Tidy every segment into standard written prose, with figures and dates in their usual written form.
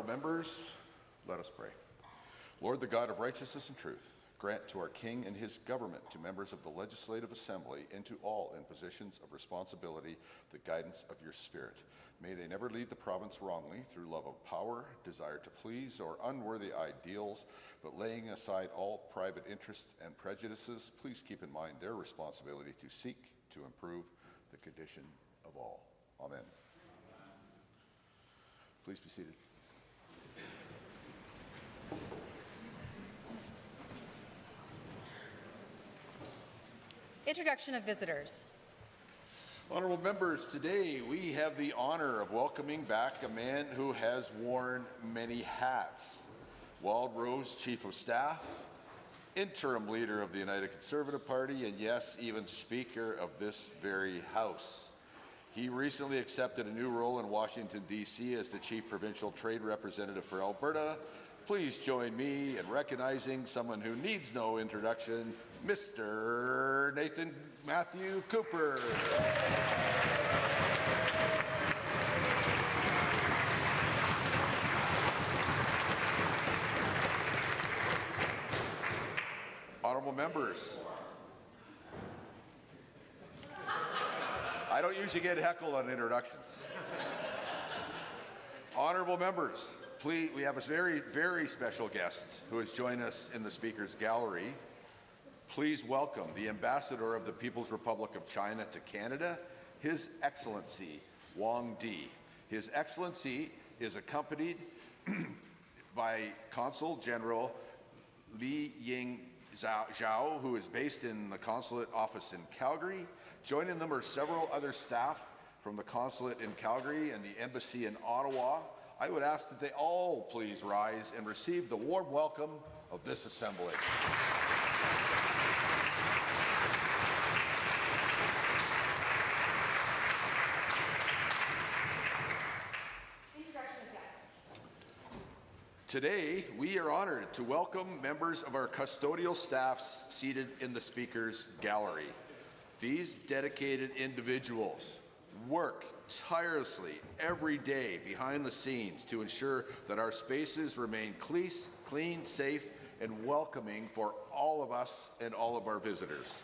Honourable members, let us pray. Lord, the God of righteousness and truth, grant to our King and his government, to members of the Legislative Assembly, and to all in positions of responsibility, the guidance of your Spirit. May they never lead the province wrongly through love of power, desire to please, or unworthy ideals, but laying aside all private interests and prejudices, please keep in mind their responsibility to seek to improve the condition of all. Amen. Please be seated. Introduction of visitors. Honourable members, today we have the honour of welcoming back a man who has worn many hats. Wildrose Chief of Staff, interim leader of the United Conservative Party, and yes, even Speaker of this very House. He recently accepted a new role in Washington, D.C. as the Chief Provincial Trade Representative for Alberta. Please join me in recognizing someone who needs no introduction, Mr. Nathan Matthew Cooper. Honourable members, I don't usually get heckled on introductions. Honourable members, please, we have a very, very special guest who has joined us in the Speaker's Gallery. Please welcome the Ambassador of the People's Republic of China to Canada, His Excellency Wang Di. His Excellency is accompanied by Consul General Li Ying Zhao, who is based in the Consulate Office in Calgary. Joining them are several other staff from the Consulate in Calgary and the Embassy in Ottawa. I would ask that they all please rise and receive the warm welcome of this Assembly. Today, we are honoured to welcome members of our custodial staffs seated in the Speaker's Gallery. These dedicated individuals work tirelessly every day behind the scenes to ensure that our spaces remain clean, safe, and welcoming for all of us and all of our visitors.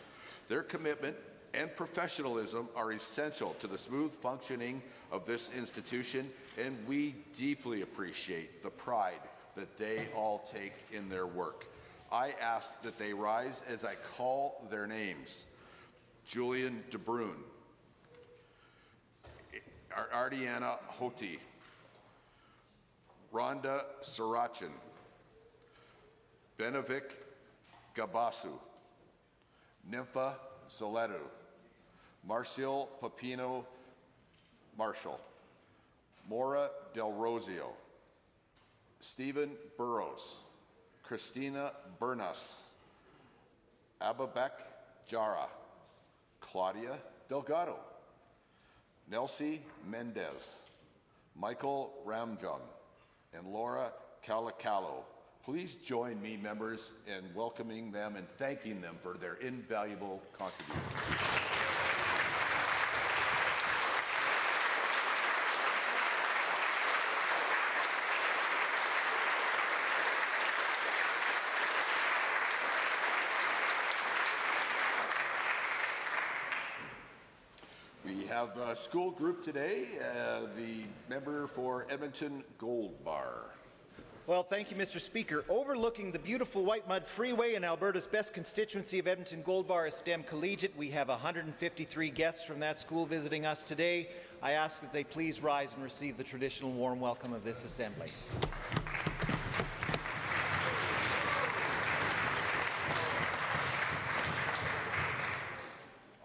Their commitment and professionalism are essential to the smooth functioning of this institution, and we deeply appreciate the pride that they all take in their work. I ask that they rise as I call their names. Julian De Bruin, Ardiana Hoti, Rhonda Sarachin, Benevik Gabasu, Nympha Zoletu, Marcial Papino Marshall, Maura Del Rosio, Stephen Burrows, Christina Bernas, Ababek Jara, Claudia Delgado, Nelsie Mendez, Michael Ramjung, and Laura Calacalo. Please join me, members, in welcoming them and thanking them for their invaluable contributions. We have a school group today, the member for Edmonton Gold Bar. Well, thank you, Mr. Speaker. Overlooking the beautiful White Mud Freeway in Alberta's best constituency of Edmonton Gold Bar is STEM Collegiate. We have 153 guests from that school visiting us today. I ask that they please rise and receive the traditional warm welcome of this Assembly.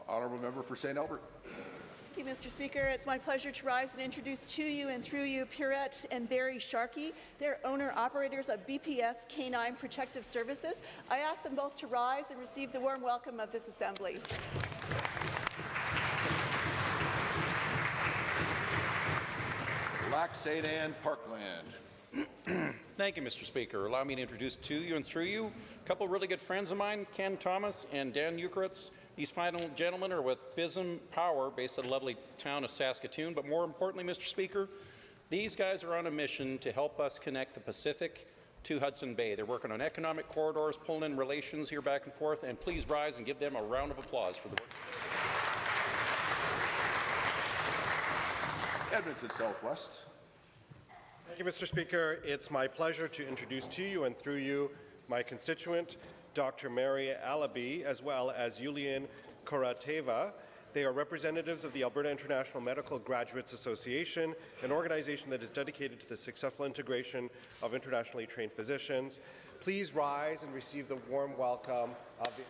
Honourable Member for St. Albert. Thank you, Mr. Speaker. It's my pleasure to rise and introduce to you and through you Pierrette and Barry Sharkey. They're owner-operators of BPS Canine Protective Services. I ask them both to rise and receive the warm welcome of this Assembly. Lac St. Anne Parkland. Thank you, Mr. Speaker. Allow me to introduce to you and through you a couple of really good friends of mine, Ken Thomas and Dan Eucritz. These fine gentlemen are with BISM Power, based at a lovely town of Saskatoon. But more importantly, Mr. Speaker, These guys are on a mission to help us connect the Pacific to Hudson Bay. They're working on economic corridors, pulling in relations here back and forth, and please rise and give them a round of applause for the work. Edmonton Southwest. Thank you, Mr. Speaker. It's my pleasure to introduce to you and through you my constituent, Dr. Mary Alabi, as well as Yulian Korateva. They are representatives of the Alberta International Medical Graduates Association, an organization that is dedicated to the successful integration of internationally trained physicians. Please rise and receive the warm welcome of the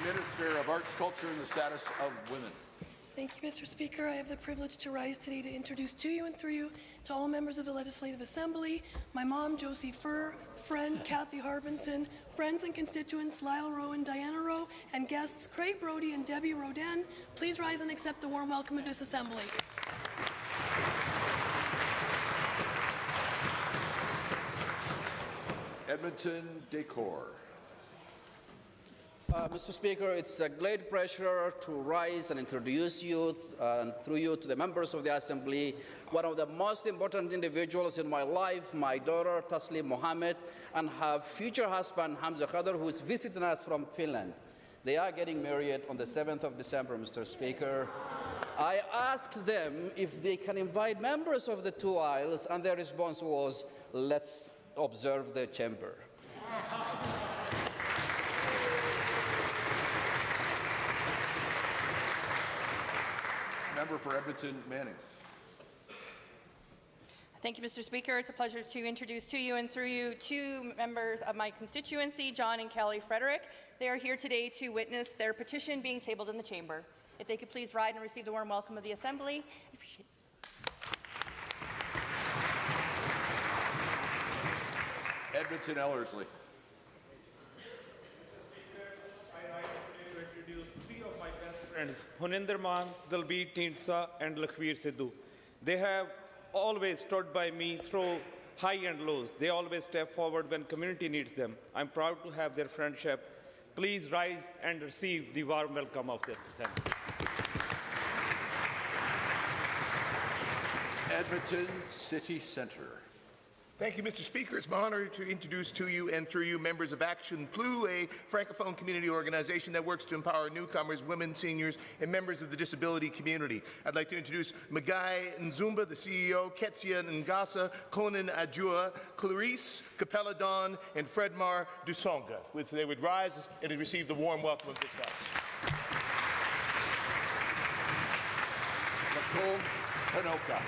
Minister of Arts, Culture and the Status of Women. Thank you, Mr. Speaker. I have the privilege to rise today to introduce to you and through you to all members of the Legislative Assembly, my mom, Josie Furr, friend Kathy Harbinson, friends and constituents Lyle Rowe and Diana Rowe, and guests Craig Brody and Debbie Roden. Please rise and accept the warm welcome of this Assembly. Edmonton Decor. Mr. Speaker, it's a great pleasure to rise and introduce you and through you to the members of the Assembly, one of the most important individuals in my life, my daughter Taslim Mohammed, and her future husband Hamza Khadr, who is visiting us from Finland. They are getting married on the 7th of December, Mr. Speaker. I asked them if they can invite members of the two aisles, and their response was, let's observe the chamber. Member for Edmonton Manning. Thank you, Mr. Speaker. It's a pleasure to introduce to you and through you two members of my constituency, John and Kelly Frederick. They are here today to witness their petition being tabled in the chamber. If they could please rise and receive the warm welcome of the Assembly. I appreciate it. Edmonton Ellerslie. Three of my best friends, Huninder Man, Dalbeet Tindsa, and Lakhvir Sidhu. They have always stood by me through high and lows. They always step forward when community needs them. I'm proud to have their friendship. Please rise and receive the warm welcome of this Assembly. Edmonton City Centre. Thank you, Mr. Speaker. It's my honor to introduce to you and through you members of Action Blue, a francophone community organization that works to empower newcomers, women, seniors, and members of the disability community. I'd like to introduce Magai Nzumba, the CEO, Ketsia Ngasa, Conan Adjua, Clarice Capella Don, and Fredmar Dusonga. Which they would rise and receive the warm welcome of this House. Nicole Panoka.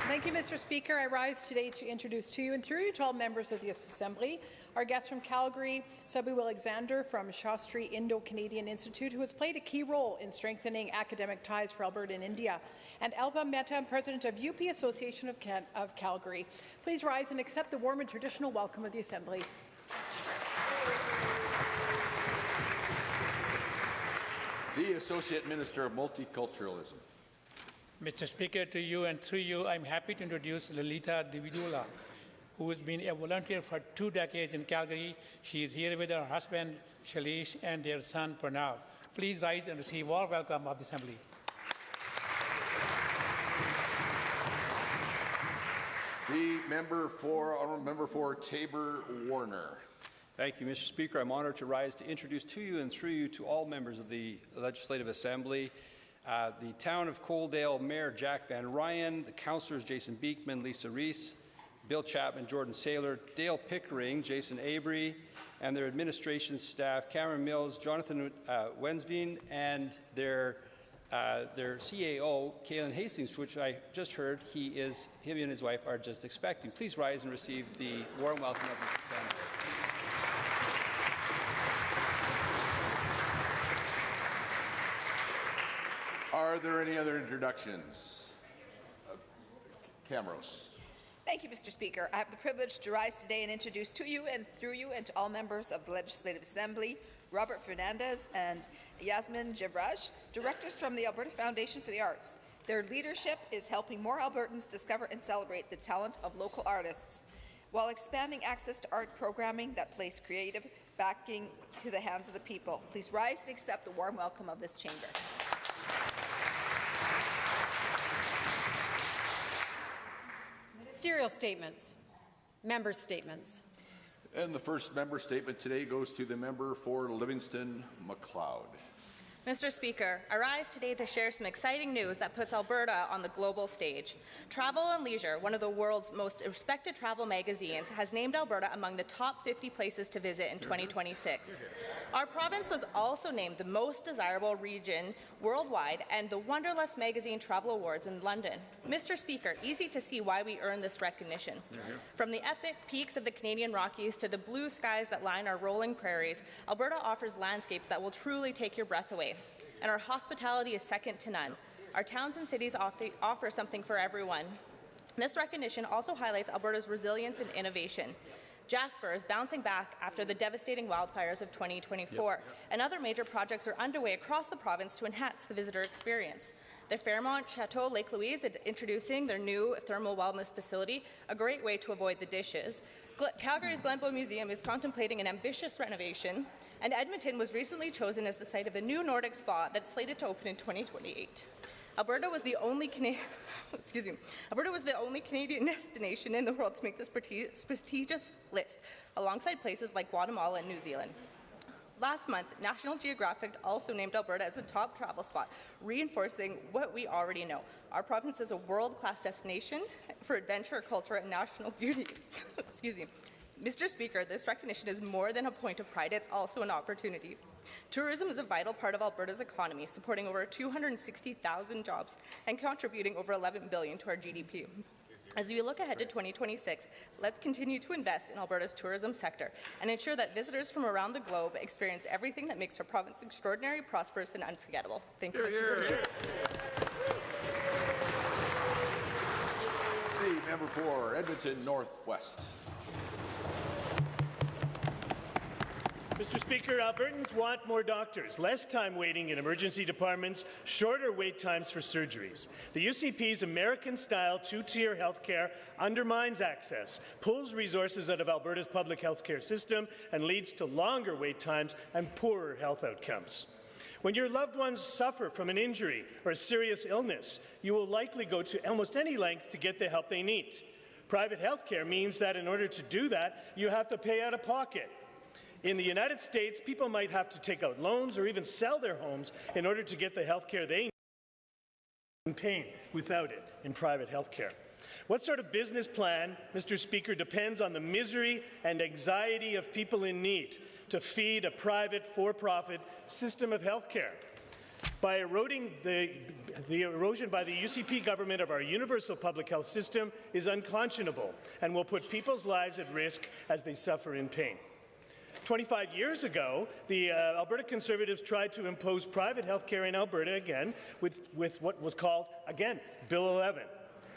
Thank you, Mr. Speaker. I rise today to introduce to you and through you to all members of this Assembly our guest from Calgary, Sabu Alexander from Shastri Indo-Canadian Institute, who has played a key role in strengthening academic ties for Alberta and India, and Alba Mehta, President of UP Association of Calgary. Please rise and accept the warm and traditional welcome of the Assembly. The Associate Minister of Multiculturalism. Mr. Speaker, to you and through you, I'm happy to introduce Lalita Dividula, who has been a volunteer for 2 decades in Calgary. She is here with her husband, Shalish, and their son, Pranav. Please rise and receive warm welcome of the Assembly. The Honourable Member for Tabor Warner. Thank you, Mr. Speaker. I'm honored to rise to introduce to you and through you to all members of the Legislative Assembly the Town of Coaldale Mayor Jack Van Ryan, the councillors Jason Beekman, Lisa Reese, Bill Chapman, Jordan Saylor, Dale Pickering, Jason Avery, and their administration staff, Cameron Mills, Jonathan Wensveen, and their CAO, Kaylin Hastings, which I just heard him and his wife are just expecting. Please rise and receive the warm welcome of this Assembly. Are there any other introductions? Camrose. Thank you, Mr. Speaker. I have the privilege to rise today and introduce to you and through you and to all members of the Legislative Assembly, Robert Fernandez and Yasmin Jabraj, directors from the Alberta Foundation for the Arts. Their leadership is helping more Albertans discover and celebrate the talent of local artists. while expanding access to art programming that place creative backing to the hands of the people. Please rise and accept the warm welcome of this chamber. Ministerial statements. Members' statements. And the first member statement today goes to the member for Livingston-McLeod. Mr. Speaker, I rise today to share some exciting news that puts Alberta on the global stage. Travel and Leisure, one of the world's most respected travel magazines, has named Alberta among the top 50 places to visit in 2026. Our province was also named the most desirable region worldwide and the Wanderlust Magazine Travel Awards in London. Mr. Speaker, easy to see why we earn this recognition. From the epic peaks of the Canadian Rockies to the blue skies that line our rolling prairies, Alberta offers landscapes that will truly take your breath away. And our hospitality is second to none. Our towns and cities offer something for everyone. This recognition also highlights Alberta's resilience and innovation. Jasper is bouncing back after the devastating wildfires of 2024, and other major projects are underway across the province to enhance the visitor experience. The Fairmont Chateau Lake Louise is introducing their new thermal wellness facility, a great way to avoid the dishes. Calgary's Glenbow Museum is contemplating an ambitious renovation, and Edmonton was recently chosen as the site of a new Nordic spa that's slated to open in 2028. Alberta was the only Canadian destination in the world to make this prestigious list, alongside places like Guatemala and New Zealand. Last month, National Geographic also named Alberta as a top travel spot, reinforcing what we already know. Our province is a world-class destination for adventure, culture, and national beauty. Mr. Speaker, this recognition is more than a point of pride, it's also an opportunity. Tourism is a vital part of Alberta's economy, supporting over 260,000 jobs and contributing over $11 billion to our GDP. As we look ahead to 2026, let's continue to invest in Alberta's tourism sector and ensure that visitors from around the globe experience everything that makes our province extraordinary, prosperous, and unforgettable. Thank you, Mr. Speaker. The member for Edmonton Northwest. Mr. Speaker, Albertans want more doctors, less time waiting in emergency departments, shorter wait times for surgeries. The UCP's American-style two-tier healthcare undermines access, pulls resources out of Alberta's public healthcare system, and leads to longer wait times and poorer health outcomes. When your loved ones suffer from an injury or a serious illness, you will likely go to almost any length to get the help they need. Private healthcare means that in order to do that, you have to pay out of pocket. In the United States, people might have to take out loans or even sell their homes in order to get the health care they need and paying without it in private health care. What sort of business plan, Mr. Speaker, depends on the misery and anxiety of people in need to feed a private, for-profit system of health care? By eroding the erosion by the UCP government of our universal public health system is unconscionable and will put people's lives at risk as they suffer in pain. 25 years ago, the Alberta Conservatives tried to impose private health care in Alberta again with what was called, again, Bill 11.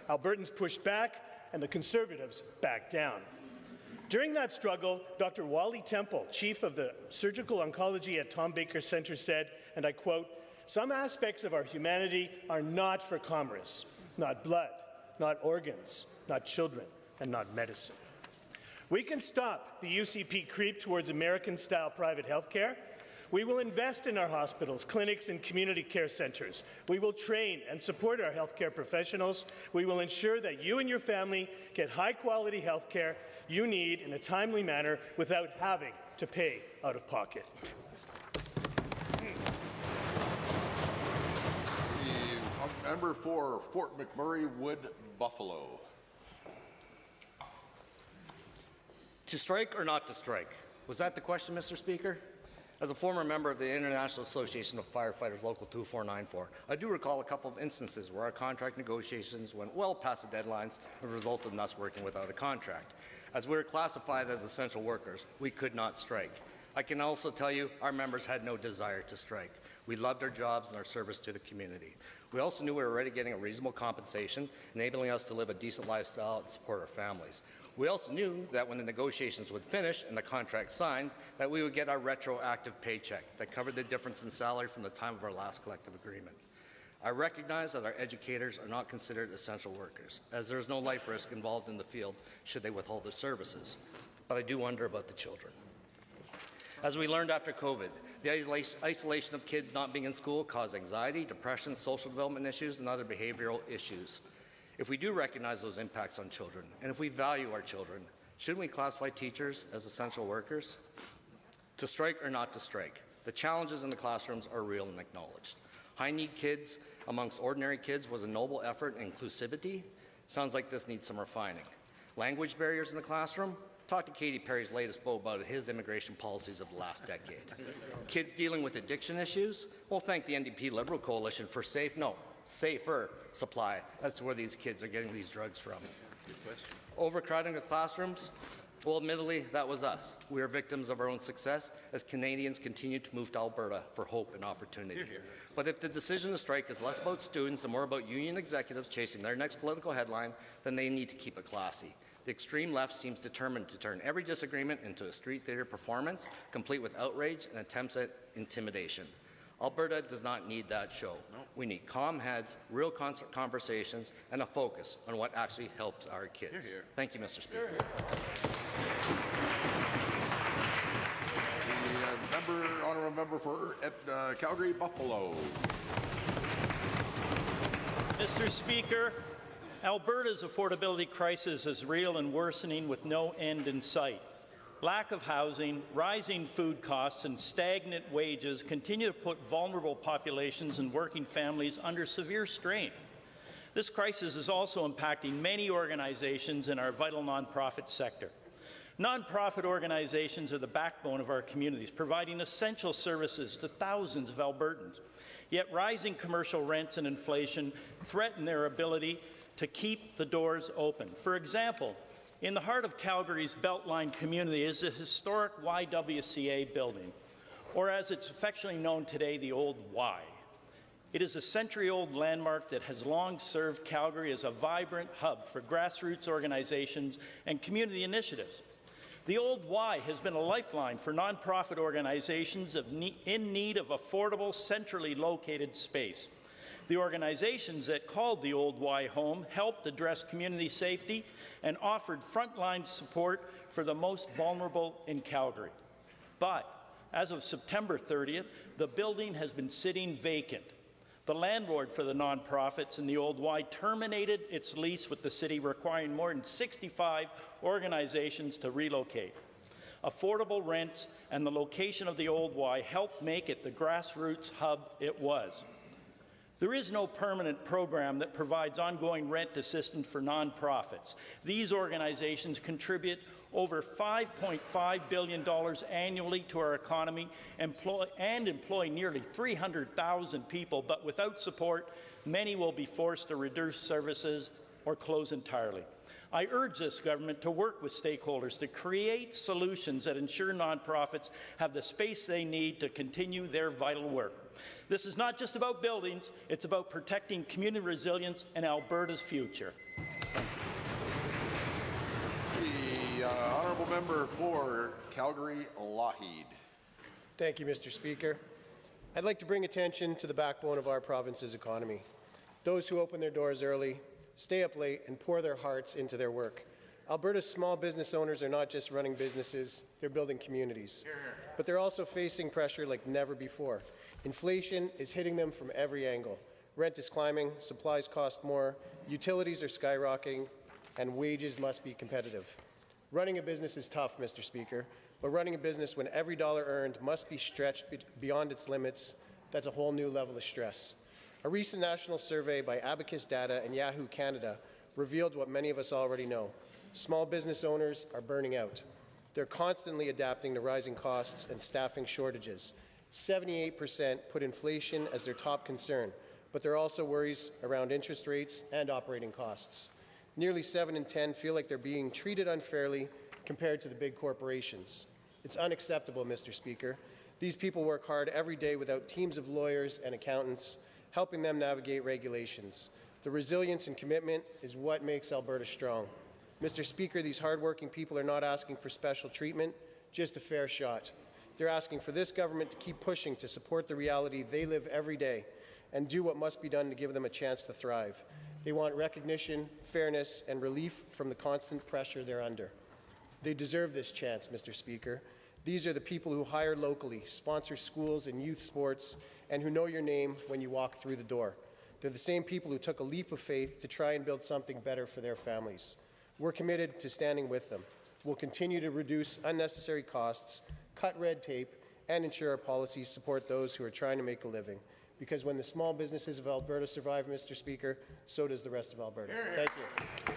Albertans pushed back and the Conservatives backed down. During that struggle, Dr. Wally Temple, Chief of the Surgical Oncology at Tom Baker Centre, said, and I quote, "Some aspects of our humanity are not for commerce, not blood, not organs, not children, and not medicine." We can stop the UCP creep towards American-style private health care. We will invest in our hospitals, clinics, and community care centres. We will train and support our healthcare professionals. We will ensure that you and your family get high-quality health care you need in a timely manner without having to pay out of pocket. The member for Fort McMurray Wood Buffalo. To strike or not to strike? Was that the question, Mr. Speaker? As a former member of the International Association of Firefighters Local 2494, I do recall a couple of instances where our contract negotiations went well past the deadlines and resulted in us working without a contract. As we were classified as essential workers, we could not strike. I can also tell you our members had no desire to strike. We loved our jobs and our service to the community. We also knew we were already getting a reasonable compensation, enabling us to live a decent lifestyle and support our families. We also knew that when the negotiations would finish and the contract signed, that we would get our retroactive paycheck that covered the difference in salary from the time of our last collective agreement. I recognize that our educators are not considered essential workers, as there is no life risk involved in the field should they withhold their services. But I do wonder about the children. As we learned after COVID, the isolation of kids not being in school caused anxiety, depression, social development issues, and other behavioral issues. If we do recognize those impacts on children, and if we value our children, shouldn't we classify teachers as essential workers? To strike or not to strike, the challenges in the classrooms are real and acknowledged. High-need kids amongst ordinary kids was a noble effort in inclusivity. Sounds like this needs some refining. Language barriers in the classroom? Talk to Katy Perry's latest book about his immigration policies of the last decade. Kids dealing with addiction issues? Well, thank the NDP Liberal Coalition for safer supply as to where these kids are getting these drugs from. Overcrowding the classrooms? Well, admittedly, that was us. We are victims of our own success as Canadians continue to move to Alberta for hope and opportunity. But if the decision to strike is less about students and more about union executives chasing their next political headline, then they need to keep it classy. The extreme left seems determined to turn every disagreement into a street theater performance, complete with outrage and attempts at intimidation. Alberta does not need that show. We need calm heads, real conversations, and a focus on what actually helps our kids. Thank you, Mr. Speaker. The honourable member for Calgary Buffalo. Mr. Speaker, Alberta's affordability crisis is real and worsening with no end in sight. Lack of housing, rising food costs, and stagnant wages continue to put vulnerable populations and working families under severe strain. This crisis is also impacting many organizations in our vital nonprofit sector. Nonprofit organizations are the backbone of our communities, providing essential services to thousands of Albertans. Yet rising commercial rents and inflation threaten their ability to keep the doors open. For example, in the heart of Calgary's Beltline community is a historic YWCA building, or as it's affectionately known today, the Old Y. It is a century-old landmark that has long served Calgary as a vibrant hub for grassroots organizations and community initiatives. The Old Y has been a lifeline for nonprofit organizations in need of affordable, centrally located space. The organizations that called the Old Y home helped address community safety and offered frontline support for the most vulnerable in Calgary. But as of September 30th, the building has been sitting vacant. The landlord for the nonprofits in the Old Y terminated its lease with the city, requiring more than 65 organizations to relocate. Affordable rents and the location of the Old Y helped make it the grassroots hub it was. There is no permanent program that provides ongoing rent assistance for nonprofits. These organizations contribute over $5.5 billion annually to our economy and employ nearly 300,000 people, but without support, many will be forced to reduce services or close entirely. I urge this government to work with stakeholders to create solutions that ensure nonprofits have the space they need to continue their vital work. This is not just about buildings, it's about protecting community resilience and Alberta's future. The honourable member for Calgary Lougheed. Thank you, Mr. Speaker. I'd like to bring attention to the backbone of our province's economy. Those who open their doors early, stay up late, and pour their hearts into their work. Alberta's small business owners are not just running businesses, they're building communities. But they're also facing pressure like never before. Inflation is hitting them from every angle. Rent is climbing, supplies cost more, utilities are skyrocketing, and wages must be competitive. Running a business is tough, Mr. Speaker, but running a business when every dollar earned must be stretched beyond its limits, that's a whole new level of stress. A recent national survey by Abacus Data and Yahoo Canada revealed what many of us already know. Small business owners are burning out. They're constantly adapting to rising costs and staffing shortages. 78% put inflation as their top concern, but there are also worries around interest rates and operating costs. Nearly 7 in 10 feel like they're being treated unfairly compared to the big corporations. It's unacceptable, Mr. Speaker. These people work hard every day without teams of lawyers and accountants helping them navigate regulations. The resilience and commitment is what makes Alberta strong. Mr. Speaker, these hardworking people are not asking for special treatment, just a fair shot. They're asking for this government to keep pushing to support the reality they live every day and do what must be done to give them a chance to thrive. They want recognition, fairness, and relief from the constant pressure they're under. They deserve this chance, Mr. Speaker. These are the people who hire locally, sponsor schools and youth sports, and who know your name when you walk through the door. They're the same people who took a leap of faith to try and build something better for their families. We're committed to standing with them. We'll continue to reduce unnecessary costs, cut red tape, and ensure our policies support those who are trying to make a living. Because when the small businesses of Alberta survive, Mr. Speaker, so does the rest of Alberta. Thank you.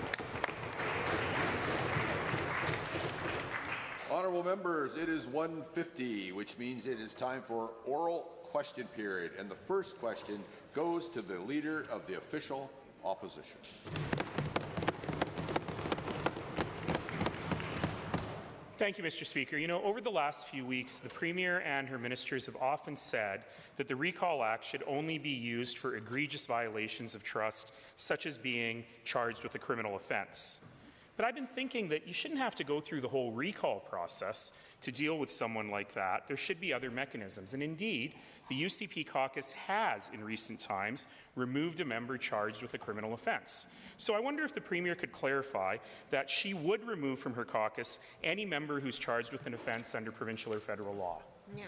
Honourable members, it is 1:50, which means it is time for oral question period. And the first question goes to the Leader of the Official Opposition. Thank you, Mr. Speaker. You know, over the last few weeks, the Premier and her ministers have often said that the Recall Act should only be used for egregious violations of trust, such as being charged with a criminal offence. But I've been thinking that you shouldn't have to go through the whole recall process to deal with someone like that. There should be other mechanisms. And indeed, the UCP caucus has, in recent times, removed a member charged with a criminal offence. So I wonder if the Premier could clarify that she would remove from her caucus any member who's charged with an offence under provincial or federal law. The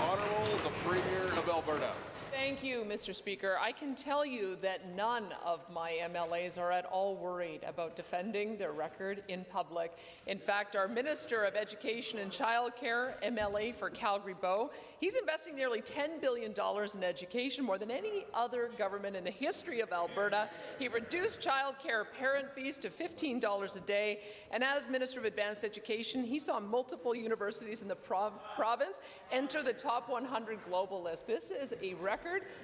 Honourable, the Premier of Alberta. Thank you, Mr. Speaker. I can tell you that none of my MLAs are at all worried about defending their record in public. In fact, our Minister of Education and Childcare, MLA for Calgary-Bow, he's investing nearly $10 billion in education, more than any other government in the history of Alberta. He reduced childcare parent fees to $15 a day, and as Minister of Advanced Education, he saw multiple universities in the province enter the top 100 global list. This is a record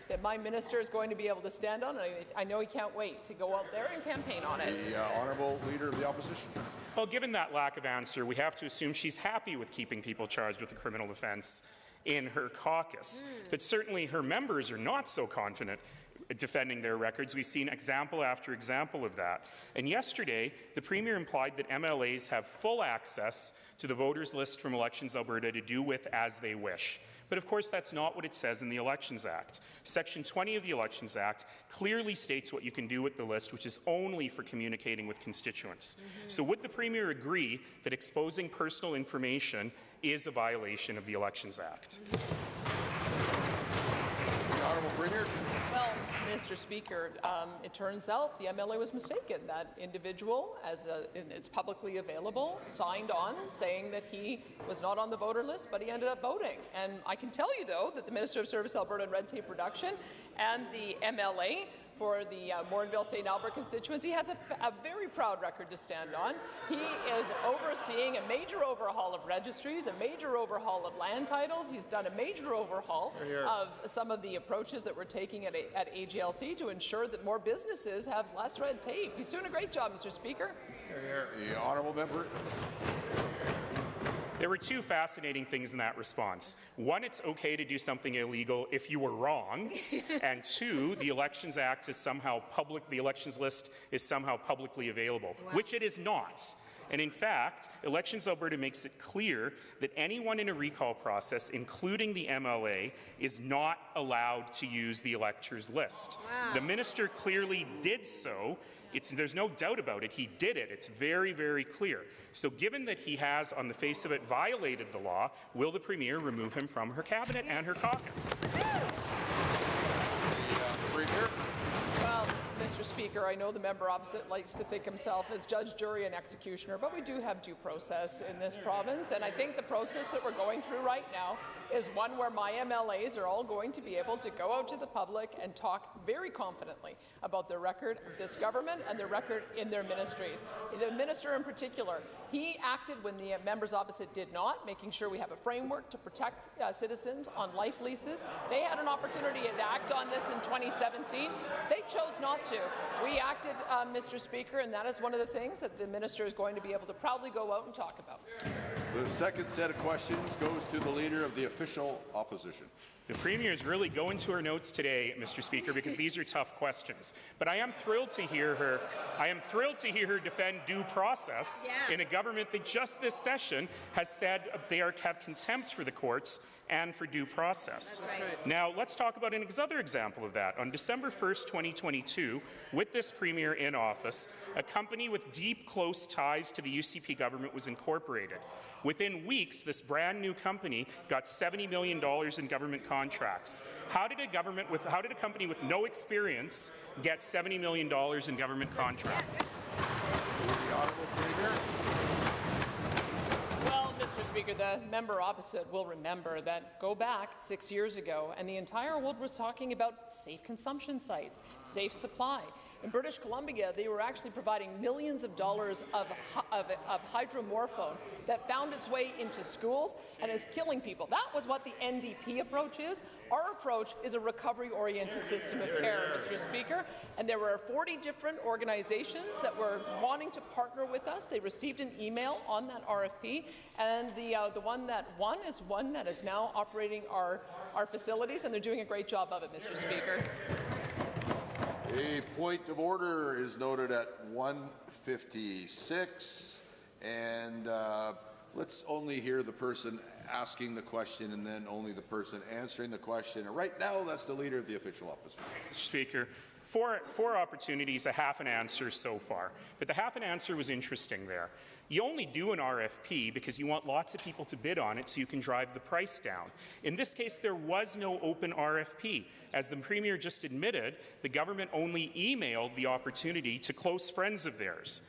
that my minister is going to be able to stand on, and I know he can't wait to go out there and campaign on it. The Honourable Leader of the Opposition. Well, given that lack of answer, we have to assume she's happy with keeping people charged with a criminal offence in her caucus. But certainly her members are not so confident defending their records. We've seen example after example of that. And yesterday, the Premier implied that MLAs have full access to the voters list from Elections Alberta to do with as they wish. But of course, that's not what it says in the Elections Act. Section 20 of the Elections Act clearly states what you can do with the list, which is only for communicating with constituents. So would the Premier agree that exposing personal information is a violation of the Elections Act? The Honourable Premier. Well, Mr. Speaker, it turns out the MLA was mistaken. That individual, it's publicly available, signed on saying that he was not on the voter list, but he ended up voting. And I can tell you, though, that the Minister of Service Alberta and Red Tape Reduction and the MLA for the Morinville-St. Albert constituency has a very proud record to stand on. He is overseeing a major overhaul of registries, a major overhaul of land titles. He's done a major overhaul of some of the approaches that we're taking at AGLC to ensure that more businesses have less red tape. He's doing a great job, Mr. Speaker. The Honourable Member. There were two fascinating things in that response. One, it's okay to do something illegal if you were wrong. And two, the Elections Act is somehow public, the elections list is somehow publicly available, which it is not. And in fact, Elections Alberta makes it clear that anyone in a recall process, including the MLA, is not allowed to use the electors list. The minister clearly did so. There's no doubt about it. He did it. It's very, very clear. So given that he has, on the face of it, violated the law, will the Premier remove him from her cabinet and her caucus? Premier. Well, Mr. Speaker, I know the member opposite likes to think himself as judge, jury, and executioner, but we do have due process in this province, and I think the process that we're going through right now is one where my MLAs are all going to be able to go out to the public and talk very confidently about the record of this government and the record in their ministries. The minister in particular, he acted when the members opposite did not, making sure we have a framework to protect citizens on life leases. They had an opportunity to act on this in 2017. They chose not to. We acted, Mr. Speaker, and that is one of the things that the minister is going to be able to proudly go out and talk about. The second set of questions goes to the Leader of the Official Opposition. The Premier is really going to her notes today, Mr. Speaker, because these are tough questions. But I am thrilled to hear her. I am thrilled to hear her defend due process in a government that just this session has said they have contempt for the courts and for due process. Now, let's talk about another example of that. On December 1st, 2022, with this Premier in office, a company with deep, close ties to the UCP government was incorporated. Within weeks, this brand new company got $70 million in government contracts. How did a company with no experience get $70 million in government contracts? Well, Mr. Speaker, the member opposite will remember that go back 6 years ago, and the entire world was talking about safe consumption sites, safe supply. In British Columbia, they were actually providing millions of dollars of hydromorphone that found its way into schools and is killing people. That was what the NDP approach is. Our approach is a recovery-oriented system of care, Mr. Speaker, and there were 40 different organizations that were wanting to partner with us. They received an email on that RFP, and the one that won is one that is now operating our facilities, and they're doing a great job of it, Mr. Speaker. A point of order is noted at 1:56, and let's only hear the person asking the question and then only the person answering the question. And right now, that's the Leader of the Official Opposition. Mr. Speaker, four opportunities, a half an answer so far. But the half an answer was interesting there. You only do an RFP because you want lots of people to bid on it so you can drive the price down. In this case, there was no open RFP. As the Premier just admitted, the government only emailed the opportunity to close friends of theirs.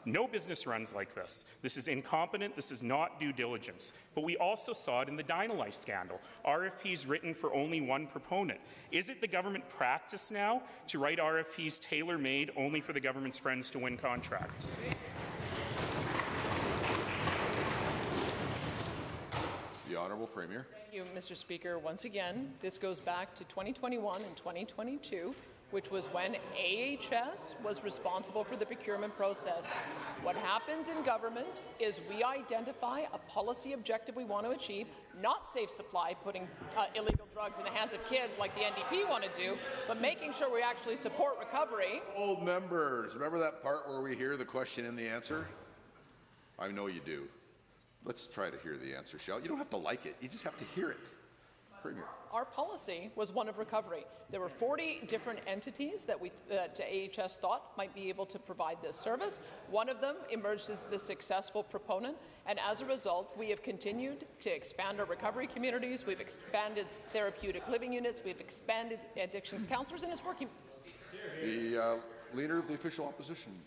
No business runs like this. This is incompetent. This is not due diligence. But we also saw it in the Dynalife scandal. RFPs written for only one proponent. Is it the government practice now to write RFPs tailor-made only for the government's friends to win contracts? The Honourable Premier. Thank you, Mr. Speaker. Once again, this goes back to 2021 and 2022, which was when AHS was responsible for the procurement process. What happens in government is we identify a policy objective we want to achieve, not safe supply, putting illegal drugs in the hands of kids like the NDP want to do, but making sure we actually support recovery. Old members, remember that part where we hear the question and the answer? I know you do. Let's try to hear the answer, shall you? Don't have to like it. You just have to hear it. Premier. Our policy was one of recovery. There were 40 different entities that AHS thought might be able to provide this service. One of them emerged as the successful proponent, and as a result, we have continued to expand our recovery communities. We've expanded therapeutic living units. We've expanded addictions counselors, and it's working. The Leader of the Official Opposition.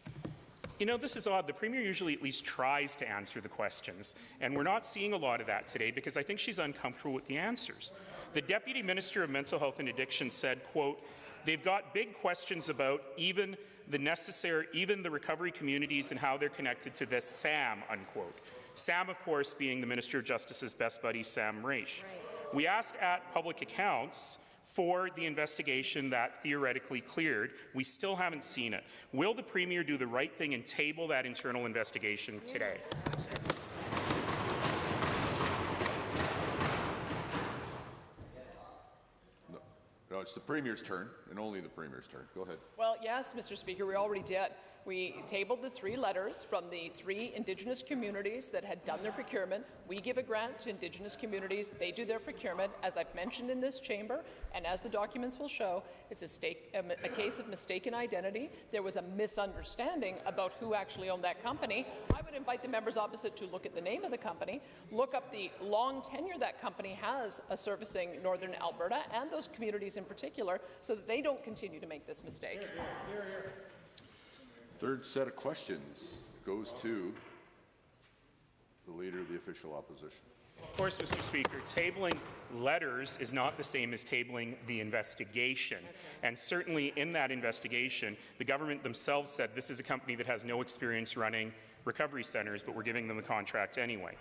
You know, this is odd. The Premier usually at least tries to answer the questions, and we're not seeing a lot of that today because I think she's uncomfortable with the answers. The Deputy Minister of Mental Health and Addiction said, quote, "They've got big questions about even the recovery communities and how they're connected to this SAM," unquote. SAM, of course, being the Minister of Justice's best buddy, Sam Raich. Right. We asked at Public Accounts for the investigation that theoretically cleared. We still haven't seen it. Will the Premier do the right thing and table that internal investigation today? No, it's the Premier's turn, and only the Premier's turn. Go ahead. Well, yes, Mr. Speaker, we already did. We tabled the 3 letters from the 3 Indigenous communities that had done their procurement. We give a grant to Indigenous communities. They do their procurement. As I've mentioned in this chamber, and as the documents will show, it's a case of mistaken identity. There was a misunderstanding about who actually owned that company. I would invite the members opposite to look at the name of the company, look up the long tenure that company has servicing Northern Alberta and those communities in particular, so that they don't continue to make this mistake. Hear, hear. Third set of questions goes to the Leader of the Official Opposition. Of course, Mr. Speaker, tabling letters is not the same as tabling the investigation. And certainly in that investigation, the government themselves said this is a company that has no experience running recovery centres, but we're giving them the contract anyway.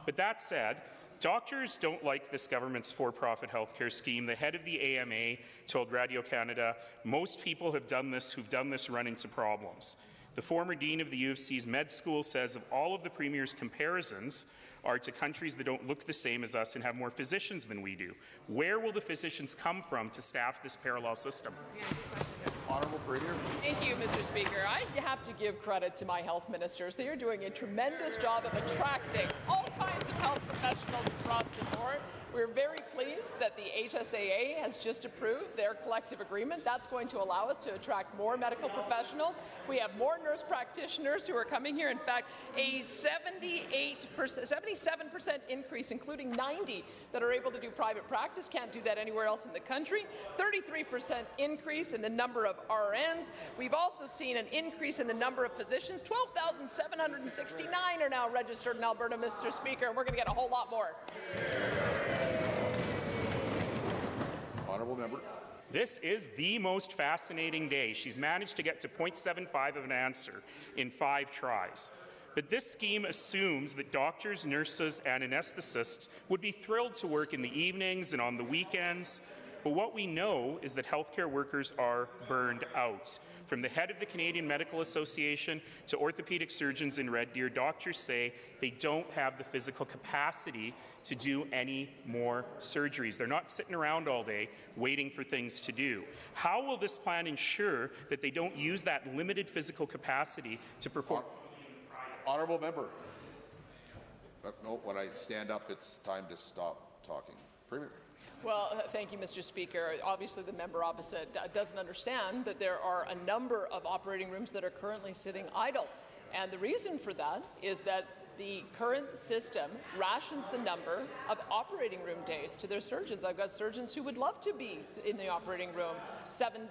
But that said, doctors don't like this government's for-profit healthcare scheme. The head of the AMA told Radio-Canada, most people who've done this run into problems. The former dean of the U of C's med school says of all of the Premier's comparisons are to countries that don't look the same as us and have more physicians than we do. Where will the physicians come from to staff this parallel system? Honourable Premier. Thank you, Mr. Speaker. I have to give credit to my health ministers. They are doing a tremendous job of attracting all kinds of health professionals across the board. We're very pleased that the HSAA has just approved their collective agreement. That's going to allow us to attract more medical professionals. We have more nurse practitioners who are coming here. In fact, a 77% increase, including 90 that are able to do private practice. Can't do that anywhere else in the country. 33% increase in the number of RNs. We've also seen an increase in the number of physicians. 12,769 are now registered in Alberta, Mr. Speaker, and we're going to get a whole lot more. Honourable member. This is the most fascinating day. She's managed to get to 0.75 of an answer in 5 tries. But this scheme assumes that doctors, nurses, and anesthetists would be thrilled to work in the evenings and on the weekends. But what we know is that healthcare workers are burned out. From the head of the Canadian Medical Association to orthopedic surgeons in Red Deer, doctors say they don't have the physical capacity to do any more surgeries. They're not sitting around all day waiting for things to do. How will this plan ensure that they don't use that limited physical capacity to perform? Honourable member. No, when I stand up, it's time to stop talking. Premier. Well, thank you, Mr. Speaker. Obviously, the member opposite doesn't understand that there are a number of operating rooms that are currently sitting idle. And the reason for that is that the current system rations the number of operating room days to their surgeons. I've got surgeons who would love to be in the operating room 7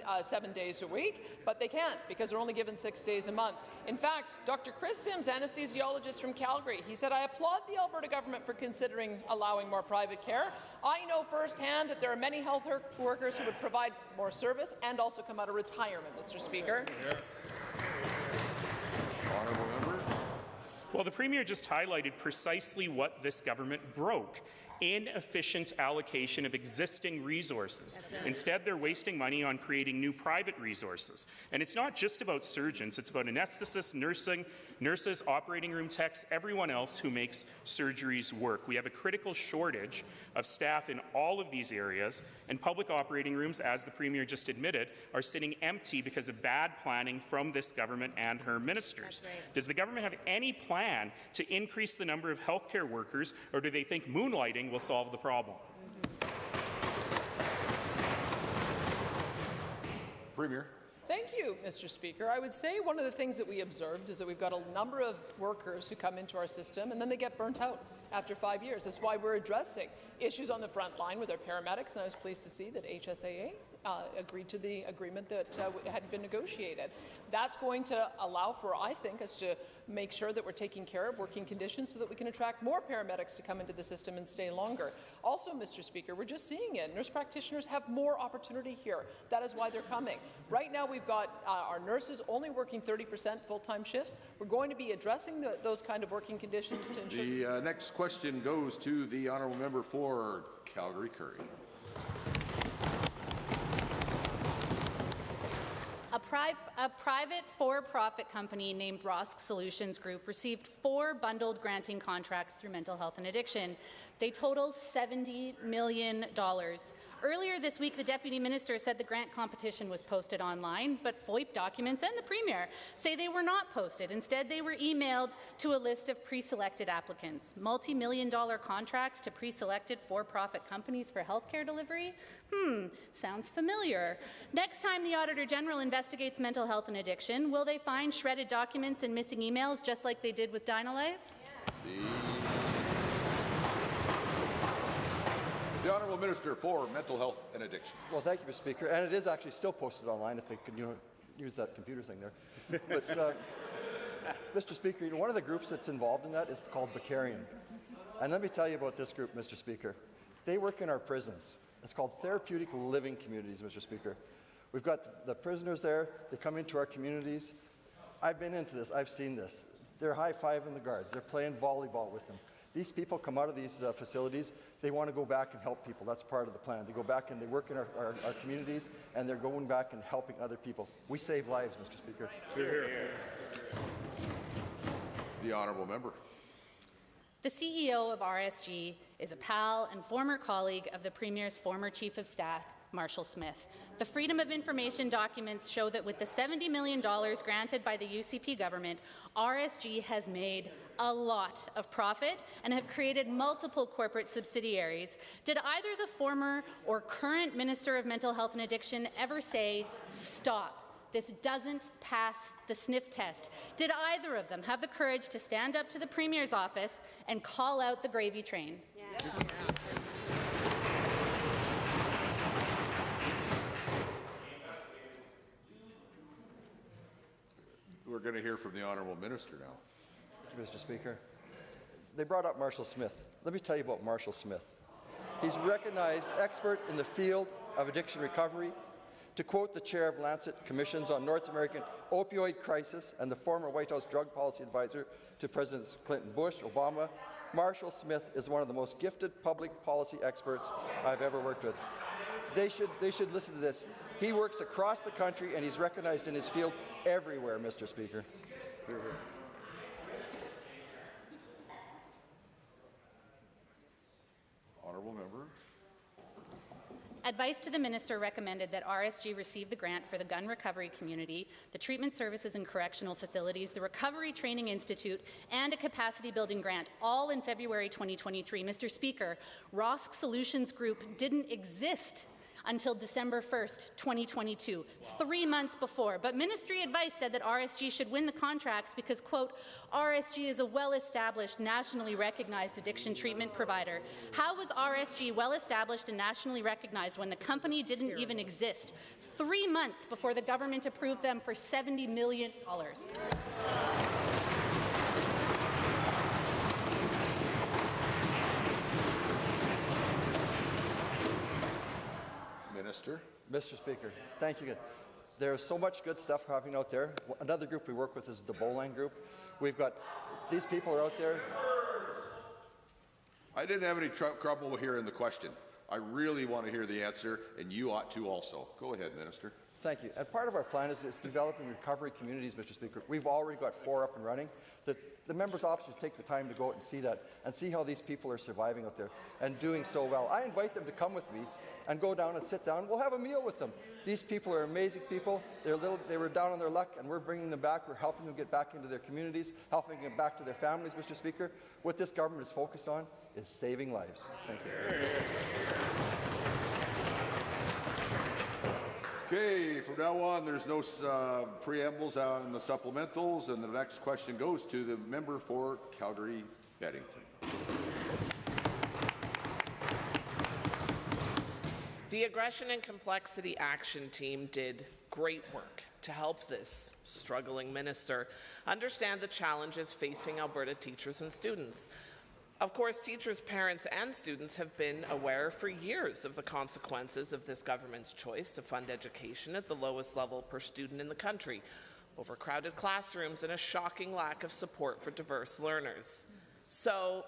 days a week, but they can't because they're only given 6 days a month. In fact, Dr. Chris Sims, anesthesiologist from Calgary, he said, "I applaud the Alberta government for considering allowing more private care. I know firsthand that there are many health workers who would provide more service and also come out of retirement," Mr. Speaker. Honourable member. Well, the Premier just highlighted precisely what this government broke: inefficient allocation of existing resources. Right. Instead, they're wasting money on creating new private resources. And it's not just about surgeons, it's about anesthetists, nurses, operating room techs, everyone else who makes surgeries work. We have a critical shortage of staff in all of these areas, and public operating rooms, as the Premier just admitted, are sitting empty because of bad planning from this government and her ministers. Right. Does the government have any plan to increase the number of healthcare workers, or do they think moonlighting will solve the problem? Premier. Thank you, Mr. Speaker. I would say one of the things that we observed is that we've got a number of workers who come into our system and then they get burnt out after 5 years. That's why we're addressing issues on the front line with our paramedics, and I was pleased to see that HSAA agreed to the agreement that had been negotiated. That's going to allow for, I think, us to make sure that we're taking care of working conditions so that we can attract more paramedics to come into the system and stay longer. Also, Mr. Speaker, we're just seeing it. Nurse practitioners have more opportunity here. That is why they're coming. Right now, we've got our nurses only working 30% full-time shifts. We're going to be addressing those kind of working conditions to ensure... The next question goes to the honourable member for Calgary-Curry. A private for-profit company named Rosk Solutions Group received 4 bundled granting contracts through mental health and addiction. They total $70 million. Earlier this week, the Deputy Minister said the grant competition was posted online, but FOIP documents and the Premier say they were not posted. Instead, they were emailed to a list of pre-selected applicants. Multi-million-dollar contracts to pre-selected for-profit companies for healthcare delivery? Sounds familiar. Next time the Auditor General investigates mental health and addiction, will they find shredded documents and missing emails just like they did with Dynalife? The Honourable Minister for Mental Health and Addiction. Well, thank you, Mr. Speaker. And it is actually still posted online if they can use that computer thing there. But, Mr. Speaker, one of the groups that's involved in that is called Becarian. And let me tell you about this group, Mr. Speaker. They work in our prisons. It's called Therapeutic Living Communities, Mr. Speaker. We've got the prisoners there. They come into our communities. I've been into this. I've seen this. They're high-fiving the guards. They're playing volleyball with them. These people come out of these facilities. They want to go back and help people. That's part of the plan. They go back and they work in our communities, and they're going back and helping other people. We save lives, Mr. Speaker. Hear, hear. The honourable member. The CEO of RSG is a pal and former colleague of the Premier's former Chief of Staff, Marshall Smith. The Freedom of Information documents show that with the $70 million granted by the UCP government, RSG has made a lot of profit and have created multiple corporate subsidiaries. Did either the former or current Minister of Mental Health and Addiction ever say, "Stop, this doesn't pass the sniff test"? Did either of them have the courage to stand up to the Premier's office and call out the gravy train? Yeah. We're going to hear from the Honourable Minister now. Thank you, Mr. Speaker. They brought up Marshall Smith. Let me tell you about Marshall Smith. He's a recognized expert in the field of addiction recovery. To quote the chair of Lancet Commissions on North American Opioid Crisis and the former White House drug policy advisor to Presidents Clinton, Bush, Obama, Marshall Smith is one of the most gifted public policy experts I've ever worked with. They should listen to this. He works across the country and he's recognized in his field everywhere, Mr. Speaker. Honourable member. Advice to the Minister recommended that RSG receive the grant for the gun recovery community, the treatment services and correctional facilities, the Recovery Training Institute, and a capacity building grant, all in February 2023. Mr. Speaker, ROSC Solutions Group didn't exist until December 1st, 2022, 3 months before. But ministry advice said that RSG should win the contracts because, quote, RSG is a well-established, nationally recognized addiction treatment provider. How was RSG well-established and nationally recognized when the company didn't even exist? 3 months before the government approved them for $70 million. Minister. Mr. Speaker, thank you. There's so much good stuff happening out there. Another group we work with is the Bowline Group. We've got, these people are out there. I didn't have any trouble hearing the question. I really want to hear the answer, and you ought to also. Go ahead, Minister. Thank you. And part of our plan is developing recovery communities, Mr. Speaker. We've already got 4 up and running. The members' office should take the time to go out and see that and see how these people are surviving out there and doing so well. I invite them to come with me and go down and sit down. We'll have a meal with them. These people are amazing people. They were down on their luck, and we're bringing them back. We're helping them get back into their communities, helping them back to their families, Mr. Speaker. What this government is focused on is saving lives. Thank you. Okay, from now on, there's no preambles on the supplementals, and the next question goes to the member for Calgary-Beddington. The Aggression and Complexity Action Team did great work to help this struggling minister understand the challenges facing Alberta teachers and students. Of course, teachers, parents, and students have been aware for years of the consequences of this government's choice to fund education at the lowest level per student in the country, overcrowded classrooms, and a shocking lack of support for diverse learners. So,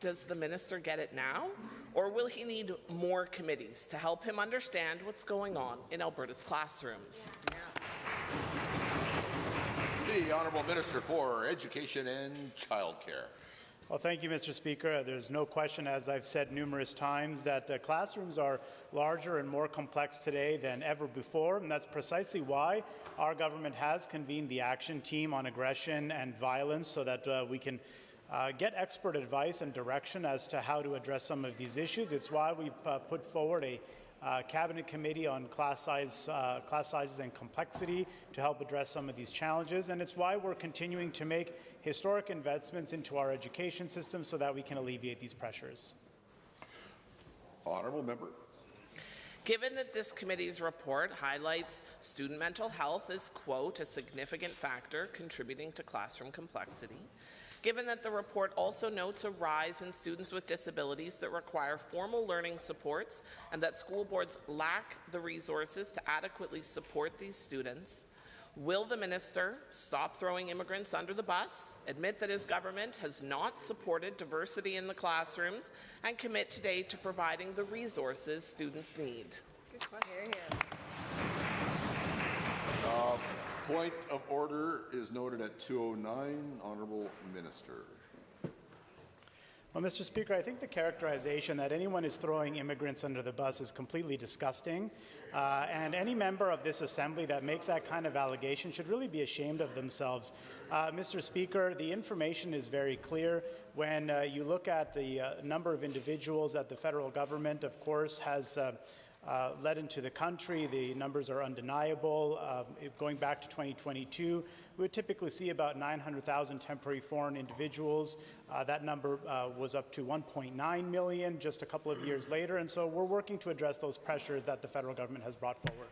does the minister get it now? Or will he need more committees to help him understand what's going on in Alberta's classrooms? The Honourable Minister for Education and Childcare. Well, thank you, Mr. Speaker. There's no question, as I've said numerous times, that classrooms are larger and more complex today than ever before, and that's precisely why our government has convened the Action Team on Aggression and Violence so that we can get expert advice and direction as to how to address some of these issues. It's why we've put forward a Cabinet Committee on class sizes and complexity to help address some of these challenges, and it's why we're continuing to make historic investments into our education system so that we can alleviate these pressures. Honourable member. Given that this committee's report highlights student mental health as, quote, a significant factor contributing to classroom complexity, given that the report also notes a rise in students with disabilities that require formal learning supports and that school boards lack the resources to adequately support these students, will the minister stop throwing immigrants under the bus, admit that his government has not supported diversity in the classrooms, and commit today to providing the resources students need? Good question. Point of order is noted at 2:09. Honourable Minister. Well, Mr. Speaker, I think the characterization that anyone is throwing immigrants under the bus is completely disgusting. And any member of this assembly that makes that kind of allegation should really be ashamed of themselves. Mr. Speaker, the information is very clear. When you look at the number of individuals that the federal government, of course, has led into the country, the numbers are undeniable. Going back to 2022, we would typically see about 900,000 temporary foreign individuals. That number was up to 1.9 million just a couple of years later, and so we're working to address those pressures that the federal government has brought forward.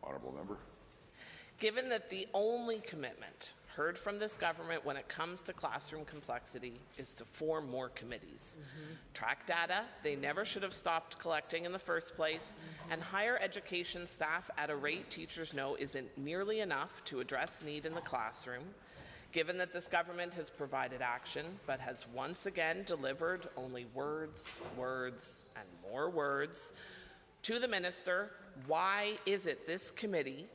Honourable member. Given that the only commitment heard from this government when it comes to classroom complexity is to form more committees. Track data they never should have stopped collecting in the first place, and higher education staff at a rate teachers know isn't nearly enough to address need in the classroom. Given that this government has provided action but has once again delivered only words, words, and more words, to the minister, why is it this committee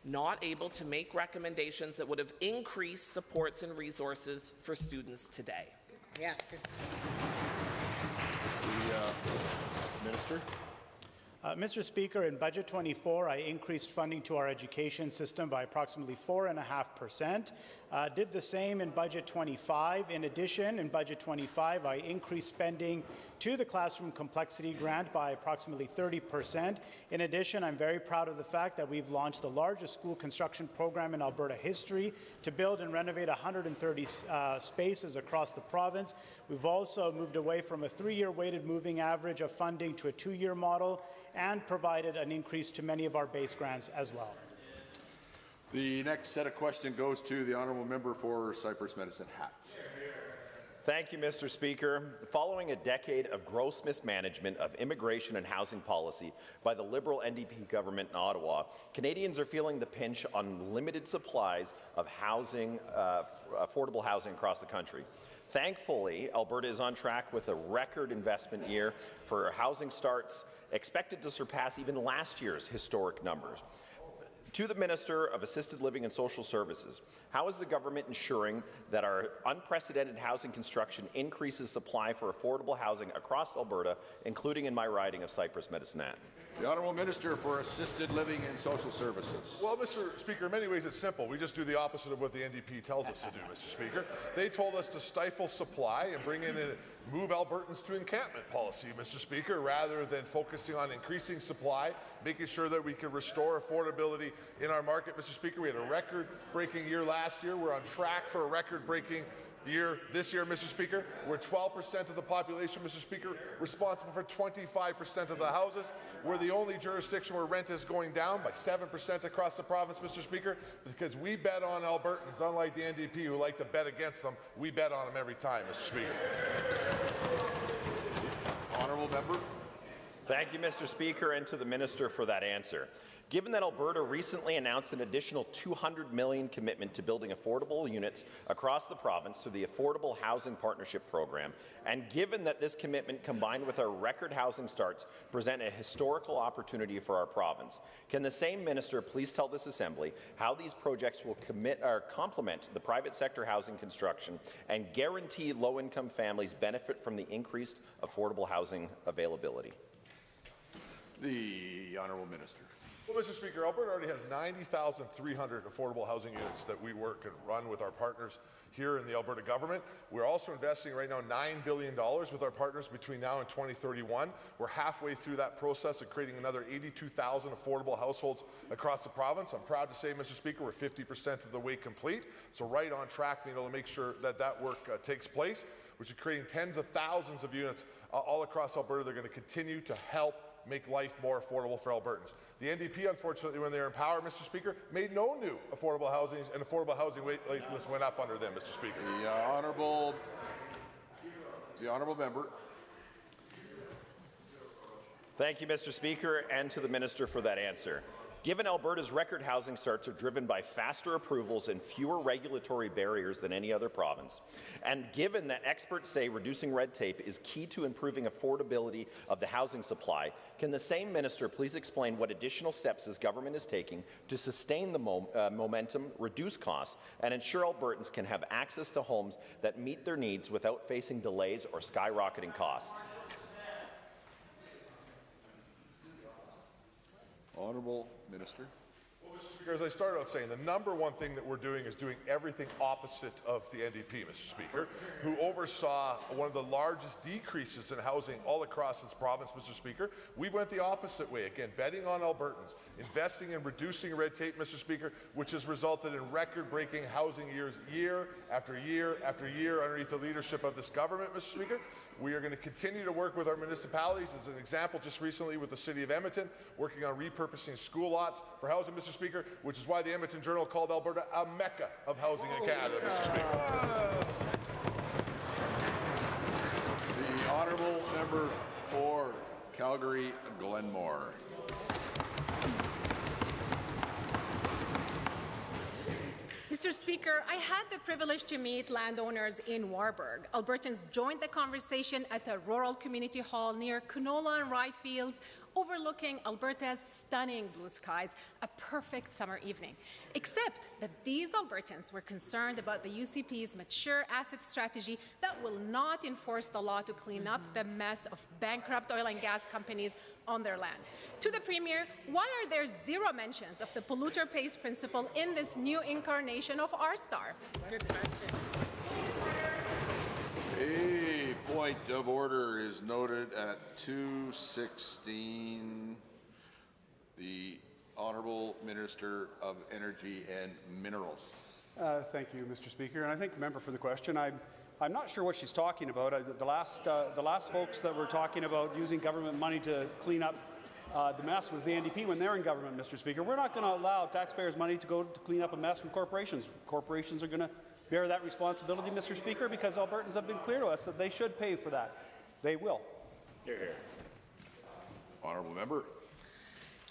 not able to make recommendations that would have increased supports and resources for students today? Yes. The Minister. Mr. Speaker, in Budget 24, I increased funding to our education system by approximately 4.5%. Did the same in Budget 25. In addition, in Budget 25, I increased spending to the Classroom Complexity Grant by approximately 30%. In addition, I'm very proud of the fact that we've launched the largest school construction program in Alberta history to build and renovate 130 spaces across the province. We've also moved away from a 3-year weighted moving average of funding to a 2-year model and provided an increase to many of our base grants as well. The next set of questions goes to the honourable member for Cypress Medicine Hat. Thank you, Mr. Speaker. Following a decade of gross mismanagement of immigration and housing policy by the Liberal NDP government in Ottawa, Canadians are feeling the pinch on limited supplies of housing, affordable housing across the country. Thankfully, Alberta is on track with a record investment year for housing starts, expected to surpass even last year's historic numbers. To the Minister of Assisted Living and Social Services, how is the government ensuring that our unprecedented housing construction increases supply for affordable housing across Alberta, including in my riding of Cypress Medicine Hat? The Honourable Minister for Assisted Living and Social Services. Well, Mr. Speaker, in many ways it's simple. We just do the opposite of what the NDP tells us to do, Mr. Speaker. They told us to stifle supply and bring in a move Albertans to encampment policy, Mr. Speaker, rather than focusing on increasing supply, making sure that we can restore affordability in our market, Mr. Speaker. We had a record-breaking year last year. We're on track for a record-breaking year this year, Mr. Speaker. We're 12% of the population, Mr. Speaker, responsible for 25% of the houses. We're the only jurisdiction where rent is going down by 7% across the province, Mr. Speaker, because we bet on Albertans, unlike the NDP who like to bet against them. We bet on them every time, Mr. Speaker. Honourable member. Thank you, Mr. Speaker, and to the Minister for that answer. Given that Alberta recently announced an additional $200 million commitment to building affordable units across the province through the Affordable Housing Partnership Program, and given that this commitment combined with our record housing starts present a historical opportunity for our province, can the same minister please tell this Assembly how these projects will complement the private sector housing construction and guarantee low-income families benefit from the increased affordable housing availability? The Honourable Minister. Well, Mr. Speaker, Alberta already has 90,300 affordable housing units that we work and run with our partners here in the Alberta government. We're also investing right now $9 billion with our partners between now and 2031. We're halfway through that process of creating another 82,000 affordable households across the province. I'm proud to say, Mr. Speaker, we're 50% of the way complete, so right on track being able to make sure that that work takes place, which is creating tens of thousands of units all across Alberta. They're going to continue to help make life more affordable for Albertans. The NDP, unfortunately, when they were in power, Mr. Speaker, made no new affordable housings, and affordable housing wait lists went up under them, Mr. Speaker. The honourable member. Thank you, Mr. Speaker, and to the Minister for that answer. Given Alberta's record housing starts are driven by faster approvals and fewer regulatory barriers than any other province, and given that experts say reducing red tape is key to improving affordability of the housing supply, can the same minister please explain what additional steps his government is taking to sustain the momentum, reduce costs, and ensure Albertans can have access to homes that meet their needs without facing delays or skyrocketing costs? Honourable Minister. Well, Mr. Speaker, as I started out saying, the number one thing that we're doing is doing everything opposite of the NDP, Mr. Speaker, who oversaw one of the largest decreases in housing all across this province, Mr. Speaker. We went the opposite way, again, betting on Albertans, investing in reducing red tape, Mr. Speaker, which has resulted in record-breaking housing years year after year after year underneath the leadership of this government, Mr. Speaker. We are going to continue to work with our municipalities. As an example, just recently with the City of Edmonton, working on repurposing school lots for housing, Mr. Speaker, which is why the Edmonton Journal called Alberta a mecca of housing in Canada, Mr. Speaker. The Honourable Member for Calgary Glenmore. Mr. Speaker, I had the privilege to meet landowners in Warburg. Albertans joined the conversation at a rural community hall near canola and rye fields overlooking Alberta's stunning blue skies, a perfect summer evening. Except that these Albertans were concerned about the UCP's mature asset strategy that will not enforce the law to clean up the mess of bankrupt oil and gas companies on their land. To the Premier, why are there zero mentions of the polluter pays principle in this new incarnation of R-Star? Good question. A point of order is noted at 2:16. The Honourable Minister of Energy and Minerals. Thank you, Mr. Speaker, and I thank the member for the question. I'm not sure what she's talking about. The last folks that were talking about using government money to clean up the mess was the NDP when they're in government, Mr. Speaker. We're not going to allow taxpayers' money to go to clean up a mess from corporations. Corporations are going to bear that responsibility, Mr. Speaker, because Albertans have been clear to us that they should pay for that. They will. Hear, hear. Honourable Member.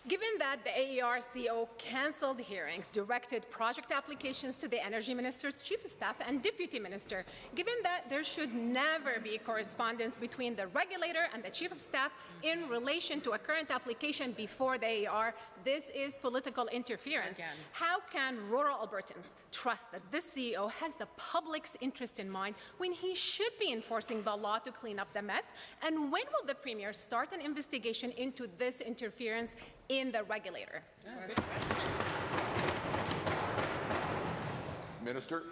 Given that the AER CEO cancelled hearings, directed project applications to the Energy Minister's Chief of Staff and Deputy Minister, given that there should never be correspondence between the regulator and the Chief of Staff in relation to a current application before the AER, this is political interference. Again. How can rural Albertans trust that this CEO has the public's interest in mind when he should be enforcing the law to clean up the mess? And when will the Premier start an investigation into this interference in the regulator? Minister.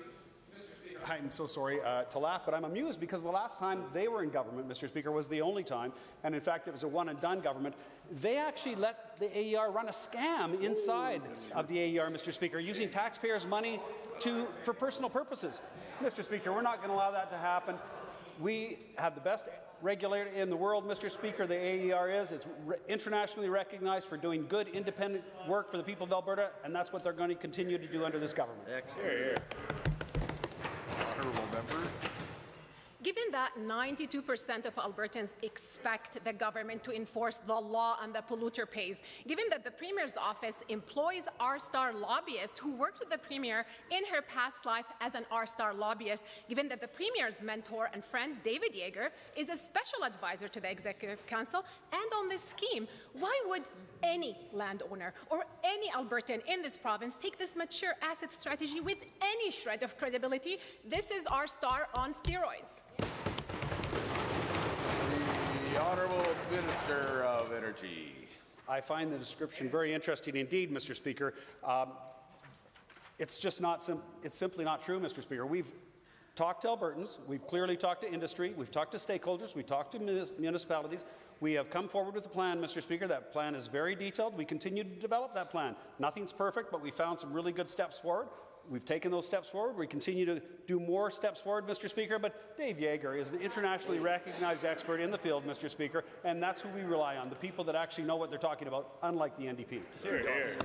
I'm so sorry to laugh, but I'm amused because the last time they were in government, Mr. Speaker, was the only time, and in fact it was a one-and-done government. They actually let the AER run a scam inside of the AER, Mr. Speaker, using taxpayers' money for personal purposes. Mr. Speaker, we're not going to allow that to happen. We have the best regulator in the world, Mr. Speaker. The AER is. It's internationally recognized for doing good, independent work for the people of Alberta, and that's what they're going to continue to do under this government. Excellent. Honourable Member. Given that 92% of Albertans expect the government to enforce the law on the polluter pays, given that the Premier's office employs R-Star lobbyists who worked with the Premier in her past life as an R-Star lobbyist, given that the Premier's mentor and friend, David Yeager, is a special advisor to the Executive Council, and on this scheme, why would any landowner or any Albertan in this province take this mature asset strategy with any shred of credibility? This is R-Star on steroids. The Honourable Minister of Energy. I find the description very interesting indeed, Mr. Speaker. It's just not it's simply not true, Mr. Speaker. We've talked to Albertans, we've clearly talked to industry, we've talked to stakeholders, we've talked to municipalities. We have come forward with a plan, Mr. Speaker. That plan is very detailed. We continue to develop that plan. Nothing's perfect, but we found some really good steps forward. We've taken those steps forward. We continue to do more steps forward, Mr. Speaker, but Dave Yeager is an internationally recognized expert in the field, Mr. Speaker, and that's who we rely on, the people that actually know what they're talking about, unlike the NDP. Here, here.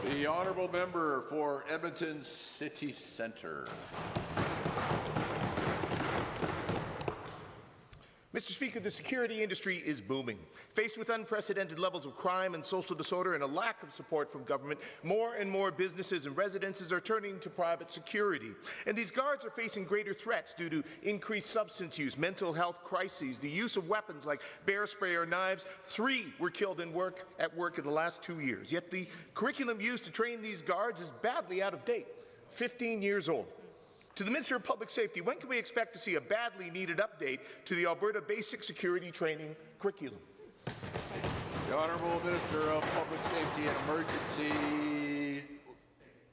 The Honourable Member for Edmonton City Centre. Mr. Speaker, the security industry is booming. Faced with unprecedented levels of crime and social disorder and a lack of support from government, more and more businesses and residences are turning to private security. And these guards are facing greater threats due to increased substance use, mental health crises, the use of weapons like bear spray or knives. 3 were killed at work in the last 2 years. Yet the curriculum used to train these guards is badly out of date, 15 years old. To the Minister of Public Safety, when can we expect to see a badly needed update to the Alberta Basic Security Training curriculum? The Honourable Minister of Public Safety and Emergency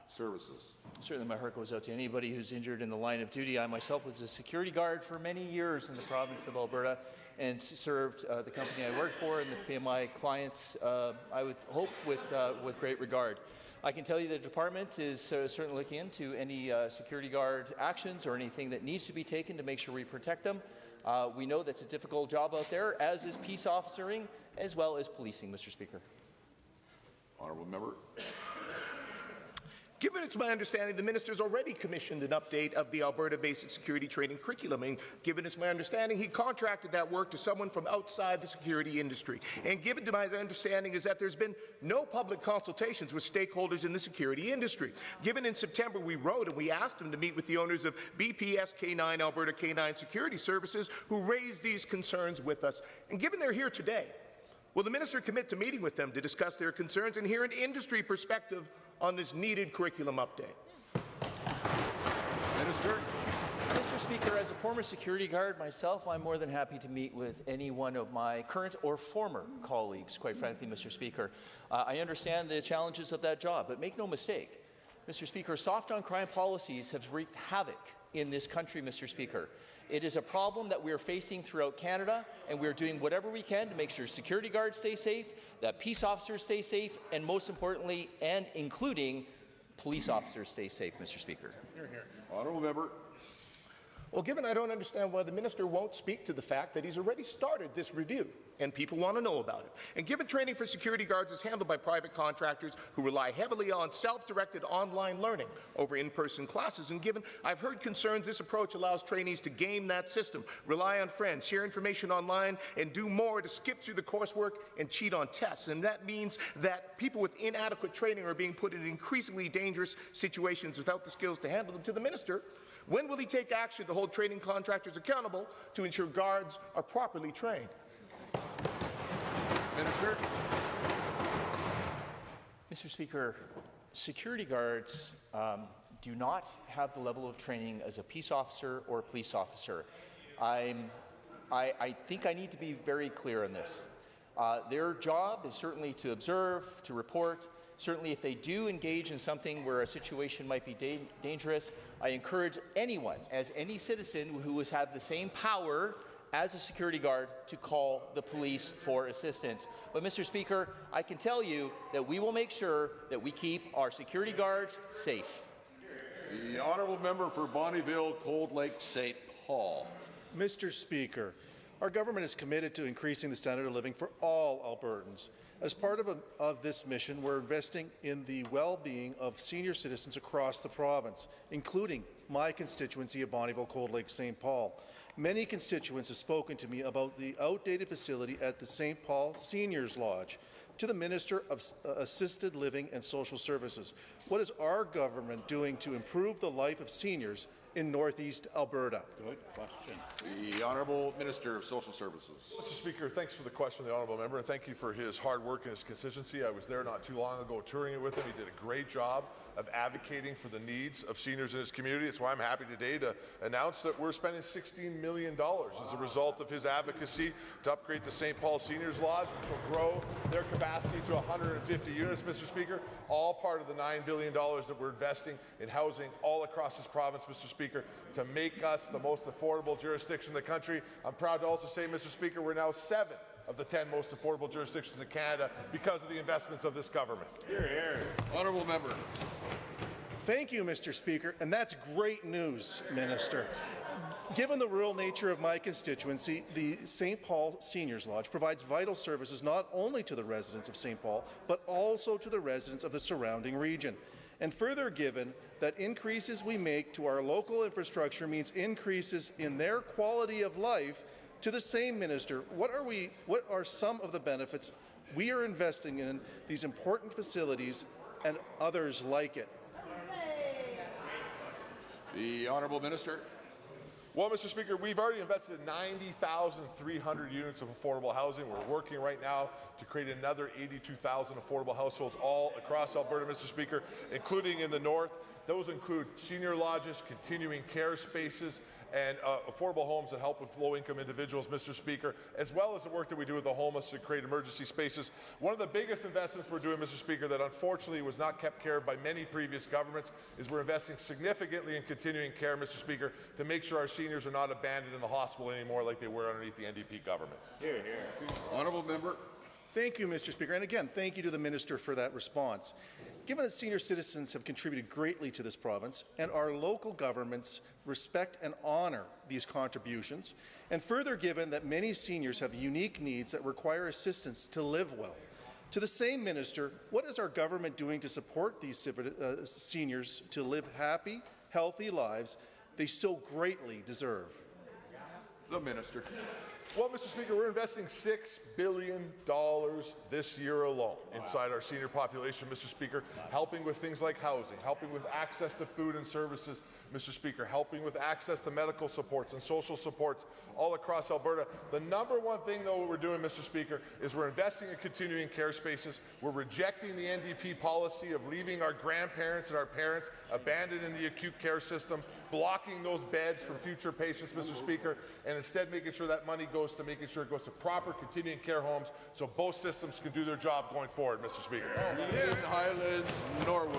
Services. Certainly my heart goes out to anybody who's injured in the line of duty. I myself was a security guard for many years in the province of Alberta and served the company I worked for and my clients, I would hope, with great regard. I can tell you the department is certainly looking into any security guard actions or anything that needs to be taken to make sure we protect them. We know that's a difficult job out there, as is peace officering, as well as policing, Mr. Speaker. Honourable member. Given it's my understanding, the minister's already commissioned an update of the Alberta Basic Security Training curriculum, and given it's my understanding, he contracted that work to someone from outside the security industry. And given to my understanding is that there's been no public consultations with stakeholders in the security industry. Given in September we wrote and we asked him to meet with the owners of BPS K9 Alberta K9 Security Services, who raised these concerns with us. And given they're here today, will the minister commit to meeting with them to discuss their concerns and hear an industry perspective on this needed curriculum update? Minister. Mr. Speaker, as a former security guard myself, I'm more than happy to meet with any one of my current or former colleagues, quite frankly, Mr. Speaker. I understand the challenges of that job, but make no mistake, Mr. Speaker, soft on crime policies have wreaked havoc in this country, Mr. Speaker. It is a problem that we are facing throughout Canada, and we are doing whatever we can to make sure security guards stay safe, that peace officers stay safe, and most importantly, and including police officers stay safe, Mr. Speaker. Hear, hear. Honourable member. Well, given I don't understand why the minister won't speak to the fact that he's already started this review, and people want to know about it. And given training for security guards is handled by private contractors who rely heavily on self-directed online learning over in-person classes, and given I've heard concerns this approach allows trainees to game that system, rely on friends, share information online, and do more to skip through the coursework and cheat on tests. And that means that people with inadequate training are being put in increasingly dangerous situations without the skills to handle them. To the minister, when will he take action to hold training contractors accountable to ensure guards are properly trained? Minister. Mr. Speaker, security guards do not have the level of training as a peace officer or a police officer. I think I need to be very clear on this. Their job is certainly to observe, to report. Certainly, if they do engage in something where a situation might be dangerous, I encourage anyone, as any citizen who has had the same power as a security guard, to call the police for assistance. But, Mr. Speaker, I can tell you that we will make sure that we keep our security guards safe. The honourable member for Bonnyville, Cold Lake, St. Paul. Mr. Speaker, our government is committed to increasing the standard of living for all Albertans. As part of this mission, we're investing in the well-being of senior citizens across the province, including my constituency of Bonnyville, Cold Lake, St. Paul. Many constituents have spoken to me about the outdated facility at the St. Paul Seniors Lodge. To the Minister of Assisted Living and Social Services, what is our government doing to improve the life of seniors in Northeast Alberta? Good question. The Honourable Minister of Social Services. Mr. Speaker, thanks for the question, the Honourable Member, and thank you for his hard work and his consistency. I was there not too long ago touring it with him. He did a great job of advocating for the needs of seniors in his community. That's why I'm happy today to announce that we're spending $16 million as a result of his advocacy to upgrade the St. Paul Seniors Lodge, which will grow their capacity to 150 units, Mr. Speaker, all part of the $9 billion that we're investing in housing all across this province, Mr. Speaker, to make us the most affordable jurisdiction in the country. I'm proud to also say, Mr. Speaker, we're now 7 of the 10 most affordable jurisdictions in Canada because of the investments of this government. Hear, hear. Honourable member. Thank you, Mr. Speaker, and that's great news, Minister. Given the rural nature of my constituency, the St. Paul Seniors Lodge provides vital services not only to the residents of St. Paul, but also to the residents of the surrounding region. And further, given that increases we make to our local infrastructure means increases in their quality of life, To the same minister, what are some of the benefits we are investing in these important facilities and others like it? The Honourable Minister. Well, Mr. Speaker, we've already invested in 90,300 units of affordable housing. We're working right now to create another 82,000 affordable households all across Alberta, Mr. Speaker, including in the north. Those include senior lodges, continuing care spaces, and affordable homes that help with low-income individuals, Mr. Speaker, as well as the work that we do with the homeless to create emergency spaces. One of the biggest investments we're doing, Mr. Speaker, that unfortunately was not kept care of by many previous governments is we're investing significantly in continuing care, Mr. Speaker, to make sure our seniors are not abandoned in the hospital anymore like they were underneath the NDP government. Hear, hear. Honourable Member. Thank you, Mr. Speaker. And again, thank you to the Minister for that response. Given that senior citizens have contributed greatly to this province and our local governments respect and honour these contributions, and further given that many seniors have unique needs that require assistance to live well, to the same Minister, what is our government doing to support these seniors to live happy, healthy lives they so greatly deserve? The Minister. Well, Mr. Speaker, we're investing $6 billion this year alone inside our senior population, Mr. Speaker, helping with things like housing, helping with access to food and services, Mr. Speaker, helping with access to medical supports and social supports all across Alberta. The number one thing, though, we're doing, Mr. Speaker, is we're investing in continuing care spaces. We're rejecting the NDP policy of leaving our grandparents and our parents abandoned in the acute care system, blocking those beds from future patients, Mr. Speaker, and instead making sure that money goes to making sure it goes to proper continuing care homes so both systems can do their job going forward, Mr. Speaker. Highlands, Norwood.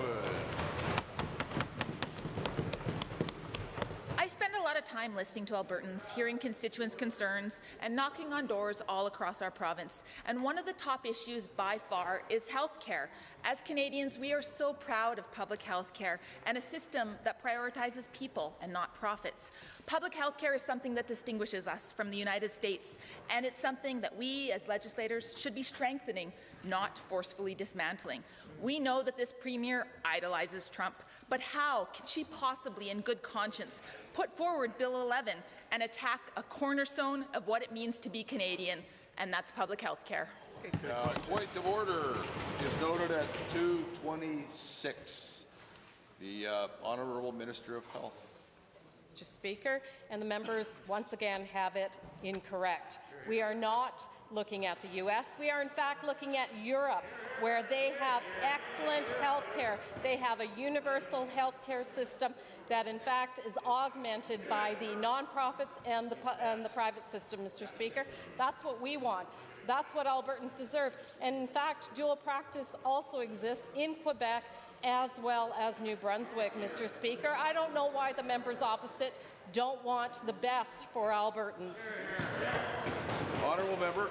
I spend a lot of time listening to Albertans, hearing constituents' concerns, and knocking on doors all across our province. And one of the top issues by far is health care. As Canadians, we are so proud of public health care and a system that prioritizes people and not profits. Public health care is something that distinguishes us from the United States, and it's something that we as legislators should be strengthening, not forcefully dismantling. We know that this Premier idolizes Trump, but how can she possibly, in good conscience, put forward Bill 11 and attack a cornerstone of what it means to be Canadian, and that's public health care? Point of order is noted at 2:26. The Honourable Minister of Health. Mr. Speaker, and the members once again have it incorrect. We are not looking at the U.S. We are in fact looking at Europe, where they have excellent health care. They have a universal health care system that in fact is augmented by the nonprofits and the private system, Mr. Speaker. That's what we want. That's what Albertans deserve. And in fact, dual practice also exists in Quebec as well as New Brunswick, Mr. Speaker. I don't know why the members opposite don't want the best for Albertans. Honourable Member.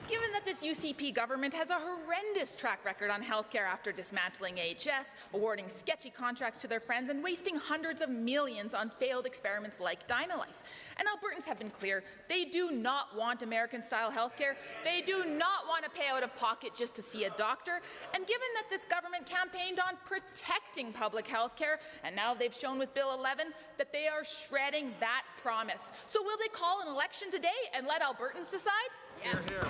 Given that this UCP government has a horrendous track record on healthcare after dismantling AHS, awarding sketchy contracts to their friends, and wasting hundreds of millions on failed experiments like DynaLife. And Albertans have been clear, they do not want American-style healthcare. They do not want to pay out of pocket just to see a doctor. And given that this government campaigned on protecting public healthcare, and now they've shown with Bill 11 that they are shredding that promise. So will they call an election today and let Albertans decide? Yes. Hear, hear.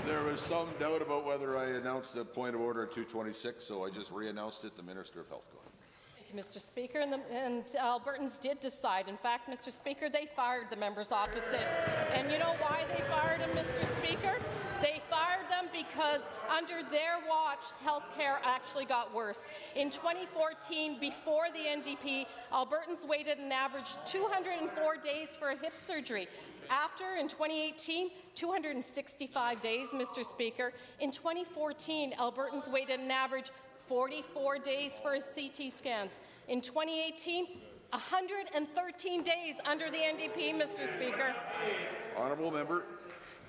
There was some doubt about whether I announced the point of order at 2:26, so I just re-announced it. The Minister of Health. Go ahead. Thank you, Mr. Speaker. And Albertans did decide. In fact, Mr. Speaker, they fired the members opposite. And you know why they fired them, Mr. Speaker? They fired them because under their watch, health care actually got worse. In 2014, before the NDP, Albertans waited an average 204 days for a hip surgery. After, in 2018, 265 days, Mr. Speaker. In 2014, Albertans waited an average 44 days for CT scans. In 2018, 113 days under the NDP, Mr. Speaker. Honourable Member.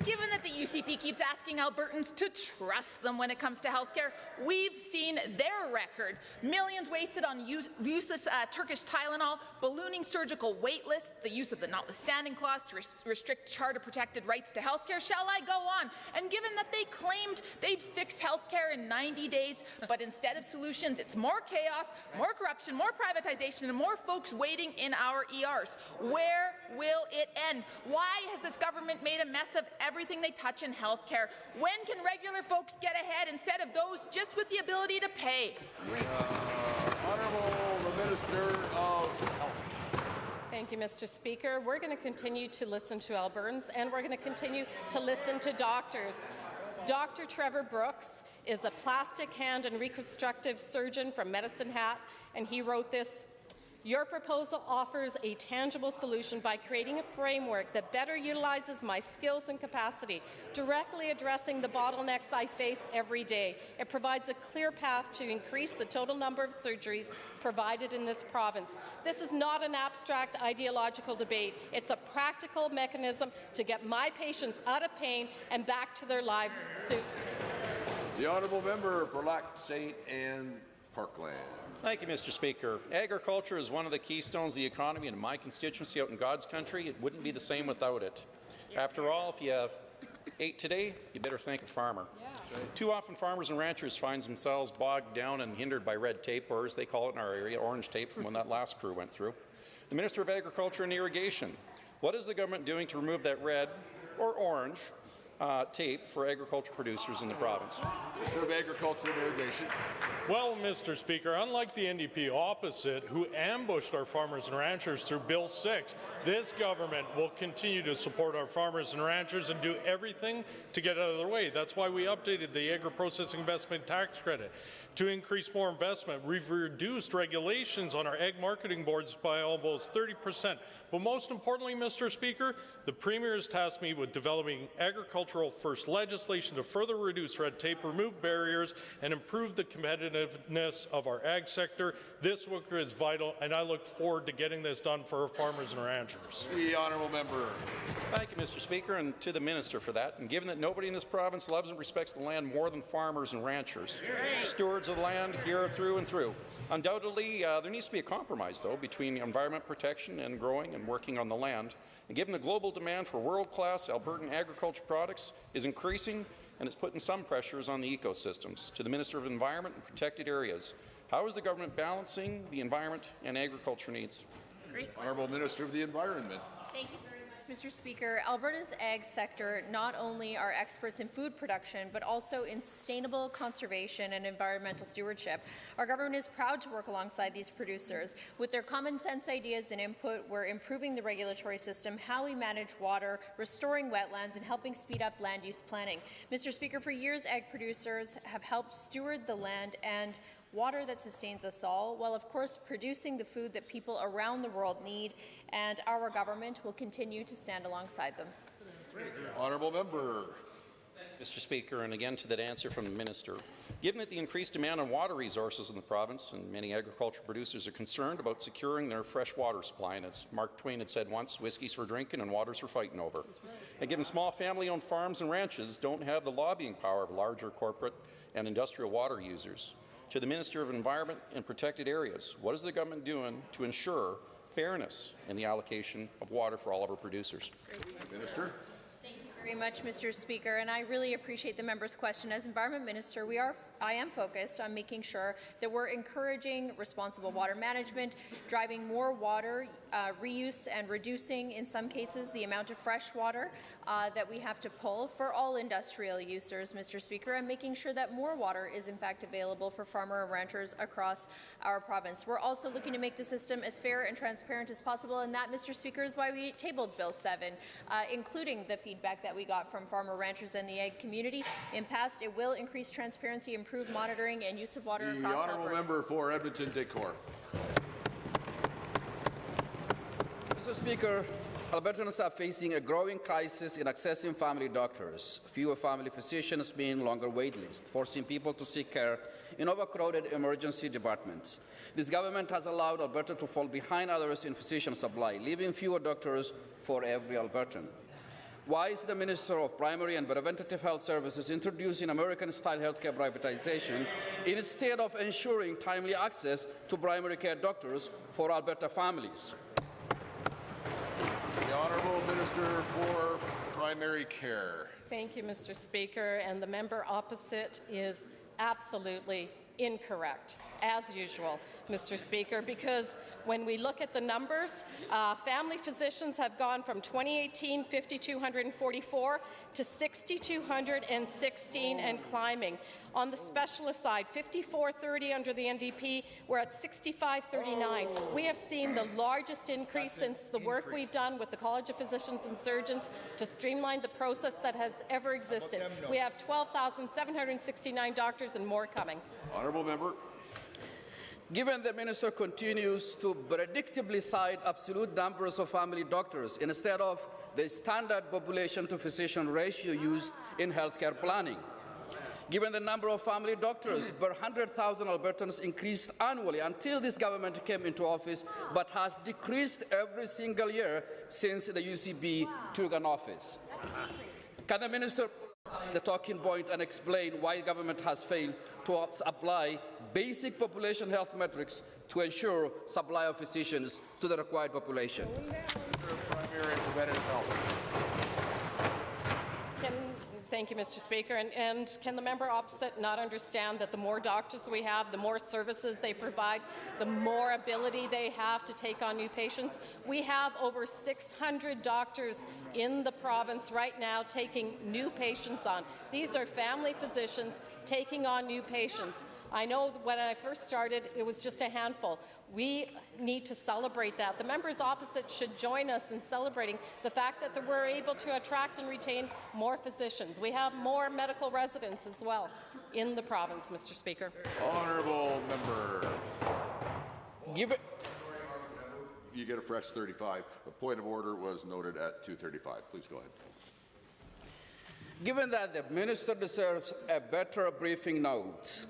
Given that the UCP keeps asking Albertans to trust them when it comes to healthcare, we've seen their record. Millions wasted on useless Turkish Tylenol, ballooning surgical wait lists, the use of the notwithstanding clause to restrict charter-protected rights to healthcare. Shall I go on? And given that they claimed they'd fix healthcare in 90 days, but instead of solutions, it's more chaos, more corruption, more privatization, and more folks waiting in our ERs. Where will it end? Why has this government made a mess of everything they touch in healthcare? When can regular folks get ahead instead of those just with the ability to pay? Honourable the Minister of Health. Thank you, Mr. Speaker. We're going to continue to listen to Albertans, and we're going to continue to listen to doctors. Dr. Trevor Brooks is a plastic hand and reconstructive surgeon from Medicine Hat, and he wrote this: "Your proposal offers a tangible solution by creating a framework that better utilizes my skills and capacity, directly addressing the bottlenecks I face every day. It provides a clear path to increase the total number of surgeries provided in this province. This is not an abstract ideological debate. It's a practical mechanism to get my patients out of pain and back to their lives soon." The Honourable Member for Lac St. Anne Parkland. Thank you, Mr. Speaker. Agriculture is one of the keystones of the economy in my constituency out in God's country. It wouldn't be the same without it. After all, if you ate today, you better thank a farmer. Yeah. Too often farmers and ranchers find themselves bogged down and hindered by red tape, or as they call it in our area, orange tape from when that last crew went through. The Minister of Agriculture and Irrigation, what is the government doing to remove that red or orange tape for agriculture producers in the province? Minister of Agriculture and Irrigation. Well, Mr. Speaker, unlike the NDP opposite, who ambushed our farmers and ranchers through Bill 6, this government will continue to support our farmers and ranchers and do everything to get out of their way. That's why we updated the agri-processing investment tax credit to increase more investment. We've reduced regulations on our ag marketing boards by almost 30%. But most importantly, Mr. Speaker, the Premier has tasked me with developing agricultural first legislation to further reduce red tape, remove barriers, and improve the competitiveness of our ag sector. This work is vital, and I look forward to getting this done for our farmers and ranchers. The Honourable Member. Thank you, Mr. Speaker, and to the Minister for that. And given that nobody in this province loves and respects the land more than farmers and ranchers, stewards of the land here through and through, undoubtedly there needs to be a compromise, though, between environment protection and growing and working on the land. And given the global demand for world-class Albertan agriculture products is increasing, and it's putting some pressures on the ecosystems. To the Minister of Environment and Protected Areas, how is the government balancing the environment and agriculture needs? Honourable Minister of the Environment. Thank you very much, Mr. Speaker. Alberta's ag sector not only are experts in food production, but also in sustainable conservation and environmental stewardship. Our government is proud to work alongside these producers. With their common sense ideas and input, we're improving the regulatory system, how we manage water, restoring wetlands, and helping speed up land use planning. Mr. Speaker, for years, ag producers have helped steward the land and water that sustains us all, while of course producing the food that people around the world need, and our government will continue to stand alongside them. Honourable Member. Mr. Speaker, and again to that answer from the Minister. Given that the increased demand on water resources in the province, and many agricultural producers are concerned about securing their fresh water supply, and as Mark Twain had said once, whiskey's for drinking and water's for fighting over. And given small family-owned farms and ranches don't have the lobbying power of larger corporate and industrial water users, to the Minister of Environment and Protected Areas, what is the government doing to ensure fairness in the allocation of water for all of our producers? Minister. Thank you very much, Mr. Speaker, and I really appreciate the member's question. As Environment Minister, I am focused on making sure that we're encouraging responsible water management, driving more water reuse, and reducing, in some cases, the amount of fresh water that we have to pull for all industrial users, Mr. Speaker, and making sure that more water is in fact available for farmer and ranchers across our province. We're also looking to make the system as fair and transparent as possible, and that, Mr. Speaker, is why we tabled Bill 7, including the feedback that we got from farmer ranchers and the ag community. In past, it will increase transparency, improve monitoring and use of water across The Honourable Alberta. Member for Edmonton Decor. Mr. Speaker, Albertans are facing a growing crisis in accessing family doctors. Fewer family physicians mean longer wait lists, forcing people to seek care in overcrowded emergency departments. This government has allowed Alberta to fall behind others in physician supply, leaving fewer doctors for every Albertan. Why is the Minister of Primary and Preventative Health Services introducing American-style healthcare privatization instead of ensuring timely access to primary care doctors for Alberta families? The Honourable Minister for Primary Care. Thank you, Mr. Speaker. And the member opposite is absolutely incorrect, as usual, Mr. Speaker, because when we look at the numbers, family physicians have gone from 2018 5,244 to 6,216 and climbing. On the specialist side, 5,430 under the NDP, we're at 6,539. We have seen the largest increase since the work we've done with the College of Physicians and Surgeons to streamline the process that has ever existed. We have 12,769 doctors and more coming. Honourable member. Given the Minister continues to predictably cite absolute numbers of family doctors instead of the standard population to physician ratio used in healthcare planning, given the number of family doctors per 100,000 Albertans increased annually until this government came into office, but has decreased every single year since the UCB took an office. Can the Minister the talking point and explain why the government has failed to apply basic population health metrics to ensure supply of physicians to the required population? Primary and preventative health. Thank you, Mr. Speaker. And can the member opposite not understand that the more doctors we have, the more services they provide, the more ability they have to take on new patients? We have over 600 doctors in the province right now taking new patients on. These are family physicians taking on new patients. I know when I first started, it was just a handful. We need to celebrate that. The members opposite should join us in celebrating the fact that we're able to attract and retain more physicians. We have more medical residents as well in the province, Mr. Speaker. Honourable member. You get a fresh 35. A point of order was noted at 2:35. Please go ahead. Given that the Minister deserves a better briefing note,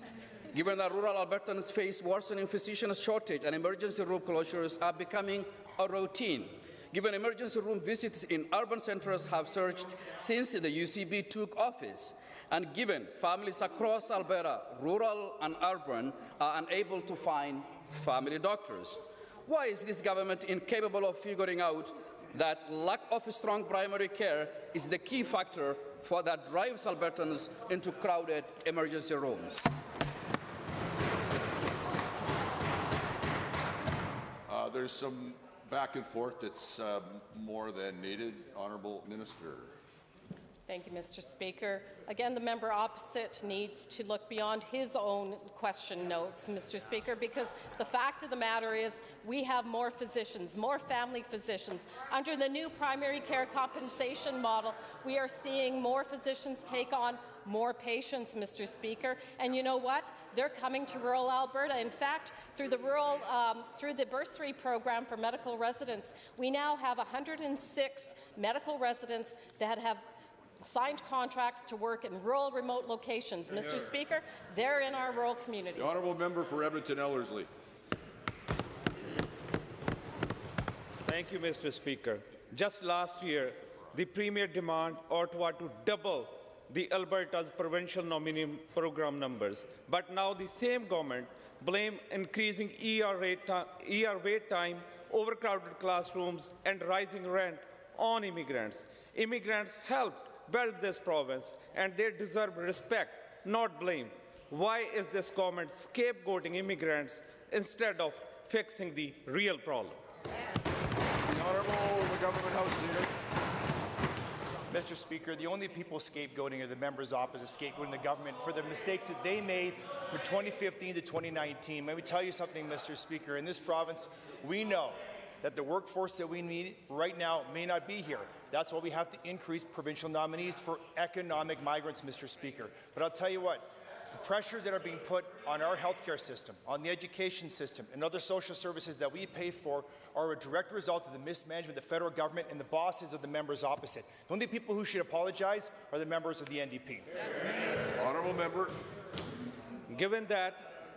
given that rural Albertans face worsening physician shortage and emergency room closures are becoming a routine, given emergency room visits in urban centres have surged since the UCB took office, and given families across Alberta, rural and urban, are unable to find family doctors, why is this government incapable of figuring out that lack of strong primary care is the key factor that drives Albertans into crowded emergency rooms? There's some back and forth that's more than needed. Honourable Minister. Thank you, Mr. Speaker. Again, the member opposite needs to look beyond his own question notes, Mr. Speaker, because the fact of the matter is we have more physicians, more family physicians. Under the new primary care compensation model, we are seeing more physicians take on more patients, Mr. Speaker. And you know what? They're coming to rural Alberta. In fact, through the bursary program for medical residents, we now have 106 medical residents that have signed contracts to work in rural, remote locations. Mr. Speaker, they're in our rural communities. The honourable member for Edmonton-Ellerslie. Thank you, Mr. Speaker. Just last year, the Premier demanded Ottawa to double the Alberta's provincial nominee program numbers. But now the same government blame increasing ER wait time, overcrowded classrooms, and rising rent on immigrants. Immigrants helped build this province, and they deserve respect, not blame. Why is this government scapegoating immigrants instead of fixing the real problem? The Honourable Government House Leader. Mr. Speaker, the only people scapegoating are the members opposite scapegoating the government for the mistakes that they made from 2015 to 2019. Let me tell you something, Mr. Speaker. In this province, we know that the workforce that we need right now may not be here. That's why we have to increase provincial nominees for economic migrants, Mr. Speaker. But I'll tell you what, the pressures that are being put on our healthcare system, on the education system, and other social services that we pay for are a direct result of the mismanagement of the federal government and the bosses of the members opposite. The only people who should apologize are the members of the NDP. Honourable member. Given that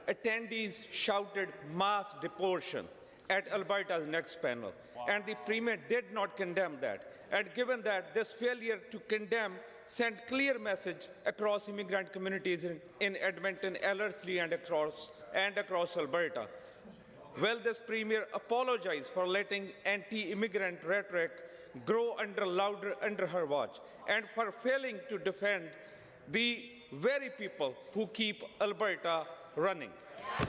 attendees shouted mass deportation at Alberta's next panel, and the Premier did not condemn that. And given that this failure to condemn sent clear message across immigrant communities in Edmonton, Ellerslie, and across Alberta, will this Premier apologize for letting anti-immigrant rhetoric grow under her watch, and for failing to defend the very people who keep Alberta running? The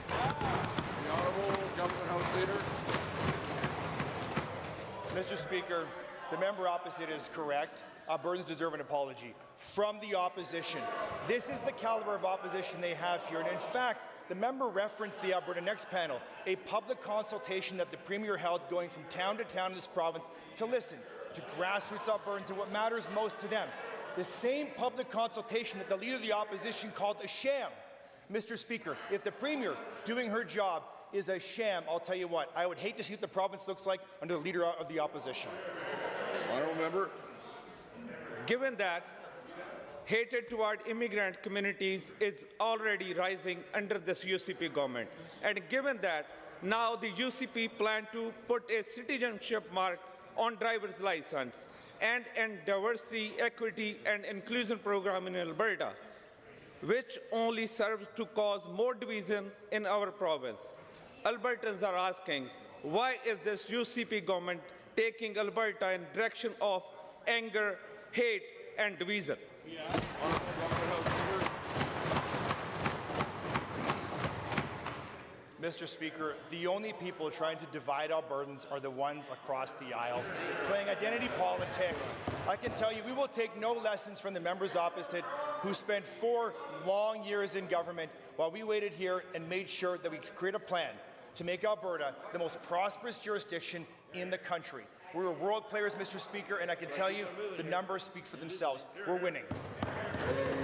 Honourable Government House Leader. Mr. Speaker, the member opposite is correct. Albertans deserve an apology from the opposition. This is the caliber of opposition they have here. And in fact, the member referenced the Alberta Next panel, a public consultation that the Premier held going from town to town in this province to listen to grassroots Albertans and what matters most to them. The same public consultation that the Leader of the Opposition called a sham. Mr. Speaker, if the Premier doing her job is a sham, I'll tell you what, I would hate to see what the province looks like under the Leader of the Opposition. Honourable Member. Given that hatred toward immigrant communities is already rising under this UCP government, and given that now the UCP plan to put a citizenship mark on driver's license and diversity, equity, and inclusion program in Alberta, which only serves to cause more division in our province, Albertans are asking, why is this UCP government taking Alberta in direction of anger, hate, and division? Mr. Speaker, the only people trying to divide Albertans are the ones across the aisle, playing identity politics. I can tell you, we will take no lessons from the members opposite who spent 4 long years in government while we waited here and made sure that we could create a plan to make Alberta the most prosperous jurisdiction in the country. We're world players, Mr. Speaker, and I can tell you the numbers speak for themselves. We're winning.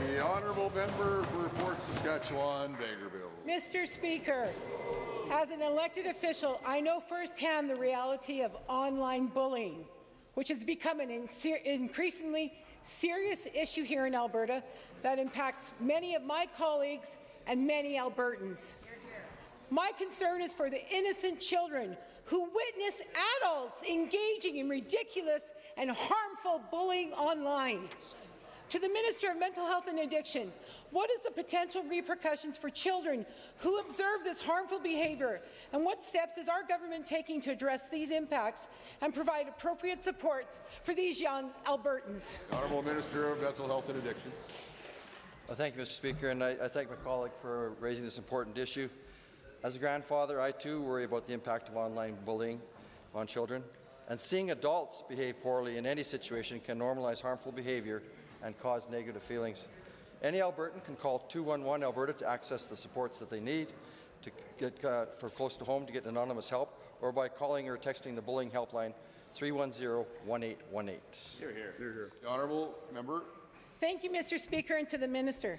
The Honourable Member for Fort Saskatchewan, Vegreville. Mr. Speaker, as an elected official, I know firsthand the reality of online bullying, which has become an increasingly serious issue here in Alberta that impacts many of my colleagues and many Albertans. My concern is for the innocent children who witness adults engaging in ridiculous and harmful bullying online. To the Minister of Mental Health and Addiction, what is the potential repercussions for children who observe this harmful behaviour, and what steps is our government taking to address these impacts and provide appropriate support for these young Albertans? Honourable Minister of Mental Health and Addiction. Thank you, Mr. Speaker, and I thank my colleague for raising this important issue. As a grandfather, I too worry about the impact of online bullying on children, and seeing adults behave poorly in any situation can normalize harmful behaviour and cause negative feelings. Any Albertan can call 211 Alberta to access the supports that they need to get for close to home to get anonymous help, or by calling or texting the bullying helpline 310-1818. Hear, hear. Hear, hear. The Honourable Member. Thank you, Mr. Speaker, and to the Minister.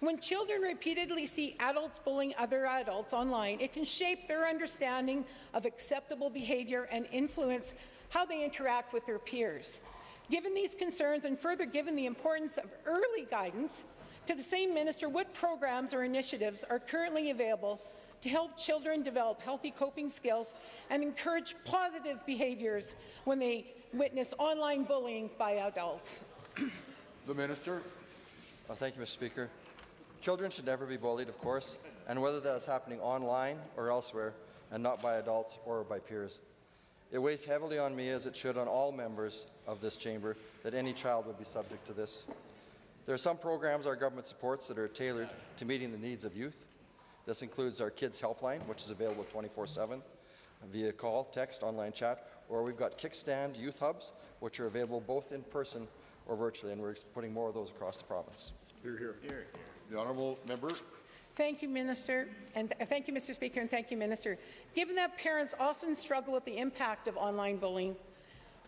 When children repeatedly see adults bullying other adults online, it can shape their understanding of acceptable behaviour and influence how they interact with their peers. Given these concerns, and further given the importance of early guidance, to the same Minister, what programs or initiatives are currently available to help children develop healthy coping skills and encourage positive behaviours when they witness online bullying by adults? The Minister. Thank you, Mr. Speaker. Children should never be bullied, of course, and whether that is happening online or elsewhere, and not by adults or by peers. It weighs heavily on me, as it should on all members of this chamber, that any child would be subject to this. There are some programs our government supports that are tailored to meeting the needs of youth. This includes our Kids Helpline, which is available 24/7 via call, text, online chat, or we've got Kickstand Youth Hubs, which are available both in person or virtually, and we're putting more of those across the province. Hear, hear. Hear. The Honourable Member. Thank you, Minister, and thank you, Mr. Speaker, and thank you, Minister. Given that parents often struggle with the impact of online bullying,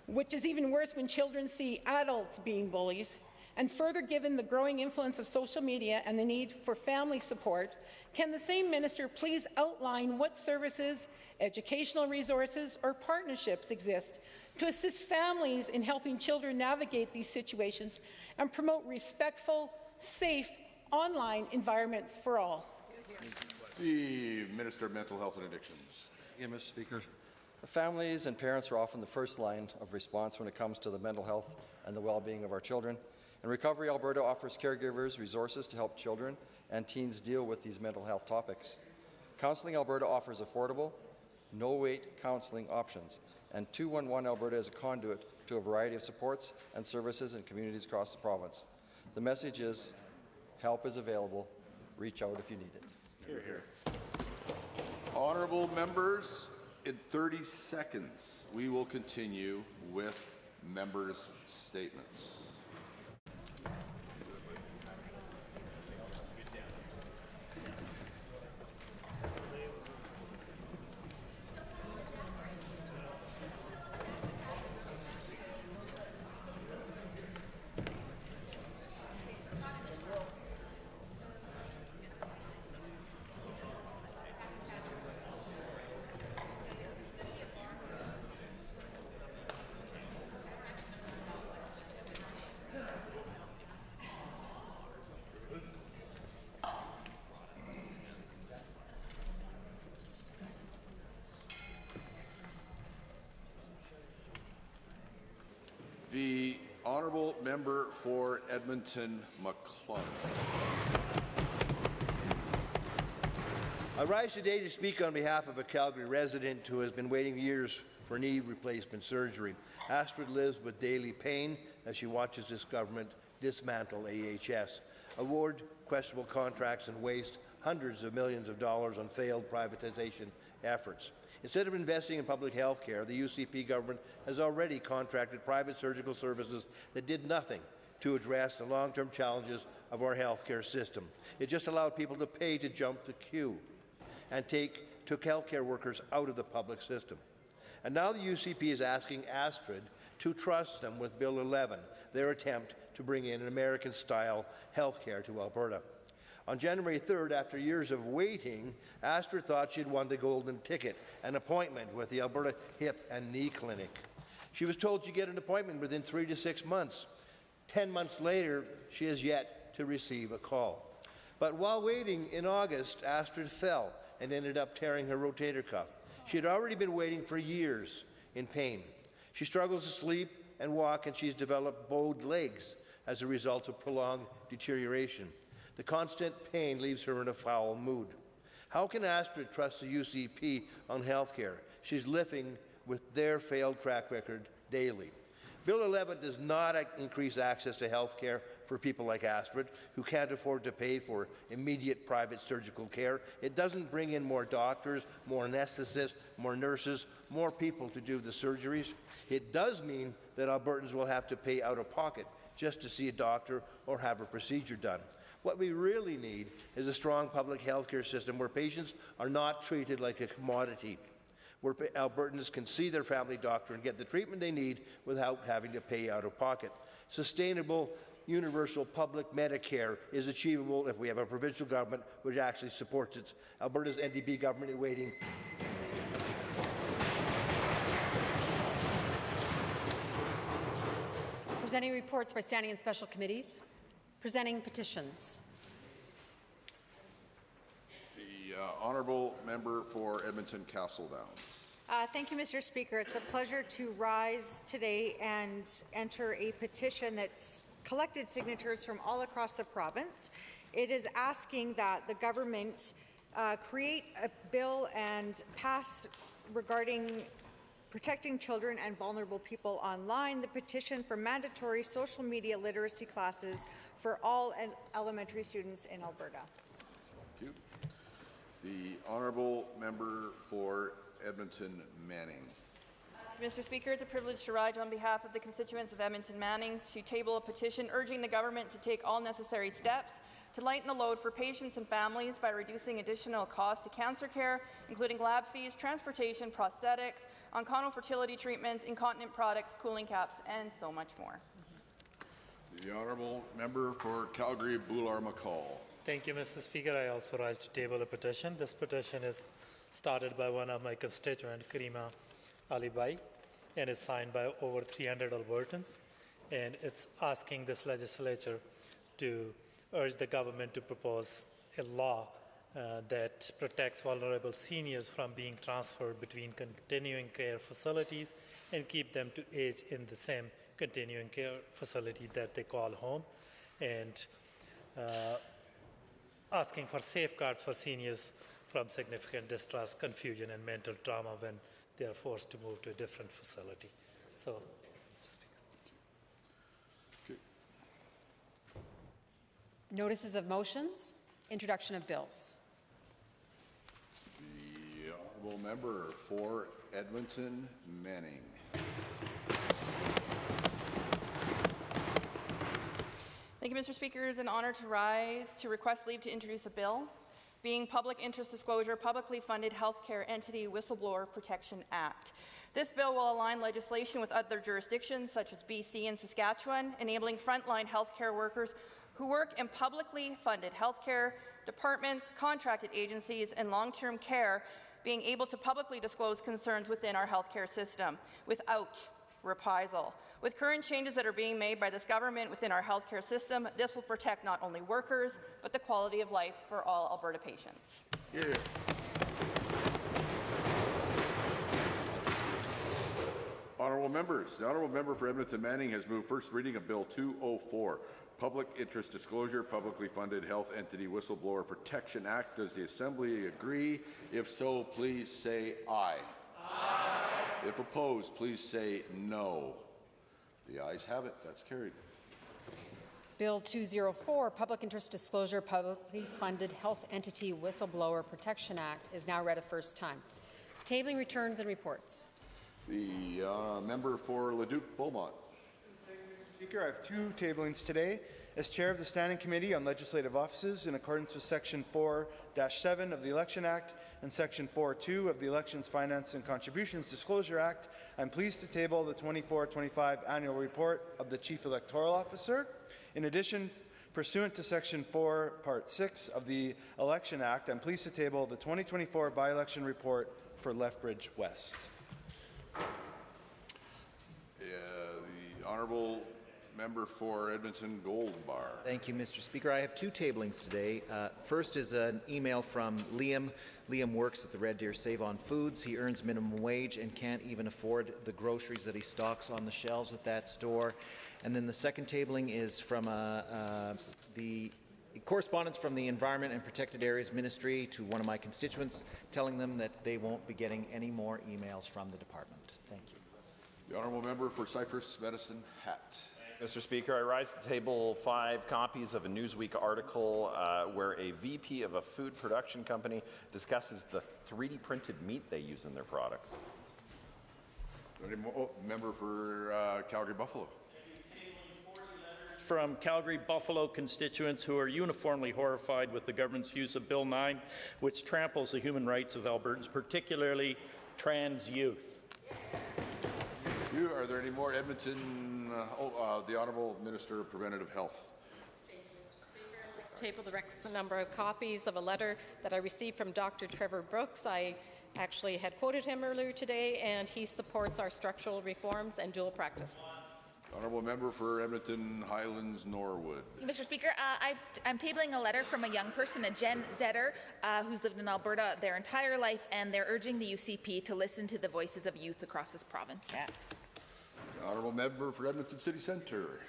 which is even worse when children see adults being bullies, and further given the growing influence of social media and the need for family support, can the same Minister please outline what services, educational resources, or partnerships exist to assist families in helping children navigate these situations and promote respectful, safe, online environments for all? The Minister Minister of Mental Health and Addictions. Thank you, Mr. Speaker. Families and parents are often the first line of response when it comes to the mental health and the well-being of our children. And Recovery Alberta offers caregivers resources to help children and teens deal with these mental health topics. Counselling Alberta offers affordable, no-wait counselling options, and 211 Alberta is a conduit to a variety of supports and services in communities across the province. The message is, help is available. Reach out if you need it. Hear, hear. Honourable members, in 30 seconds, we will continue with members' statements. The honourable member for Edmonton McLeod. I rise today to speak on behalf of a Calgary resident who has been waiting years for knee replacement surgery. Astrid lives with daily pain as she watches this government dismantle AHS, award questionable contracts and waste hundreds of millions of dollars on failed privatization efforts. Instead of investing in public health care, the UCP government has already contracted private surgical services that did nothing to address the long-term challenges of our health care system. It just allowed people to pay to jump the queue and took health care workers out of the public system. And now the UCP is asking Astrid to trust them with Bill 11, their attempt to bring in an American-style health care to Alberta. On January 3rd, after years of waiting, Astrid thought she'd won the golden ticket, an appointment with the Alberta Hip and Knee Clinic. She was told she'd get an appointment within 3 to 6 months. 10 months later, she has yet to receive a call. But while waiting in August, Astrid fell and ended up tearing her rotator cuff. She had already been waiting for years in pain. She struggles to sleep and walk, and she's developed bowed legs as a result of prolonged deterioration. The constant pain leaves her in a foul mood. How can Astrid trust the UCP on health care? She's living with their failed track record daily. Bill 11 does not increase access to health care for people like Astrid, who can't afford to pay for immediate private surgical care. It doesn't bring in more doctors, more anesthetists, more nurses, more people to do the surgeries. It does mean that Albertans will have to pay out of pocket just to see a doctor or have a procedure done. What we really need is a strong public health care system where patients are not treated like a commodity, where Albertans can see their family doctor and get the treatment they need without having to pay out of pocket. Sustainable, universal public Medicare is achievable if we have a provincial government which actually supports it. Alberta's NDP government is waiting. Presenting reports by standing and special committees. Presenting petitions. The honourable member for Edmonton Castle Downs. Thank you, Mr. Speaker. It's a pleasure to rise today and enter a petition that's collected signatures from all across the province. It is asking that the government create a bill and pass regarding protecting children and vulnerable people online, the petition for mandatory social media literacy classes for all elementary students in Alberta. Thank you. The honourable member for Edmonton Manning. Mr. Speaker, it's a privilege to rise on behalf of the constituents of Edmonton Manning to table a petition urging the government to take all necessary steps to lighten the load for patients and families by reducing additional costs to cancer care, including lab fees, transportation, prosthetics, onconal fertility treatments, incontinent products, cooling caps, and so much more. The honourable member for Calgary Boular-McCall. Thank you, Mr. Speaker. I also rise to table a petition. This petition is started by one of my constituents, Karima Alibai, and is signed by over 300 Albertans. And it's asking this legislature to urge the government to propose a law that protects vulnerable seniors from being transferred between continuing care facilities and keep them to age in the same continuing care facility that they call home, and asking for safeguards for seniors from significant distress, confusion, and mental trauma when they are forced to move to a different facility. So, Mr. Speaker. Okay. Notices of motions, introduction of bills. The honourable member for Edmonton Manning. Thank you, Mr. Speaker. It is an honour to rise to request leave to introduce a bill being Public Interest Disclosure Publicly Funded Healthcare Entity Whistleblower Protection Act. This bill will align legislation with other jurisdictions such as BC and Saskatchewan, enabling frontline healthcare workers who work in publicly funded healthcare departments, contracted agencies, and long-term care being able to publicly disclose concerns within our healthcare system without reprisal. With current changes that are being made by this government within our healthcare system, this will protect not only workers, but the quality of life for all Alberta patients. Yeah. Honourable members, the honourable member for Edmonton Manning has moved first reading of Bill 204, Public Interest Disclosure, Publicly Funded Health Entity Whistleblower Protection Act. Does the Assembly agree? If so, please say aye. Aye. If opposed, please say no. The ayes have it. That's carried. Bill 204, Public Interest Disclosure, Publicly Funded Health Entity Whistleblower Protection Act is now read a first time. Tabling returns and reports. The member for Leduc-Beaumont. Speaker, I have two tablings today. As chair of the Standing Committee on Legislative Offices, in accordance with Section 4-7 of the Election Act and Section 4.2 of the Elections, Finance and Contributions Disclosure Act, I'm pleased to table the 24-25 annual report of the Chief Electoral Officer. In addition, pursuant to Section 4, Part 6 of the Election Act, I'm pleased to table the 2024 by-election report for Lethbridge West. The honourable member for Edmonton Goldbar. Thank you, Mr. Speaker. I have two tablings today. First is an email from Liam. Liam works at the Red Deer Save On Foods. He earns minimum wage and can't even afford the groceries that he stocks on the shelves at that store. And then the second tabling is from the correspondence from the Environment and Protected Areas Ministry to one of my constituents, telling them that they won't be getting any more emails from the department. Thank you. The honourable member for Cypress Medicine Hat. Mr. Speaker, I rise to table 5 copies of a Newsweek article where a VP of a food production company discusses the 3D printed meat they use in their products. Member for Calgary Buffalo. From Calgary Buffalo constituents who are uniformly horrified with the government's use of Bill 9, which tramples the human rights of Albertans, particularly trans youth. Are there any more Edmonton, the Honourable Minister of Preventative Health. Table the requisite number of copies of a letter that I received from Dr. Trevor Brooks. I actually had quoted him earlier today, and he supports our structural reforms and dual practice. Honourable member for Edmonton Highlands Norwood. Mr. Speaker, I'm tabling a letter from a young person, a Jen Zetter, who's lived in Alberta their entire life, and they're urging the UCP to listen to the voices of youth across this province. Yeah. Honourable member for Edmonton City Centre.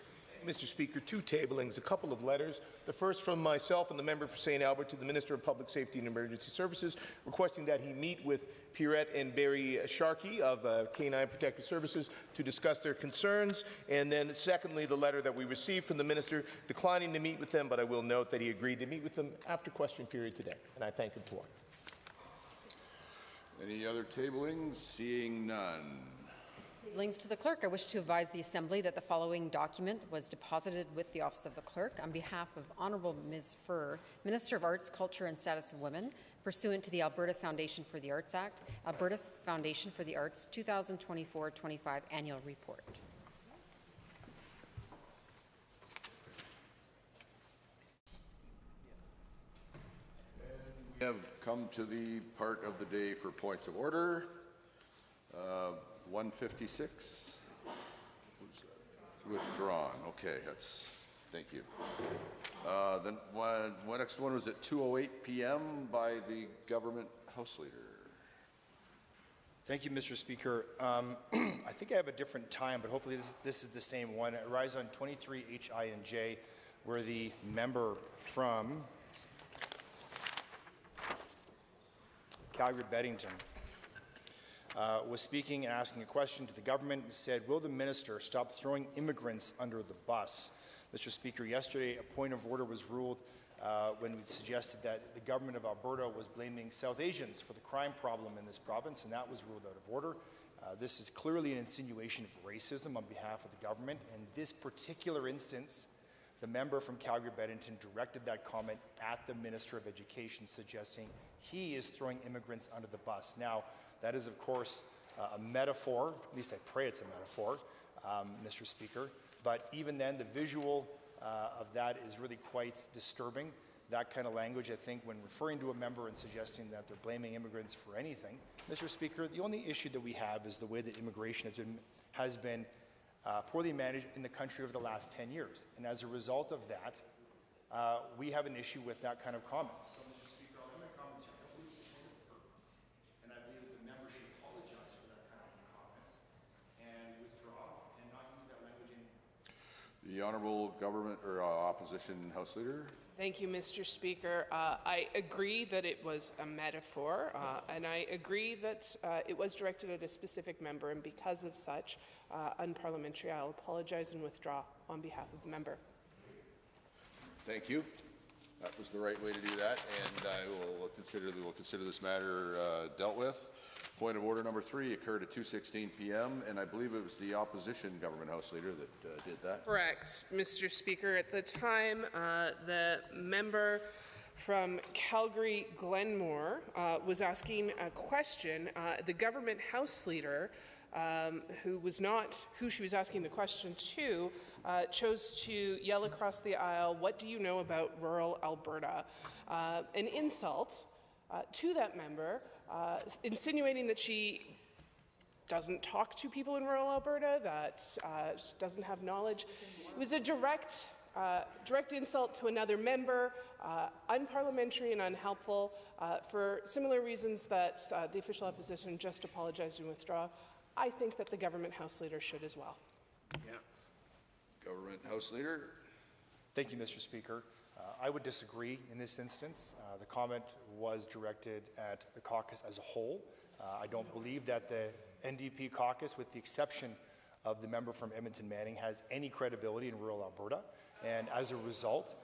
Mr. Speaker, two tablings, a couple of letters. The first from myself and the member for St. Albert to the Minister of Public Safety and Emergency Services, requesting that he meet with Pierrette and Barry Sharkey of Canine Protective Services to discuss their concerns. And then secondly, the letter that we received from the Minister declining to meet with them, but I will note that he agreed to meet with them after question period today, and I thank him for it. Any other tablings? Seeing none. Links to the clerk. I wish to advise the Assembly that the following document was deposited with the Office of the Clerk on behalf of Honourable Ms. Furr, Minister of Arts, Culture and Status of Women, pursuant to the Alberta Foundation for the Arts Act, Alberta Foundation for the Arts 2024-25 Annual Report. We have come to the part of the day for points of order. 156 withdrawn. Okay, thank you. Then next one was at 2:08 p.m. by the government House Leader. Thank you, Mr. Speaker. I think I have a different time, but hopefully this is the same one. I rise on 23 HI and J, where the member from Calgary-Beddington was speaking and asking a question to the government and said, will the minister stop throwing immigrants under the bus? Mr. Speaker, yesterday a point of order was ruled when we suggested that the government of Alberta was blaming South Asians for the crime problem in this province, and that was ruled out of order. This is clearly an insinuation of racism on behalf of the government. In this particular instance, the member from Calgary-Beddington directed that comment at the Minister of Education, suggesting he is throwing immigrants under the bus. Now, that is, of course, a metaphor. At least I pray it's a metaphor, Mr. Speaker. But even then, the visual of that is really quite disturbing. That kind of language, I think, when referring to a member and suggesting that they're blaming immigrants for anything. Mr. Speaker, the only issue that we have is the way that immigration has been poorly managed in the country over the last 10 years. And as a result of that, we have an issue with that kind of comment. So, Mr. Speaker, I'll make comments here. I believe it's and I believe that the member should apologize for that kind of comments and withdraw and not use that language in. The Honourable Government or Opposition House Leader. Thank you, Mr. Speaker. I agree that it was a metaphor, and I agree that it was directed at a specific member, and because of such unparliamentary, I'll apologize and withdraw on behalf of the member. Thank you. That was the right way to do that, and we'll consider this matter dealt with. Point of order number 3 occurred at 2:16 p.m., and I believe it was the opposition government House Leader that did that. Correct, Mr. Speaker. At the time, the member from Calgary Glenmore was asking a question. The government House Leader, who was not who she was asking the question to, chose to yell across the aisle, "What do you know about rural Alberta?" An insult to that member, insinuating that she doesn't talk to people in rural Alberta, that she doesn't have knowledge. It was a direct insult to another member, unparliamentary and unhelpful, for similar reasons that the official opposition just apologized and withdraw. I think that the government House Leader should as well. Yeah. Government House Leader. Thank you, Mr. Speaker. I would disagree in this instance. The comment was directed at the caucus as a whole. I don't believe that the NDP caucus, with the exception of the member from Edmonton Manning, has any credibility in rural Alberta. And as a result,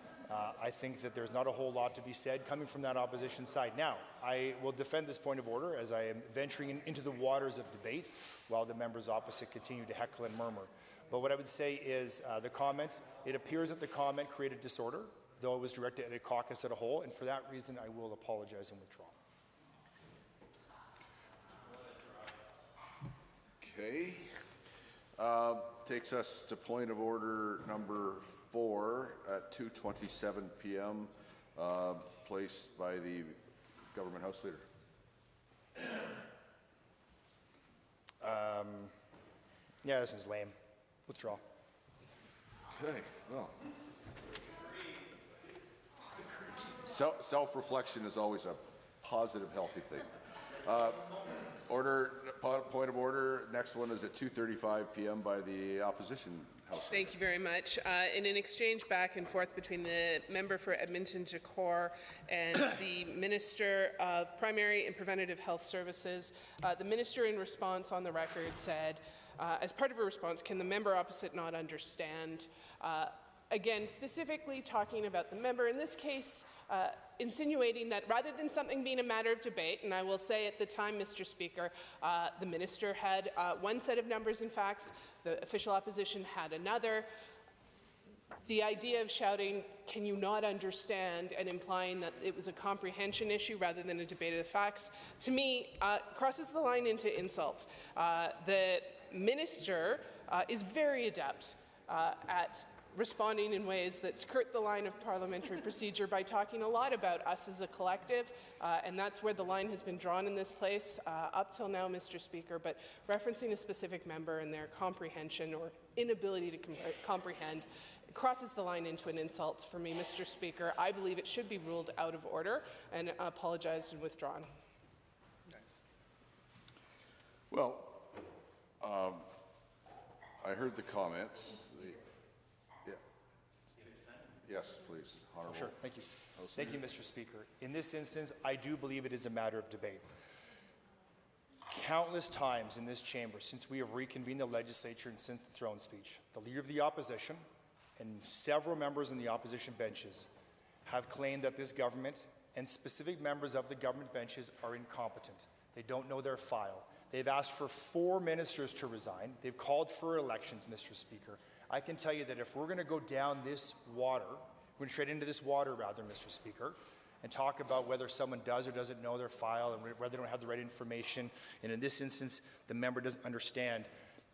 I think that there's not a whole lot to be said coming from that opposition side. Now, I will defend this point of order as I am venturing into the waters of debate while the members opposite continue to heckle and murmur. But what I would say is the comment, it appears that the comment created disorder, though it was directed at a caucus as a whole, and for that reason I will apologize and withdraw. Okay. Takes us to point of order number 4 at 2:27 p.m. Placed by the government House Leader. Yeah, this is lame. Withdraw. Okay, well. Self-reflection is always a positive, healthy thing. Point of order. Next one is at 2:35 p.m. by the opposition House. Thank you very much. In an exchange back and forth between the member for Edmonton Jacor and the Minister of Primary and Preventative Health Services, the Minister in response on the record said, as part of her response, can the member opposite not understand? Again, specifically talking about the member, in this case, insinuating that rather than something being a matter of debate, and I will say at the time, Mr. Speaker, the minister had one set of numbers and facts, the official opposition had another. The idea of shouting, can you not understand, and implying that it was a comprehension issue rather than a debate of the facts, to me, crosses the line into insult. The minister is very adept at responding in ways that skirt the line of parliamentary procedure by talking a lot about us as a collective, and that's where the line has been drawn in this place up till now, Mr. Speaker, but referencing a specific member and their comprehension or inability to comprehend crosses the line into an insult for me, Mr. Speaker. I believe it should be ruled out of order and apologized and withdrawn. Well, I heard the comments. Yes, please. Honorable. Sure, thank you. Thank you, Mr. Speaker. In this instance, I do believe it is a matter of debate. Countless times in this chamber since we have reconvened the legislature and since the throne speech, the Leader of the Opposition and several members in the opposition benches have claimed that this government and specific members of the government benches are incompetent. They don't know their file. They've asked for 4 ministers to resign. They've called for elections, Mr. Speaker. I can tell you that if we're going to go down this water, we're going to straight into this water, rather, Mr. Speaker, and talk about whether someone does or doesn't know their file and whether they don't have the right information, and in this instance, the member doesn't understand,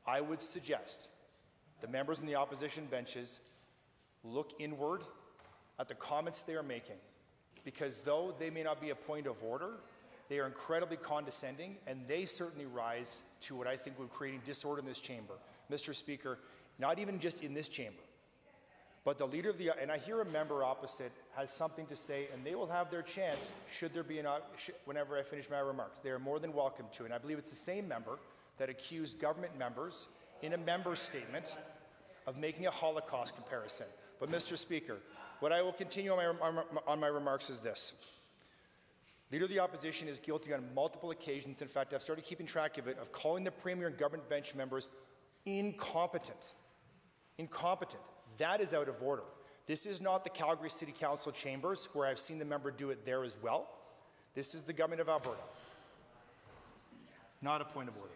I would suggest the members in the opposition benches look inward at the comments they are making, because though they may not be a point of order, they are incredibly condescending, and they certainly rise to what I think would create disorder in this chamber. Mr. Speaker, not even just in this chamber, but the Leader of the, and I hear a member opposite has something to say, and they will have their chance should there be whenever I finish my remarks. They are more than welcome to, and I believe it's the same member that accused government members in a member's statement of making a Holocaust comparison. But Mr. Speaker, what I will continue on my remarks is this. Leader of the Opposition is guilty on multiple occasions. In fact, I've started keeping track of it, of calling the Premier and government bench members incompetent. Incompetent. That is out of order. This is not the Calgary City Council chambers, where I've seen the member do it there as well. This is the government of Alberta. Not a point of order.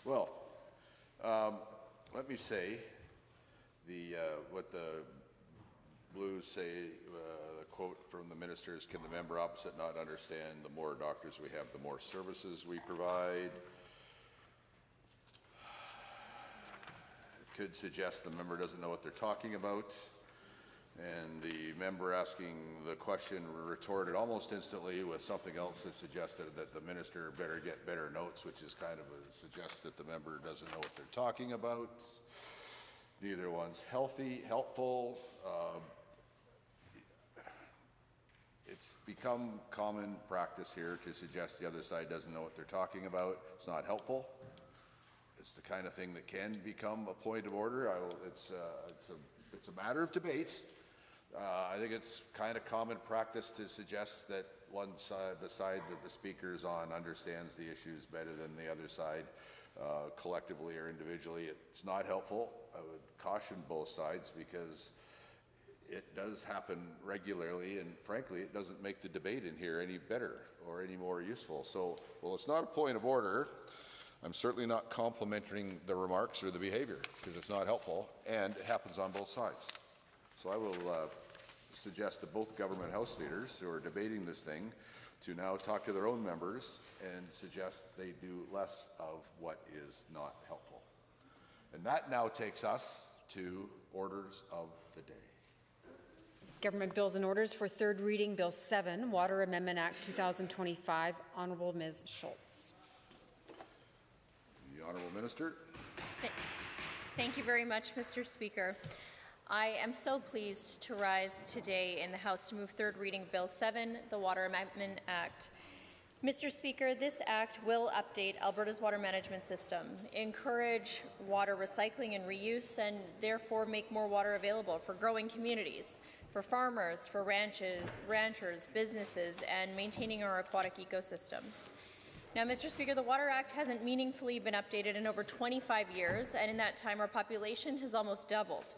Well, let me say what the Blues say, the quote from the minister is, can the member opposite not understand the more doctors we have, the more services we provide? It could suggest the member doesn't know what they're talking about. And the member asking the question retorted almost instantly with something else that suggested that the minister better get better notes, which is kind of suggests that the member doesn't know what they're talking about. Neither one's helpful. It's become common practice here to suggest the other side doesn't know what they're talking about. It's not helpful. It's the kind of thing that can become a point of order. It's a matter of debate. I think it's kind of common practice to suggest that one side, the side that the speaker is on, understands the issues better than the other side, collectively or individually. It's not helpful. I would caution both sides, because it does happen regularly, and frankly, it doesn't make the debate in here any better or any more useful. So, well, it's not a point of order. I'm certainly not complimenting the remarks or the behavior, because it's not helpful, and it happens on both sides. So I will suggest to both government House leaders who are debating this thing to now talk to their own members and suggest they do less of what is not helpful. And that now takes us to orders of the day. Government bills and orders for third reading. Bill 7, Water Amendment Act 2025. Honourable Ms. Schultz. The Honourable Minister. Thank you very much, Mr. Speaker. I am so pleased to rise today in the House to move third reading Bill 7, the Water Amendment Act. Mr. Speaker, this act will update Alberta's water management system, encourage water recycling and reuse, and therefore make more water available for growing communities, for farmers, for ranchers, businesses, and maintaining our aquatic ecosystems. Now, Mr. Speaker, the Water Act hasn't meaningfully been updated in over 25 years, and in that time our population has almost doubled.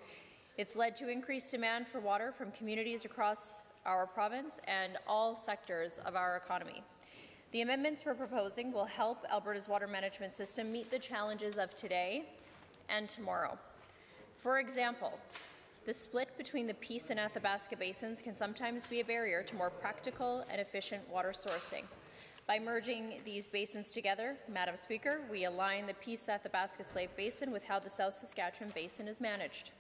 It's led to increased demand for water from communities across our province and all sectors of our economy. The amendments we're proposing will help Alberta's water management system meet the challenges of today and tomorrow. For example, the split between the Peace and Athabasca basins can sometimes be a barrier to more practical and efficient water sourcing. By merging these basins together, Madam Speaker, we align the Peace Athabasca Slave Basin with how the South Saskatchewan Basin is managed.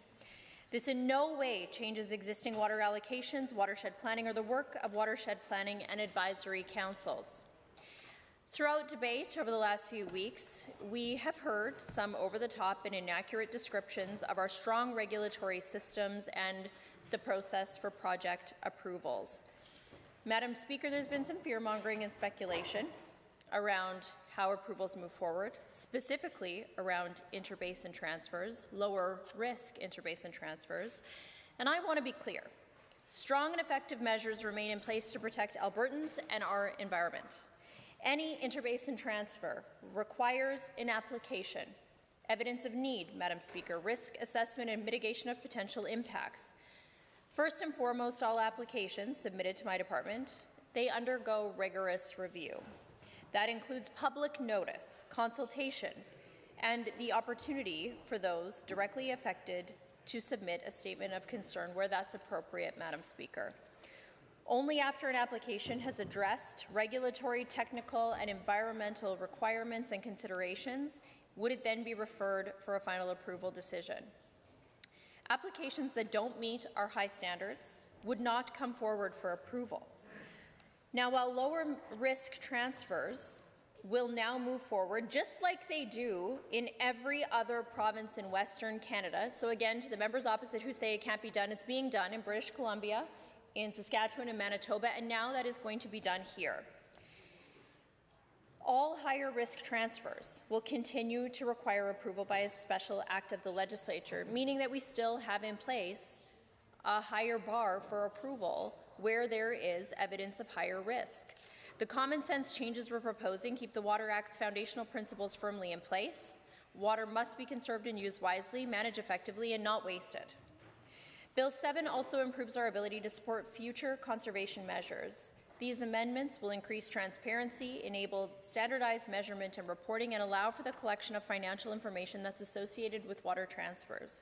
This in no way changes existing water allocations, watershed planning, or the work of watershed planning and advisory councils. Throughout debate over the last few weeks, we have heard some over-the-top and inaccurate descriptions of our strong regulatory systems and the process for project approvals. Madam Speaker, there's been some fear-mongering and speculation around how approvals move forward, specifically around interbasin transfers, lower-risk interbasin transfers, and I want to be clear. Strong and effective measures remain in place to protect Albertans and our environment. Any interbasin transfer requires an application, evidence of need, Madam Speaker, risk assessment and mitigation of potential impacts. First and foremost, all applications submitted to my department, they undergo rigorous review. That includes public notice, consultation, and the opportunity for those directly affected to submit a statement of concern where that's appropriate, Madam Speaker. Only after an application has addressed regulatory, technical, and environmental requirements and considerations would it then be referred for a final approval decision. Applications that don't meet our high standards would not come forward for approval. Now, while lower risk transfers will now move forward, just like they do in every other province in Western Canada, so again, to the members opposite who say it can't be done, it's being done in British Columbia, in Saskatchewan and Manitoba, and now that is going to be done here. All higher risk transfers will continue to require approval by a special act of the legislature, meaning that we still have in place a higher bar for approval where there is evidence of higher risk. The common sense changes we're proposing keep the Water Act's foundational principles firmly in place. Water must be conserved and used wisely, managed effectively, and not wasted. Bill 7 also improves our ability to support future conservation measures. These amendments will increase transparency, enable standardized measurement and reporting, and allow for the collection of financial information that's associated with water transfers.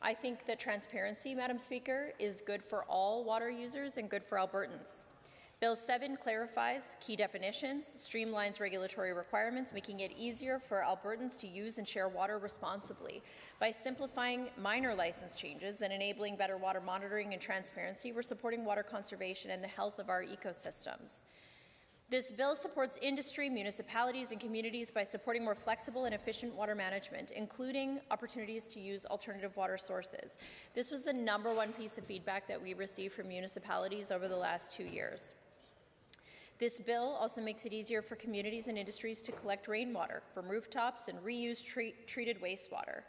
I think that transparency, Madam Speaker, is good for all water users and good for Albertans. Bill 7 clarifies key definitions, streamlines regulatory requirements, making it easier for Albertans to use and share water responsibly. By simplifying minor license changes and enabling better water monitoring and transparency, we're supporting water conservation and the health of our ecosystems. This bill supports industry, municipalities, and communities by supporting more flexible and efficient water management, including opportunities to use alternative water sources. This was the #1 piece of feedback that we received from municipalities over the last 2 years. This bill also makes it easier for communities and industries to collect rainwater from rooftops and reuse treated wastewater.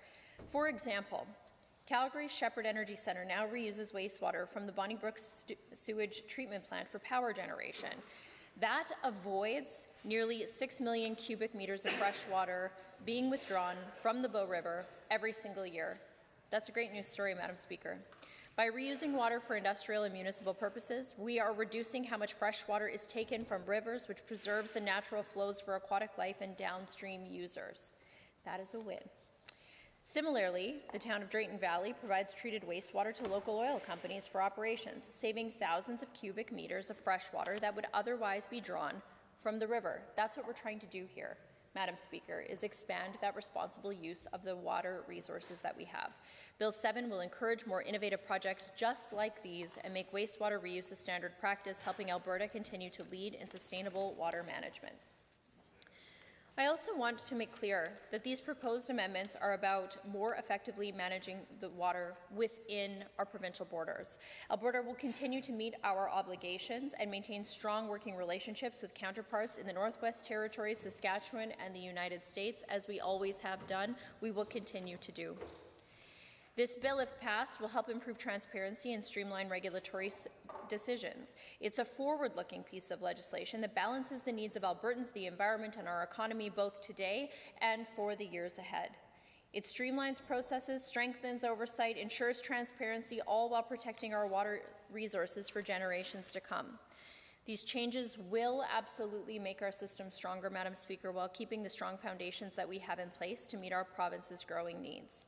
For example, Calgary's Shepherd Energy Centre now reuses wastewater from the Bonnie-Brook sewage treatment plant for power generation. That avoids nearly 6 million cubic meters of fresh water being withdrawn from the Bow River every single year. That's a great news story, Madam Speaker. By reusing water for industrial and municipal purposes, we are reducing how much fresh water is taken from rivers, which preserves the natural flows for aquatic life and downstream users. That is a win. Similarly, the town of Drayton Valley provides treated wastewater to local oil companies for operations, saving thousands of cubic meters of fresh water that would otherwise be drawn from the river. That's what we're trying to do here, Madam Speaker, is expand that responsible use of the water resources that we have. Bill 7 will encourage more innovative projects just like these and make wastewater reuse a standard practice, helping Alberta continue to lead in sustainable water management. I also want to make clear that these proposed amendments are about more effectively managing the water within our provincial borders. Alberta will continue to meet our obligations and maintain strong working relationships with counterparts in the Northwest Territories, Saskatchewan, and the United States, as we always have done. We will continue to do. This bill, if passed, will help improve transparency and streamline regulatory decisions. It's a forward-looking piece of legislation that balances the needs of Albertans, the environment, and our economy both today and for the years ahead. It streamlines processes, strengthens oversight, ensures transparency, all while protecting our water resources for generations to come. These changes will absolutely make our system stronger, Madam Speaker, while keeping the strong foundations that we have in place to meet our province's growing needs.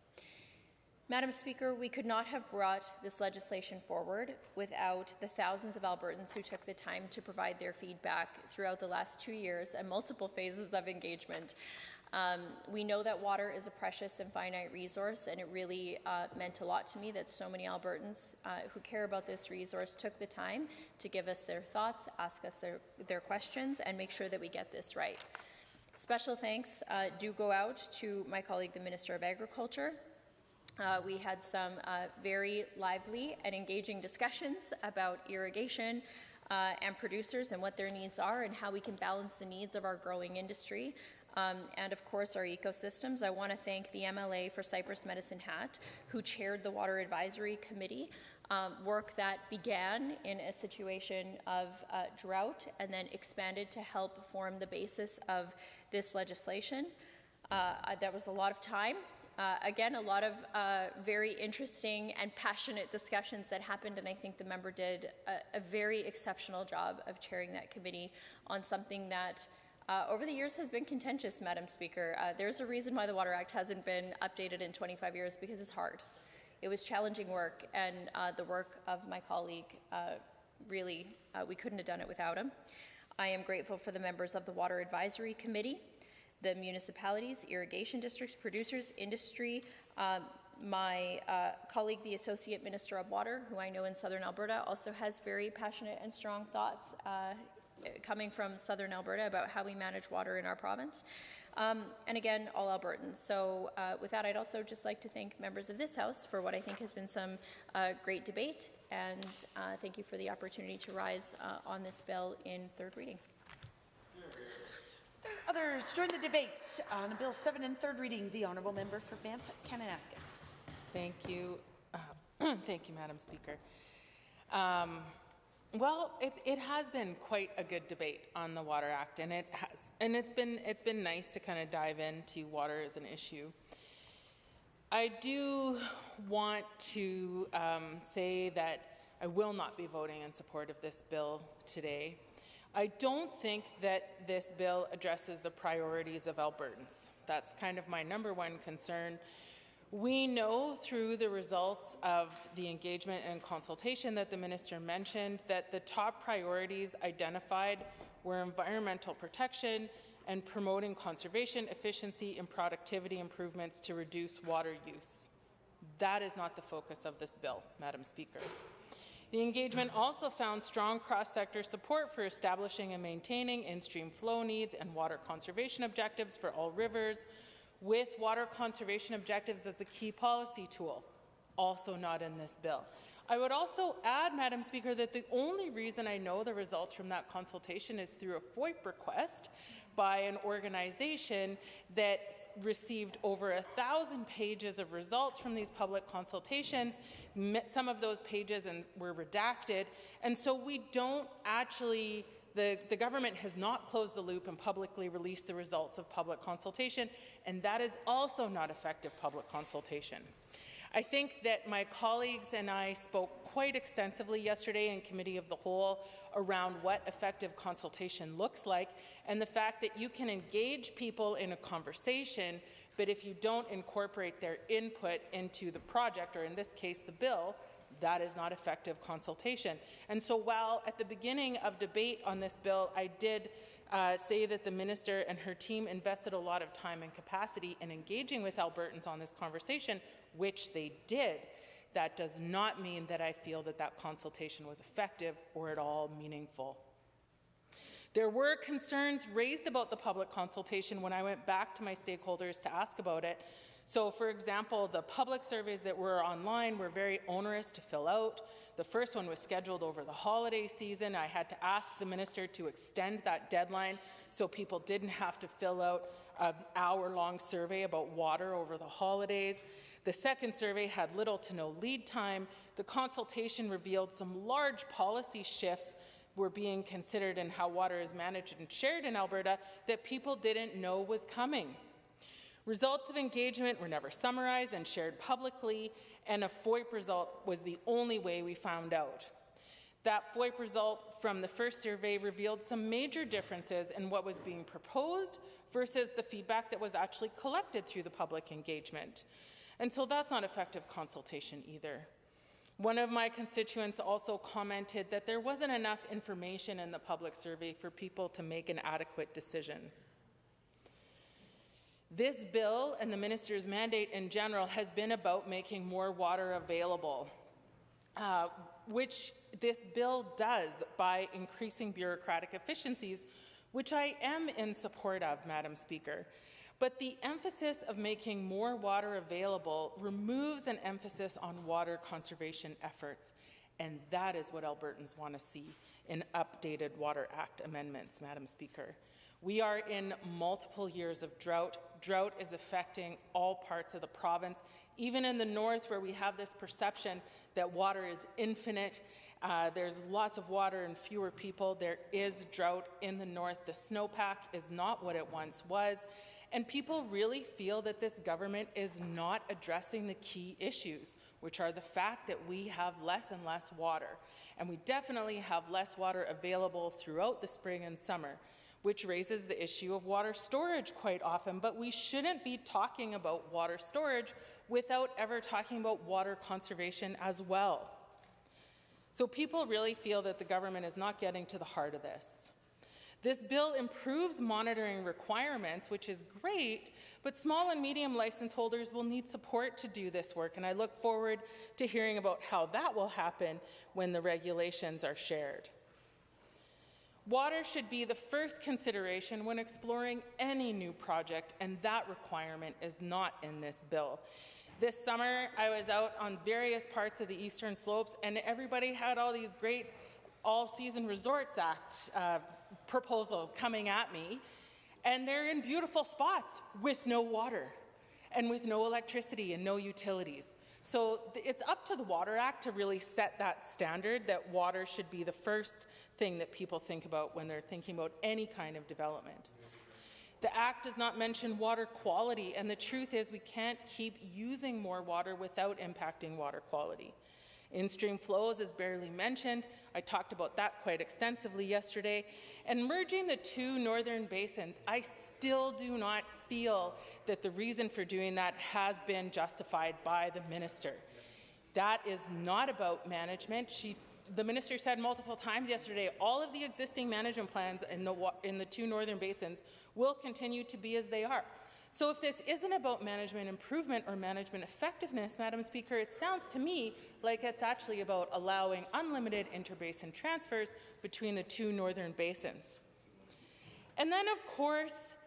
Madam Speaker, we could not have brought this legislation forward without the thousands of Albertans who took the time to provide their feedback throughout the last 2 years and multiple phases of engagement. We know that water is a precious and finite resource, and it really meant a lot to me that so many Albertans who care about this resource took the time to give us their thoughts, ask us their questions, and make sure that we get this right. Special thanks do go out to my colleague, the Minister of Agriculture. We had some very lively and engaging discussions about irrigation and producers and what their needs are and how we can balance the needs of our growing industry. And of course our ecosystems. I want to thank the MLA for Cypress Medicine Hat, who chaired the Water Advisory Committee, work that began in a situation of drought and then expanded to help form the basis of this legislation. That was a lot of time. Again, a lot of very interesting and passionate discussions that happened, and I think the member did a very exceptional job of chairing that committee on something that over the years has been contentious, Madam Speaker. There's a reason why the Water Act hasn't been updated in 25 years, because it's hard. It was challenging work, and the work of my colleague, really, we couldn't have done it without him. I am grateful for the members of the Water Advisory Committee, the municipalities, irrigation districts, producers, industry, my colleague, the Associate Minister of Water, who I know in Southern Alberta also has very passionate and strong thoughts coming from Southern Alberta about how we manage water in our province. And again, all Albertans. So with that, I'd also just like to thank members of this House for what I think has been some great debate, and thank you for the opportunity to rise on this bill in third reading. Others join the debate on Bill 7 in third reading. The Honourable Member for Banff-Kananaskis. Thank you. Thank you, Madam Speaker. Well, it has been quite a good debate on the Water Act, and it's been nice to kind of dive into water as an issue. I do want to say that I will not be voting in support of this bill today. I don't think that this bill addresses the priorities of Albertans. That's kind of my number one concern. We know through the results of the engagement and consultation that the minister mentioned that the top priorities identified were environmental protection and promoting conservation, efficiency, and productivity improvements to reduce water use. That is not the focus of this bill, Madam Speaker. The engagement also found strong cross-sector support for establishing and maintaining in-stream flow needs and water conservation objectives for all rivers, with water conservation objectives as a key policy tool, also not in this bill. I would also add, Madam Speaker, that the only reason I know the results from that consultation is through a FOIP request by an organization that received over 1,000 pages of results from these public consultations. Some of those pages were redacted, and so we don't actually, the government has not closed the loop and publicly released the results of public consultation, and that is also not effective public consultation. I think that my colleagues and I spoke quite extensively yesterday in Committee of the Whole around what effective consultation looks like, and the fact that you can engage people in a conversation, but if you don't incorporate their input into the project, or in this case the bill, that is not effective consultation. And so while at the beginning of debate on this bill I did say that the minister and her team invested a lot of time and capacity in engaging with Albertans on this conversation, which they did, that does not mean that I feel that that consultation was effective or at all meaningful. There were concerns raised about the public consultation when I went back to my stakeholders to ask about it. So, for example, the public surveys that were online were very onerous to fill out. The first one was scheduled over the holiday season. I had to ask the minister to extend that deadline so people didn't have to fill out an hour-long survey about water over the holidays. The second survey had little to no lead time. The consultation revealed some large policy shifts were being considered in how water is managed and shared in Alberta that people didn't know was coming. Results of engagement were never summarized and shared publicly, and a FOIP result was the only way we found out. That FOIP result from the first survey revealed some major differences in what was being proposed versus the feedback that was actually collected through the public engagement. And so that's not effective consultation either. One of my constituents also commented that there wasn't enough information in the public survey for people to make an adequate decision. This bill and the minister's mandate in general has been about making more water available, which this bill does by increasing bureaucratic efficiencies, which I am in support of, Madam Speaker. But the emphasis of making more water available removes an emphasis on water conservation efforts, and that is what Albertans want to see in updated Water Act amendments, Madam Speaker. We are in multiple years of drought. Drought is affecting all parts of the province, even in the north where we have this perception that water is infinite. There's lots of water and fewer people. There is drought in the north. The snowpack is not what it once was. And people really feel that this government is not addressing the key issues, which are the fact that we have less and less water. And we definitely have less water available throughout the spring and summer, which raises the issue of water storage quite often. But we shouldn't be talking about water storage without ever talking about water conservation as well. So people really feel that the government is not getting to the heart of this. This bill improves monitoring requirements, which is great, but small and medium license holders will need support to do this work, and I look forward to hearing about how that will happen when the regulations are shared. Water should be the first consideration when exploring any new project, and that requirement is not in this bill. This summer, I was out on various parts of the Eastern Slopes, and everybody had all these great All-Season Resorts Act proposals coming at me, and they're in beautiful spots with no water and with no electricity and no utilities. So it's up to the Water Act to really set that standard that water should be the first thing that people think about when they're thinking about any kind of development. The Act does not mention water quality, and the truth is we can't keep using more water without impacting water quality. In-stream flows is barely mentioned. I talked about that quite extensively yesterday. And merging the two northern basins, I still do not feel that the reason for doing that has been justified by the minister. That is not about management. The minister said multiple times yesterday, all of the existing management plans in the two northern basins will continue to be as they are. So if this isn't about management improvement or management effectiveness, Madam Speaker, it sounds to me like it's actually about allowing unlimited interbasin transfers between the two northern basins. And then, of course,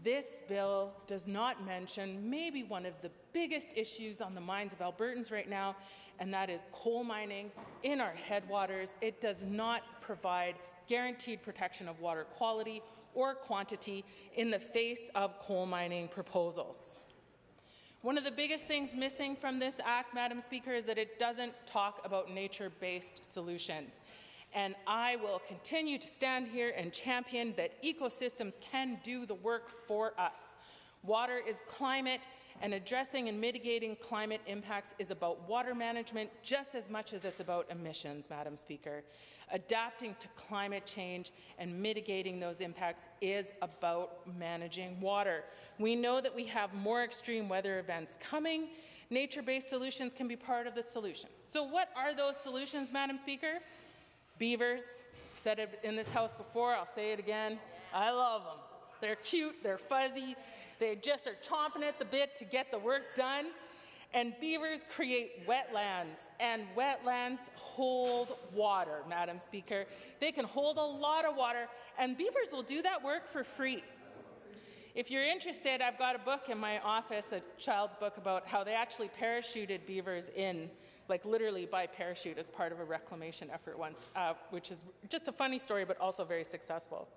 this bill does not mention maybe one of the biggest issues on the minds of Albertans right now, and that is coal mining in our headwaters. It does not provide guaranteed protection of water quality or quantity in the face of coal mining proposals. One of the biggest things missing from this Act, Madam Speaker, is that it doesn't talk about nature-based solutions. And I will continue to stand here and champion that ecosystems can do the work for us. Water is climate, and addressing and mitigating climate impacts is about water management just as much as it's about emissions, Madam Speaker. Adapting to climate change and mitigating those impacts is about managing water. We know that we have more extreme weather events coming. Nature-based solutions can be part of the solution. So what are those solutions, Madam Speaker? Beavers. I've said it in this House before, I'll say it again. I love them. They're cute, they're fuzzy, they just are chomping at the bit to get the work done. And beavers create wetlands, and wetlands hold water, Madam Speaker. They can hold a lot of water, and beavers will do that work for free. If you're interested, I've got a book in my office, a child's book about how they actually parachuted beavers in, like literally by parachute as part of a reclamation effort once, which is just a funny story, but also very successful.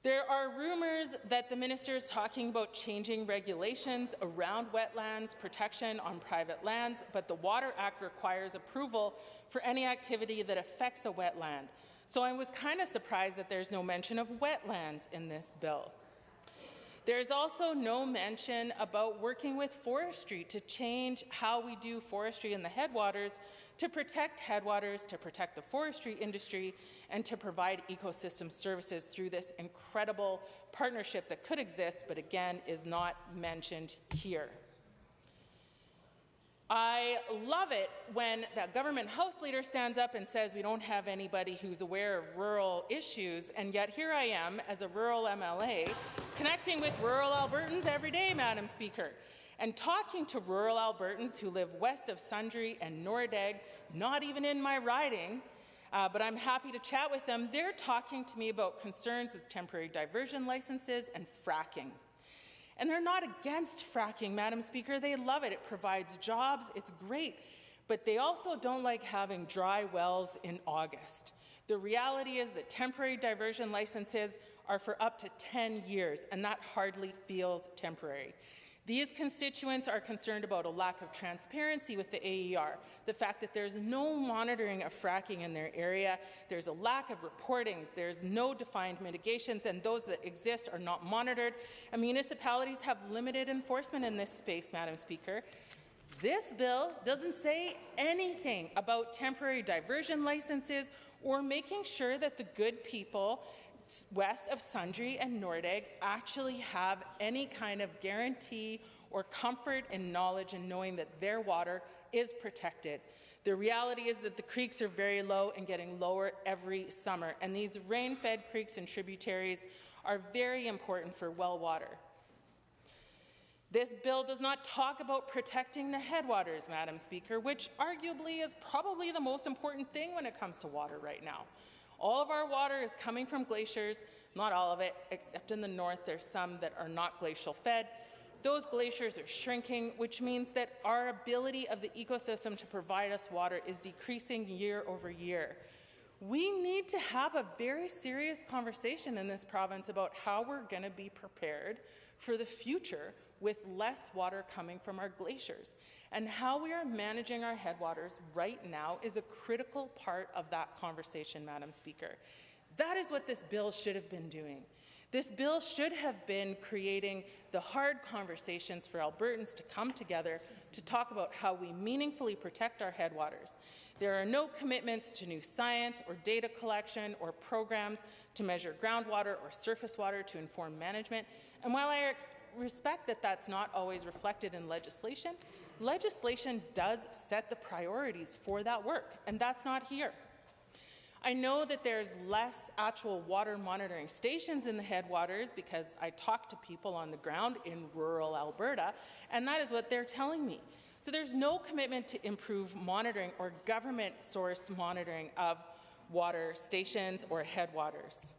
There are rumors that the minister is talking about changing regulations around wetlands, protection on private lands, but the Water Act requires approval for any activity that affects a wetland. So I was kind of surprised that there's no mention of wetlands in this bill. There's also no mention about working with forestry to change how we do forestry in the headwaters, to protect headwaters, to protect the forestry industry, and to provide ecosystem services through this incredible partnership that could exist, but again, is not mentioned here. I love it when that government House leader stands up and says we don't have anybody who's aware of rural issues, and yet here I am as a rural MLA connecting with rural Albertans every day, Madam Speaker, and talking to rural Albertans who live west of Sundre and Nordegg, not even in my riding, but I'm happy to chat with them. They're talking to me about concerns with temporary diversion licenses and fracking. And they're not against fracking, Madam Speaker. They love it. It provides jobs. It's great. But they also don't like having dry wells in August. The reality is that temporary diversion licenses are for up to 10 years, and that hardly feels temporary. These constituents are concerned about a lack of transparency with the AER, the fact that there's no monitoring of fracking in their area, there's a lack of reporting, there's no defined mitigations, and those that exist are not monitored, and municipalities have limited enforcement in this space, Madam Speaker. This bill doesn't say anything about temporary diversion licenses or making sure that the good people west of Sundre and Nordegg actually have any kind of guarantee or comfort and knowledge in knowing that their water is protected. The reality is that the creeks are very low and getting lower every summer, and these rain-fed creeks and tributaries are very important for well water. This bill does not talk about protecting the headwaters, Madam Speaker, which arguably is probably the most important thing when it comes to water right now. All of our water is coming from glaciers, not all of it, except in the north there's some that are not glacial fed. Those glaciers are shrinking, which means that our ability of the ecosystem to provide us water is decreasing year over year. We need to have a very serious conversation in this province about how we're going to be prepared for the future with less water coming from our glaciers. And how we are managing our headwaters right now is a critical part of that conversation, Madam Speaker. That is what this bill should have been doing. This bill should have been creating the hard conversations for Albertans to come together to talk about how we meaningfully protect our headwaters. There are no commitments to new science or data collection or programs to measure groundwater or surface water to inform management. And while I respect that that's not always reflected in legislation, legislation does set the priorities for that work, and that's not here. I know that there's less actual water monitoring stations in the headwaters because I talk to people on the ground in rural Alberta, and that is what they're telling me. So there's no commitment to improve monitoring or government-sourced monitoring of water stations or headwaters.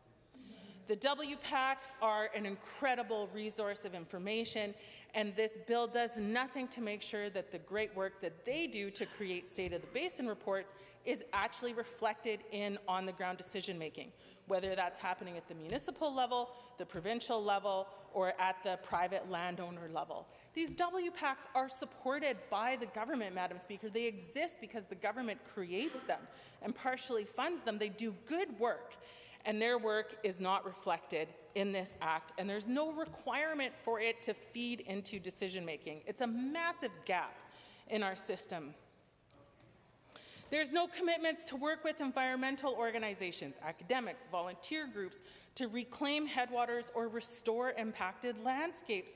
The WPACs are an incredible resource of information, and this bill does nothing to make sure that the great work that they do to create State of the Basin reports is actually reflected in on-the-ground decision-making, whether that's happening at the municipal level, the provincial level, or at the private landowner level. These WPACs are supported by the government, Madam Speaker. They exist because the government creates them and partially funds them. They do good work, and their work is not reflected in this act, and there's no requirement for it to feed into decision-making. It's a massive gap in our system. There's no commitments to work with environmental organizations, academics, volunteer groups to reclaim headwaters or restore impacted landscapes.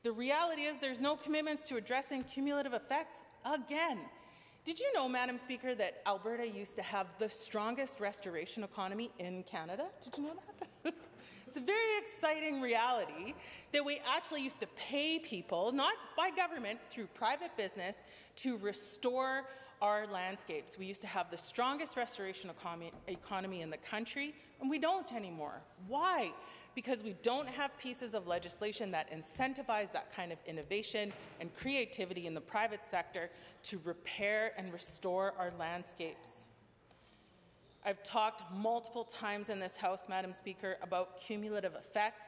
The reality is there's no commitments to addressing cumulative effects again. Did you know, Madam Speaker, that Alberta used to have the strongest restoration economy in Canada? Did you know that? It's a very exciting reality that we actually used to pay people, not by government, through private business, to restore our landscapes. We used to have the strongest restoration economy in the country, and we don't anymore. Why? Because we don't have pieces of legislation that incentivize that kind of innovation and creativity in the private sector to repair and restore our landscapes. I've talked multiple times in this House, Madam Speaker, about cumulative effects,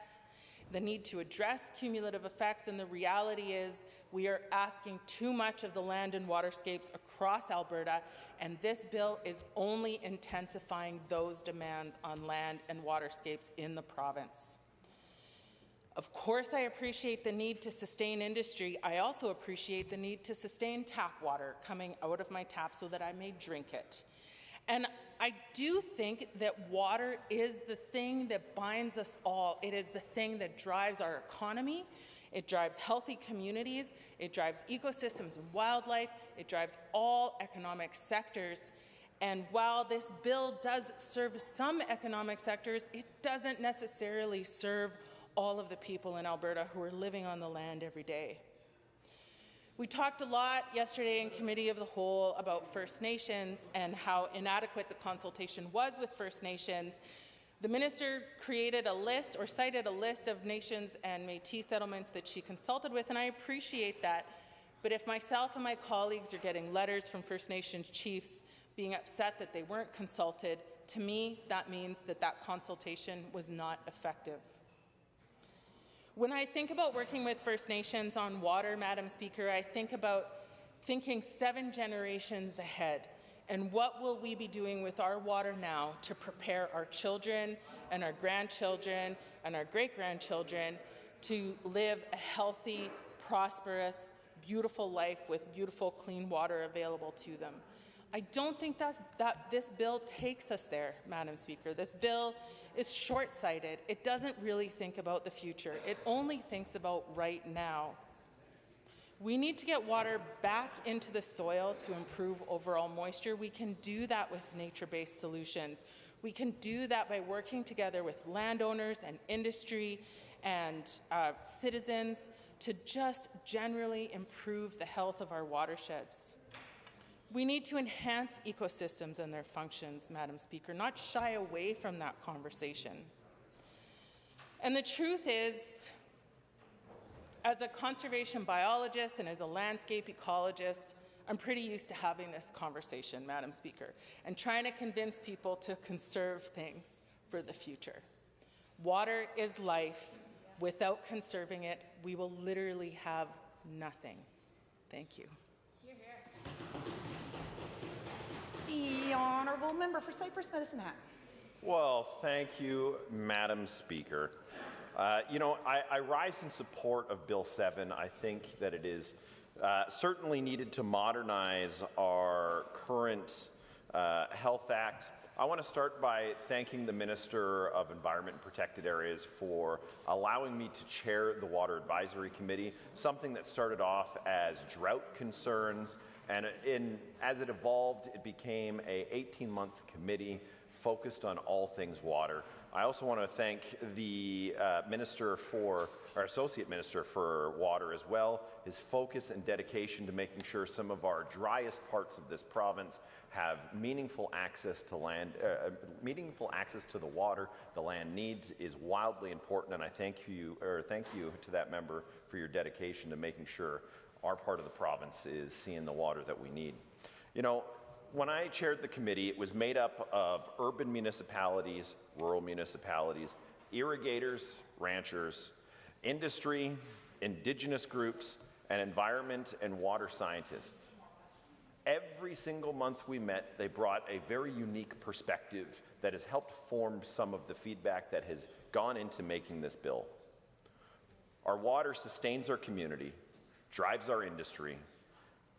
the need to address cumulative effects, and the reality is we are asking too much of the land and waterscapes across Alberta, and this bill is only intensifying those demands on land and waterscapes in the province. Of course, I appreciate the need to sustain industry. I also appreciate the need to sustain tap water coming out of my tap so that I may drink it. And I do think that water is the thing that binds us all. It is the thing that drives our economy. It drives healthy communities, it drives ecosystems and wildlife, it drives all economic sectors. And while this bill does serve some economic sectors, it doesn't necessarily serve all of the people in Alberta who are living on the land every day. We talked a lot yesterday in Committee of the Whole about First Nations and how inadequate the consultation was with First Nations. The minister created a list or cited a list of nations and Métis settlements that she consulted with, and I appreciate that. But if myself and my colleagues are getting letters from First Nations chiefs being upset that they weren't consulted, to me that means that that consultation was not effective. When I think about working with First Nations on water, Madam Speaker, I think about thinking 7 generations ahead. And what will we be doing with our water now to prepare our children and our grandchildren and our great-grandchildren to live a healthy, prosperous, beautiful life with beautiful, clean water available to them? I don't think that this bill takes us there, Madam Speaker. This bill is short-sighted. It doesn't really think about the future. It only thinks about right now. We need to get water back into the soil to improve overall moisture. We can do that with nature-based solutions. We can do that by working together with landowners and industry and citizens to just generally improve the health of our watersheds. We need to enhance ecosystems and their functions, Madam Speaker, not shy away from that conversation. And the truth is, as a conservation biologist and as a landscape ecologist, I'm pretty used to having this conversation, Madam Speaker, and trying to convince people to conserve things for the future. Water is life. Without conserving it, we will literally have nothing. Thank you. The honourable member for Cypress Medicine Hat. Well, thank you, Madam Speaker. You know, I rise in support of Bill 7. I think that it is certainly needed to modernize our current Health Act. I want to start by thanking the Minister of Environment and Protected Areas for allowing me to chair the Water Advisory Committee, something that started off as drought concerns, and as it evolved, it became a 18-month committee focused on all things water. I also want to thank the Associate Minister for Water as well. His focus and dedication to making sure some of our driest parts of this province have meaningful access to land, meaningful access to the water the land needs is wildly important, and I thank you to that member for your dedication to making sure our part of the province is seeing the water that we need. You know, when I chaired the committee, it was made up of urban municipalities, rural municipalities, irrigators, ranchers, industry, Indigenous groups, and environment and water scientists. Every single month we met, they brought a very unique perspective that has helped form some of the feedback that has gone into making this bill. Our water sustains our community, drives our industry,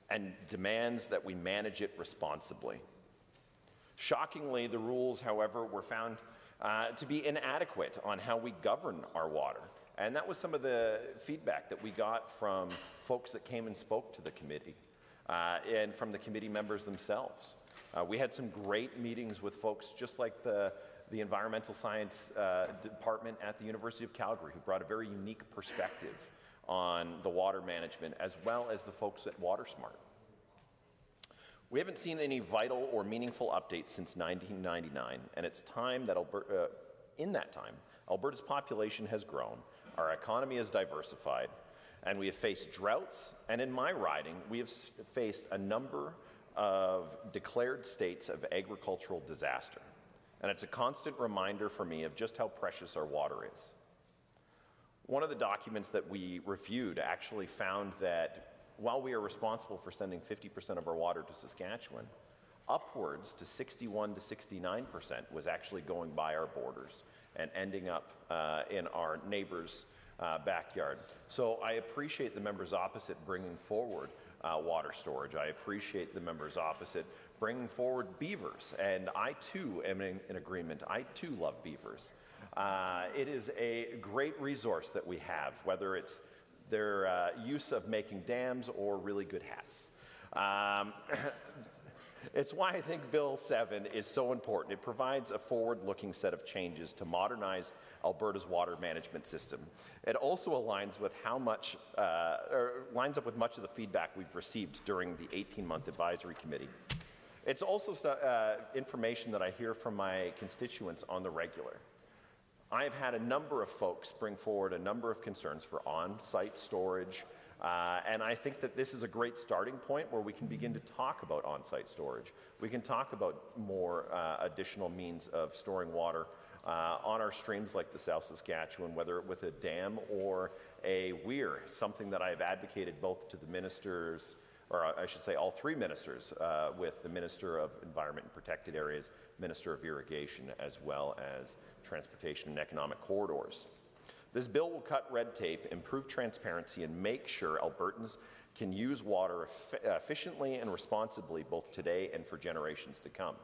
and demands that we manage it responsibly. Shockingly, the rules, however, were found to be inadequate on how we govern our water. And that was some of the feedback that we got from folks that came and spoke to the committee and from the committee members themselves. We had some great meetings with folks just like the Environmental Science Department at the University of Calgary, who brought a very unique perspective on the water management, as well as the folks at WaterSmart. We haven't seen any vital or meaningful updates since 1999, and it's time that in that time, Alberta's population has grown, our economy has diversified, and we have faced droughts, and in my riding, we have faced a number of declared states of agricultural disaster. And it's a constant reminder for me of just how precious our water is. One of the documents that we reviewed actually found that while we are responsible for sending 50% of our water to Saskatchewan, upwards to 61 to 69% was actually going by our borders and ending up in our neighbors' backyard. So I appreciate the members opposite bringing forward water storage. I appreciate the members opposite bringing forward beavers, and I too am in agreement. I too love beavers. It is a great resource that we have, whether it's their use of making dams or really good hats. It's why I think Bill 7 is so important. It provides a forward-looking set of changes to modernize Alberta's water management system. It also aligns with lines up with much of the feedback we've received during the 18-month advisory committee. It's also information that I hear from my constituents on the regular. I've had a number of folks bring forward a number of concerns for on-site storage, and I think that this is a great starting point where we can begin to talk about on-site storage. We can talk about more additional means of storing water on our streams like the South Saskatchewan, whether with a dam or a weir, something that I've advocated both to the ministers, or I should say all three ministers, with the Minister of Environment and Protected Areas, Minister of Irrigation, as well as Transportation and Economic Corridors. This bill will cut red tape, improve transparency, and make sure Albertans can use water efficiently and responsibly both today and for generations to come.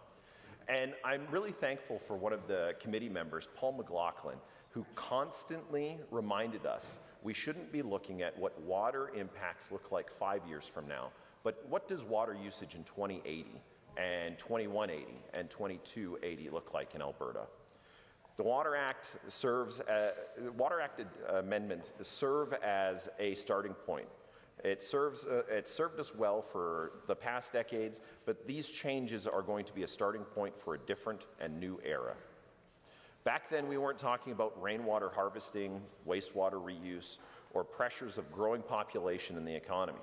And I'm really thankful for one of the committee members, Paul McLaughlin, who constantly reminded us we shouldn't be looking at what water impacts look like 5 years from now, but what does water usage in 2080 and 2180 and 2280 look like in Alberta? The Water Act amendments serve as a starting point. It served us well for the past decades, but these changes are going to be a starting point for a different and new era. Back then, we weren't talking about rainwater harvesting, wastewater reuse, or pressures of growing population in the economy.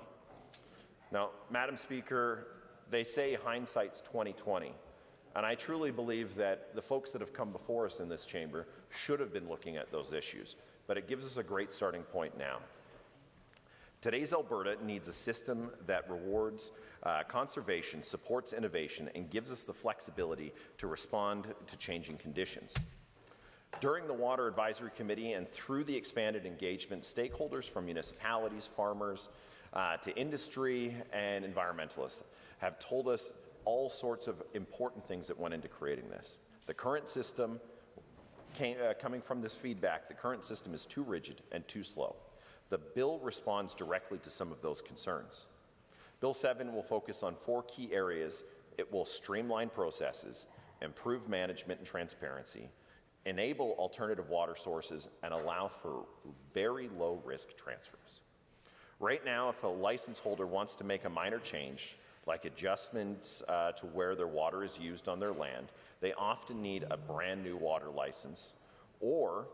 Now, Madam Speaker, they say hindsight's 20/20. And I truly believe that the folks that have come before us in this chamber should have been looking at those issues, but it gives us a great starting point now. Today's Alberta needs a system that rewards conservation, supports innovation, and gives us the flexibility to respond to changing conditions. During the Water Advisory Committee and through the expanded engagement, stakeholders from municipalities, farmers, to industry and environmentalists have told us all sorts of important things that went into creating this. The current system, coming from this feedback, the current system is too rigid and too slow. The bill responds directly to some of those concerns. Bill 7 will focus on 4 key areas. It will streamline processes, improve management and transparency, enable alternative water sources, and allow for very low-risk transfers. Right now, if a license holder wants to make a minor change, like adjustments to where their water is used on their land, they often need a brand new water license or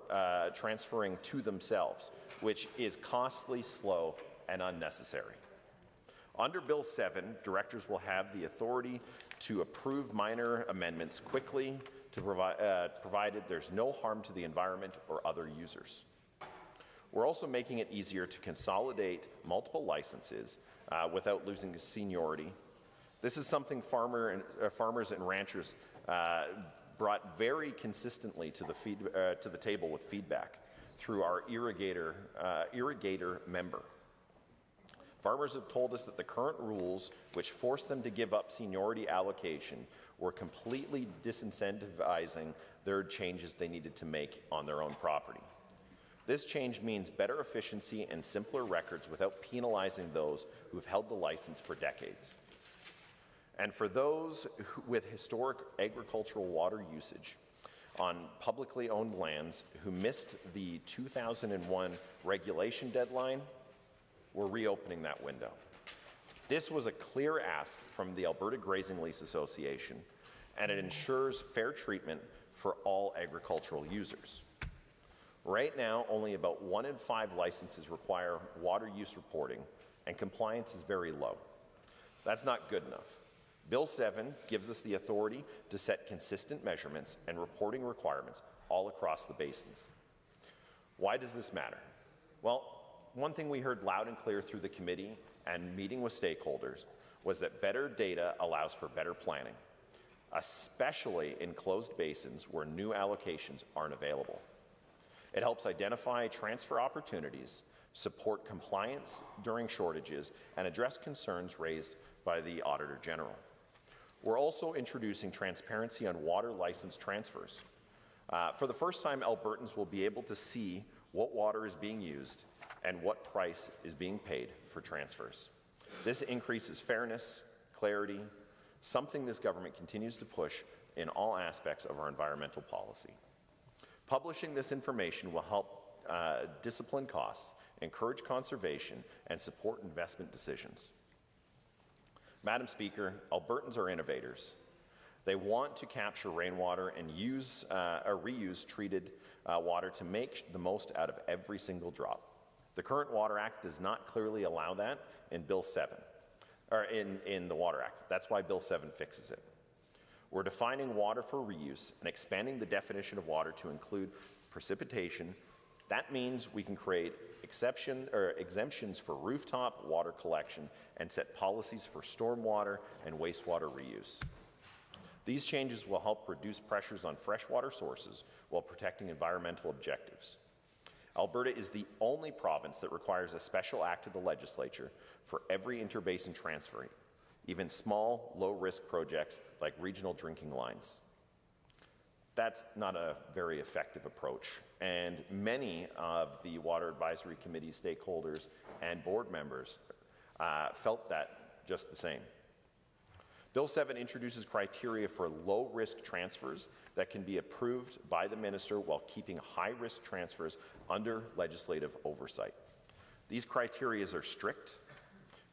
transferring to themselves, which is costly, slow, and unnecessary. Under Bill 7, directors will have the authority to approve minor amendments quickly, provided there's no harm to the environment or other users. We're also making it easier to consolidate multiple licenses without losing seniority. This is something farmers and ranchers brought very consistently to the table with feedback through our irrigator member. Farmers have told us that the current rules, which forced them to give up seniority allocation, were completely disincentivizing their changes they needed to make on their own property. This change means better efficiency and simpler records without penalizing those who have held the license for decades. And for those with historic agricultural water usage on publicly owned lands who missed the 2001 regulation deadline, we're reopening that window. This was a clear ask from the Alberta Grazing Lease Association, and it ensures fair treatment for all agricultural users. Right now, only about 1 in 5 licenses require water use reporting, and compliance is very low. That's not good enough. Bill 7 gives us the authority to set consistent measurements and reporting requirements all across the basins. Why does this matter? Well, one thing we heard loud and clear through the committee and meeting with stakeholders was that better data allows for better planning, especially in closed basins where new allocations aren't available. It helps identify transfer opportunities, support compliance during shortages, and address concerns raised by the Auditor General. We're also introducing transparency on water license transfers. For the first time, Albertans will be able to see what water is being used, and what price is being paid for transfers. This increases fairness, clarity, something this government continues to push in all aspects of our environmental policy. Publishing this information will help discipline costs, encourage conservation, and support investment decisions. Madam Speaker, Albertans are innovators. They want to capture rainwater and use or reuse treated water to make the most out of every single drop. The current Water Act does not clearly allow that in Bill 7, or in the Water Act. That's why Bill 7 fixes it. We're defining water for reuse and expanding the definition of water to include precipitation. That means we can create exemptions for rooftop water collection and set policies for stormwater and wastewater reuse. These changes will help reduce pressures on freshwater sources while protecting environmental objectives. Alberta is the only province that requires a special act of the legislature for every interbasin transfer, even small, low-risk projects like regional drinking lines. That's not a very effective approach, and many of the Water Advisory Committee stakeholders and board members felt that just the same. Bill 7 introduces criteria for low-risk transfers that can be approved by the minister while keeping high-risk transfers under legislative oversight. These criteria are strict.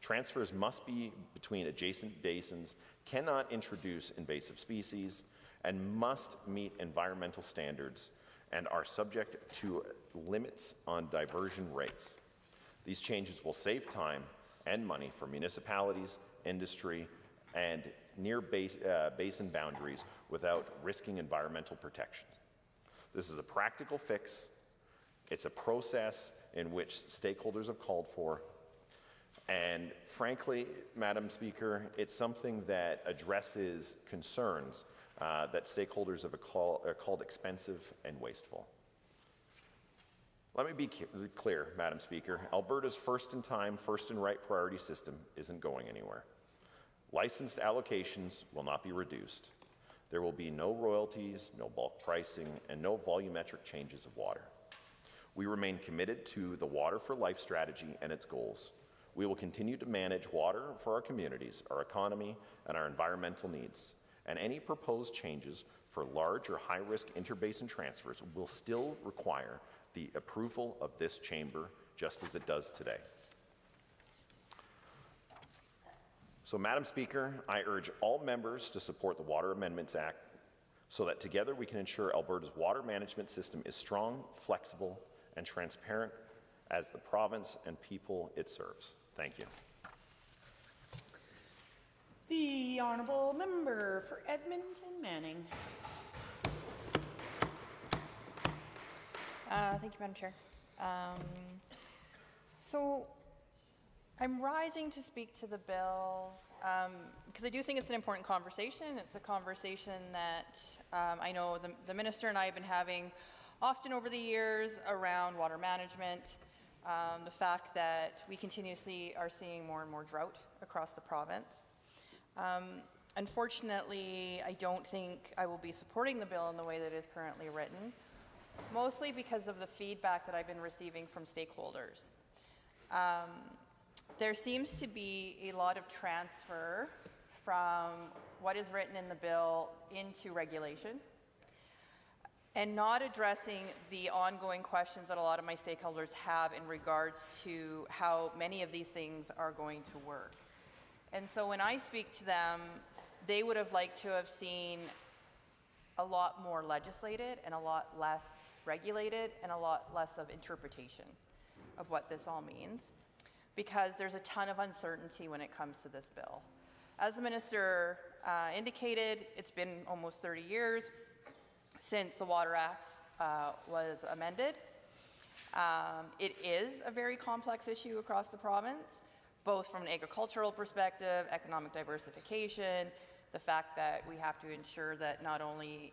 Transfers must be between adjacent basins, cannot introduce invasive species, and must meet environmental standards and are subject to limits on diversion rates. These changes will save time and money for municipalities, industry, and near basin boundaries without risking environmental protection. This is a practical fix. It's a process in which stakeholders have called for. And frankly, Madam Speaker, it's something that addresses concerns that stakeholders have called expensive and wasteful. Let me be clear, Madam Speaker. Alberta's first in time, first in right priority system isn't going anywhere. Licensed allocations will not be reduced. There will be no royalties, no bulk pricing, and no volumetric changes of water. We remain committed to the Water for Life strategy and its goals. We will continue to manage water for our communities, our economy, and our environmental needs. And any proposed changes for large or high-risk interbasin transfers will still require the approval of this chamber, just as it does today. So, Madam Speaker, I urge all members to support the Water Amendments Act so that together we can ensure Alberta's water management system is strong, flexible, and transparent as the province and people it serves. Thank you. The Honourable Member for Edmonton Manning. Thank you, Madam Chair. So I'm rising to speak to the bill because I do think it's an important conversation. It's a conversation that I know the Minister and I have been having often over the years around water management, the fact that we continuously are seeing more and more drought across the province. Unfortunately, I don't think I will be supporting the bill in the way that it is currently written, mostly because of the feedback that I've been receiving from stakeholders. There seems to be a lot of transfer from what is written in the bill into regulation and not addressing the ongoing questions that a lot of my stakeholders have in regards to how many of these things are going to work. And so when I speak to them, they would have liked to have seen a lot more legislated and a lot less regulated and a lot less of interpretation of what this all means, because there's a ton of uncertainty when it comes to this bill. As the Minister indicated, it's been almost 30 years since the Water Act was amended. It is a very complex issue across the province, both from an agricultural perspective, economic diversification, the fact that we have to ensure that not only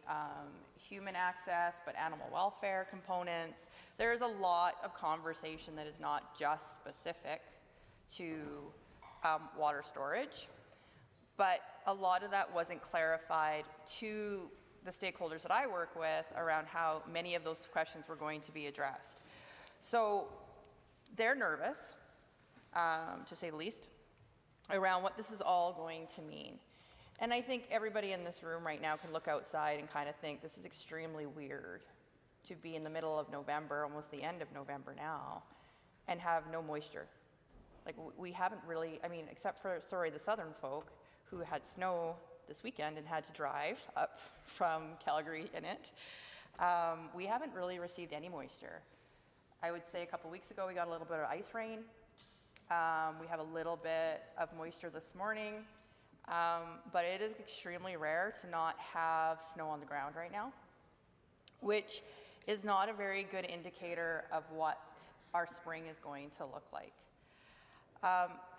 human access, but animal welfare components. There's a lot of conversation that is not just specific to water storage, but a lot of that wasn't clarified to the stakeholders that I work with around how many of those questions were going to be addressed. So they're nervous, to say the least, around what this is all going to mean. And I think everybody in this room right now can look outside and kind of think this is extremely weird to be in the middle of November, almost the end of November now, and have no moisture. Like, we haven't really, I mean, except for, sorry, the southern folk who had snow this weekend and had to drive up from Calgary in it, we haven't really received any moisture. I would say a couple weeks ago we got a little bit of ice rain. We have a little bit of moisture this morning, but it is extremely rare to not have snow on the ground right now, which is not a very good indicator of what our spring is going to look like.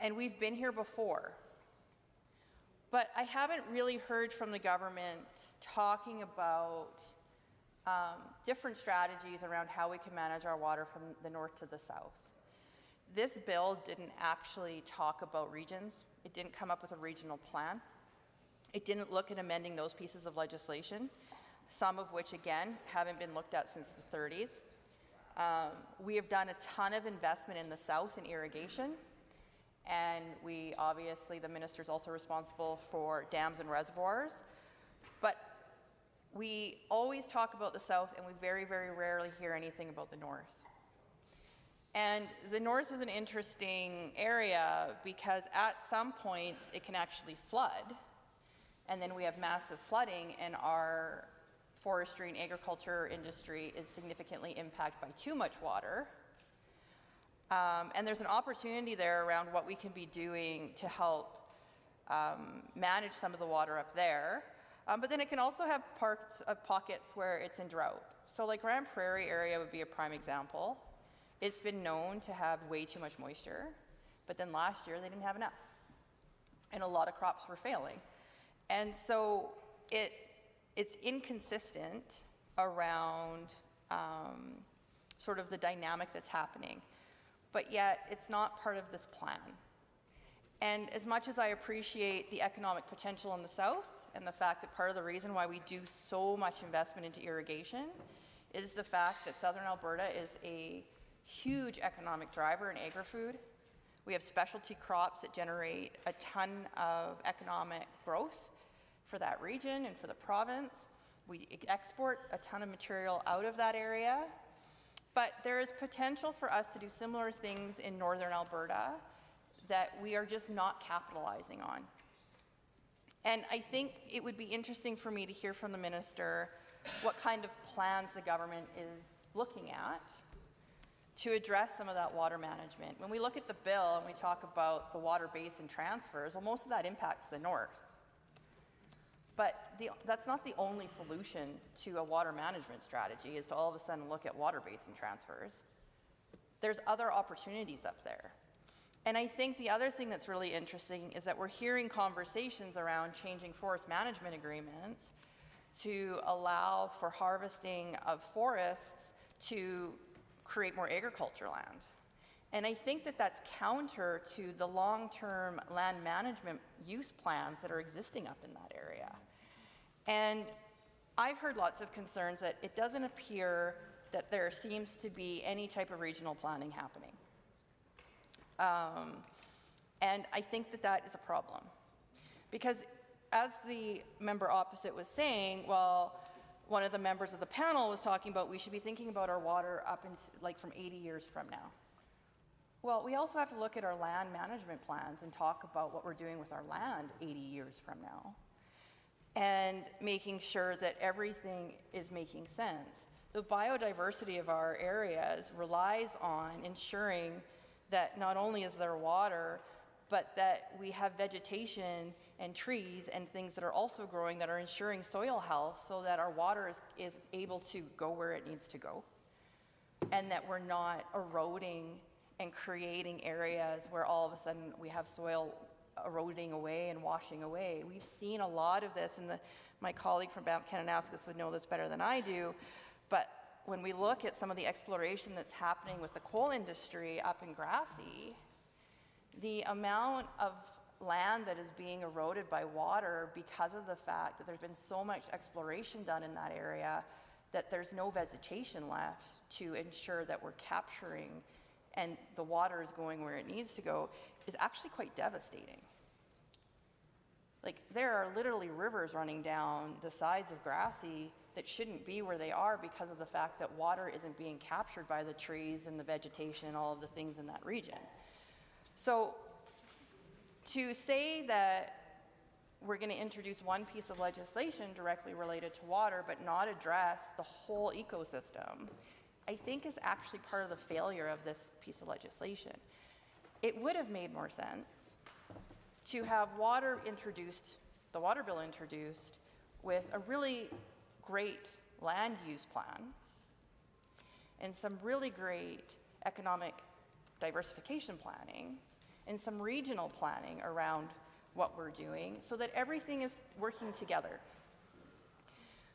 And we've been here before, but I haven't really heard from the government talking about different strategies around how we can manage our water from the north to the south. This bill didn't actually talk about regions. It didn't come up with a regional plan. It didn't look at amending those pieces of legislation, some of which, again, haven't been looked at since the 30s. We have done a ton of investment in the south in irrigation, and we obviously, the minister's also responsible for dams and reservoirs, but we always talk about the south and we very, very rarely hear anything about the north. And the north is an interesting area because at some points it can actually flood, and then we have massive flooding, and our forestry and agriculture industry is significantly impacted by too much water. And there's an opportunity there around what we can be doing to help manage some of the water up there. But then it can also have parts of pockets where it's in drought. So like Grand Prairie area would be a prime example. It's been known to have way too much moisture, but then last year they didn't have enough. And a lot of crops were failing. And so it's inconsistent around sort of the dynamic that's happening, but yet it's not part of this plan. And as much as I appreciate the economic potential in the south and the fact that part of the reason why we do so much investment into irrigation is the fact that southern Alberta is a huge economic driver in agri-food. We have specialty crops that generate a ton of economic growth for that region and for the province. We export a ton of material out of that area, but there is potential for us to do similar things in northern Alberta that we are just not capitalizing on. And I think it would be interesting for me to hear from the minister what kind of plans the government is looking at to address some of that water management. When we look at the bill and we talk about the water basin transfers, well, most of that impacts the north. But that's not the only solution to a water management strategy, is to all of a sudden look at water basin transfers. There's other opportunities up there. And I think the other thing that's really interesting is that we're hearing conversations around changing forest management agreements to allow for harvesting of forests to create more agriculture land. And I think that that's counter to the long-term land management use plans that are existing up in that area. And I've heard lots of concerns that it doesn't appear that there seems to be any type of regional planning happening. And I think that that is a problem. Because as the member opposite was saying, well, one of the members of the panel was talking about we should be thinking about our water up into, like, from 80 years from now. Well, we also have to look at our land management plans and talk about what we're doing with our land 80 years from now, and making sure that everything is making sense. The biodiversity of our areas relies on ensuring that not only is there water, but that we have vegetation and trees and things that are also growing that are ensuring soil health so that our water is able to go where it needs to go, and that we're not eroding and creating areas where all of a sudden we have soil eroding away and washing away. We've seen a lot of this, and my colleague from Banff Kananaskis would know this better than I do, but when we look at some of the exploration that's happening with the coal industry up in Grassy, the amount of land that is being eroded by water because of the fact that there's been so much exploration done in that area that there's no vegetation left to ensure that we're capturing and the water is going where it needs to go is actually quite devastating. Like, there are literally rivers running down the sides of Grassy that shouldn't be where they are because of the fact that water isn't being captured by the trees and the vegetation and all of the things in that region. So to say that we're going to introduce one piece of legislation directly related to water but not address the whole ecosystem, I think is actually part of the failure of this piece of legislation. It would have made more sense to have water introduced, the water bill introduced, with a really great land use plan and some really great economic diversification planning and some regional planning around what we're doing so that everything is working together.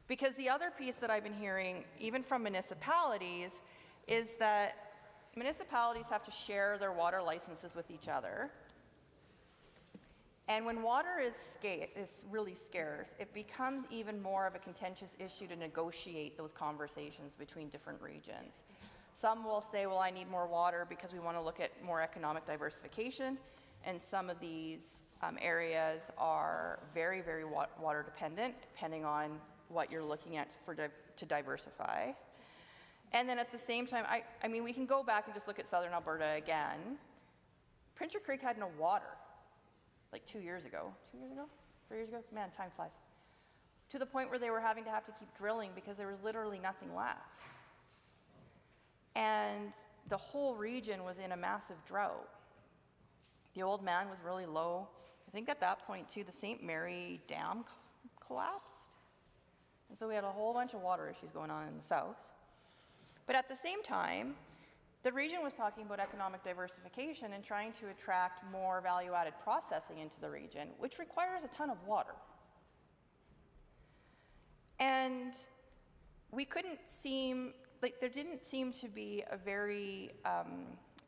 Because the other piece that I've been hearing, even from municipalities, is that municipalities have to share their water licenses with each other. And when water is really scarce, it becomes even more of a contentious issue to negotiate those conversations between different regions. Some will say, well, I need more water because we want to look at more economic diversification. And some of these areas are very, very water dependent, depending on what you're looking at to diversify. And then at the same time, I mean, we can go back and just look at southern Alberta again. Pincher Creek had no water. Like 2 years ago, 3 years ago, man, time flies. To the point where they were having to keep drilling because there was literally nothing left. And the whole region was in a massive drought. The Old Man was really low. I think at that point too, the St. Mary Dam collapsed. And so we had a whole bunch of water issues going on in the south. But at the same time, the region was talking about economic diversification and trying to attract more value-added processing into the region, which requires a ton of water. And we couldn't seem, like there didn't seem to be a very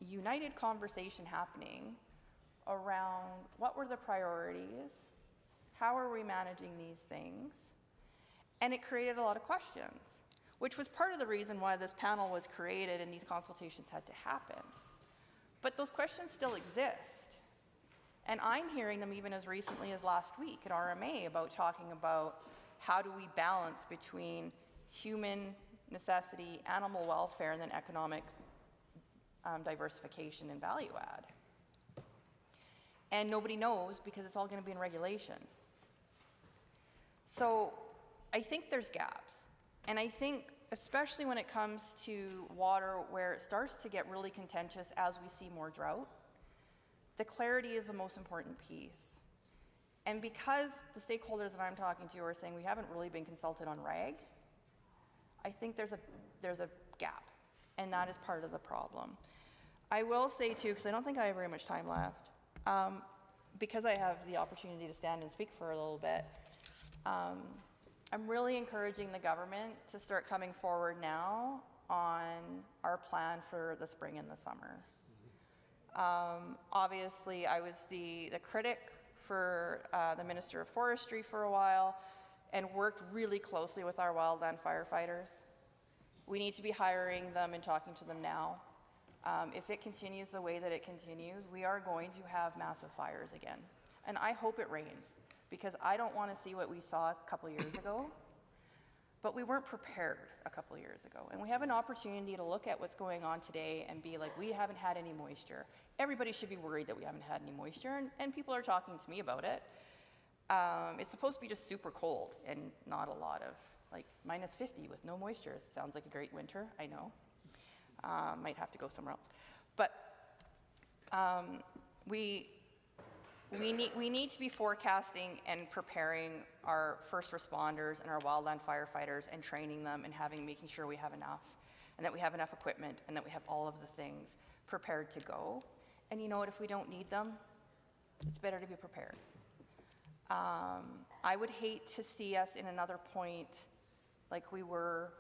united conversation happening around what were the priorities, how are we managing these things, and it created a lot of questions, which was part of the reason why this panel was created and these consultations had to happen. But those questions still exist. And I'm hearing them even as recently as last week at RMA about talking about how do we balance between human necessity, animal welfare, and then economic diversification and value add. And nobody knows because it's all going to be in regulation. So I think there's gaps. And I think, especially when it comes to water, where it starts to get really contentious as we see more drought, the clarity is the most important piece. And because the stakeholders that I'm talking to are saying we haven't really been consulted on RAG, I think there's a gap, and that is part of the problem. I will say too, because I don't think I have very much time left, because I have the opportunity to stand and speak for a little bit, I'm really encouraging the government to start coming forward now on our plan for the spring and the summer. Obviously, I was the critic for the Minister of Forestry for a while and worked really closely with our wildland firefighters. We need to be hiring them and talking to them now. If it continues the way that it continues, we are going to have massive fires again. And I hope it rains, because I don't want to see what we saw a couple years ago. But we weren't prepared a couple years ago. And we have an opportunity to look at what's going on today and be like, we haven't had any moisture. Everybody should be worried that we haven't had any moisture, and people are talking to me about it. It's supposed to be just super cold and not a lot of, like, minus 50 with no moisture. Sounds like a great winter, I know. Might have to go somewhere else. But we need to be forecasting and preparing our first responders and our wildland firefighters and training them and making sure we have enough, and that we have enough equipment, and that we have all of the things prepared to go. And you know what, if we don't need them, it's better to be prepared. I would hate to see us in another point like we were,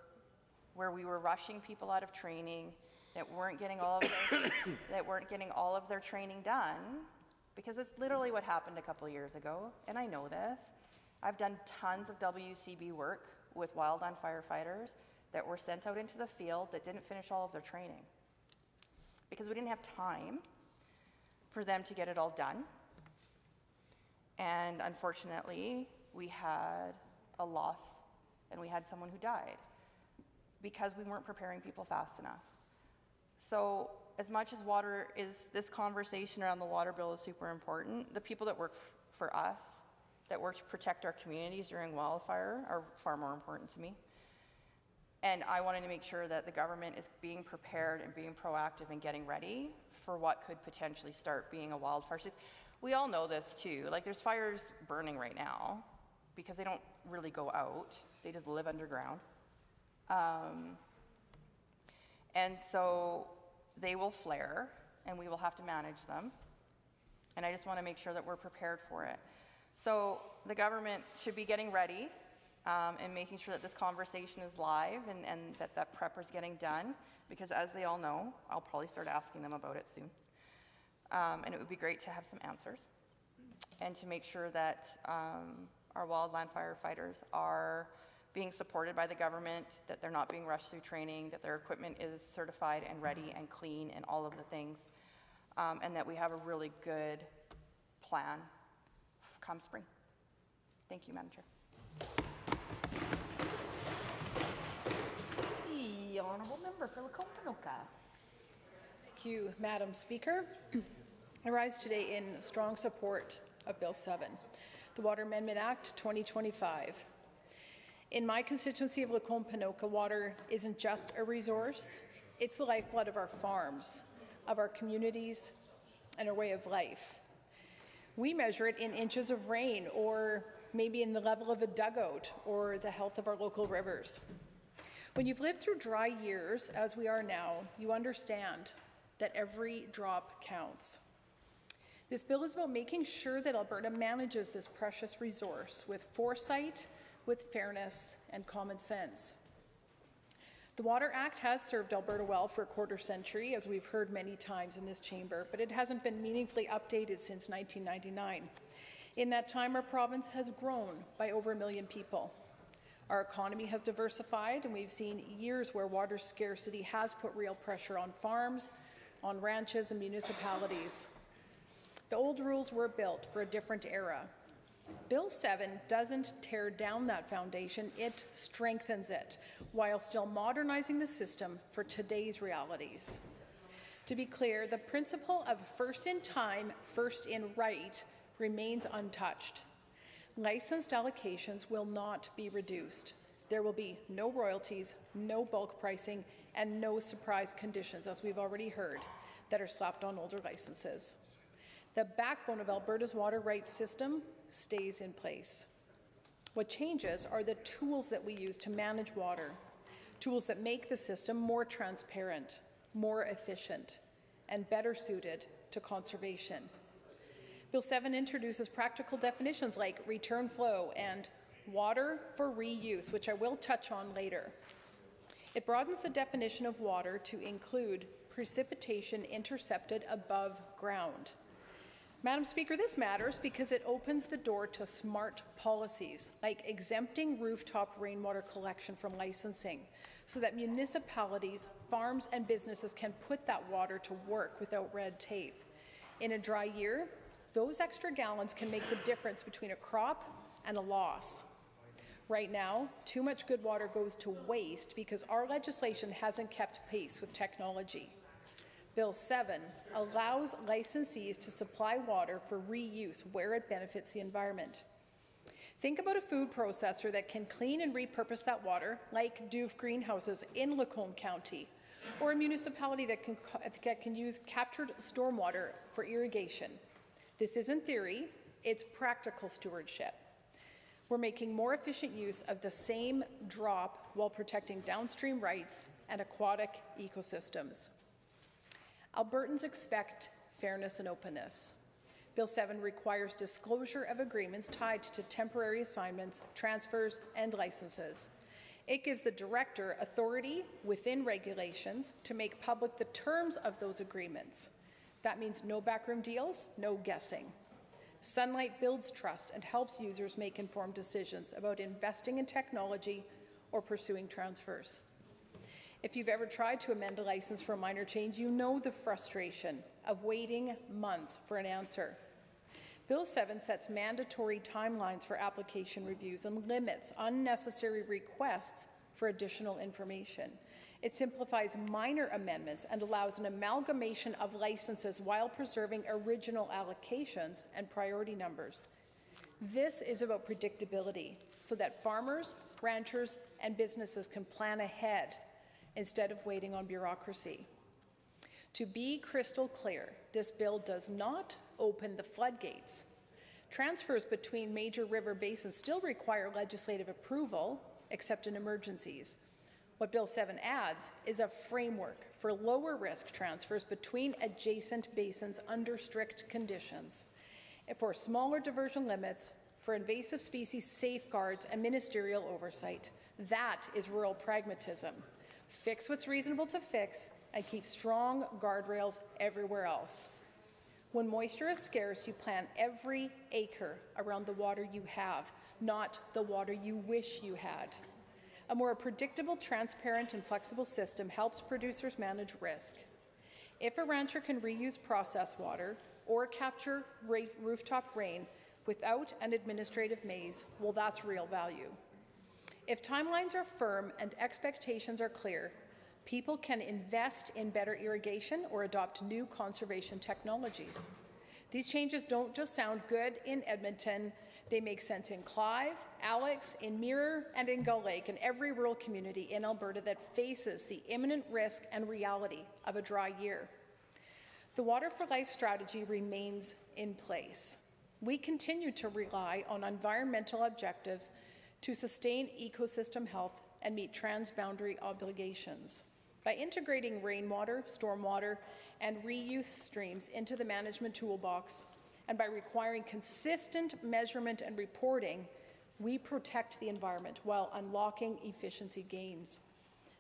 where we were rushing people out of training that weren't getting all of their training done, because it's literally what happened a couple of years ago, and I know this. I've done tons of WCB work with wildland firefighters. that were sent out into the field that didn't finish all of their training because we didn't have time for them to get it all done. And unfortunately, we had a loss and we had someone who died because we weren't preparing people fast enough. So as much as water is, this conversation around the water bill is super important, the people that work for us, that work to protect our communities during wildfire are far more important to me. And I wanted to make sure that the government is being prepared and being proactive and getting ready for what could potentially start being a wildfire. We all know this too, like there's fires burning right now because they don't really go out, they just live underground. And so they will flare and we will have to manage them. And I just want to make sure that we're prepared for it. So the government should be getting ready and making sure that this conversation is live and that prep is getting done, because as they all know, I'll probably start asking them about it soon. And it would be great to have some answers and to make sure that our wildland firefighters are being supported by the government, that they're not being rushed through training, that their equipment is certified and ready and clean and all of the things, and that we have a really good plan come spring. Thank you, Madam Chair. The honourable member for Lacombe-Panoka. Thank you, Madam Speaker. I rise today in strong support of Bill 7, the Water Amendment Act 2025. In my constituency of Lacombe-Panoka, water isn't just a resource, it's the lifeblood of our farms, of our communities, and our way of life. We measure it in inches of rain, or maybe in the level of a dugout, or the health of our local rivers. When you've lived through dry years, as we are now, you understand that every drop counts. This bill is about making sure that Alberta manages this precious resource with foresight, with fairness, and common sense. The Water Act has served Alberta well for a quarter century, as we've heard many times in this chamber, but it hasn't been meaningfully updated since 1999. In that time, our province has grown by over 1 million people. Our economy has diversified, and we've seen years where water scarcity has put real pressure on farms, on ranches, and municipalities. The old rules were built for a different era. Bill 7 doesn't tear down that foundation, it strengthens it, while still modernizing the system for today's realities. To be clear, the principle of first in time, first in right remains untouched. Licensed allocations will not be reduced. There will be no royalties, no bulk pricing, and no surprise conditions, as we've already heard, that are slapped on older licenses. The backbone of Alberta's water rights system stays in place. What changes are the tools that we use to manage water, tools that make the system more transparent, more efficient, and better suited to conservation. Bill 7 introduces practical definitions like return flow and water for reuse, which I will touch on later. It broadens the definition of water to include precipitation intercepted above ground. Madam Speaker, this matters because it opens the door to smart policies, like exempting rooftop rainwater collection from licensing, so that municipalities, farms, and businesses can put that water to work without red tape. In a dry year, those extra gallons can make the difference between a crop and a loss. Right now, too much good water goes to waste because our legislation hasn't kept pace with technology. Bill 7 allows licensees to supply water for reuse where it benefits the environment. Think about a food processor that can clean and repurpose that water, like Doof Greenhouses in Lacombe County, or a municipality that can use captured stormwater for irrigation. This isn't theory, it's practical stewardship. We're making more efficient use of the same drop while protecting downstream rights and aquatic ecosystems. Albertans expect fairness and openness. Bill 7 requires disclosure of agreements tied to temporary assignments, transfers, and licenses. It gives the director authority within regulations to make public the terms of those agreements. That means no backroom deals, no guessing. Sunlight builds trust and helps users make informed decisions about investing in technology or pursuing transfers. If you've ever tried to amend a license for a minor change, you know the frustration of waiting months for an answer. Bill 7 sets mandatory timelines for application reviews and limits unnecessary requests for additional information. It simplifies minor amendments and allows an amalgamation of licenses while preserving original allocations and priority numbers. This is about predictability so that farmers, ranchers, and businesses can plan ahead instead of waiting on bureaucracy. To be crystal clear, this bill does not open the floodgates. Transfers between major river basins still require legislative approval, except in emergencies. What Bill 7 adds is a framework for lower risk transfers between adjacent basins under strict conditions, for smaller diversion limits, for invasive species safeguards and ministerial oversight. That is rural pragmatism. Fix what's reasonable to fix and keep strong guardrails everywhere else. When moisture is scarce, you plan every acre around the water you have, not the water you wish you had. A more predictable, transparent, and flexible system helps producers manage risk. If a rancher can reuse processed water or capture rooftop rain without an administrative maze, well, that's real value. If timelines are firm and expectations are clear, people can invest in better irrigation or adopt new conservation technologies. These changes don't just sound good in Edmonton, they make sense in Clive, Alex, in Mirror, and in Gull Lake, and every rural community in Alberta that faces the imminent risk and reality of a dry year. The Water for Life strategy remains in place. We continue to rely on environmental objectives to sustain ecosystem health and meet transboundary obligations. By integrating rainwater, stormwater, and reuse streams into the management toolbox, and by requiring consistent measurement and reporting, we protect the environment while unlocking efficiency gains.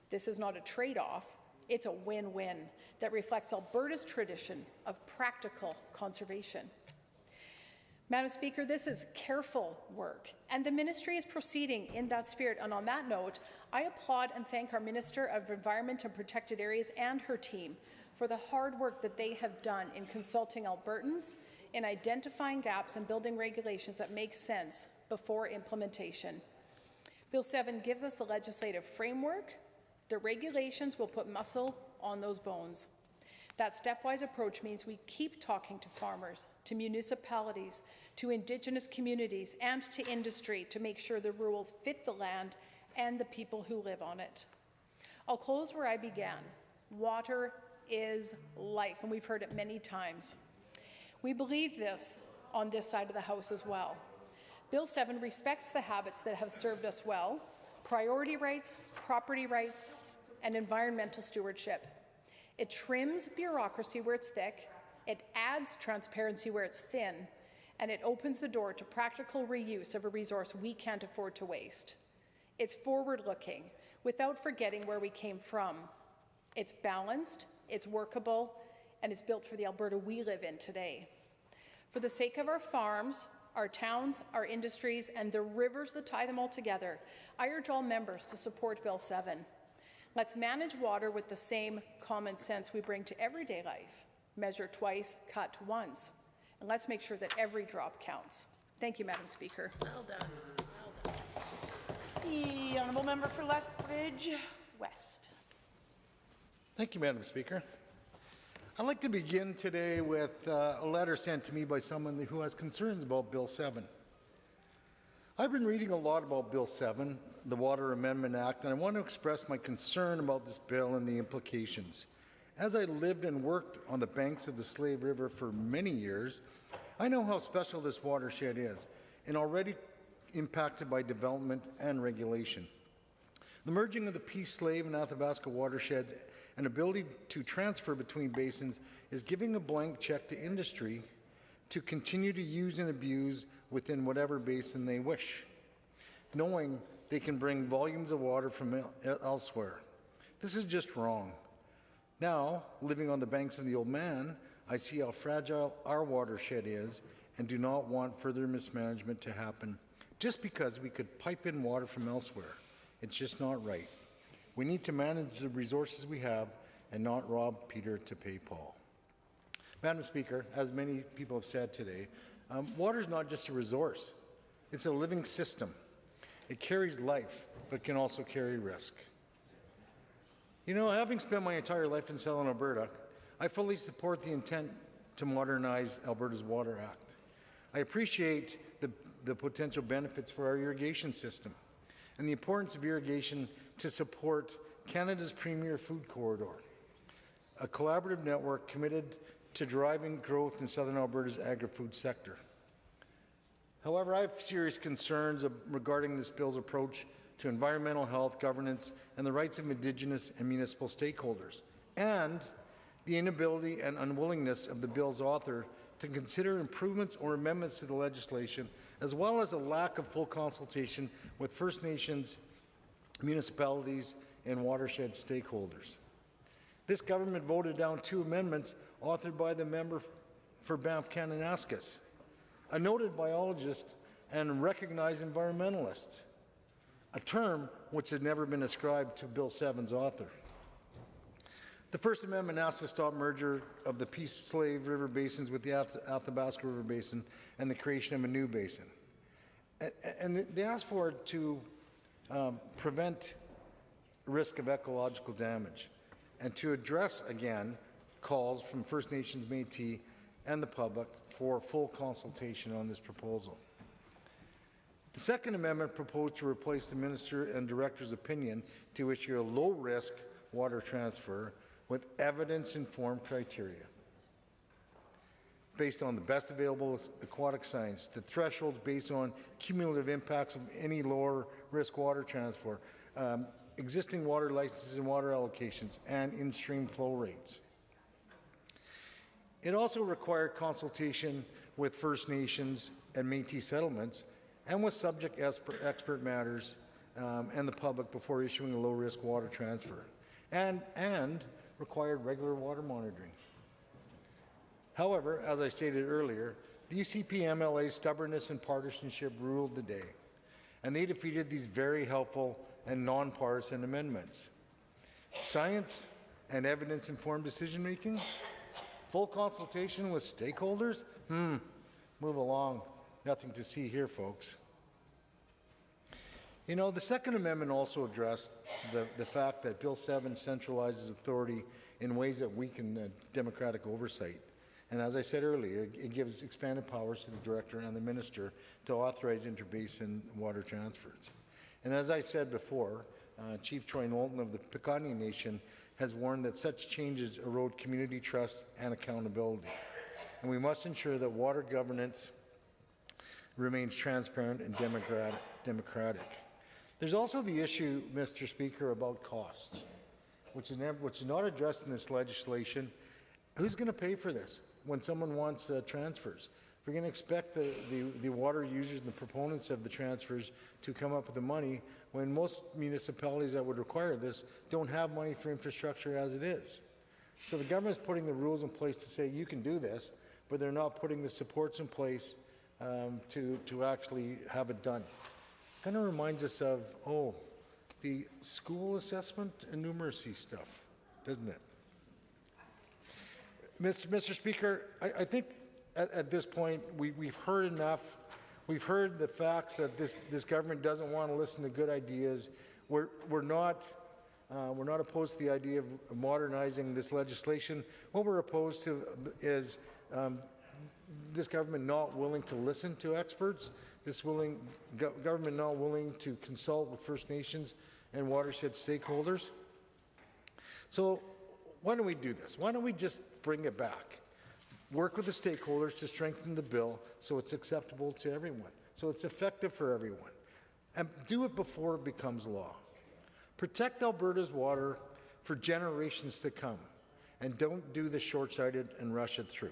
This is not a trade-off, it's a win-win that reflects Alberta's tradition of practical conservation. Madam Speaker, this is careful work, and the ministry is proceeding in that spirit. And on that note, I applaud and thank our Minister of Environment and Protected Areas and her team for the hard work that they have done in consulting Albertans, in identifying gaps and building regulations that make sense before implementation. Bill 7 gives us the legislative framework. The regulations will put muscle on those bones. That stepwise approach means we keep talking to farmers, to municipalities, to Indigenous communities, and to industry to make sure the rules fit the land and the people who live on it. I'll close where I began. Water is life, and we've heard it many times. We believe this on this side of the House as well. Bill 7 respects the habits that have served us well: priority rights, property rights, and environmental stewardship. It trims bureaucracy where it's thick, it adds transparency where it's thin, and it opens the door to practical reuse of a resource we can't afford to waste. It's forward-looking, without forgetting where we came from. It's balanced, it's workable, and it's built for the Alberta we live in today. For the sake of our farms, our towns, our industries, and the rivers that tie them all together, I urge all members to support Bill 7. Let's manage water with the same common sense we bring to everyday life. Measure twice, cut once. And let's make sure that every drop counts. Thank you, Madam Speaker. Well done. Well done. The honourable member for Lethbridge West. Thank you, Madam Speaker. I'd like to begin today with a letter sent to me by someone who has concerns about Bill 7. I've been reading a lot about Bill 7, the Water Amendment Act, and I want to express my concern about this bill and the implications. As I lived and worked on the banks of the Slave River for many years, I know how special this watershed is and already impacted by development and regulation. The merging of the Peace, Slave, and Athabasca watersheds and ability to transfer between basins is giving a blank check to industry to continue to use and abuse within whatever basin they wish, knowing they can bring volumes of water from elsewhere. This is just wrong. Now, living on the banks of the Oldman, I see how fragile our watershed is and do not want further mismanagement to happen just because we could pipe in water from elsewhere. It's just not right. We need to manage the resources we have and not rob Peter to pay Paul. Madam Speaker, as many people have said today, water is not just a resource. It's a living system. It carries life, but can also carry risk. You know, having spent my entire life in Southern Alberta, I fully support the intent to modernize Alberta's Water Act. I appreciate the potential benefits for our irrigation system and the importance of irrigation to support Canada's premier food corridor, a collaborative network committed to driving growth in Southern Alberta's agri-food sector. However, I have serious concerns regarding this bill's approach to environmental health, governance, and the rights of Indigenous and municipal stakeholders, and the inability and unwillingness of the bill's author to consider improvements or amendments to the legislation, as well as a lack of full consultation with First Nations, municipalities, and watershed stakeholders. This government voted down 2 amendments authored by the member for Banff-Kananaskis, a noted biologist and recognized environmentalist, a term which has never been ascribed to Bill 7's author. The First Amendment asks to stop merger of the Peace Slave River basins with the Athabasca River Basin and the creation of a new basin. And they ask for it to prevent risk of ecological damage and to address, again, calls from First Nations, Métis, and the public for full consultation on this proposal. The Second Amendment proposed to replace the Minister and Director's opinion to issue a low-risk water transfer with evidence-informed criteria based on the best available aquatic science, the thresholds based on cumulative impacts of any lower-risk water transfer, existing water licenses and water allocations, and in-stream flow rates. It also required consultation with First Nations and Métis settlements and with subject expert matters and the public before issuing a low-risk water transfer, and required regular water monitoring. However, as I stated earlier, the UCP-MLA's stubbornness and partisanship ruled the day, and they defeated these very helpful and nonpartisan amendments. Science and evidence-informed decision-making, full consultation with stakeholders? Move along. Nothing to see here, folks. You know, the Second Amendment also addressed the fact that Bill 7 centralizes authority in ways that weaken democratic oversight. And as I said earlier, it gives expanded powers to the Director and the Minister to authorize interbasin water transfers. And as I said before, Chief Troy Knowlton of the Piikani Nation has warned that such changes erode community trust and accountability. And we must ensure that water governance remains transparent and democratic. There's also the issue, Mr. Speaker, about costs, which is not addressed in this legislation. Who's going to pay for this when someone wants transfers? We're going to expect the water users and the proponents of the transfers to come up with the money when most municipalities that would require this don't have money for infrastructure as it is. So the government's putting the rules in place to say you can do this, but they're not putting the supports in place to actually have it done. Kind of reminds us of, the school assessment and numeracy stuff, doesn't it? Mr. Speaker, I think at this point we've heard enough. We've heard the facts that this government doesn't want to listen to good ideas. We're not opposed to the idea of modernizing this legislation. What we're opposed to is this government not willing to listen to experts, this government not willing to consult with First Nations and watershed stakeholders. So why don't we do this? Why don't we just bring it back? Work with the stakeholders to strengthen the bill so it's acceptable to everyone, so it's effective for everyone. And do it before it becomes law. Protect Alberta's water for generations to come, and don't do the short-sighted and rush it through.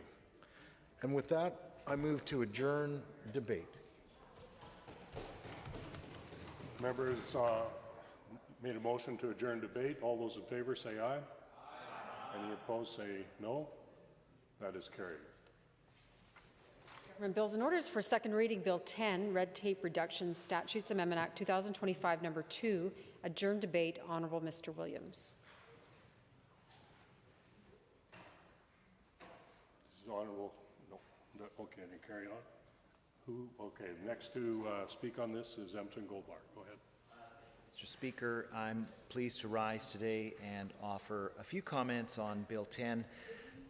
And with that, I move to adjourn debate. Members made a motion to adjourn debate. All those in favour say aye. Aye. Any opposed say no. That is carried. Government Bills and Orders for second reading. Bill 10, Red Tape Reduction Statutes Amendment Act 2025 No. 2, Adjourn debate. Honourable Mr. Williams. This is honourable. No. Okay, then carry on. Who? Okay, next to speak on this is Empton Goldbar. Go ahead. Mr. Speaker, I'm pleased to rise today and offer a few comments on Bill 10.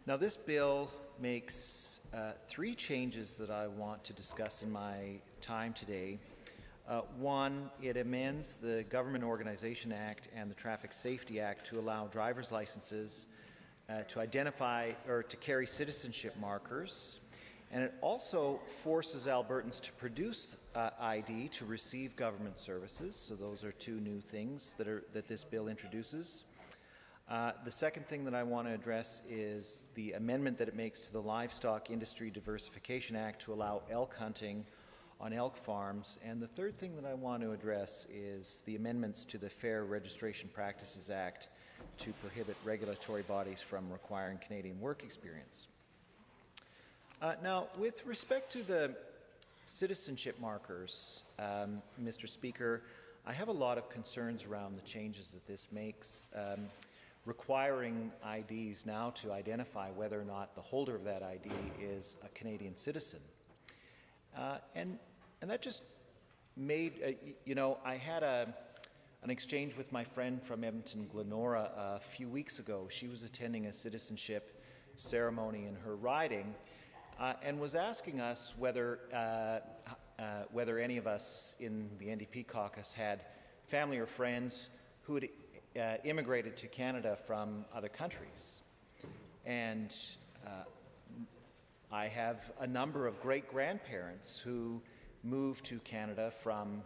Now, this bill makes three changes that I want to discuss in my time today. One, it amends the Government Organization Act and the Traffic Safety Act to allow driver's licenses to identify or to carry citizenship markers. And it also forces Albertans to produce ID to receive government services. So those are two new things that this bill introduces. The second thing that I want to address is the amendment that it makes to the Livestock Industry Diversification Act to allow elk hunting on elk farms. And the third thing that I want to address is the amendments to the Fair Registration Practices Act to prohibit regulatory bodies from requiring Canadian work experience. Now, with respect to the citizenship markers, Mr. Speaker, I have a lot of concerns around the changes that this makes, requiring IDs now to identify whether or not the holder of that ID is a Canadian citizen. And that just made, you know, I had an exchange with my friend from Edmonton, Glenora, a few weeks ago. She was attending a citizenship ceremony in her riding, and was asking us whether any of us in the NDP caucus had family or friends who had immigrated to Canada from other countries. And I have a number of great-grandparents who moved to Canada from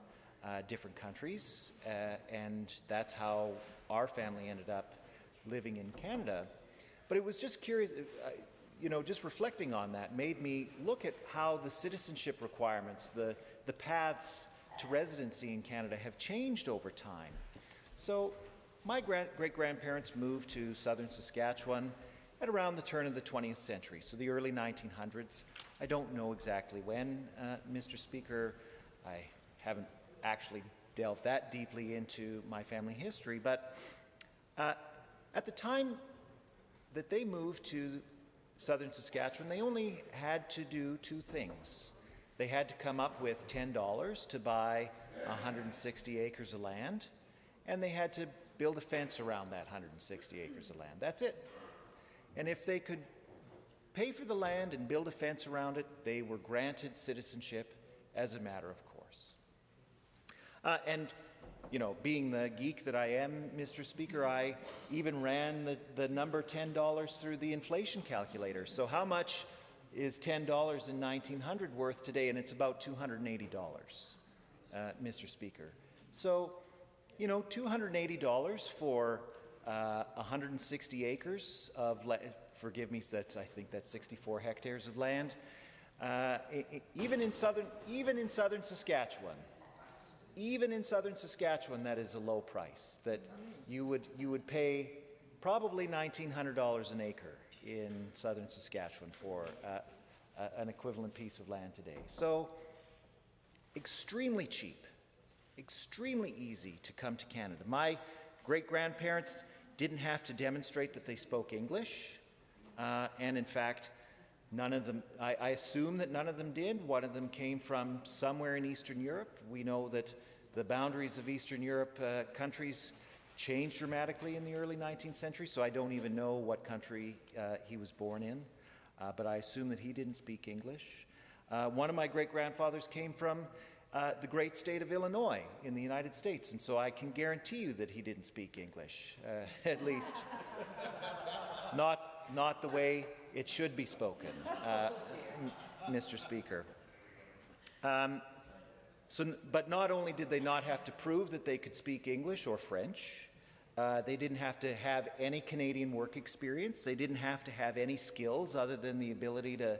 different countries, and that's how our family ended up living in Canada. But it was just curious, you know, just reflecting on that made me look at how the citizenship requirements, the paths to residency in Canada have changed over time. So my great-grandparents moved to southern Saskatchewan at around the turn of the 20th century, so the early 1900s. I don't know exactly when, Mr. Speaker. I haven't actually delved that deeply into my family history, but at the time that they moved to southern Saskatchewan, they only had to do two things. They had to come up with $10 to buy 160 acres of land, and they had to build a fence around that 160 acres of land. That's it. And if they could pay for the land and build a fence around it, they were granted citizenship as a matter of course. And you know, being the geek that I am, Mr. Speaker, I even ran the number $10 through the inflation calculator. So how much is $10 in 1900 worth today? And it's about $280, Mr. Speaker. So, you know, $280 for 160 acres of land. Forgive me, I think that's 64 hectares of land. Even in southern Saskatchewan. Even in southern Saskatchewan, that is a low price. That you would pay probably $1,900 an acre in southern Saskatchewan for an equivalent piece of land today. So extremely cheap, extremely easy to come to Canada. My great-grandparents didn't have to demonstrate that they spoke English, and in fact, none of them, I assume that none of them did. One of them came from somewhere in Eastern Europe. We know that the boundaries of Eastern Europe countries changed dramatically in the early 19th century, so I don't even know what country he was born in, but I assume that he didn't speak English. One of my great-grandfathers came from the great state of Illinois in the United States, and so I can guarantee you that he didn't speak English, at least not the way it should be spoken, Mr. Speaker. But not only did they not have to prove that they could speak English or French, they didn't have to have any Canadian work experience. They didn't have to have any skills other than the ability to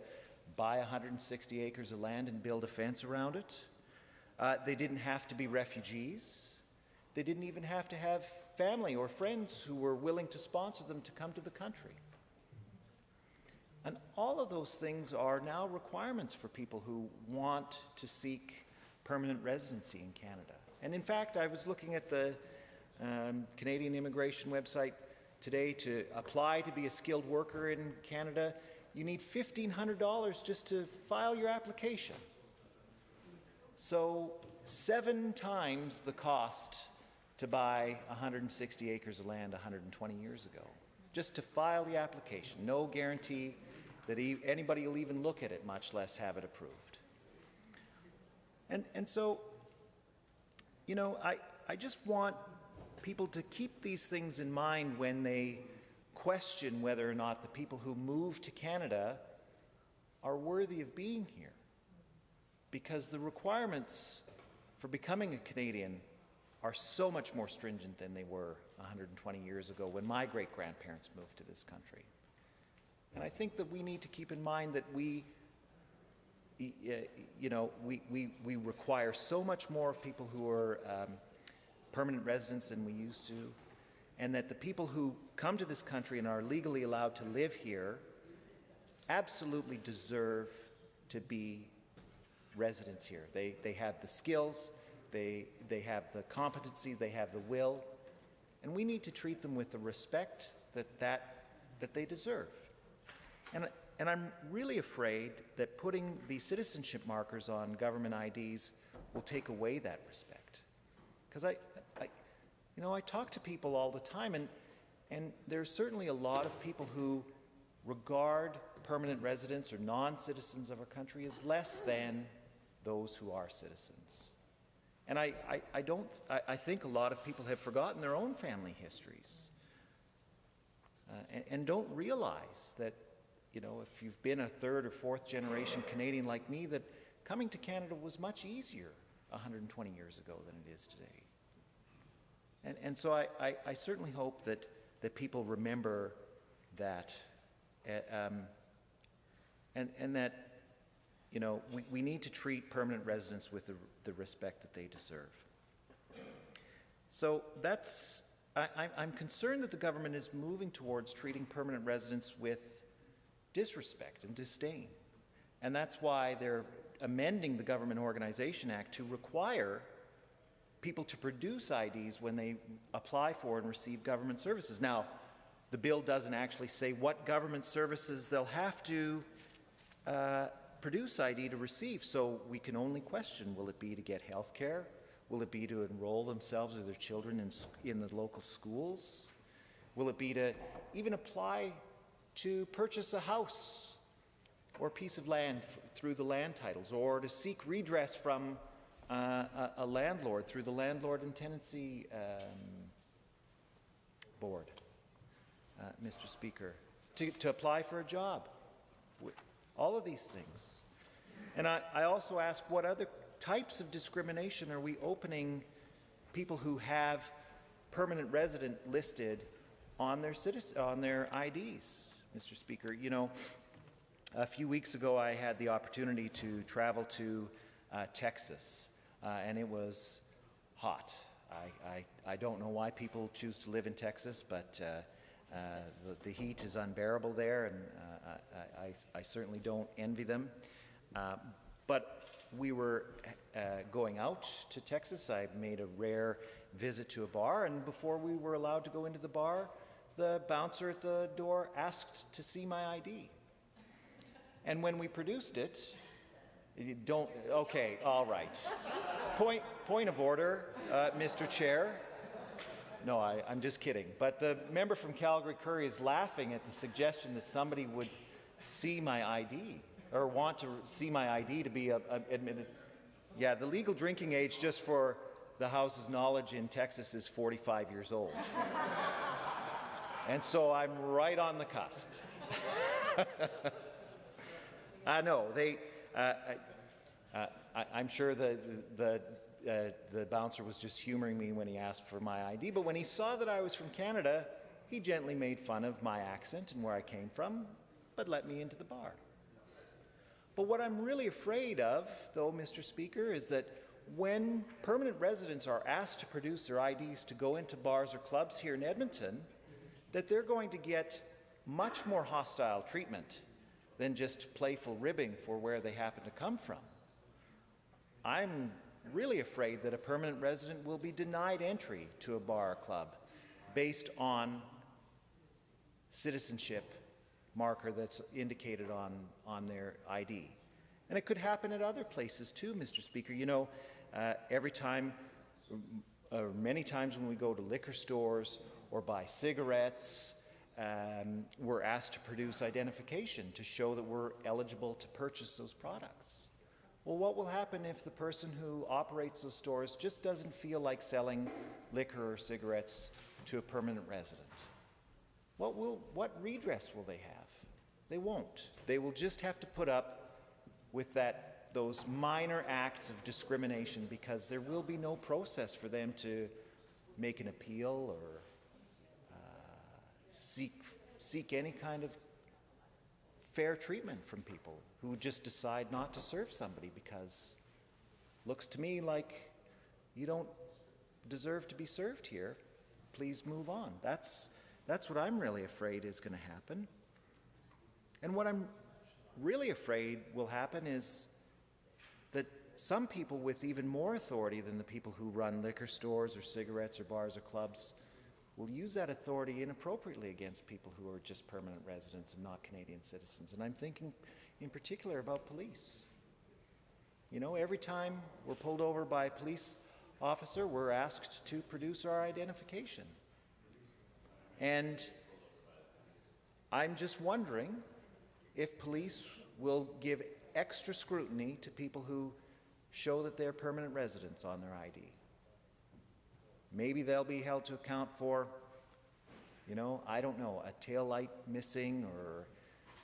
buy 160 acres of land and build a fence around it. They didn't have to be refugees. They didn't even have to have family or friends who were willing to sponsor them to come to the country. And all of those things are now requirements for people who want to seek permanent residency in Canada. And in fact, I was looking at the Canadian immigration website today, to apply to be a skilled worker in Canada, you need $1,500 just to file your application. So 7 times the cost to buy 160 acres of land 120 years ago, just to file the application. No guarantee that anybody will even look at it, much less have it approved. And so, you know, I just want people to keep these things in mind when they question whether or not the people who move to Canada are worthy of being here. Because the requirements for becoming a Canadian are so much more stringent than they were 120 years ago when my great-grandparents moved to this country. And I think that we need to keep in mind that we require so much more of people who are permanent residents than we used to, and that the people who come to this country and are legally allowed to live here absolutely deserve to be residents here. They have the skills, they have the competency, they have the will, and we need to treat them with the respect that they deserve. And I'm really afraid that putting the citizenship markers on government IDs will take away that respect. Because I talk to people all the time, and there's certainly a lot of people who regard permanent residents or non-citizens of our country as less than those who are citizens. And I think a lot of people have forgotten their own family histories and don't realize that, you know, if you've been a 3rd or 4th generation Canadian like me, that coming to Canada was much easier 120 years ago than it is today. And so I certainly hope that people remember that, and that, you know, we need to treat permanent residents with the respect that they deserve. So I'm concerned that the government is moving towards treating permanent residents with disrespect and disdain. And that's why they're amending the Government Organization Act to require people to produce IDs when they apply for and receive government services. Now, the bill doesn't actually say what government services they'll have to produce ID to receive, so we can only question, will it be to get health care? Will it be to enroll themselves or their children in the local schools? Will it be to even apply to purchase a house or a piece of land through the land titles, or to seek redress from a landlord through the Landlord and Tenancy Board, Mr. Speaker, to apply for a job, all of these things. And I also ask, what other types of discrimination are we opening people who have permanent resident listed on their IDs, Mr. Speaker? You know, a few weeks ago I had the opportunity to travel to Texas, and it was hot. I don't know why people choose to live in Texas, but the heat is unbearable there, and I certainly don't envy them. But we were going out to Texas. I made a rare visit to a bar, and before we were allowed to go into the bar, the bouncer at the door asked to see my ID. And when we produced it, okay, all right. Point of order, Mr. Chair. No, I'm just kidding. But the member from Calgary-Curry is laughing at the suggestion that somebody would see my ID or want to see my ID to be admitted. Yeah, the legal drinking age, just for the House's knowledge, in Texas is 45 years old. And so I'm right on the cusp. No, I'm sure the bouncer was just humoring me when he asked for my ID, but when he saw that I was from Canada, he gently made fun of my accent and where I came from, but let me into the bar. But what I'm really afraid of, though, Mr. Speaker, is that when permanent residents are asked to produce their IDs to go into bars or clubs here in Edmonton, that they're going to get much more hostile treatment than just playful ribbing for where they happen to come from. I'm really afraid that a permanent resident will be denied entry to a bar or club based on citizenship marker that's indicated on their ID. And it could happen at other places too, Mr. Speaker. You know, every time, or many times when we go to liquor stores or buy cigarettes, we're asked to produce identification to show that we're eligible to purchase those products. Well, what will happen if the person who operates those stores just doesn't feel like selling liquor or cigarettes to a permanent resident? What redress will they have? They won't. They will just have to put up with those minor acts of discrimination, because there will be no process for them to make an appeal or seek any kind of fair treatment from people who just decide not to serve somebody because looks to me like you don't deserve to be served here. Please move on. That's what I'm really afraid is going to happen. And what I'm really afraid will happen is that some people with even more authority than the people who run liquor stores or cigarettes or bars or clubs will use that authority inappropriately against people who are just permanent residents and not Canadian citizens. And I'm thinking in particular about police. You know, every time we're pulled over by a police officer, we're asked to produce our identification. And I'm just wondering if police will give extra scrutiny to people who show that they're permanent residents on their ID. Maybe they'll be held to account for, you know, I don't know, a tail light missing or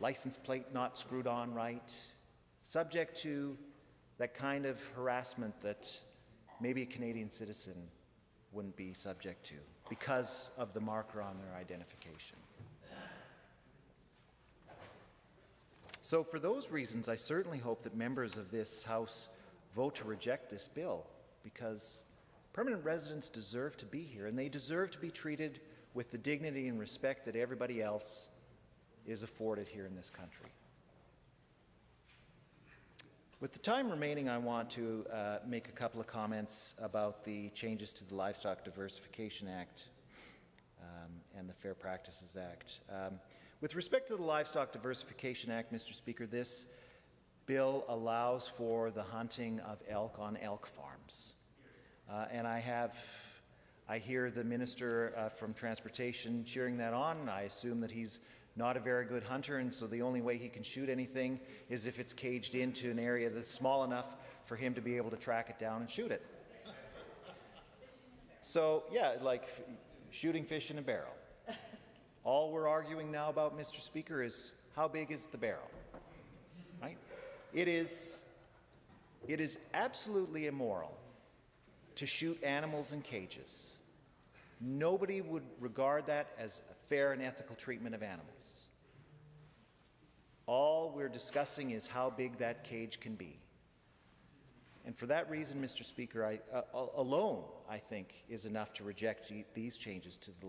license plate not screwed on right, subject to that kind of harassment that maybe a Canadian citizen wouldn't be subject to because of the marker on their identification. So for those reasons, I certainly hope that members of this House vote to reject this bill, because permanent residents deserve to be here, and they deserve to be treated with the dignity and respect that everybody else is afforded here in this country. With the time remaining, I want to make a couple of comments about the changes to the Livestock Diversification Act and the Fair Practices Act. With respect to the Livestock Diversification Act, Mr. Speaker, this bill allows for the hunting of elk on elk farms. And I hear the Minister from Transportation cheering that on. I assume that he's not a very good hunter, and so the only way he can shoot anything is if it's caged into an area that's small enough for him to be able to track it down and shoot it. So, yeah, like shooting fish in a barrel. All we're arguing now about, Mr. Speaker, is how big is the barrel, right? It is absolutely immoral to shoot animals in cages. Nobody would regard that as a fair and ethical treatment of animals. All we're discussing is how big that cage can be. And for that reason, Mr. Speaker, alone, I think, is enough to reject these changes to the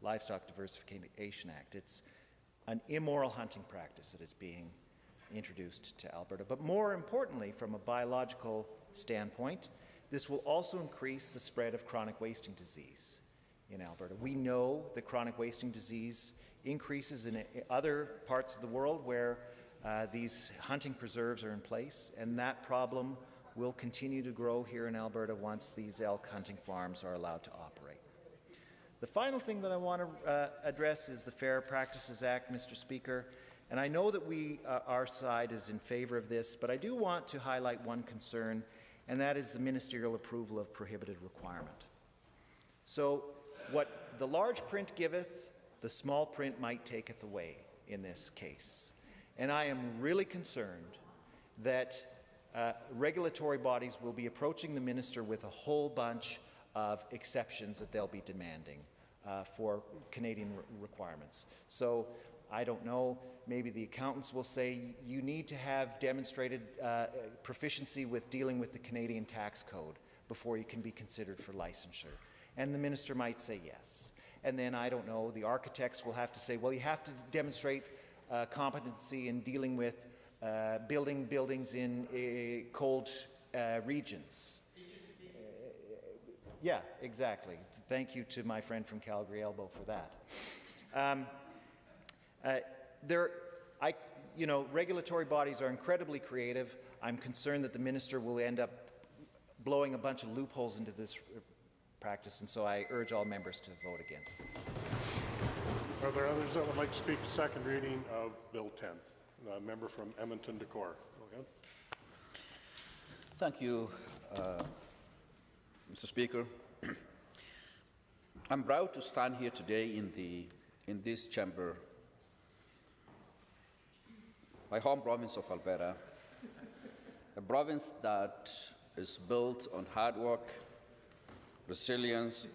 Livestock Diversification Act. It's an immoral hunting practice that is being introduced to Alberta. But more importantly, from a biological standpoint, this will also increase the spread of chronic wasting disease in Alberta. We know that chronic wasting disease increases in other parts of the world where these hunting preserves are in place, and that problem will continue to grow here in Alberta once these elk hunting farms are allowed to operate. The final thing that I want to address is the Fair Practices Act, Mr. Speaker, and I know that our side is in favour of this, but I do want to highlight one concern, and that is the ministerial approval of prohibited requirement. So what the large print giveth, the small print might taketh away in this case. And I am really concerned that regulatory bodies will be approaching the minister with a whole bunch of exceptions that they'll be demanding for Canadian requirements. So I don't know, maybe the accountants will say you need to have demonstrated proficiency with dealing with the Canadian tax code before you can be considered for licensure. And the minister might say yes. And then, I don't know, the architects will have to say, well, you have to demonstrate competency in dealing with buildings in cold regions. Yeah, exactly. Thank you to my friend from Calgary Elbow for that. Regulatory bodies are incredibly creative. I'm concerned that the minister will end up blowing a bunch of loopholes into this practice, and so I urge all members to vote against this. Are there others that would like to speak to second reading of Bill 10? A member from Edmonton Decor. Go ahead. Thank you, Mr. Speaker. I'm proud to stand here today in this chamber, my home province of Alberta, a province that is built on hard work, resilience,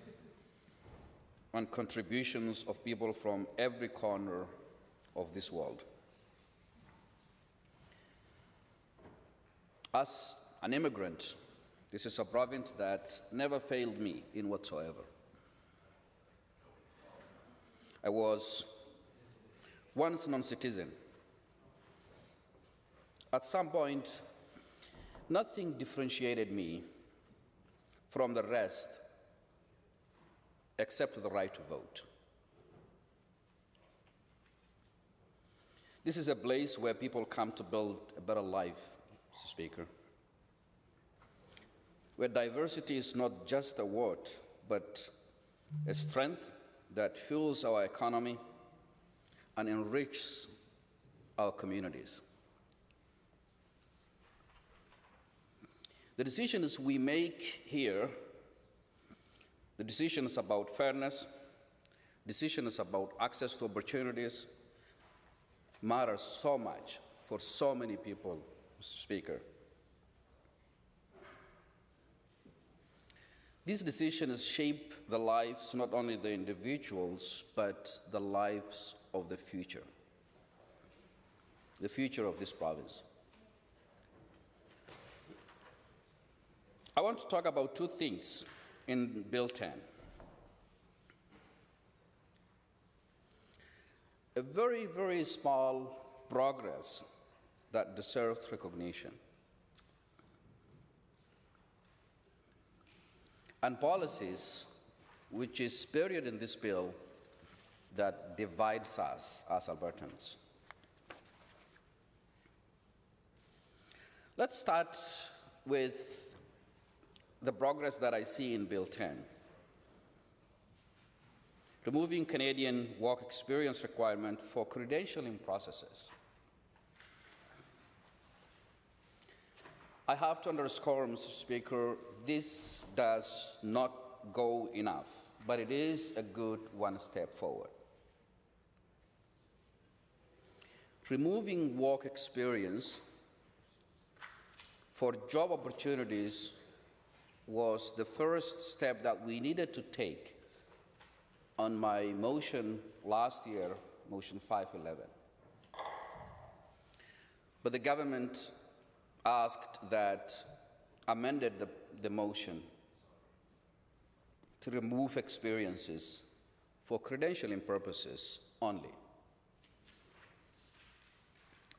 and contributions of people from every corner of this world. As an immigrant, this is a province that never failed me in whatsoever. I was once a non-citizen. At some point, nothing differentiated me from the rest except the right to vote. This is a place where people come to build a better life, Mr. Speaker, where diversity is not just a word, but a strength that fuels our economy and enriches our communities. The decisions we make here, the decisions about fairness, decisions about access to opportunities, matter so much for so many people, Mr. Speaker. These decisions shape the lives, not only the individuals, but the lives of the future of this province. I want to talk about two things in Bill 10. A very, very small progress that deserves recognition, and policies which is buried in this bill that divides us as Albertans. Let's start with the progress that I see in Bill 10. Removing Canadian work experience requirement for credentialing processes. I have to underscore, Mr. Speaker, this does not go enough, but it is a good one step forward. Removing work experience for job opportunities was the first step that we needed to take on my motion last year, motion 511. But the government amended the motion to remove experiences for credentialing purposes only.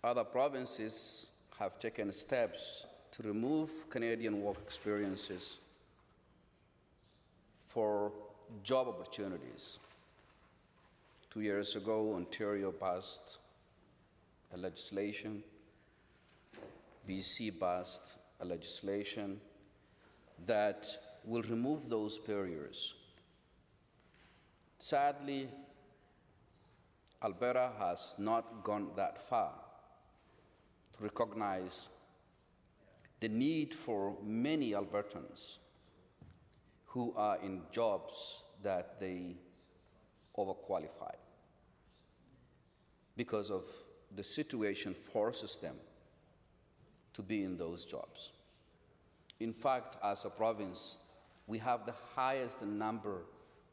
Other provinces have taken steps to remove Canadian work experiences for job opportunities. 2 years ago, Ontario passed a legislation, BC passed a legislation that will remove those barriers. Sadly, Alberta has not gone that far to recognize the need for many Albertans who are in jobs that they overqualify because of the situation forces them to be in those jobs. In fact, as a province, we have the highest number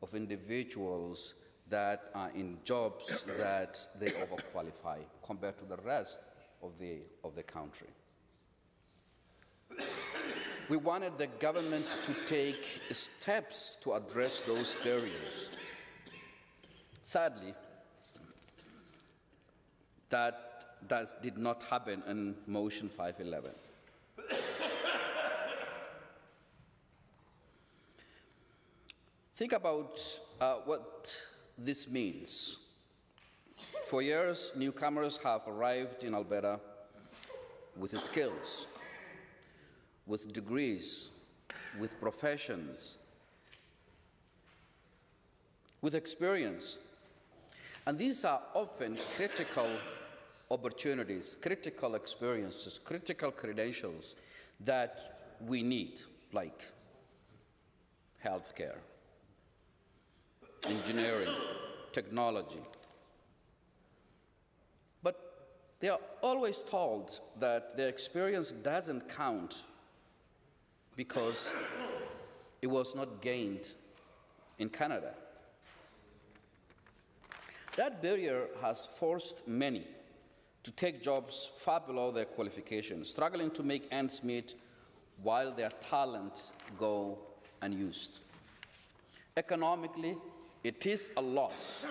of individuals that are in jobs that they overqualify compared to the rest of the country. We wanted the government to take steps to address those barriers. Sadly, that did not happen in Motion 511. Think about what this means. For years, newcomers have arrived in Alberta with skills, with degrees, with professions, with experience. And these are often critical opportunities, critical experiences, critical credentials that we need, like healthcare, engineering, technology. But they are always told that their experience doesn't count because it was not gained in Canada. That barrier has forced many to take jobs far below their qualifications, struggling to make ends meet while their talents go unused. Economically, it is a loss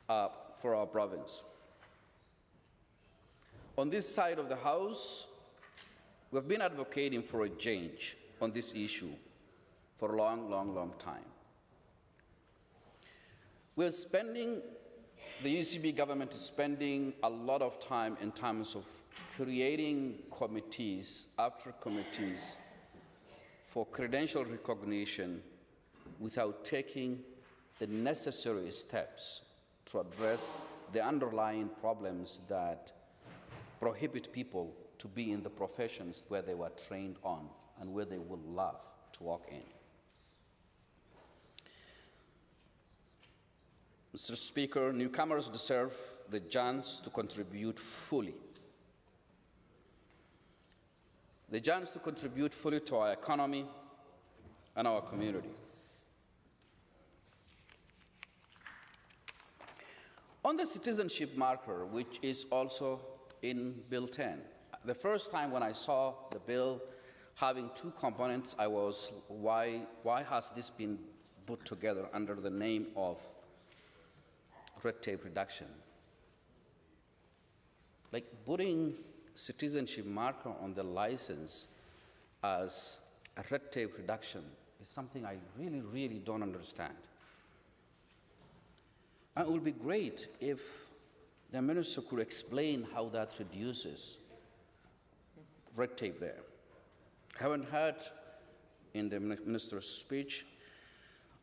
for our province. On this side of the House, we've been advocating for a change on this issue for a long, long, long time. The UCP government is spending a lot of time in terms of creating committees after committees for credential recognition without taking the necessary steps to address the underlying problems that prohibit people to be in the professions where they were trained on and where they would love to work in. Mr. Speaker, newcomers deserve the chance to contribute fully. The chance to contribute fully to our economy and our community. On the citizenship marker, which is also in Bill 10, the first time when I saw the bill having two components, I was, why has this been put together under the name of red tape reduction? Like putting citizenship marker on the license as a red tape reduction is something I really, really don't understand. And it would be great if the minister could explain how that reduces red tape there. I haven't heard in the minister's speech.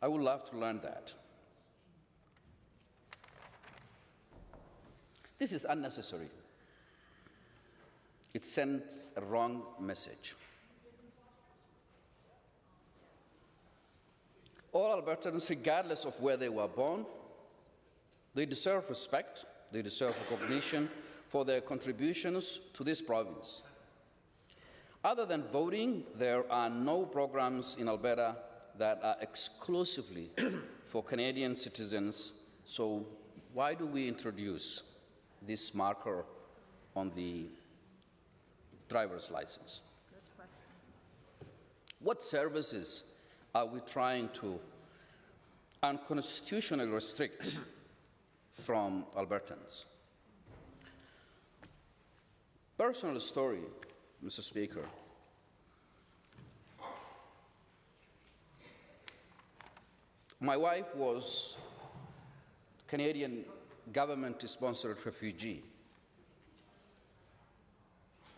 I would love to learn that. This is unnecessary. It sends a wrong message. All Albertans, regardless of where they were born, they deserve respect, they deserve recognition for their contributions to this province. Other than voting, there are no programs in Alberta that are exclusively for Canadian citizens, so why do we introduce this marker on the driver's license? What services are we trying to unconstitutionally restrict from Albertans? Personal story, Mr. Speaker. My wife was Canadian government-sponsored refugee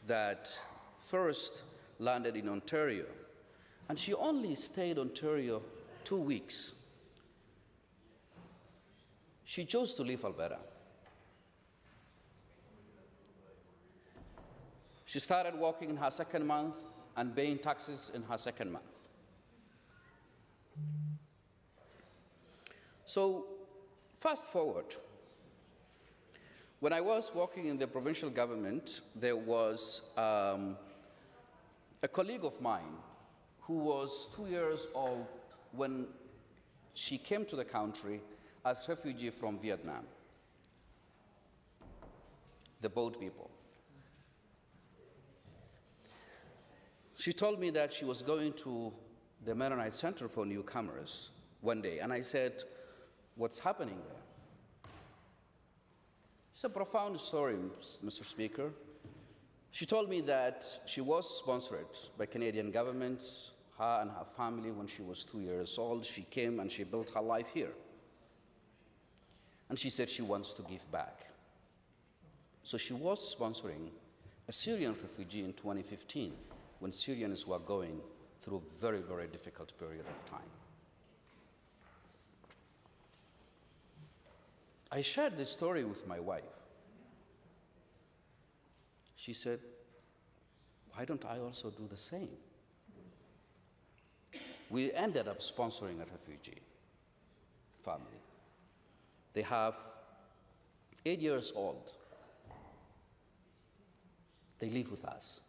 that first landed in Ontario, and she only stayed in Ontario 2 weeks. She chose to leave Alberta. She started working in her second month and paying taxes in her second month. So, fast forward. When I was working in the provincial government, there was a colleague of mine who was 2 years old when she came to the country as a refugee from Vietnam, the boat people. She told me that she was going to the Mennonite Center for Newcomers one day, and I said, "What's happening there?" It's a profound story, Mr. Speaker. She told me that she was sponsored by Canadian government. her and her family when she was 2 years old. She came and she built her life here. And she said she wants to give back. So she was sponsoring a Syrian refugee in 2015 when Syrians were going through a very, very difficult period of time. I shared this story with my wife. She said, why don't I also do the same? We ended up sponsoring a refugee family. They have 8 years old. They live with us.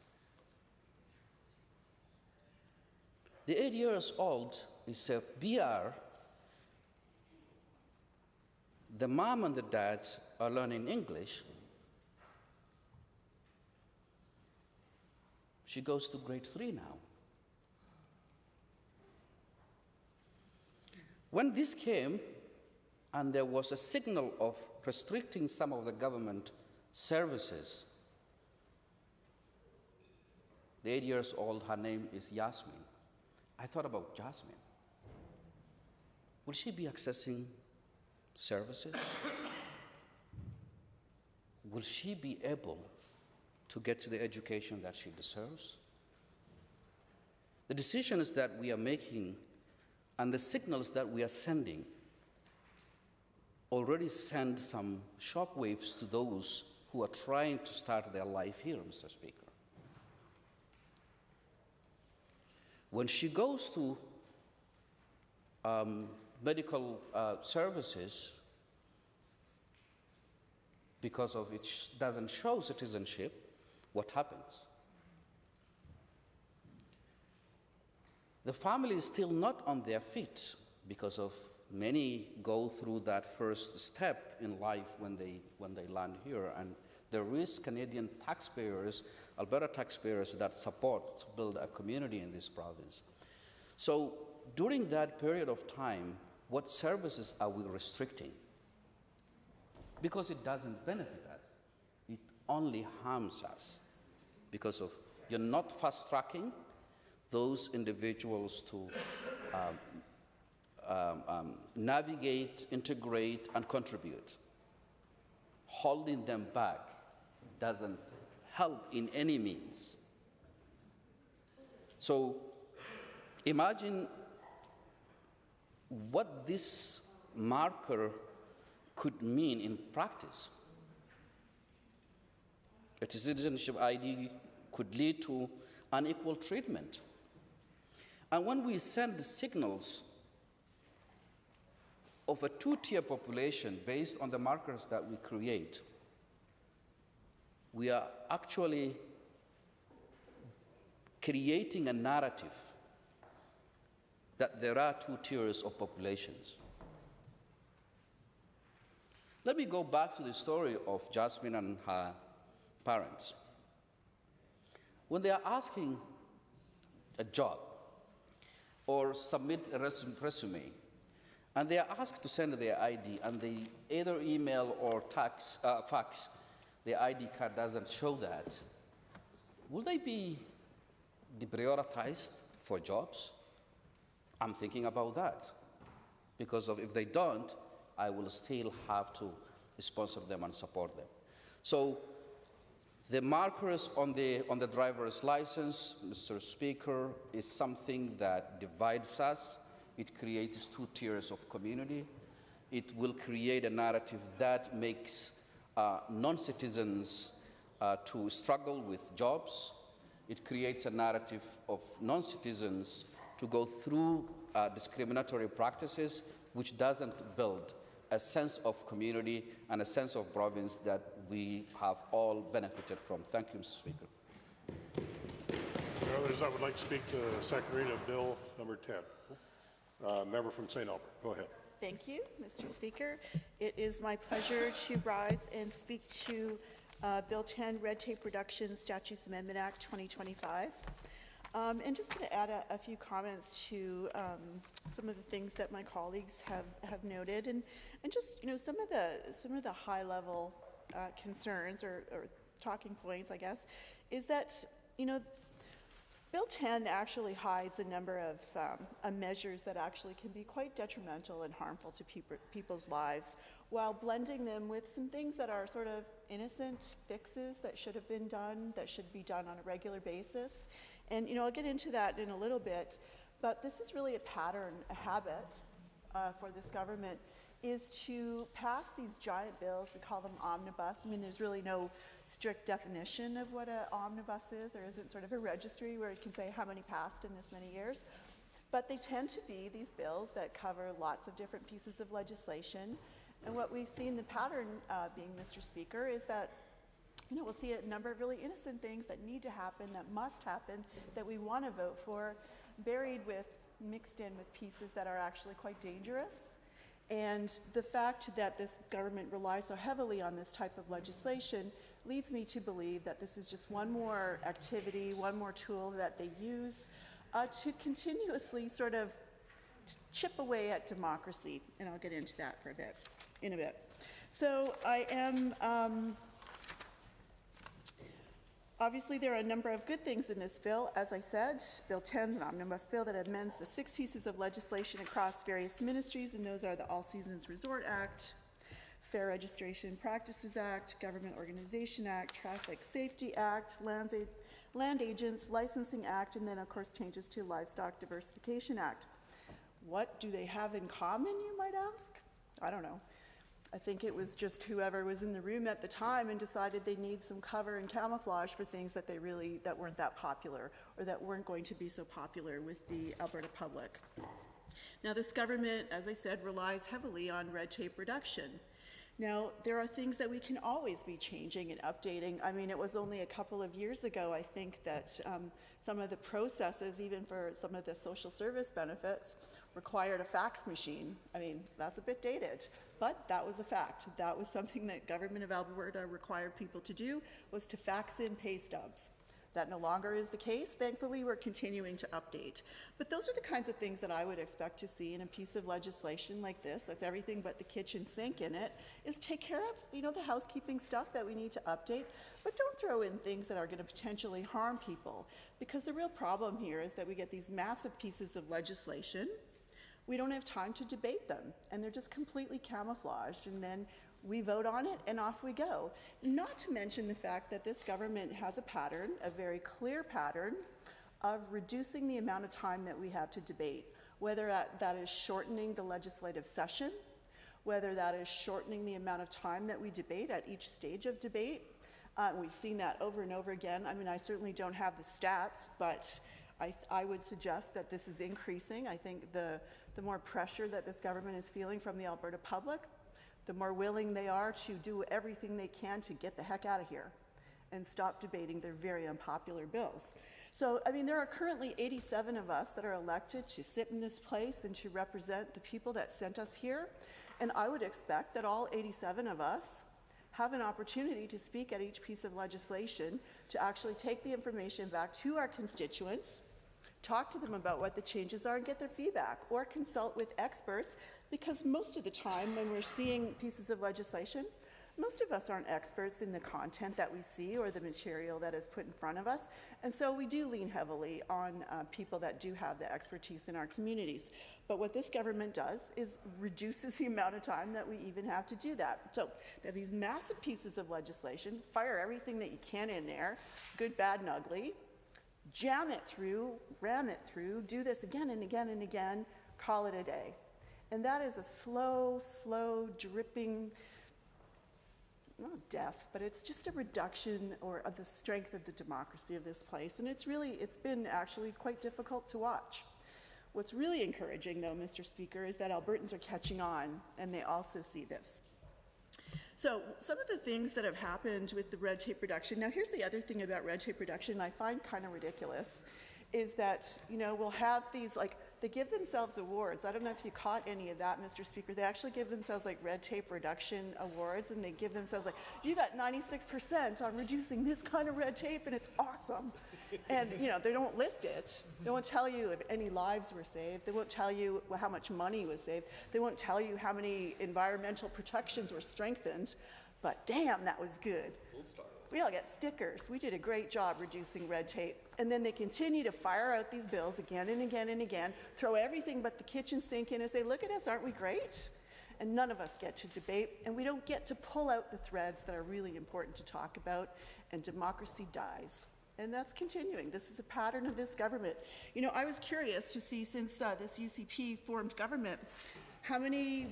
The 8 years old is a BR. The mom and the dad are learning English. She goes to grade 3 now. When this came, and there was a signal of restricting some of the government services, the 8 years old, her name is Yasmin. I thought about Jasmine. Will she be accessing services? Will she be able to get to the education that she deserves? The decisions that we are making and the signals that we are sending already send some shockwaves to those who are trying to start their life here, Mr. Speaker. When she goes to medical services, because of it doesn't show citizenship, what happens? The family is still not on their feet because of many go through that first step in life when they land here, and there is Canadian taxpayers, Alberta taxpayers that support to build a community in this province. So during that period of time, what services are we restricting? Because it doesn't benefit us. It only harms us because of you're not fast-tracking those individuals to navigate, integrate, and contribute. Holding them back doesn't help in any means. So imagine what this marker could mean in practice. A citizenship ID could lead to unequal treatment. And when we send signals of a two-tier population based on the markers that we create, we are actually creating a narrative that there are two tiers of populations. Let me go back to the story of Jasmine and her parents. When they are asking a job or submit a resume, and they are asked to send their ID, and they either email or fax, the ID card doesn't show that, will they be deprioritized for jobs? I'm thinking about that, because if they don't, I will still have to sponsor them and support them. So the markers on the driver's license, Mr. Speaker, is something that divides us. It creates two tiers of community. It will create a narrative that makes non-citizens to struggle with jobs. It creates a narrative of non-citizens to go through discriminatory practices, which doesn't build a sense of community and a sense of province that we have all benefited from. Thank you, Mr. Speaker. Others that would like to speak to the second reading of Bill number 10. Member from St. Albert, go ahead. Thank you, Mr. Speaker. It is my pleasure to rise and speak to Bill 10, Red Tape Reduction Statutes Amendment Act 2025. And just going to add a few comments to some of the things that my colleagues have noted, and just some of the high level concerns or talking points, I guess, is that Bill 10 actually hides a number of measures that actually can be quite detrimental and harmful to people's lives, while blending them with some things that are sort of innocent fixes that should have been done, that should be done on a regular basis. And I'll get into that in a little bit, but this is really a pattern, a habit for this government, is to pass these giant bills. We call them omnibus. I mean, there's really no strict definition of what an omnibus is. There isn't sort of a registry where you can say how many passed in this many years. But they tend to be these bills that cover lots of different pieces of legislation. And what we've seen the pattern being, Mr. Speaker, is that we'll see a number of really innocent things that need to happen, that must happen, that we want to vote for, mixed in with pieces that are actually quite dangerous. And the fact that this government relies so heavily on this type of legislation leads me to believe that this is just one more activity, one more tool that they use to continuously sort of chip away at democracy. And I'll get into that in a bit. So I am, obviously there are a number of good things in this bill. As I said, Bill 10 is an omnibus bill that amends the 6 pieces of legislation across various ministries, and those are the All Seasons Resort Act, Fair Registration Practices Act, Government Organization Act, Traffic Safety Act, Land Agents Licensing Act, and then of course changes to Livestock Diversification Act. What do they have in common, you might ask? I don't know. I think it was just whoever was in the room at the time and decided they need some cover and camouflage for things that that weren't that popular, or that weren't going to be so popular with the Alberta public. Now, this government, as I said, relies heavily on red tape reduction. Now, there are things that we can always be changing and updating. I mean, it was only a couple of years ago, I think, that some of the processes, even for some of the social service benefits, required a fax machine. I mean, that's a bit dated, but that was a fact. That was something that government of Alberta required people to do, was to fax in pay stubs. That no longer is the case. Thankfully, we're continuing to update. But those are the kinds of things that I would expect to see in a piece of legislation like this, that's everything but the kitchen sink in it, is take care of, the housekeeping stuff that we need to update, but don't throw in things that are going to potentially harm people. Because the real problem here is that we get these massive pieces of legislation, we don't have time to debate them, and they're just completely camouflaged, and then we vote on it and off we go. Not to mention the fact that this government has a pattern, a very clear pattern, of reducing the amount of time that we have to debate, whether that is shortening the legislative session, whether that is shortening the amount of time that we debate at each stage of debate. We've seen that over and over again. I mean, I certainly don't have the stats, but I would suggest that this is increasing. I think the more pressure that this government is feeling from the Alberta public, the more willing they are to do everything they can to get the heck out of here and stop debating their very unpopular bills. So, I mean, there are currently 87 of us that are elected to sit in this place and to represent the people that sent us here. And I would expect that all 87 of us have an opportunity to speak at each piece of legislation, to actually take the information back to our constituents, talk to them about what the changes are and get their feedback, or consult with experts, because most of the time when we're seeing pieces of legislation, most of us aren't experts in the content that we see or the material that is put in front of us, and so we do lean heavily on people that do have the expertise in our communities. But what this government does is reduces the amount of time that we even have to do that. So there are these massive pieces of legislation, fire everything that you can in there, good, bad, and ugly, jam it through, ram it through, do this again and again and again, call it a day. And that is a slow, dripping, not death, but it's just a reduction of the strength of the democracy of this place. And it's been actually quite difficult to watch. What's really encouraging, though, Mr. Speaker, is that Albertans are catching on, and they also see this. So some of the things that have happened with the red tape reduction, now here's the other thing about red tape reduction I find kind of ridiculous, is that, we'll have these, they give themselves awards. I don't know if you caught any of that, Mr. Speaker. They actually give themselves red tape reduction awards, and they give themselves you got 96% on reducing this kind of red tape, and it's awesome. And, they don't list it. They won't tell you if any lives were saved. They won't tell you how much money was saved. They won't tell you how many environmental protections were strengthened. but damn, that was good. We all get stickers. We did a great job reducing red tape. And then they continue to fire out these bills again and again and again, throw everything but the kitchen sink in and say, look at us, aren't we great? And none of us get to debate, and we don't get to pull out the threads that are really important to talk about, and democracy dies. And that's continuing. This is a pattern of this government. You know, I was curious to see, since this UCP formed government, how many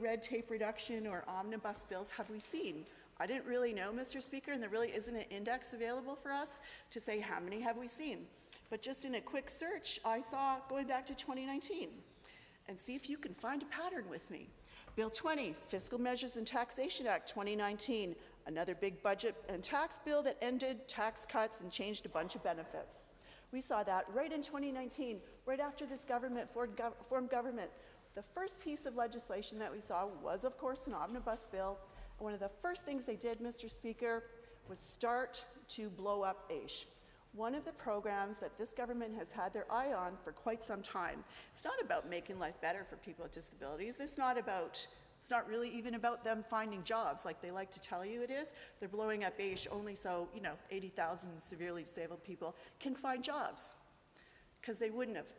red tape reduction or omnibus bills have we seen? I didn't really know, Mr. Speaker, and there really isn't an index available for us to say how many have we seen. But just in a quick search, I saw going back to 2019. And see if you can find a pattern with me. Bill 20, Fiscal Measures and Taxation Act 2019, another big budget and tax bill that ended tax cuts and changed a bunch of benefits. We saw that right in 2019, right after this government formed government. The first piece of legislation that we saw was, of course, an omnibus bill. One of the first things they did, Mr. Speaker, was start to blow up AISH. One of the programs that this government has had their eye on for quite some time. It's not about making life better for people with disabilities. It's not really even about them finding jobs like they like to tell you it is. They're blowing up AISH only so, 80,000 severely disabled people can find jobs. Because they wouldn't have,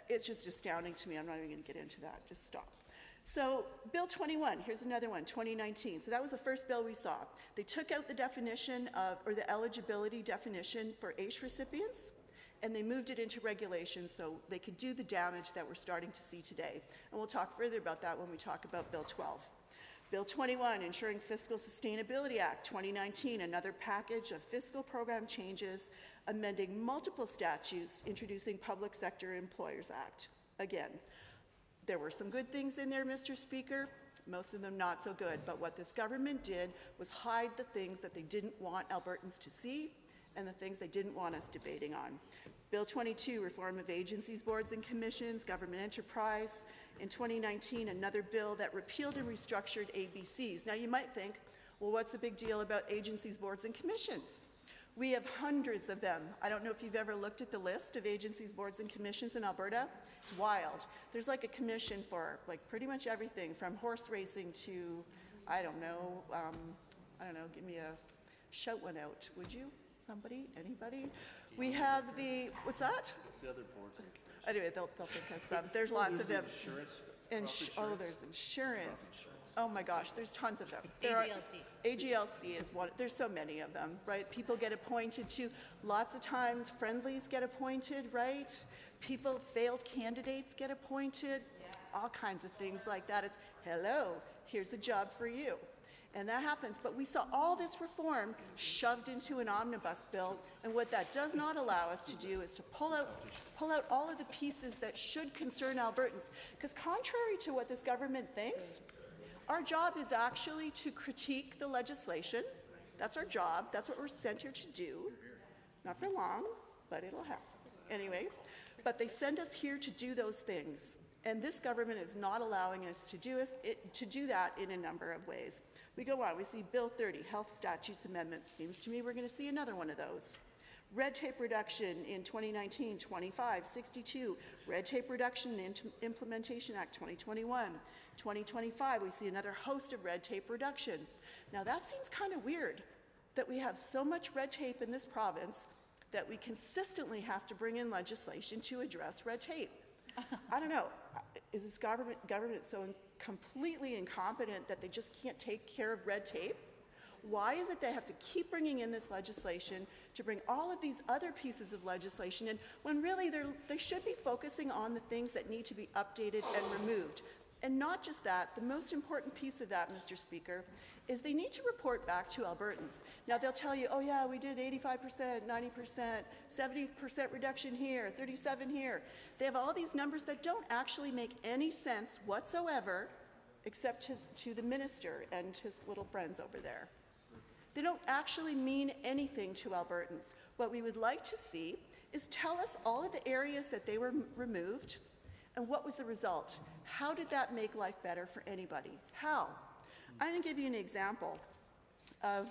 it's just astounding to me. I'm not even going to get into that. Just stop. So Bill 21, here's another one, 2019. So that was the first bill we saw. They took out the definition of, or the eligibility definition for AISH recipients, and they moved it into regulations so they could do the damage that we're starting to see today. And we'll talk further about that when we talk about Bill 12. Bill 21, Ensuring Fiscal Sustainability Act 2019, another package of fiscal program changes, amending multiple statutes, introducing Public Sector Employers Act. Again, there were some good things in there, Mr. Speaker, most of them not so good, but what this government did was hide the things that they didn't want Albertans to see and the things they didn't want us debating on. Bill 22, Reform of Agencies, Boards and Commissions, Government Enterprise. In 2019, another bill that repealed and restructured ABCs. Now you might think, well, what's the big deal about agencies, boards and commissions? We have hundreds of them. I don't know if you've ever looked at the list of agencies, boards, and commissions in Alberta. It's wild. There's like a commission for like pretty much everything from horse racing to, I don't know, give me a shout one out, would you? Somebody? Anybody? We have the, what's that? It's the other boards and commissions. Anyway, they'll think of some. There's lots of them. Insurance. Oh, there's insurance. Oh my gosh, there's tons of them. AGLC is one. There's so many of them, right? People get appointed to, lots of times friendlies get appointed, right? People, failed candidates get appointed, all kinds of things like that. It's, hello, here's a job for you. And that happens, but we saw all this reform shoved into an omnibus bill, and what that does not allow us to do is to pull out all of the pieces that should concern Albertans, because contrary to what this government thinks, our job is actually to critique the legislation. That's our job. That's what we're sent here to do. Not for long, but it'll happen. Anyway, but they send us here to do those things. And this government is not allowing us to do that in a number of ways. We go on. We see Bill 30, Health Statutes Amendments. Seems to me we're going to see another one of those. Red tape reduction in 2019, 25, 62. Red tape reduction in Implementation Act 2021. 2025, we see another host of red tape reduction. Now that seems kind of weird that we have so much red tape in this province that we consistently have to bring in legislation to address red tape. I don't know, is this government so completely incompetent that they just can't take care of red tape? Why is it they have to keep bringing in this legislation to bring all of these other pieces of legislation in when really they should be focusing on the things that need to be updated and removed? And not just that, the most important piece of that, Mr. Speaker, is they need to report back to Albertans. Now they'll tell you, oh yeah, we did 85%, 90%, 70% reduction here, 37 here. They have all these numbers that don't actually make any sense whatsoever except to the minister and his little friends over there. They don't actually mean anything to Albertans. What we would like to see is tell us all of the areas that they were removed and what was the result. How did that make life better for anybody? How? I'm going to give you an example of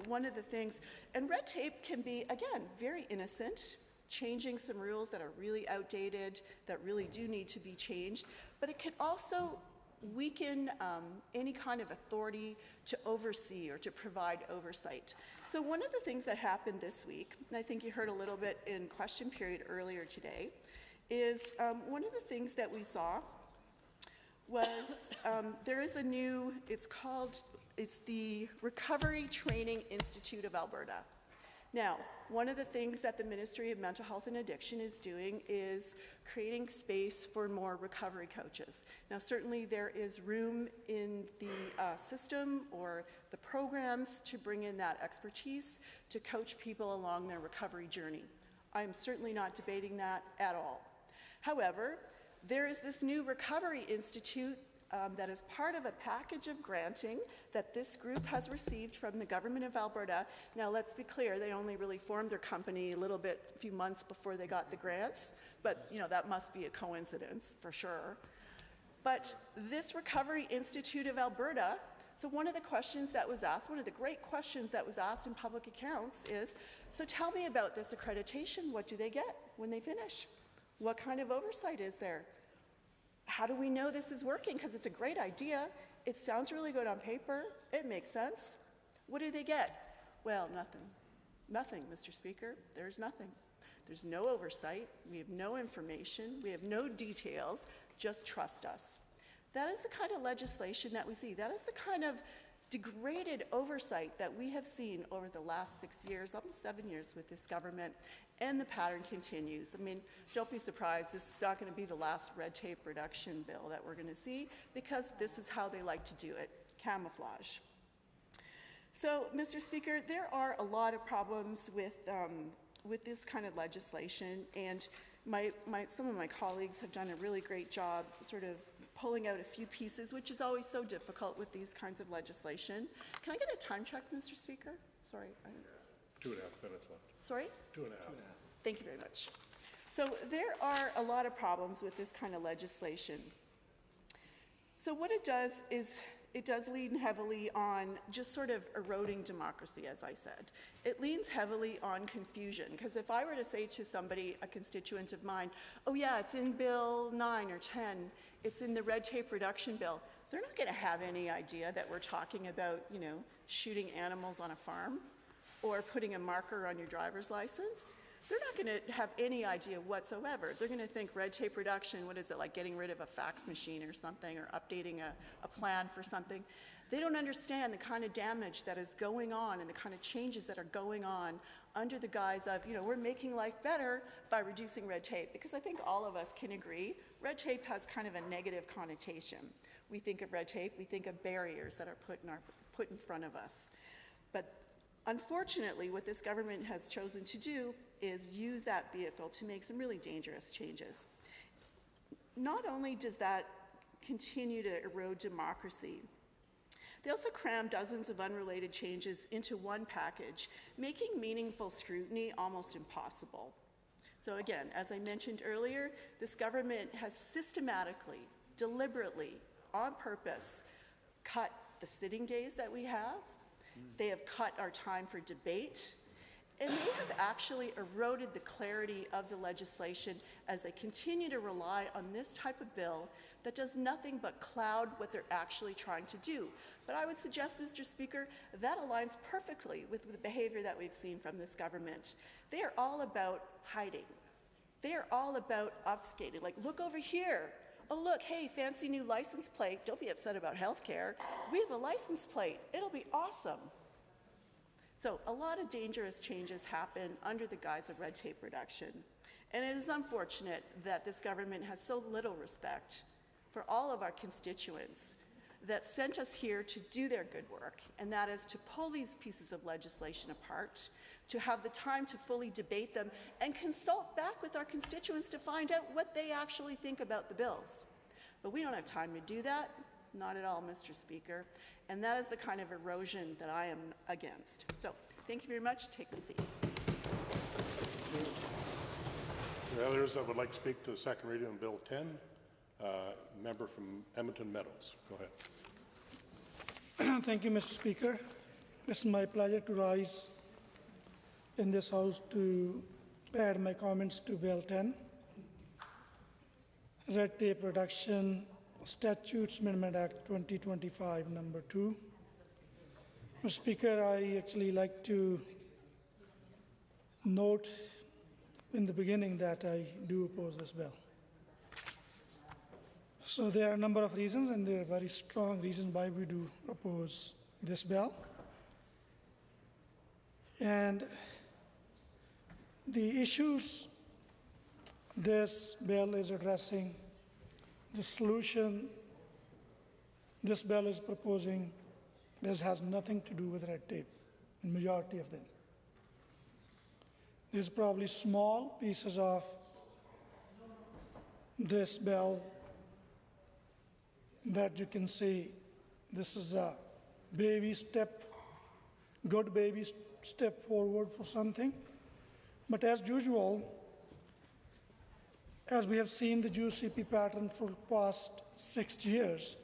one of the things, and red tape can be, again, very innocent, changing some rules that are really outdated, that really do need to be changed, but it can also weaken any kind of authority to oversee or to provide oversight. So one of the things that happened this week, and I think you heard a little bit in question period earlier today, is one of the things that we saw was there is a new, it's the Recovery Training Institute of Alberta. Now, one of the things that the Ministry of Mental Health and Addiction is doing is creating space for more recovery coaches. Now, certainly there is room in the system or the programs to bring in that expertise to coach people along their recovery journey. I'm certainly not debating that at all. However, there is this new Recovery Institute that is part of a package of granting that this group has received from the Government of Alberta. Now, let's be clear, they only really formed their company a few months before they got the grants, but that must be a coincidence for sure. But this Recovery Institute of Alberta, so one of the questions that was asked, one of the great questions that was asked in public accounts is, so tell me about this accreditation. What do they get when they finish? What kind of oversight is there? How do we know this is working? Because it's a great idea. It sounds really good on paper. It makes sense. What do they get? Well, nothing. Nothing, Mr. Speaker. There's nothing. There's no oversight. We have no information. We have no details. Just trust us. That is the kind of legislation that we see. That is the kind of degraded oversight that we have seen over the last 6 years, almost 7 years with this government. And the pattern continues. I mean, don't be surprised, this is not going to be the last red tape reduction bill that we're going to see, because this is how they like to do it, camouflage. So, Mr. Speaker, there are a lot of problems with this kind of legislation, and some of my colleagues have done a really great job sort of pulling out a few pieces, which is always so difficult with these kinds of legislation. Can I get a time check, Mr. Speaker? Sorry. 2.5 minutes left. Sorry? 2.5. Thank you very much. So there are a lot of problems with this kind of legislation. So what it does is it does lean heavily on just sort of eroding democracy, as I said. It leans heavily on confusion, because if I were to say to somebody, a constituent of mine, oh yeah, it's in Bill 9 or 10, it's in the red tape reduction bill, they're not going to have any idea that we're talking about, shooting animals on a farm or putting a marker on your driver's license. They're not going to have any idea whatsoever. They're going to think red tape reduction, what is it, like getting rid of a fax machine or something, or updating a plan for something. They don't understand the kind of damage that is going on and the kind of changes that are going on under the guise of, we're making life better by reducing red tape. Because I think all of us can agree, red tape has kind of a negative connotation. We think of red tape, we think of barriers that are put in front of us. But unfortunately, what this government has chosen to do is use that vehicle to make some really dangerous changes. Not only does that continue to erode democracy, they also cram dozens of unrelated changes into one package, making meaningful scrutiny almost impossible. So again, as I mentioned earlier, this government has systematically, deliberately, on purpose, cut the sitting days that we have. They have cut our time for debate, and they have actually eroded the clarity of the legislation as they continue to rely on this type of bill that does nothing but cloud what they're actually trying to do. But I would suggest, Mr. Speaker, that aligns perfectly with the behavior that we've seen from this government. They are all about hiding. They are all about obfuscating. Like, look over here. Oh, look, hey, fancy new license plate. Don't be upset about healthcare. We have a license plate. It'll be awesome. So a lot of dangerous changes happen under the guise of red tape reduction. And it is unfortunate that this government has so little respect for all of our constituents that sent us here to do their good work, and that is to pull these pieces of legislation apart, to have the time to fully debate them, and consult back with our constituents to find out what they actually think about the bills. But we don't have time to do that, not at all, Mr. Speaker, and that is the kind of erosion that I am against. So, thank you very much. Take my seat. The others that would like to speak to the second reading on Bill 10, member from Edmonton Meadows. Go ahead. Thank you, Mr. Speaker. It's my pleasure to rise in this House to add my comments to Bill 10. Red tape reduction Statutes Amendment Act 2025, number 2. Mr. Speaker, I actually like to note in the beginning that I do oppose this bill. So there are a number of reasons, and there are very strong reasons why we do oppose this bill. And the issues this bill is addressing, the solution this bill is proposing, this has nothing to do with red tape, in majority of them. There's probably small pieces of this bill that you can see this is a baby step, good baby step forward for something. But as usual, as we have seen the UCP pattern for the past 6 years,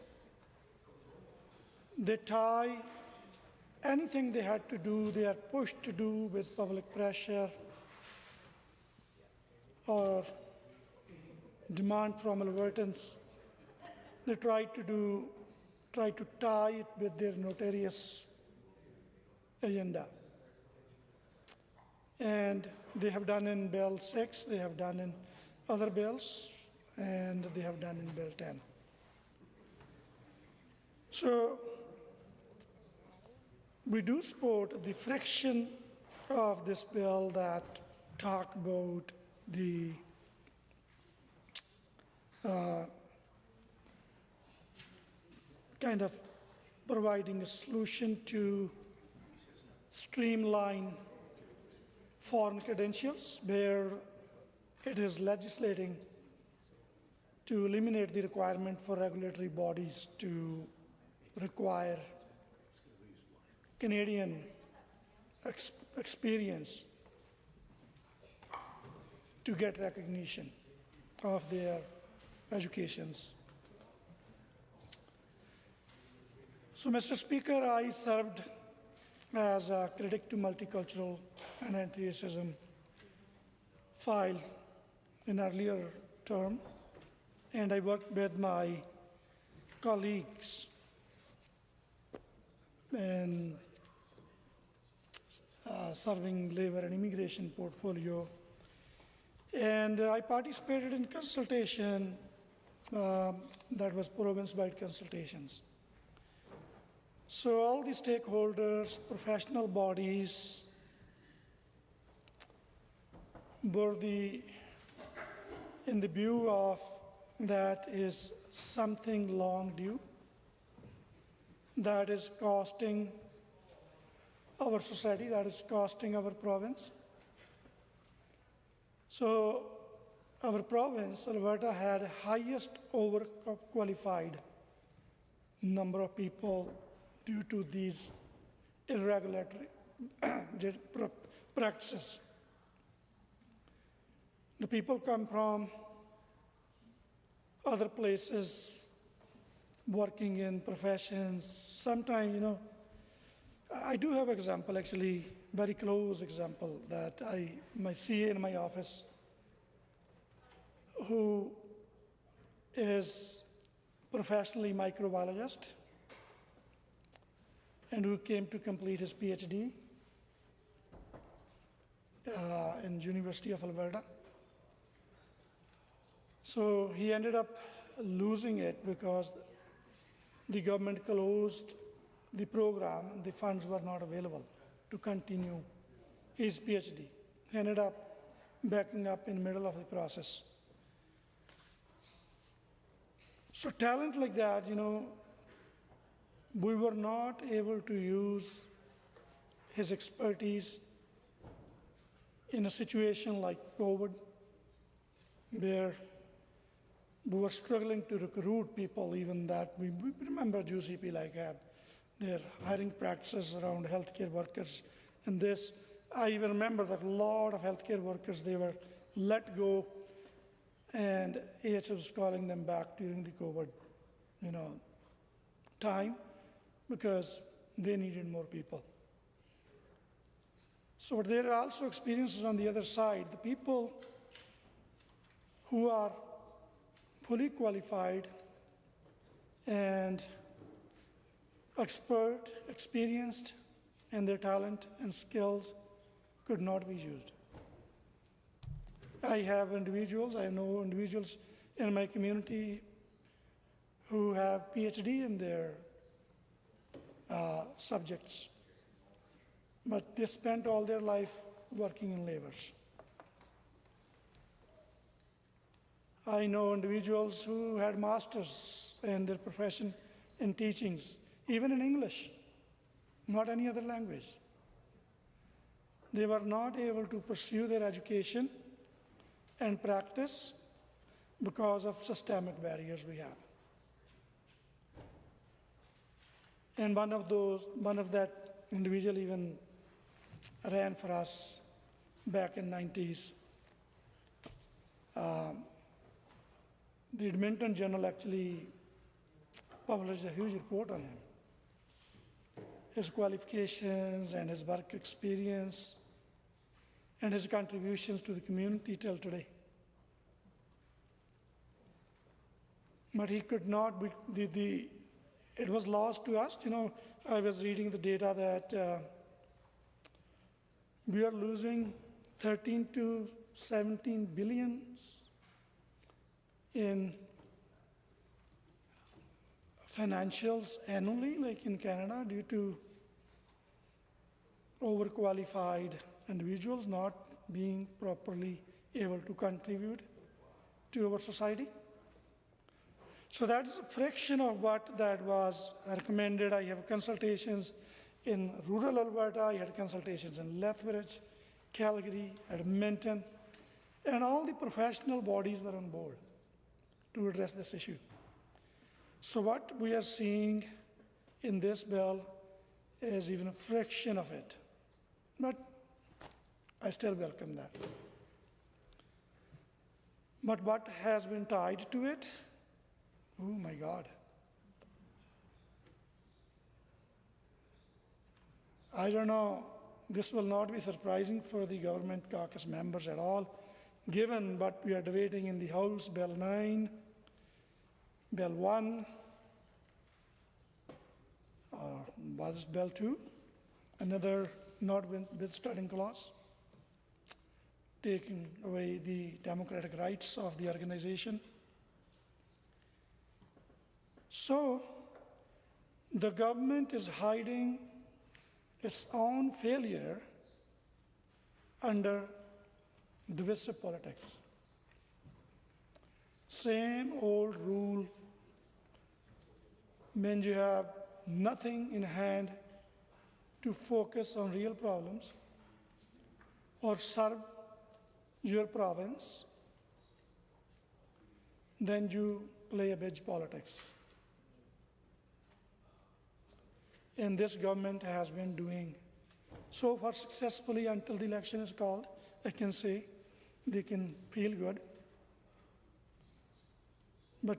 they tie anything they had to do, they are pushed to do with public pressure or demand from Albertans. They try to tie it with their notorious agenda. And they have done in Bill 6, they have done in other bills, and they have done in Bill 10. So we do support the fraction of this bill that talk about the kind of providing a solution to streamline foreign credentials, where it is legislating to eliminate the requirement for regulatory bodies to require Canadian experience to get recognition of their educations. So, Mr. Speaker, I served as a critic to multicultural and anti-racism file in earlier term, and I worked with my colleagues in serving labor and immigration portfolio. And I participated in consultation that was province-wide consultations. So all the stakeholders, professional bodies, were in the view of that is something long due, that is costing our society, that is costing our province. So our province, Alberta, had highest overqualified number of people due to these irregular practices. The people come from other places, working in professions. Sometimes, I do have an example, actually, very close example, that my CA in my office, who is professionally microbiologist and who came to complete his PhD in University of Alberta. So he ended up losing it because the government closed the program and the funds were not available to continue his PhD. He ended up backing up in the middle of the process. So talent like that, we were not able to use his expertise in a situation like COVID, where we were struggling to recruit people, even that we remember UCP like their hiring practices around healthcare workers. And this, I even remember that a lot of healthcare workers, they were let go, and AHS was calling them back during the COVID, time, because they needed more people. So there are also experiences on the other side. The people who are fully qualified and experienced, and their talent and skills could not be used. I know individuals in my community who have PhD in their subjects, but they spent all their life working in labors. I know individuals who had masters in their profession in teachings, even in English, not any other language. They were not able to pursue their education and practice because of systemic barriers we have. And one of that individual even ran for us back in 90s. The Edmonton Journal actually published a huge report on him. His qualifications and his work experience and his contributions to the community till today. But he could not be, it was lost to us. You know, I was reading the data that we are losing 13 to 17 billion in financials annually, like in Canada, due to overqualified individuals not being properly able to contribute to our society. So that is a fraction of what that was recommended. I have consultations in rural Alberta, I had consultations in Lethbridge, Calgary, Edmonton, and all the professional bodies were on board to address this issue. So what we are seeing in this bill is even a fraction of it, but I still welcome that. But what has been tied to it? Oh my God. I don't know, this will not be surprising for the government caucus members at all, given what we are debating in the House, Bill 9, Bill 1, or was it Bill 2? Another notwithstanding clause, taking away the democratic rights of the organization. So, the government is hiding its own failure under divisive politics. Same old rule, when you have nothing in hand to focus on real problems or serve your province, then you play a bridge politics. And this government has been doing so far successfully until the election is called. I can say they can feel good. But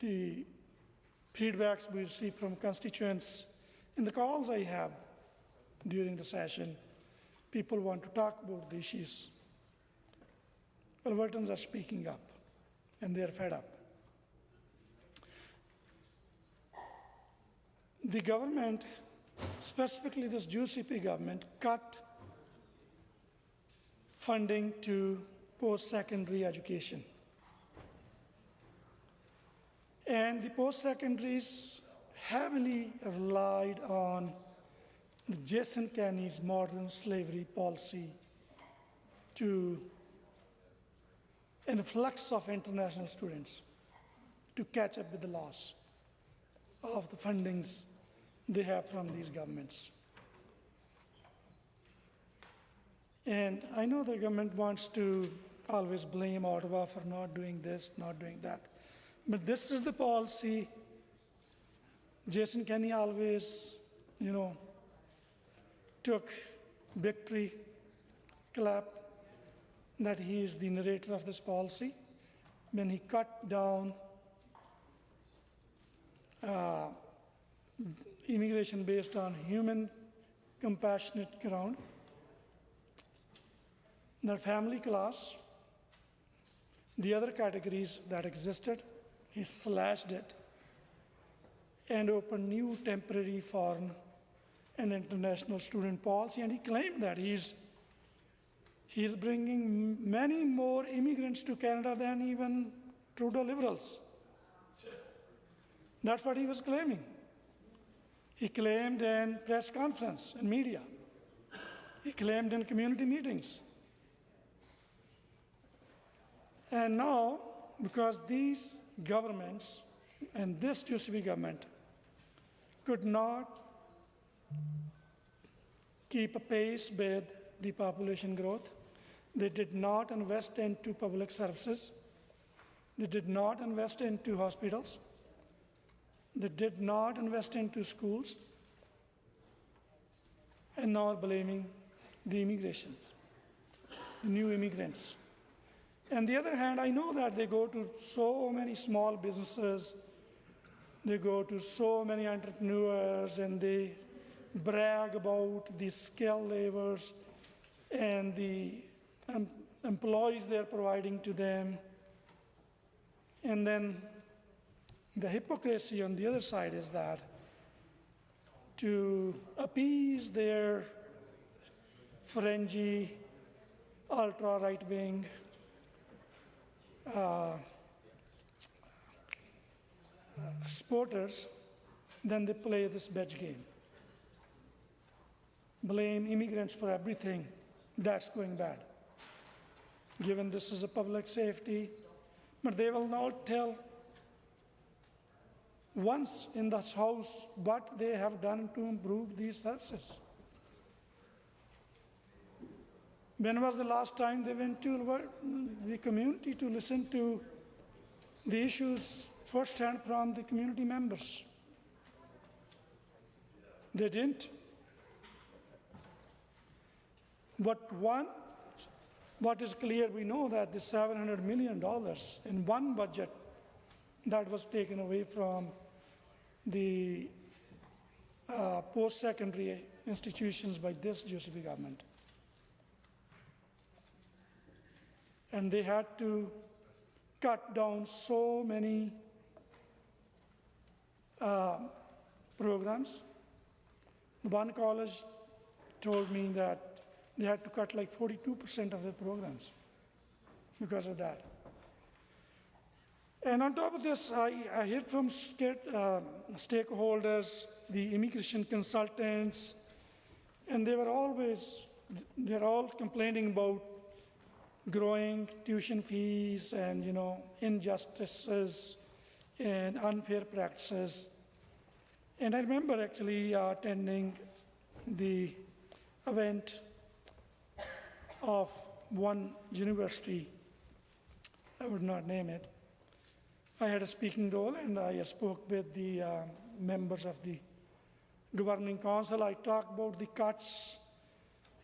the feedbacks we receive from constituents in the calls I have during the session, people want to talk about the issues. Albertans are speaking up, and they're fed up. The government, specifically this UCP government, cut funding to post-secondary education. And the post-secondaries heavily relied on Jason Kenney's modern slavery policy to an influx of international students to catch up with the loss of the fundings they have from these governments. And I know the government wants to always blame Ottawa for not doing this, not doing that. But this is the policy. Jason Kenney always, took victory clap that he is the narrator of this policy when he cut down immigration based on human, compassionate ground. The family class, the other categories that existed he slashed it and opened new temporary foreign and international student policy, and he claimed that he's bringing many more immigrants to Canada than even Trudeau Liberals. That's what he was claiming. He claimed in press conference and media. He claimed in community meetings. And now, because these governments and this UCP government could not keep a pace with the population growth, they did not invest into public services, they did not invest into hospitals, they did not invest into schools, and now are blaming the immigration, the new immigrants. On the other hand, I know that they go to so many small businesses, they go to so many entrepreneurs, and they brag about the skilled laborers and the employees they're providing to them. And then the hypocrisy on the other side is that to appease their fringy, ultra-right-wing supporters, then they play this badge game. Blame immigrants for everything that's going bad, given this is a public safety. But they will not tell once in this House what they have done to improve these services. When was the last time they went to the community to listen to the issues firsthand from the community members? They didn't. But what is clear, we know that the $700 million in one budget that was taken away from the post-secondary institutions by this UCP government. And they had to cut down so many programs. One college told me that they had to cut like 42% of their programs because of that. And on top of this, I hear from stakeholders, the immigration consultants, and they're all complaining about growing tuition fees and, injustices and unfair practices. And I remember actually attending the event of one university, I would not name it. I had a speaking role, and I spoke with the members of the governing council. I talked about the cuts,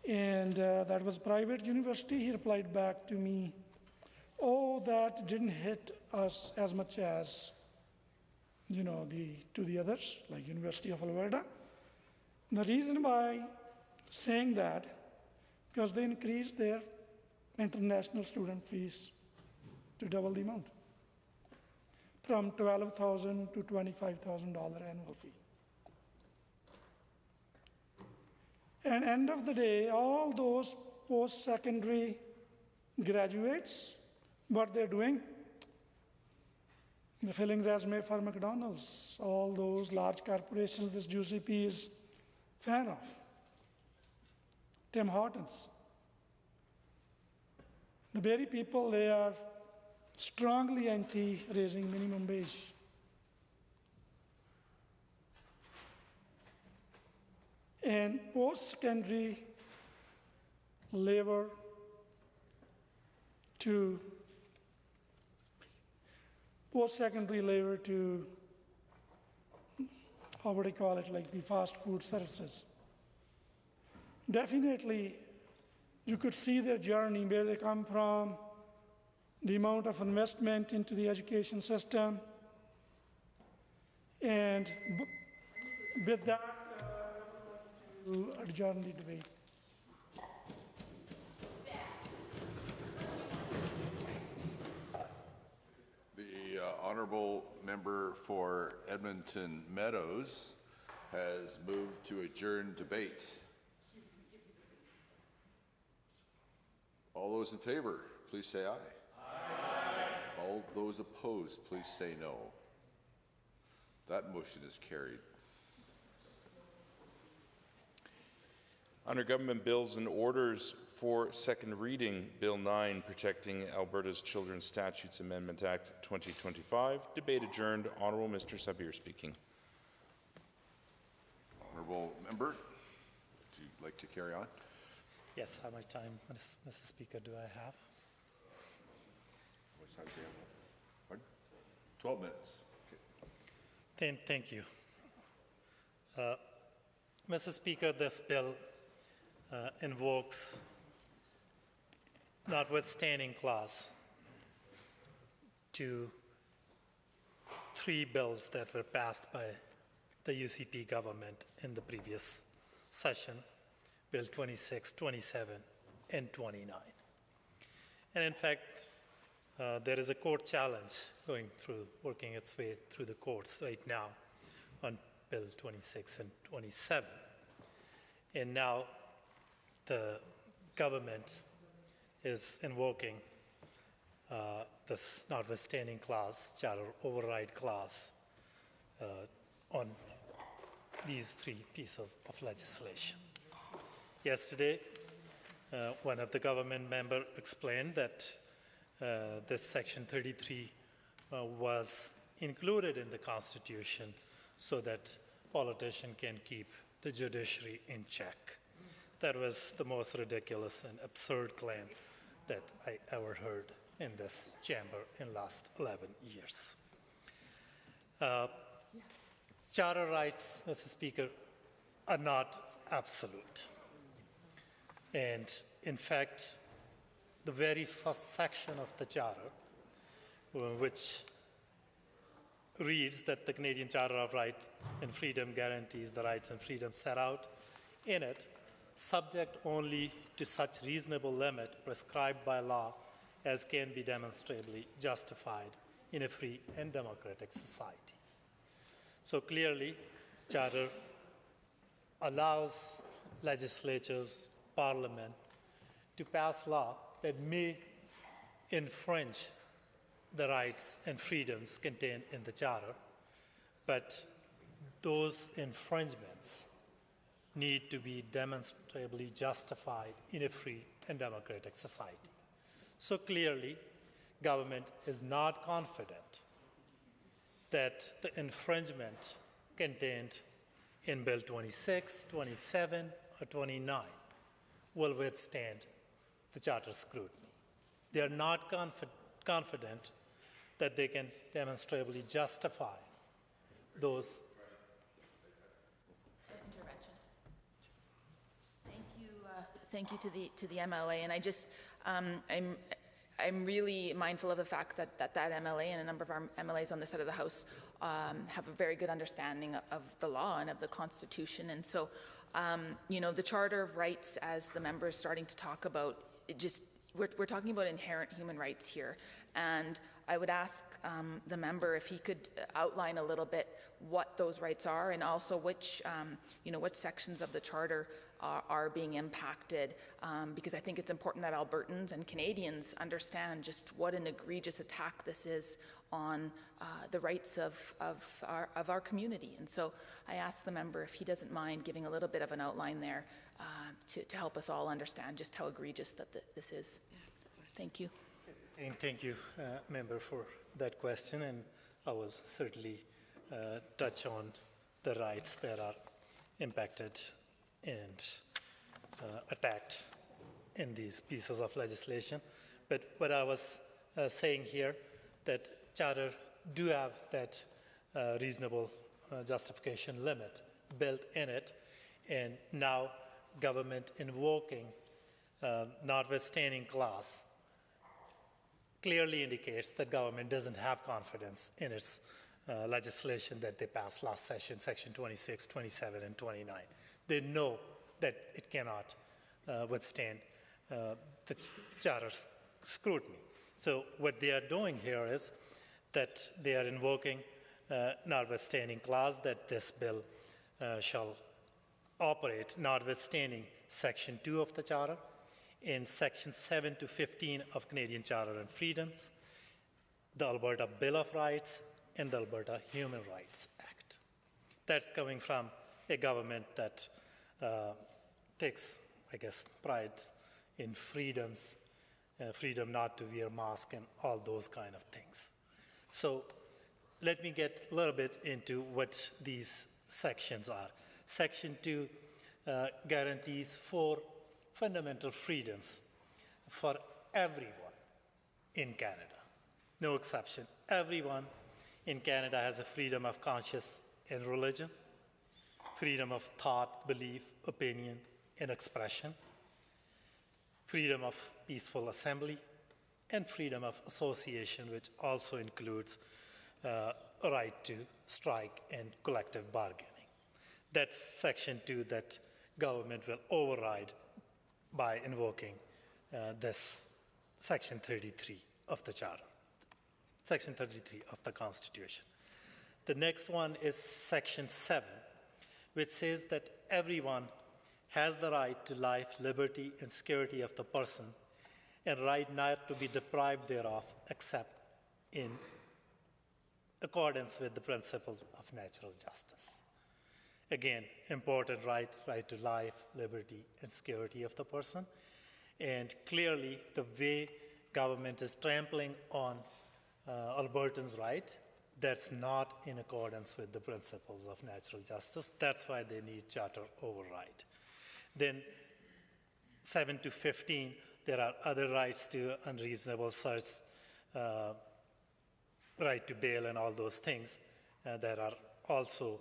and that was private university. He replied back to me, oh, that didn't hit us as much as, to the others, like University of Alberta. The reason why saying that, because they increased their international student fees to double the amount, from $12,000 to $25,000 annual fee. And end of the day, all those post-secondary graduates, what they're doing, they're filling resume for McDonald's, all those large corporations this UCP is fan of. Tim Hortons. The very people, they are strongly anti-raising minimum wage. And post-secondary labor to how would I call it, like the fast food services. Definitely, you could see their journey, where they come from, the amount of investment into the education system. And with that, to adjourn the debate. The honourable member for Edmonton Meadows has moved to adjourn debate. All those in favour, please say aye. Aye. All those opposed, please say no. That motion is carried. Under Government Bills and Orders for second reading, Bill 9, Protecting Alberta's Children's Statutes Amendment Act 2025. Debate adjourned. Honourable Mr. Sabir speaking. Honourable member, would you like to carry on? Yes, how much time, Mr. Speaker, do I have? What time do you have? Pardon? 12 minutes. Okay. Thank you. Mr. Speaker, this bill invokes notwithstanding clause to 3 bills that were passed by the UCP government in the previous session, Bill 26, 27, and 29. And in fact, there is a court challenge working its way through the courts right now on Bill 26 and 27. And now the government is invoking this notwithstanding clause, charter override clause, on these 3 pieces of legislation. Yesterday, one of the government members explained that this Section 33 was included in the Constitution so that politicians can keep the judiciary in check. That was the most ridiculous and absurd claim that I ever heard in this chamber in the last 11 years. Charter rights, Mr. Speaker, are not absolute. And in fact, the very first section of the Charter, which reads that the Canadian Charter of Right and Freedom guarantees the rights and freedoms set out in it, subject only to such reasonable limit prescribed by law as can be demonstrably justified in a free and democratic society. So clearly, Charter allows legislatures, Parliament, to pass law that may infringe the rights and freedoms contained in the Charter, but those infringements need to be demonstrably justified in a free and democratic society. So clearly, government is not confident that the infringement contained in Bill 26, 27, or 29 will withstand the Charter scrutiny. They are not confident that they can demonstrably justify those. Intervention. Thank you to the MLA, and I just I'm really mindful of the fact that MLA and a number of our MLAs on this side of the House have a very good understanding of the law and of the Constitution, and so you know, the Charter of Rights, as the member is starting to talk about, we're talking about inherent human rights here, and I would ask the member if he could outline a little bit what those rights are, and also which sections of the Charter are being impacted, because I think it's important that Albertans and Canadians understand just what an egregious attack this is on the rights of our community. And so I ask the member if he doesn't mind giving a little bit of an outline there to help us all understand just how egregious that this is. Thank you. And thank you, member, for that question, and I will certainly touch on the rights that are impacted and attacked in these pieces of legislation. But what I was saying here, that Charter do have that reasonable justification limit built in it, and now government invoking notwithstanding clause clearly indicates that government doesn't have confidence in its legislation that they passed last session, Section 26, 27, and 29. They know that it cannot withstand the Charter's scrutiny. So what they are doing here is that they are invoking, notwithstanding clause that this bill shall operate, notwithstanding Section 2 of the Charter and Section 7 to 15 of Canadian Charter and Freedoms, the Alberta Bill of Rights, and the Alberta Human Rights Act. That's coming from a government that takes, I guess, pride in freedoms, freedom not to wear masks and all those kind of things. So let me get a little bit into what these sections are. Section 2 guarantees 4 fundamental freedoms for everyone in Canada. No exception. Everyone in Canada has a freedom of conscience and religion, freedom of thought, belief, opinion, and expression, freedom of peaceful assembly, and freedom of association, which also includes a right to strike and collective bargaining. That's Section 2 that government will override by invoking this Section 33 of the Charter, Section 33 of the Constitution. The next one is Section 7, which says that everyone has the right to life, liberty, and security of the person, and right not to be deprived thereof except in accordance with the principles of natural justice. Again, important right to life, liberty, and security of the person. And clearly, the way government is trampling on Albertans' right, that's not in accordance with the principles of natural justice. That's why they need charter override. Then 7 to 15, there are other rights to unreasonable search, right to bail, and all those things that are also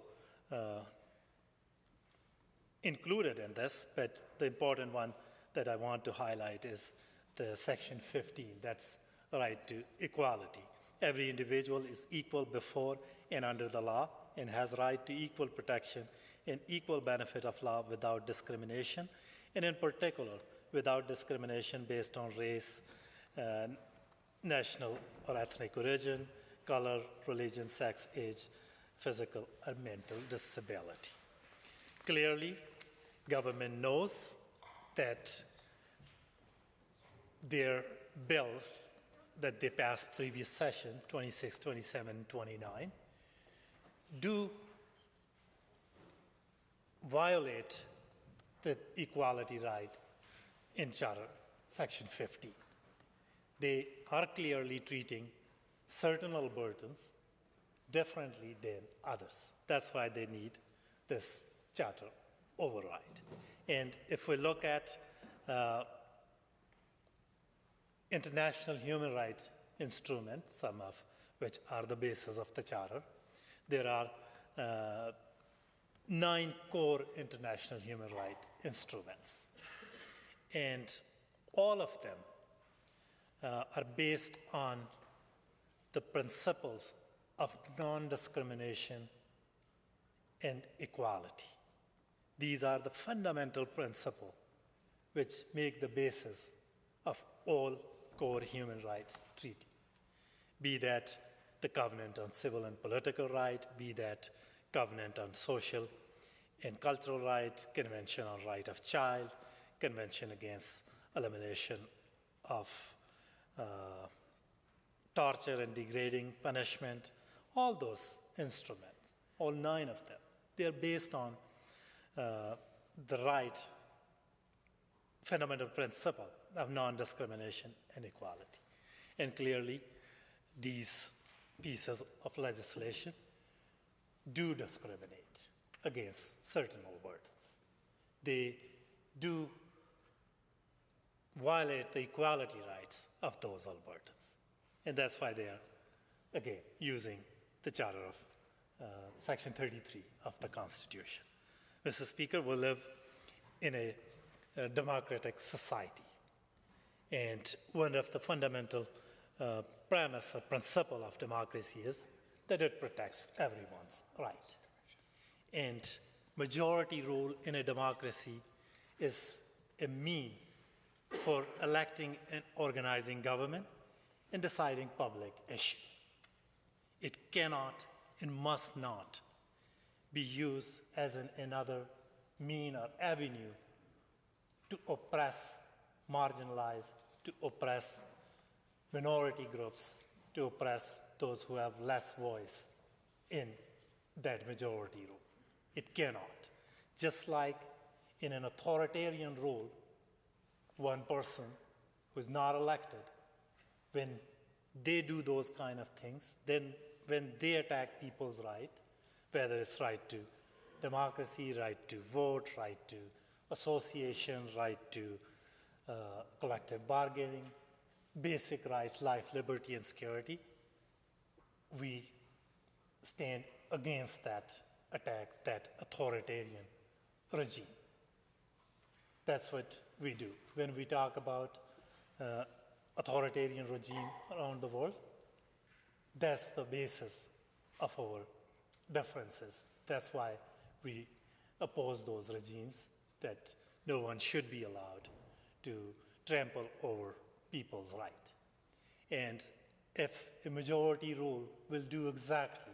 included in this. But the important one that I want to highlight is the Section 15, that's right to equality. Every individual is equal before and under the law and has right to equal protection and equal benefit of law without discrimination, and in particular, without discrimination based on race, national or ethnic origin, color, religion, sex, age, physical or mental disability. Clearly, government knows that their bills that they passed previous session, 26, 27, 29, do violate the equality right in Charter, Section 50. They are clearly treating certain Albertans differently than others. That's why they need this charter override. And if we look at international human rights instruments, some of which are the basis of the Charter, there are 9 core international human rights instruments. And all of them are based on the principles of non-discrimination and equality. These are the fundamental principles which make the basis of all core human rights treaty, be that the Covenant on Civil and Political Right, be that Covenant on Social and Cultural Right, Convention on Right of Child, Convention against Elimination of Torture and Degrading Punishment, all those instruments, all 9 of them, they're based on the right fundamental principle of non-discrimination and equality. And clearly, these pieces of legislation do discriminate against certain Albertans. They do violate the equality rights of those Albertans. And that's why they are, again, using the Charter of Section 33 of the Constitution. Mr. Speaker, we live in a democratic society. And one of the fundamental premise or principle of democracy is that it protects everyone's right. And majority rule in a democracy is a mean for electing and organizing government and deciding public issues. It cannot and must not be used as another mean or avenue to oppress, marginalize, to oppress minority groups, to oppress those who have less voice in that majority rule. It cannot. Just like in an authoritarian rule, one person who is not elected, when they do those kind of things, then when they attack people's right, whether it's right to democracy, right to vote, right to association, right to collective bargaining, basic rights, life, liberty, and security, we stand against that attack, that authoritarian regime. That's what we do. When we talk about authoritarian regime around the world, that's the basis of our differences. That's why we oppose those regimes, that no one should be allowed to trample over people's right. And if a majority rule will do exactly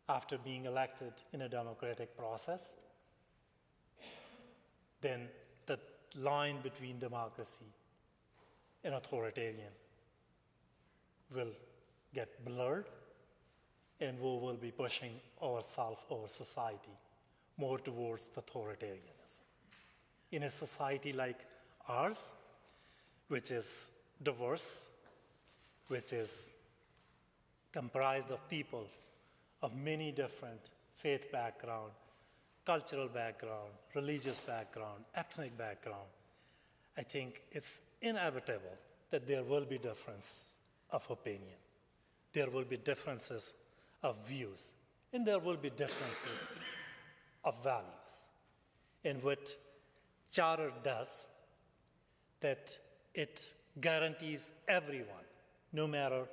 after being elected in a democratic process, then the line between democracy and authoritarian will get blurred, and we will be pushing ourselves, our society, more towards authoritarianism. In a society like ours, which is diverse, which is comprised of people of many different faith background, cultural background, religious background, ethnic background, I think it's inevitable that there will be differences of opinion. There will be differences of views, and there will be differences of values. And what Charter does, that it guarantees everyone, no matter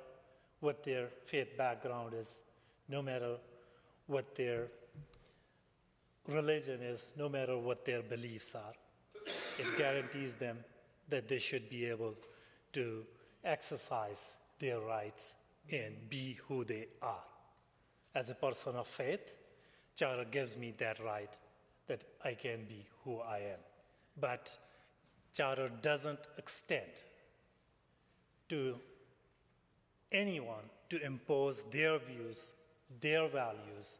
what their faith background is, no matter what their religion is, no matter what their beliefs are, it guarantees them that they should be able to exercise their rights and be who they are. As a person of faith, Charter gives me that right, that I can be who I am. But Charter doesn't extend to anyone to impose their views, their values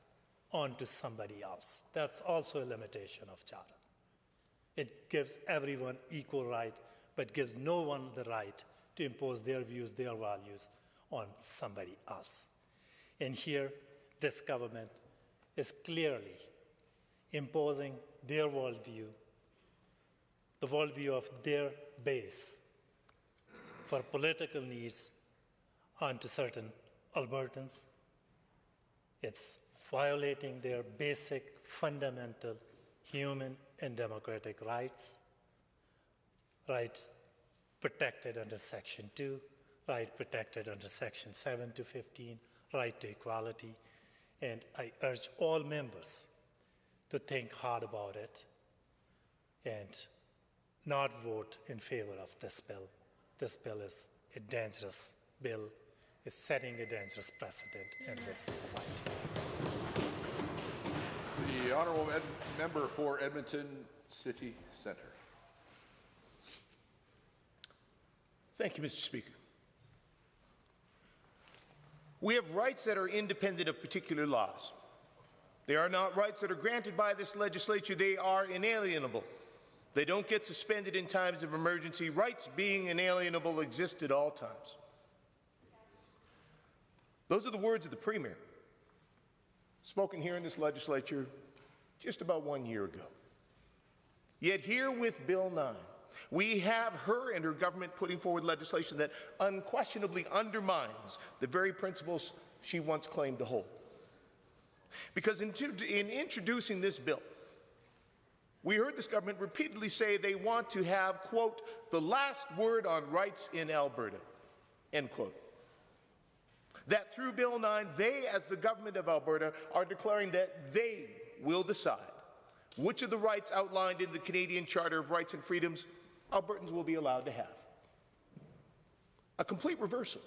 onto somebody else. That's also a limitation of Charter. It gives everyone equal right, but gives no one the right to impose their views, their values on somebody else. And here, this government is clearly imposing their worldview, the worldview of their base for political needs onto certain Albertans. It's violating their basic, fundamental human and democratic rights, rights protected under Section 2, right protected under Section 7 to 15, right to equality. And I urge all members to think hard about it and not vote in favor of this bill. This bill is a dangerous bill. It's setting a dangerous precedent in this society. The Honourable Member for Edmonton City Centre. Thank you, Mr. Speaker. We have rights that are independent of particular laws. They are not rights that are granted by this legislature. They are inalienable. They don't get suspended in times of emergency. Rights being inalienable exist at all times. Those are the words of the Premier, spoken here in this legislature just about 1 year ago. Yet here with Bill 9, we have her and her government putting forward legislation that unquestionably undermines the very principles she once claimed to hold. Because in introducing this bill, we heard this government repeatedly say they want to have, quote, the last word on rights in Alberta, end quote. That through Bill 9, they, as the government of Alberta, are declaring that they will decide which of the rights outlined in the Canadian Charter of Rights and Freedoms Albertans will be allowed to have. A complete reversal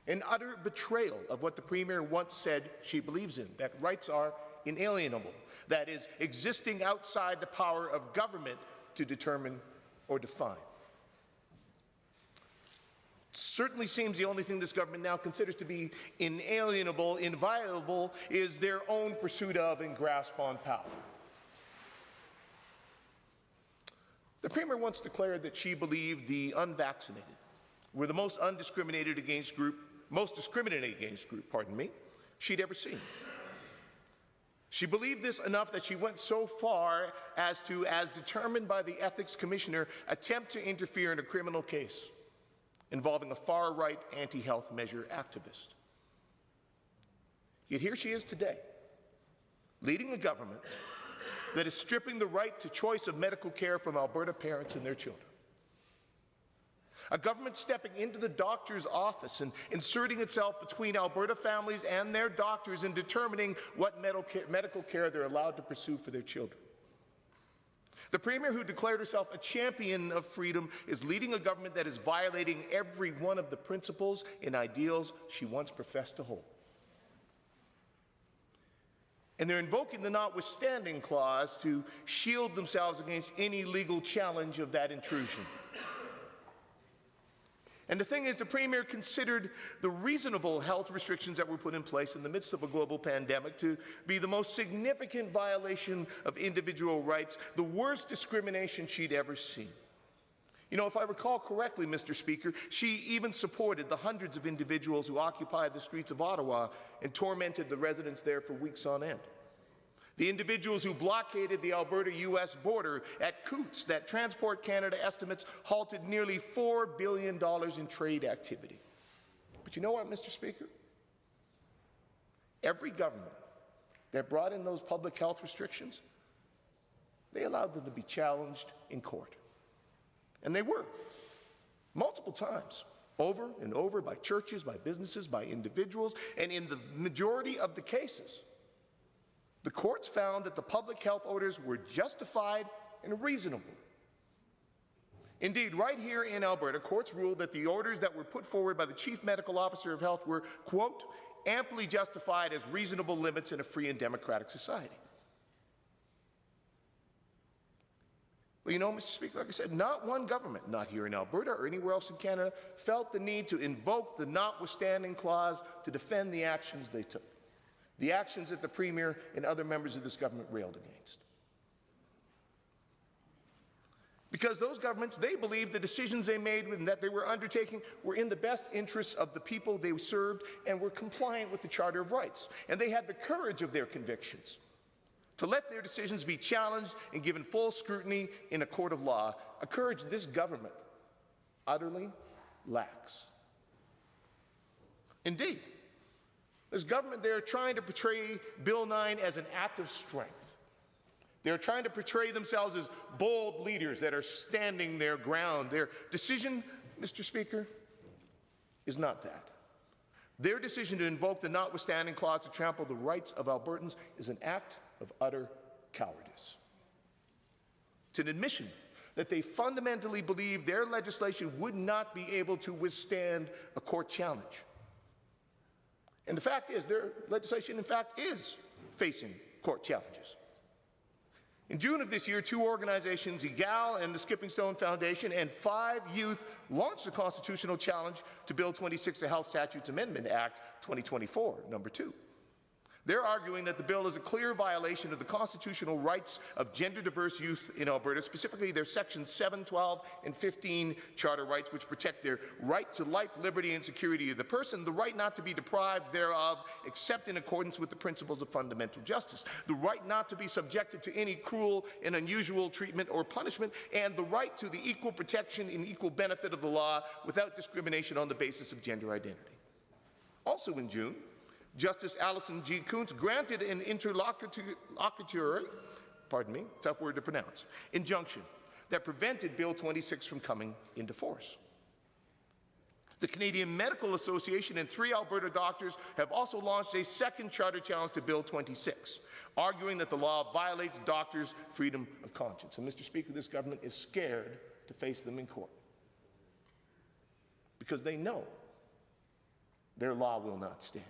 An utter betrayal of what the Premier once said she believes in, that rights are inalienable, that is, existing outside the power of government to determine or define. It certainly seems the only thing this government now considers to be inalienable, inviolable, is their own pursuit of and grasp on power. The Premier once declared that she believed the unvaccinated were the most discriminated against group she'd ever seen. She believed this enough that she went so far as to, as determined by the Ethics Commissioner, attempt to interfere in a criminal case involving a far-right anti-health measure activist. Yet here she is today, leading a government that is stripping the right to choice of medical care from Alberta parents and their children. A government stepping into the doctor's office and inserting itself between Alberta families and their doctors in determining what medical care they're allowed to pursue for their children. The Premier, who declared herself a champion of freedom, is leading a government that is violating every one of the principles and ideals she once professed to hold. And they're invoking the notwithstanding clause to shield themselves against any legal challenge of that intrusion. And the thing is, the Premier considered the reasonable health restrictions that were put in place in the midst of a global pandemic to be the most significant violation of individual rights, the worst discrimination she'd ever seen. You know, if I recall correctly, Mr. Speaker, she even supported the hundreds of individuals who occupied the streets of Ottawa and tormented the residents there for weeks on end. The individuals who blockaded the Alberta-U.S. border at Coots that Transport Canada estimates halted nearly $4 billion in trade activity. But you know what, Mr. Speaker? Every government that brought in those public health restrictions, they allowed them to be challenged in court. And they were, multiple times, over and over, by churches, by businesses, by individuals, and in the majority of the cases, the courts found that the public health orders were justified and reasonable. Indeed, right here in Alberta, courts ruled that the orders that were put forward by the Chief Medical Officer of Health were, quote, amply justified as reasonable limits in a free and democratic society. Well, you know, Mr. Speaker, like I said, not one government, not here in Alberta or anywhere else in Canada, felt the need to invoke the notwithstanding clause to defend the actions they took. The actions that the Premier and other members of this government railed against. Because those governments, they believed the decisions they made and that they were undertaking were in the best interests of the people they served and were compliant with the Charter of Rights. And they had the courage of their convictions to let their decisions be challenged and given full scrutiny in a court of law, a courage this government utterly lacks. Indeed, this government, they're trying to portray Bill 9 as an act of strength. They're trying to portray themselves as bold leaders that are standing their ground. Their decision, Mr. Speaker, is not that. Their decision to invoke the notwithstanding clause to trample the rights of Albertans is an act of utter cowardice. It's an admission that they fundamentally believe their legislation would not be able to withstand a court challenge. And the fact is, their legislation, in fact, is facing court challenges. In June of this year, two organizations, EGAL and the Skipping Stone Foundation, and 5 youth launched a constitutional challenge to Bill 26, the Health Statutes Amendment Act 2024, number 2. They're arguing that the bill is a clear violation of the constitutional rights of gender-diverse youth in Alberta, specifically their sections 7, 12, and 15 charter rights, which protect their right to life, liberty, and security of the person, the right not to be deprived thereof except in accordance with the principles of fundamental justice, the right not to be subjected to any cruel and unusual treatment or punishment, and the right to the equal protection and equal benefit of the law without discrimination on the basis of gender identity. Also in June, Justice Alison G. Kuntz granted an interlocutory, tough word to pronounce, injunction that prevented Bill 26 from coming into force. The Canadian Medical Association and 3 Alberta doctors have also launched a second charter challenge to Bill 26, arguing that the law violates doctors' freedom of conscience. And Mr. Speaker, this government is scared to face them in court because they know their law will not stand.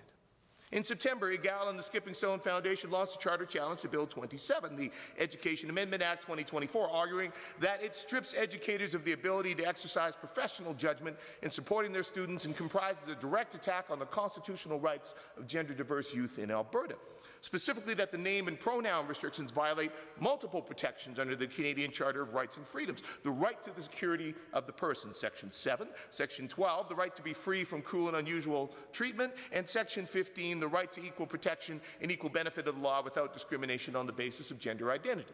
In September, EGAL and the Skipping Stone Foundation launched a charter challenge to Bill 27, the Education Amendment Act 2024, arguing that it strips educators of the ability to exercise professional judgment in supporting their students and comprises a direct attack on the constitutional rights of gender-diverse youth in Alberta. Specifically, that the name and pronoun restrictions violate multiple protections under the Canadian Charter of Rights and Freedoms. The right to the security of the person, Section 7. Section 12, the right to be free from cruel and unusual treatment. And Section 15, the right to equal protection and equal benefit of the law without discrimination on the basis of gender identity.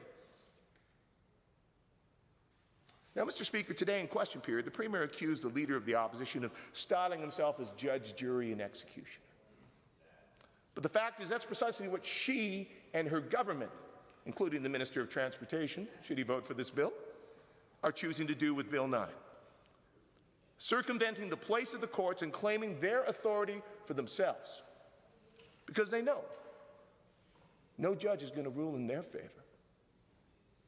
Now, Mr. Speaker, today in question period, the Premier accused the Leader of the Opposition of styling himself as judge, jury, and executioner. But the fact is that's precisely what she and her government, including the Minister of Transportation, should he vote for this bill, are choosing to do with Bill 9. Circumventing the place of the courts and claiming their authority for themselves. Because they know no judge is going to rule in their favor.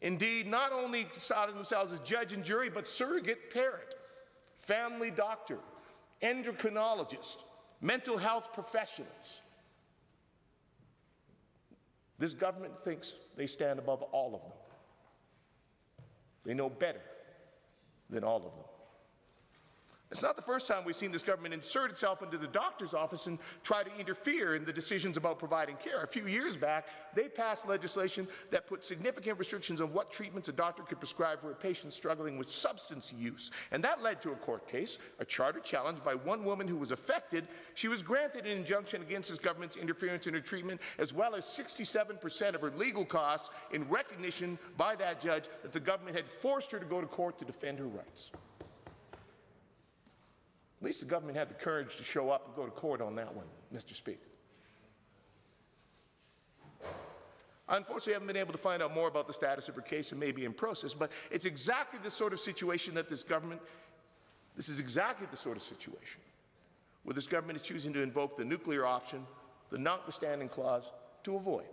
Indeed, not only styling themselves as judge and jury, but surrogate parent, family doctor, endocrinologist, mental health professionals. This government thinks they stand above all of them. They know better than all of them. It's not the first time we've seen this government insert itself into the doctor's office and try to interfere in the decisions about providing care. A few years back, they passed legislation that put significant restrictions on what treatments a doctor could prescribe for a patient struggling with substance use. And that led to a court case, a charter challenge by one woman who was affected. She was granted an injunction against this government's interference in her treatment, as well as 67% of her legal costs in recognition by that judge that the government had forced her to go to court to defend her rights. At least the government had the courage to show up and go to court on that one, Mr. Speaker. Unfortunately, I haven't been able to find out more about the status of her case and maybe in process, but it's exactly the sort of situation that this is exactly the sort of situation where this government is choosing to invoke the nuclear option, the notwithstanding clause, to avoid,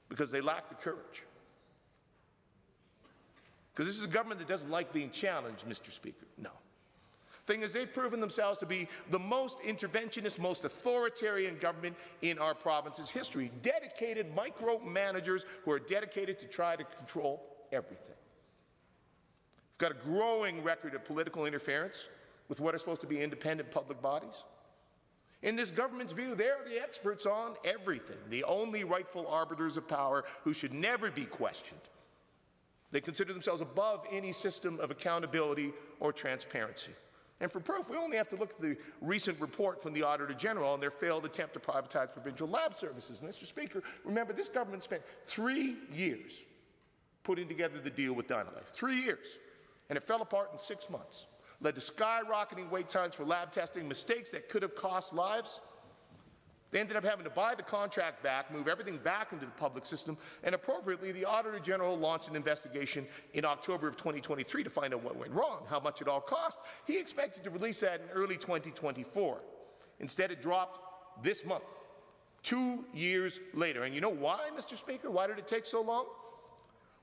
because they lack the courage. Because this is a government that doesn't like being challenged, Mr. Speaker. No. Thing is, they've proven themselves to be the most interventionist, most authoritarian government in our province's history. Dedicated micromanagers who are dedicated to try to control everything. We've got a growing record of political interference with what are supposed to be independent public bodies. In this government's view, they're the experts on everything, the only rightful arbiters of power who should never be questioned. They consider themselves above any system of accountability or transparency. And for proof, we only have to look at the recent report from the Auditor General on their failed attempt to privatize provincial lab services. Mr. Speaker, remember, this government spent 3 years putting together the deal with Dynalife. 3 years. And it fell apart in 6 months. Led to skyrocketing wait times for lab testing, mistakes that could have cost lives. They ended up having to buy the contract back, move everything back into the public system, and appropriately, the Auditor General launched an investigation in October of 2023 to find out what went wrong, how much it all cost. He expected to release that in early 2024. Instead, it dropped this month, 2 years later. And you know why, Mr. Speaker? Why did it take so long?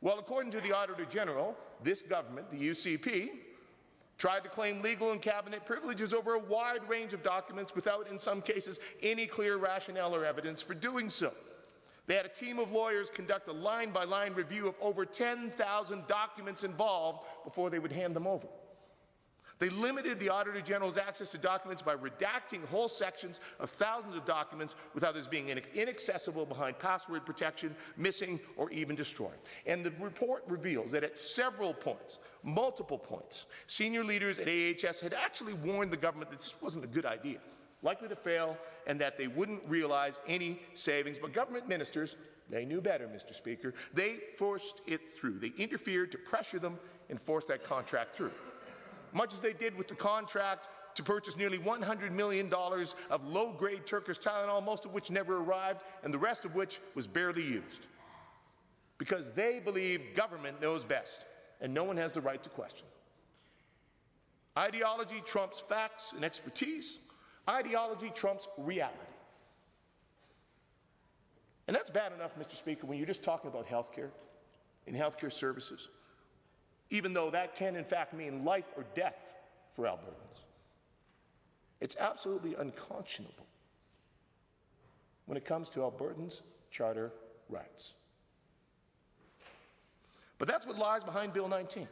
Well, according to the Auditor General, this government, the UCP, tried to claim legal and cabinet privileges over a wide range of documents without, in some cases, any clear rationale or evidence for doing so. They had a team of lawyers conduct a line-by-line review of over 10,000 documents involved before they would hand them over. They limited the Auditor General's access to documents by redacting whole sections of thousands of documents, with others being inaccessible behind password protection, missing, or even destroyed. And the report reveals that at several points, multiple points, senior leaders at AHS had actually warned the government that this wasn't a good idea, likely to fail, and that they wouldn't realize any savings. But government ministers, they knew better, Mr. Speaker. They forced it through. They interfered to pressure them and force that contract through. Much as they did with the contract to purchase nearly $100 million of low-grade Turkish Tylenol, most of which never arrived, and the rest of which was barely used. Because they believe government knows best, and no one has the right to question. Ideology trumps facts and expertise. Ideology trumps reality. And that's bad enough, Mr. Speaker, when you're just talking about health care and health care services, even though that can, in fact, mean life or death for Albertans. It's absolutely unconscionable when it comes to Albertans' charter rights. But that's what lies behind Bill 19.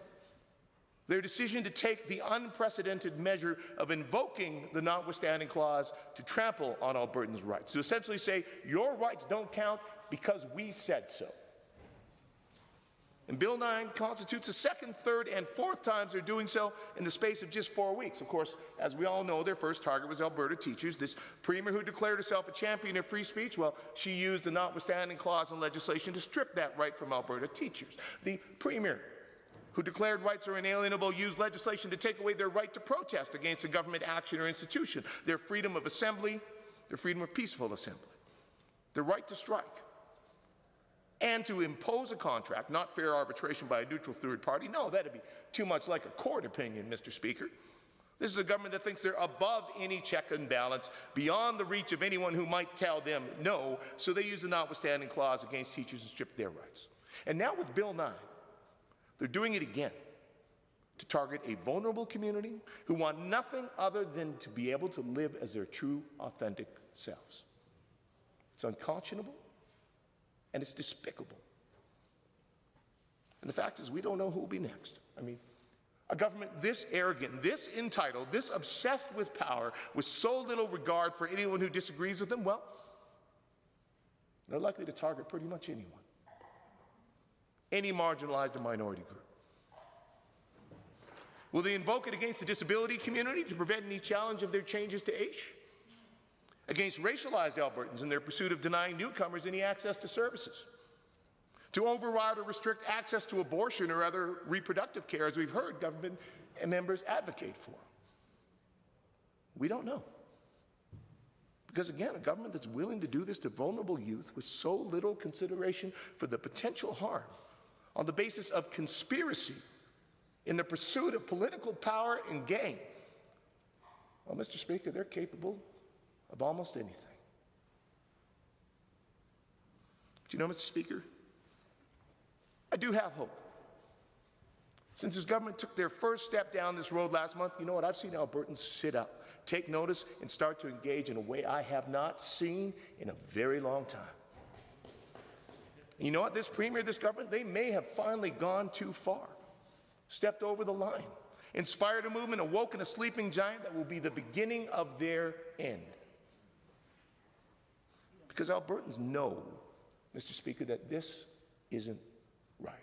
Their decision to take the unprecedented measure of invoking the notwithstanding clause to trample on Albertans' rights, to essentially say, your rights don't count because we said so. And Bill 9 constitutes the second, third, and fourth times they're doing so in the space of just 4 weeks. Of course, as we all know, their first target was Alberta teachers. This premier who declared herself a champion of free speech, well, she used the notwithstanding clause in legislation to strip that right from Alberta teachers. The premier who declared rights are inalienable used legislation to take away their right to protest against a government action or institution, their freedom of assembly, their freedom of peaceful assembly, their right to strike, and to impose a contract, not fair arbitration by a neutral third party. No, that'd be too much like a court opinion, Mr. Speaker. This is a government that thinks they're above any check and balance, beyond the reach of anyone who might tell them no, so they use the notwithstanding clause against teachers and strip their rights. And now with Bill 9, they're doing it again to target a vulnerable community who want nothing other than to be able to live as their true, authentic selves. It's unconscionable, and it's despicable. And the fact is, we don't know who will be next. I mean, a government this arrogant, this entitled, this obsessed with power, with so little regard for anyone who disagrees with them, well, they're likely to target pretty much anyone. Any marginalized or minority group. Will they invoke it against the disability community to prevent any challenge of their changes to age? Against racialized Albertans in their pursuit of denying newcomers any access to services? To override or restrict access to abortion or other reproductive care, as we've heard government members advocate for? We don't know. Because again, a government that's willing to do this to vulnerable youth with so little consideration for the potential harm on the basis of conspiracy in the pursuit of political power and gain, well, Mr. Speaker, they're capable of almost anything. But you know, Mr. Speaker, I do have hope. Since this government took their first step down this road last month, you know what? I've seen Albertans sit up, take notice, and start to engage in a way I have not seen in a very long time. And you know what? This premier, this government, they may have finally gone too far, stepped over the line, inspired a movement, awoken a sleeping giant that will be the beginning of their end. Because Albertans know, Mr. Speaker, that this isn't right.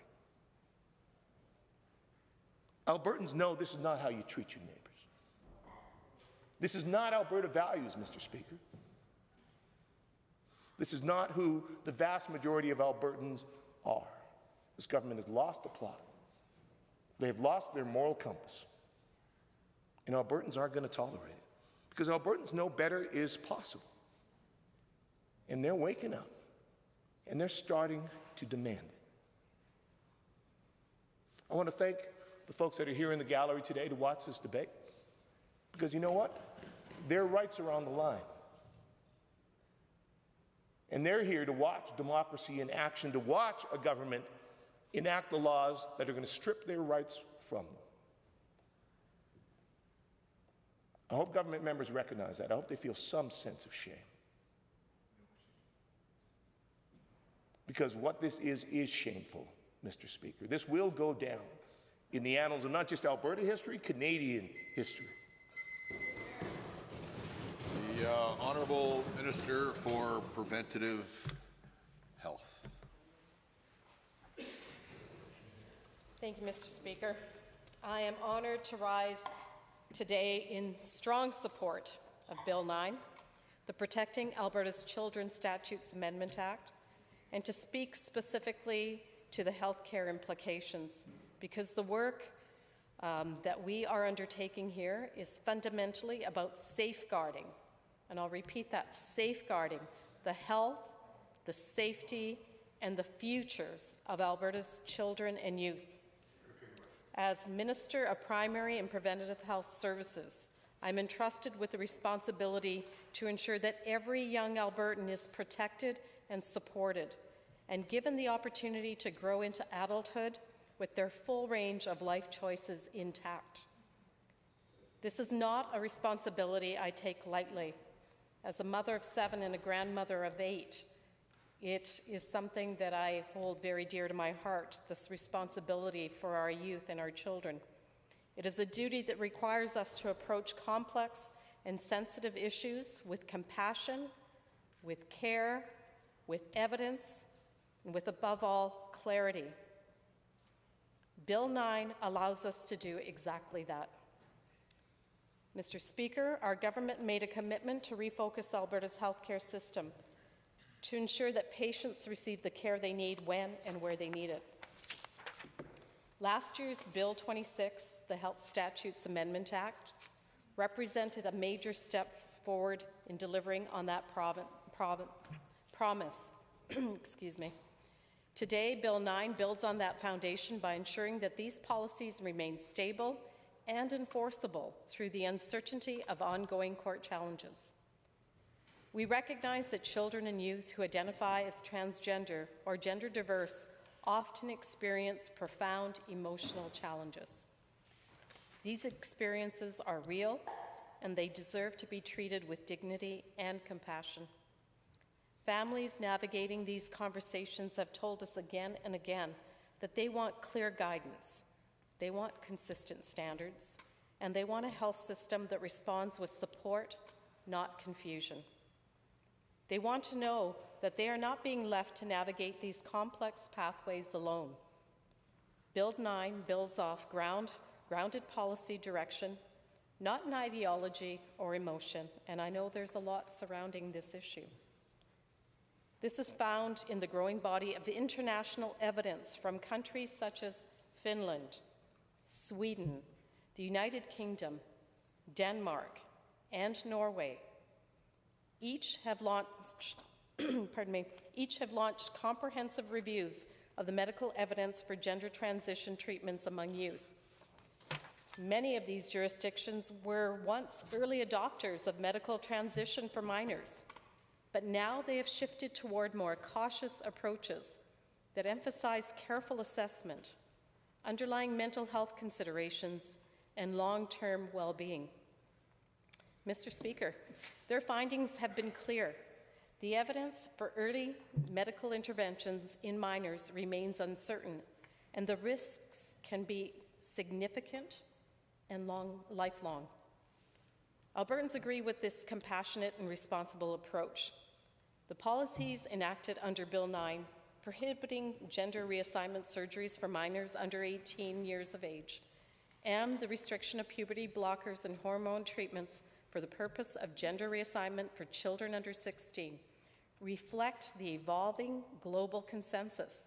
Albertans know this is not how you treat your neighbors. This is not Alberta values, Mr. Speaker. This is not who the vast majority of Albertans are. This government has lost the plot. They have lost their moral compass. And Albertans aren't going to tolerate it. Because Albertans know better is possible. And they're waking up. And they're starting to demand it. I want to thank the folks that are here in the gallery today to watch this debate. Because you know what? Their rights are on the line. And they're here to watch democracy in action, to watch a government enact the laws that are going to strip their rights from them. I hope government members recognize that. I hope they feel some sense of shame. Because what this is shameful, Mr. Speaker. This will go down in the annals of not just Alberta history, Canadian history. The Honourable Minister for Preventative Health. Thank you, Mr. Speaker. I am honoured to rise today in strong support of Bill 9, the Protecting Alberta's Children Statutes Amendment Act, and to speak specifically to the healthcare implications, because the work that we are undertaking here is fundamentally about safeguarding, and I'll repeat that, safeguarding the health, the safety, and the futures of Alberta's children and youth. As Minister of Primary and Preventative Health Services, I'm entrusted with the responsibility to ensure that every young Albertan is protected and supported, and given the opportunity to grow into adulthood with their full range of life choices intact. This is not a responsibility I take lightly. As a mother of 7 and a grandmother of 8, it is something that I hold very dear to my heart, this responsibility for our youth and our children. It is a duty that requires us to approach complex and sensitive issues with compassion, with care, with evidence, and with, above all, clarity. Bill 9 allows us to do exactly that. Mr. Speaker, our government made a commitment to refocus Alberta's healthcare system to ensure that patients receive the care they need when and where they need it. Last year's Bill 26, the Health Statutes Amendment Act, represented a major step forward in delivering on that promise. Excuse me. Today, Bill 9 builds on that foundation by ensuring that these policies remain stable and enforceable through the uncertainty of ongoing court challenges. We recognize that children and youth who identify as transgender or gender diverse often experience profound emotional challenges. These experiences are real, and they deserve to be treated with dignity and compassion. Families navigating these conversations have told us again and again that they want clear guidance, they want consistent standards, and they want a health system that responds with support, not confusion. They want to know that they are not being left to navigate these complex pathways alone. Bill 9 builds off grounded policy direction, not an ideology or emotion, and I know there's a lot surrounding this issue. This is found in the growing body of international evidence from countries such as Finland, Sweden, the United Kingdom, Denmark, and Norway. Each have launched comprehensive reviews of the medical evidence for gender transition treatments among youth. Many of these jurisdictions were once early adopters of medical transition for minors, but now they have shifted toward more cautious approaches that emphasize careful assessment, underlying mental health considerations, and long-term well-being. Mr. Speaker, their findings have been clear. The evidence for early medical interventions in minors remains uncertain, and the risks can be significant and lifelong. Albertans agree with this compassionate and responsible approach. The policies enacted under Bill 9, prohibiting gender reassignment surgeries for minors under 18 years of age, and the restriction of puberty blockers and hormone treatments for the purpose of gender reassignment for children under 16, reflect the evolving global consensus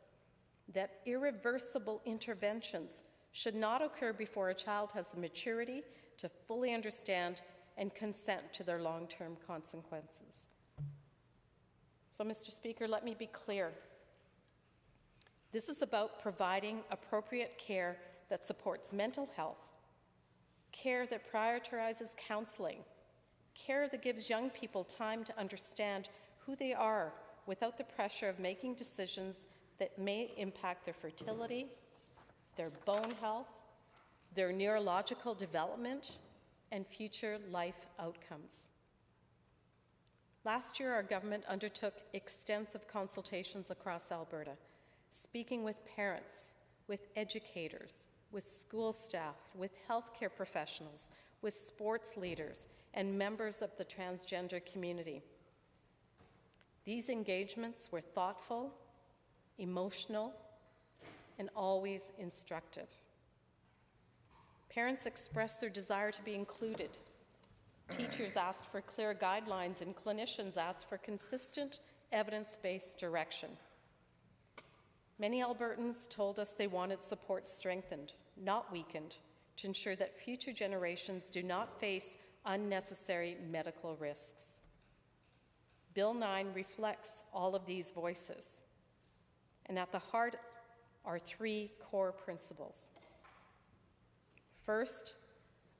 that irreversible interventions should not occur before a child has the maturity to fully understand and consent to their long-term consequences. So, Mr. Speaker, let me be clear. This is about providing appropriate care that supports mental health, care that prioritizes counseling, care that gives young people time to understand who they are without the pressure of making decisions that may impact their fertility, their bone health, their neurological development, and future life outcomes. Last year, our government undertook extensive consultations across Alberta, speaking with parents, with educators, with school staff, with healthcare professionals, with sports leaders, and members of the transgender community. These engagements were thoughtful, emotional, and always instructive. Parents expressed their desire to be included. Teachers asked for clear guidelines, and clinicians asked for consistent, evidence-based direction. Many Albertans told us they wanted support strengthened, not weakened, to ensure that future generations do not face unnecessary medical risks. Bill 9 reflects all of these voices, and at the heart are 3 core principles. First,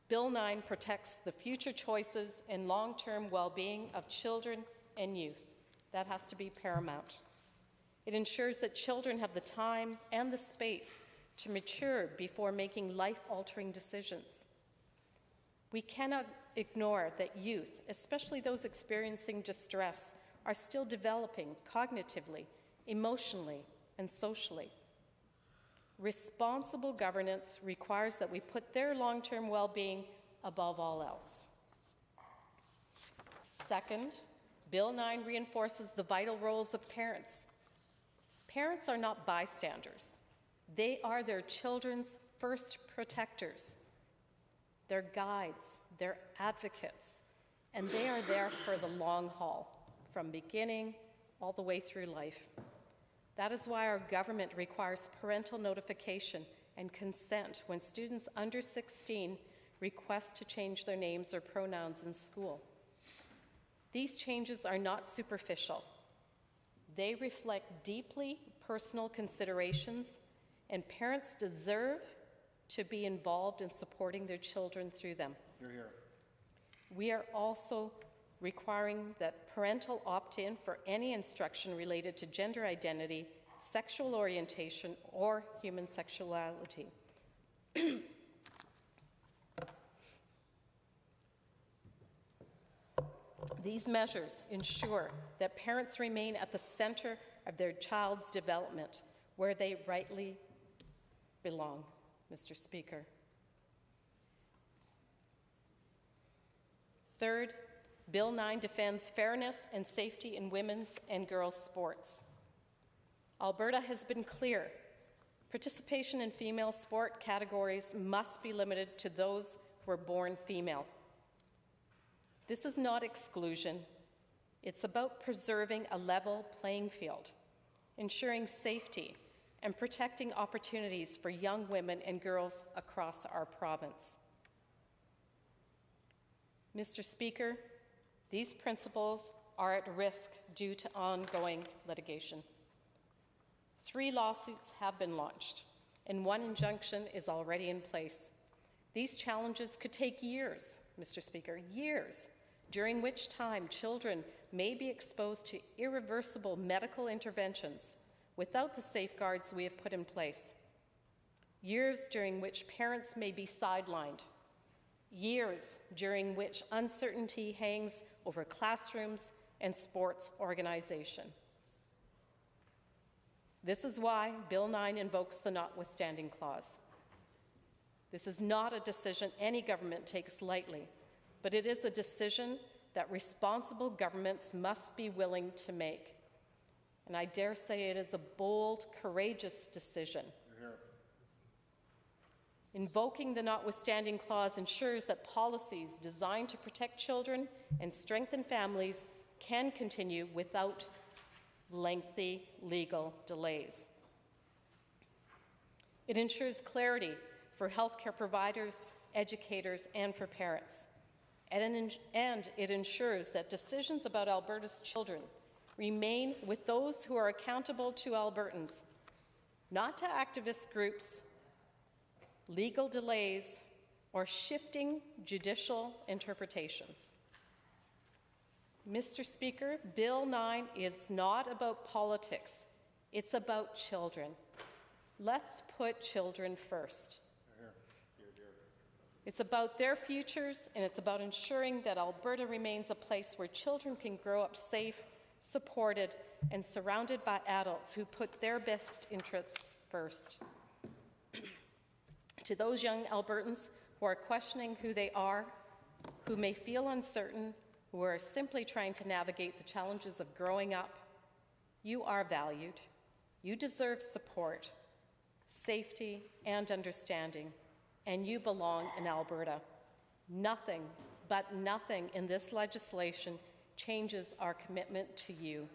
Bill 9 protects the future choices and long-term well-being of children and youth. That has to be paramount. It ensures that children have the time and the space to mature before making life-altering decisions. We cannot ignore that youth, especially those experiencing distress, are still developing cognitively, emotionally, and socially. Responsible governance requires that we put their long-term well-being above all else. Second, Bill 9 reinforces the vital roles of parents. Parents are not bystanders. They are their children's first protectors. They're guides, they're advocates, and they are there for the long haul, from beginning all the way through life. That is why our government requires parental notification and consent when students under 16 request to change their names or pronouns in school. These changes are not superficial. They reflect deeply personal considerations, and parents deserve to be involved in supporting their children through them. Here. We are also requiring that parental opt-in for any instruction related to gender identity, sexual orientation, or human sexuality. These measures ensure that parents remain at the center of their child's development, where they rightly belong, Mr. Speaker. Third, Bill 9 defends fairness and safety in women's and girls' sports. Alberta has been clear. Participation in female sport categories must be limited to those who are born female. This is not exclusion. It's about preserving a level playing field, ensuring safety, and protecting opportunities for young women and girls across our province. Mr. Speaker, these principles are at risk due to ongoing litigation. 3 lawsuits have been launched, and 1 injunction is already in place. These challenges could take years, Mr. Speaker, years, during which time children may be exposed to irreversible medical interventions without the safeguards we have put in place. Years during which parents may be sidelined. Years during which uncertainty hangs over classrooms and sports organizations. This is why Bill 9 invokes the notwithstanding clause. This is not a decision any government takes lightly, but it is a decision that responsible governments must be willing to make. And I dare say it is a bold, courageous decision. Invoking the notwithstanding clause ensures that policies designed to protect children and strengthen families can continue without lengthy legal delays. It ensures clarity for healthcare providers, educators, and for parents. And it ensures that decisions about Alberta's children remain with those who are accountable to Albertans, not to activist groups, legal delays, or shifting judicial interpretations. Mr. Speaker, Bill 9 is not about politics. It's about children. Let's put children first. It's about their futures, and it's about ensuring that Alberta remains a place where children can grow up safe, supported, and surrounded by adults who put their best interests first. To those young Albertans who are questioning who they are, who may feel uncertain, who are simply trying to navigate the challenges of growing up, you are valued. You deserve support, safety, and understanding, and you belong in Alberta. Nothing, but nothing in this legislation changes our commitment to you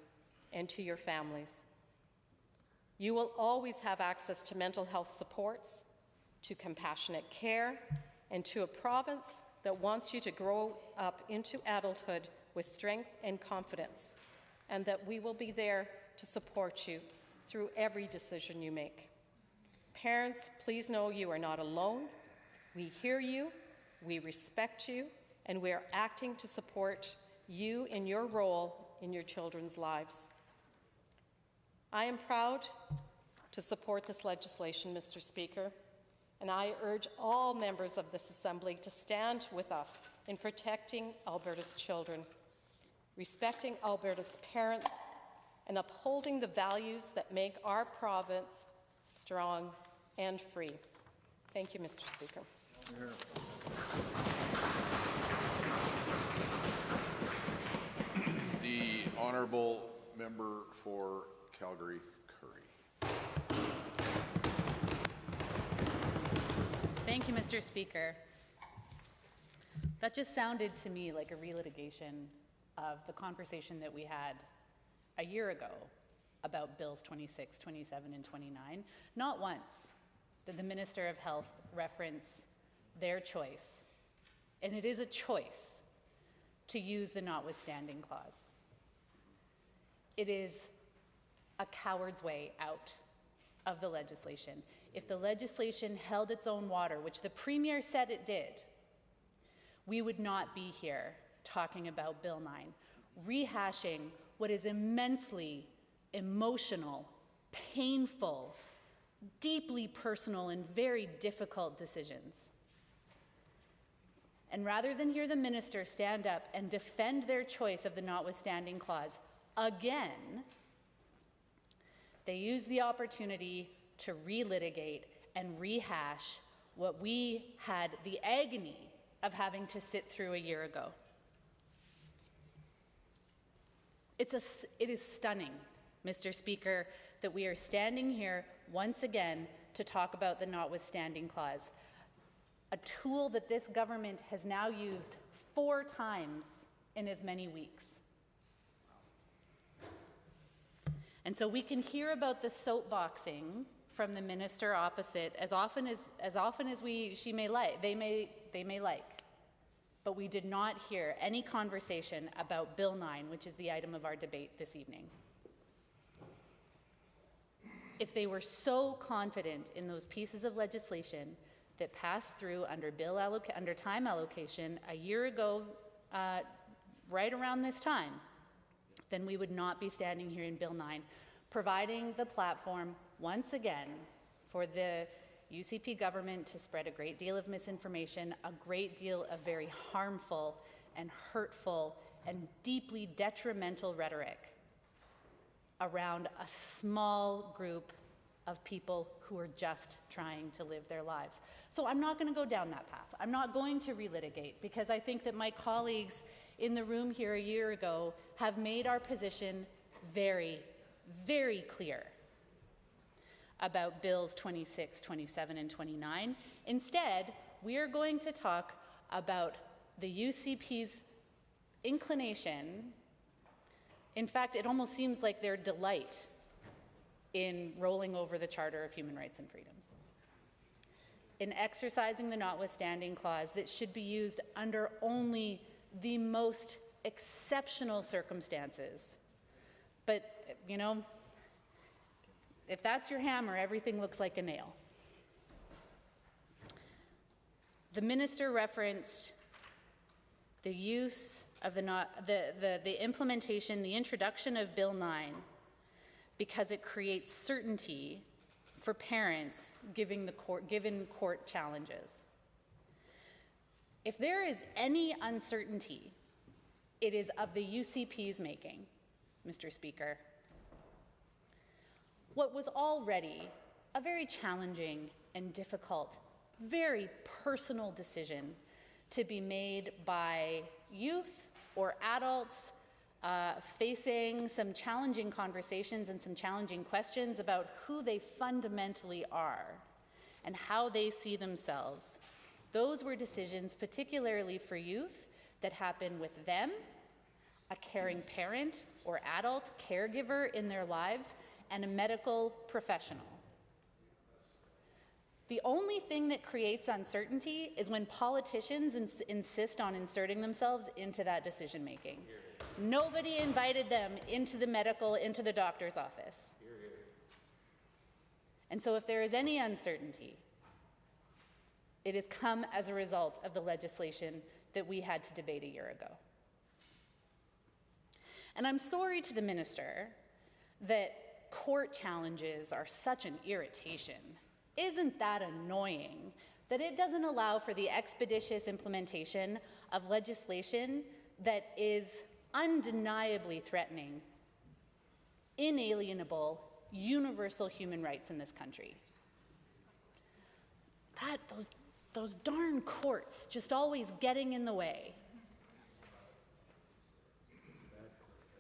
and to your families. You will always have access to mental health supports, to compassionate care, and to a province that wants you to grow up into adulthood with strength and confidence, and that we will be there to support you through every decision you make. Parents, please know you are not alone. We hear you, we respect you, and we are acting to support you in your role in your children's lives. I am proud to support this legislation, Mr. Speaker. and I urge all members of this Assembly to stand with us in protecting Alberta's children, respecting Alberta's parents, and upholding the values that make our province strong and free. Thank you, Mr. Speaker. The honourable member for Calgary Curry. Thank you, Mr. Speaker. That just sounded to me like a relitigation of the conversation that we had a year ago about Bills 26, 27, and 29. Not once did the Minister of Health reference their choice, and it is a choice, to use the notwithstanding clause. It is a coward's way out of the legislation. If the legislation held its own water, which the Premier said it did, we would not be here talking about Bill 9, rehashing what is immensely emotional, painful, deeply personal, and very difficult decisions. And rather than hear the minister stand up and defend their choice of the notwithstanding clause again, they use the opportunity to relitigate and rehash what we had the agony of having to sit through a year ago. It is stunning, Mr. Speaker, that we are standing here once again to talk about the notwithstanding clause, a tool that this government has now used 4 times in as many weeks. And so we can hear about the soapboxing from the minister opposite as often as she may like, they may like. But we did not hear any conversation about Bill 9, which is the item of our debate this evening. If they were so confident in those pieces of legislation that passed through under time allocation a year ago, right around this time, then we would not be standing here in Bill 9, providing the platform once again for the UCP government to spread a great deal of misinformation, a great deal of very harmful and hurtful and deeply detrimental rhetoric around a small group of people who are just trying to live their lives. So I'm not going to go down that path. I'm not going to relitigate, because I think that my colleagues in the room here a year ago have made our position very, very clear about Bills 26, 27, and 29. Instead, we are going to talk about the UCP's inclination, in fact, it almost seems like their delight in rolling over the Charter of Human Rights and Freedoms, in exercising the notwithstanding clause that should be used under only the most exceptional circumstances. But, you know, if that's your hammer, everything looks like a nail. The minister referenced the use of the implementation, the introduction of Bill 9, because it creates certainty for parents given court challenges. If there is any uncertainty, it is of the UCP's making, Mr. Speaker. What was already a very challenging and difficult, very personal decision to be made by youth or adults facing some challenging conversations and some challenging questions about who they fundamentally are and how they see themselves. Those were decisions, particularly for youth, that happen with them, a caring parent or adult caregiver in their lives, and a medical professional. The only thing that creates uncertainty is when politicians insist on inserting themselves into that decision making. Nobody invited them into the doctor's office. And so if there is any uncertainty, it has come as a result of the legislation that we had to debate a year ago. And I'm sorry to the minister that court challenges are such an irritation Isn't that annoying that it doesn't allow for the expeditious implementation of legislation that is undeniably threatening inalienable, universal human rights in this country? Those darn courts just always getting in the way.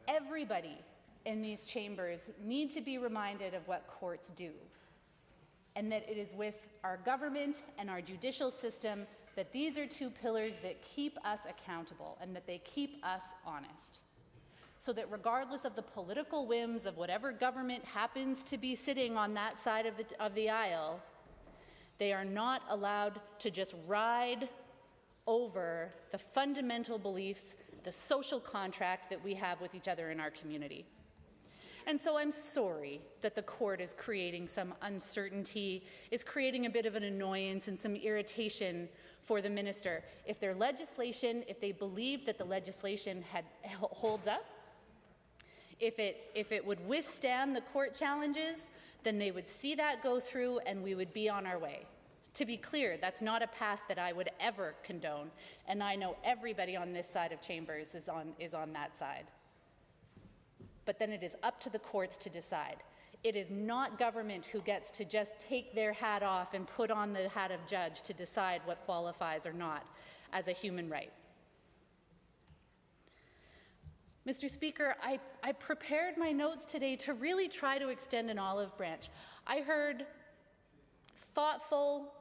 Everybody in these chambers need to be reminded of what courts do, and that it is with our government and our judicial system that these are two pillars that keep us accountable and that they keep us honest. So that regardless of the political whims of whatever government happens to be sitting on that side of the aisle, they are not allowed to just ride over the fundamental beliefs, the social contract that we have with each other in our community. And so I'm sorry that the court is creating some uncertainty, is creating a bit of an annoyance and some irritation for the minister. If their legislation, if they believed that the legislation holds up, if it would withstand the court challenges, then they would see that go through and we would be on our way. To be clear, that's not a path that I would ever condone, and I know everybody on this side of chambers is on that side. But then it is up to the courts to decide. It is not government who gets to just take their hat off and put on the hat of judge to decide what qualifies or not as a human right. Mr. Speaker, I prepared my notes today to really try to extend an olive branch. I heard thoughtful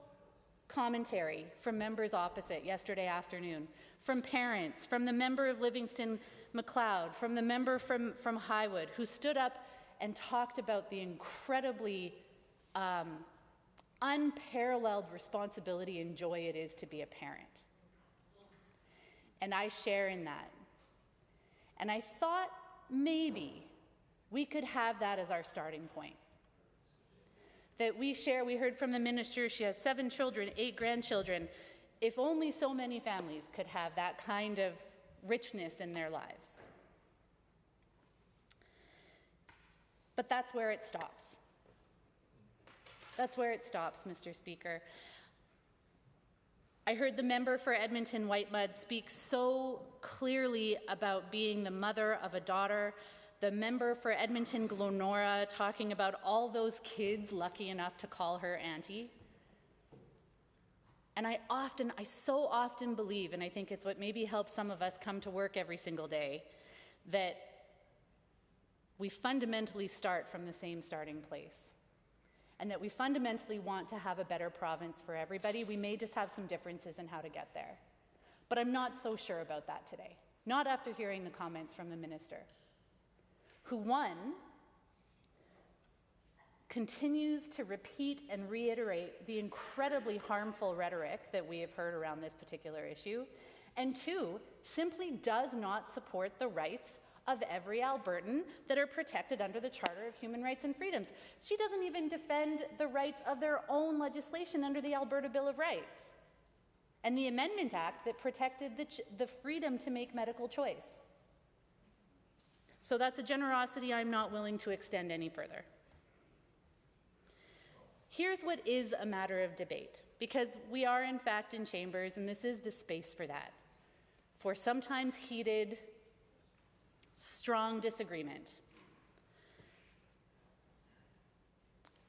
commentary from members opposite yesterday afternoon, from parents, from the member of Livingston-McLeod, from the member from Highwood, who stood up and talked about the incredibly unparalleled responsibility and joy it is to be a parent. And I share in that. And I thought maybe we could have that as our starting point. That we heard from the minister, she has 7 children, 8 grandchildren. If only so many families could have that kind of richness in their lives. But that's where it stops. That's where it stops, Mr. Speaker. I heard the member for Edmonton Whitemud speak so clearly about being the mother of a daughter, the member for Edmonton Glonora talking about all those kids lucky enough to call her auntie. And I so often believe, and I think it's what maybe helps some of us come to work every single day, that we fundamentally start from the same starting place. And that we fundamentally want to have a better province for everybody. We may just have some differences in how to get there. But I'm not so sure about that today. Not after hearing the comments from the minister, who, one, continues to repeat and reiterate the incredibly harmful rhetoric that we have heard around this particular issue, and 2, simply does not support the rights of every Albertan that are protected under the Charter of Human Rights and Freedoms. She doesn't even defend the rights of their own legislation under the Alberta Bill of Rights and the Amendment Act that protected the freedom to make medical choice. So that's a generosity I'm not willing to extend any further. Here's what is a matter of debate, because we are in fact in chambers, and this is the space for that, for sometimes heated, strong disagreement.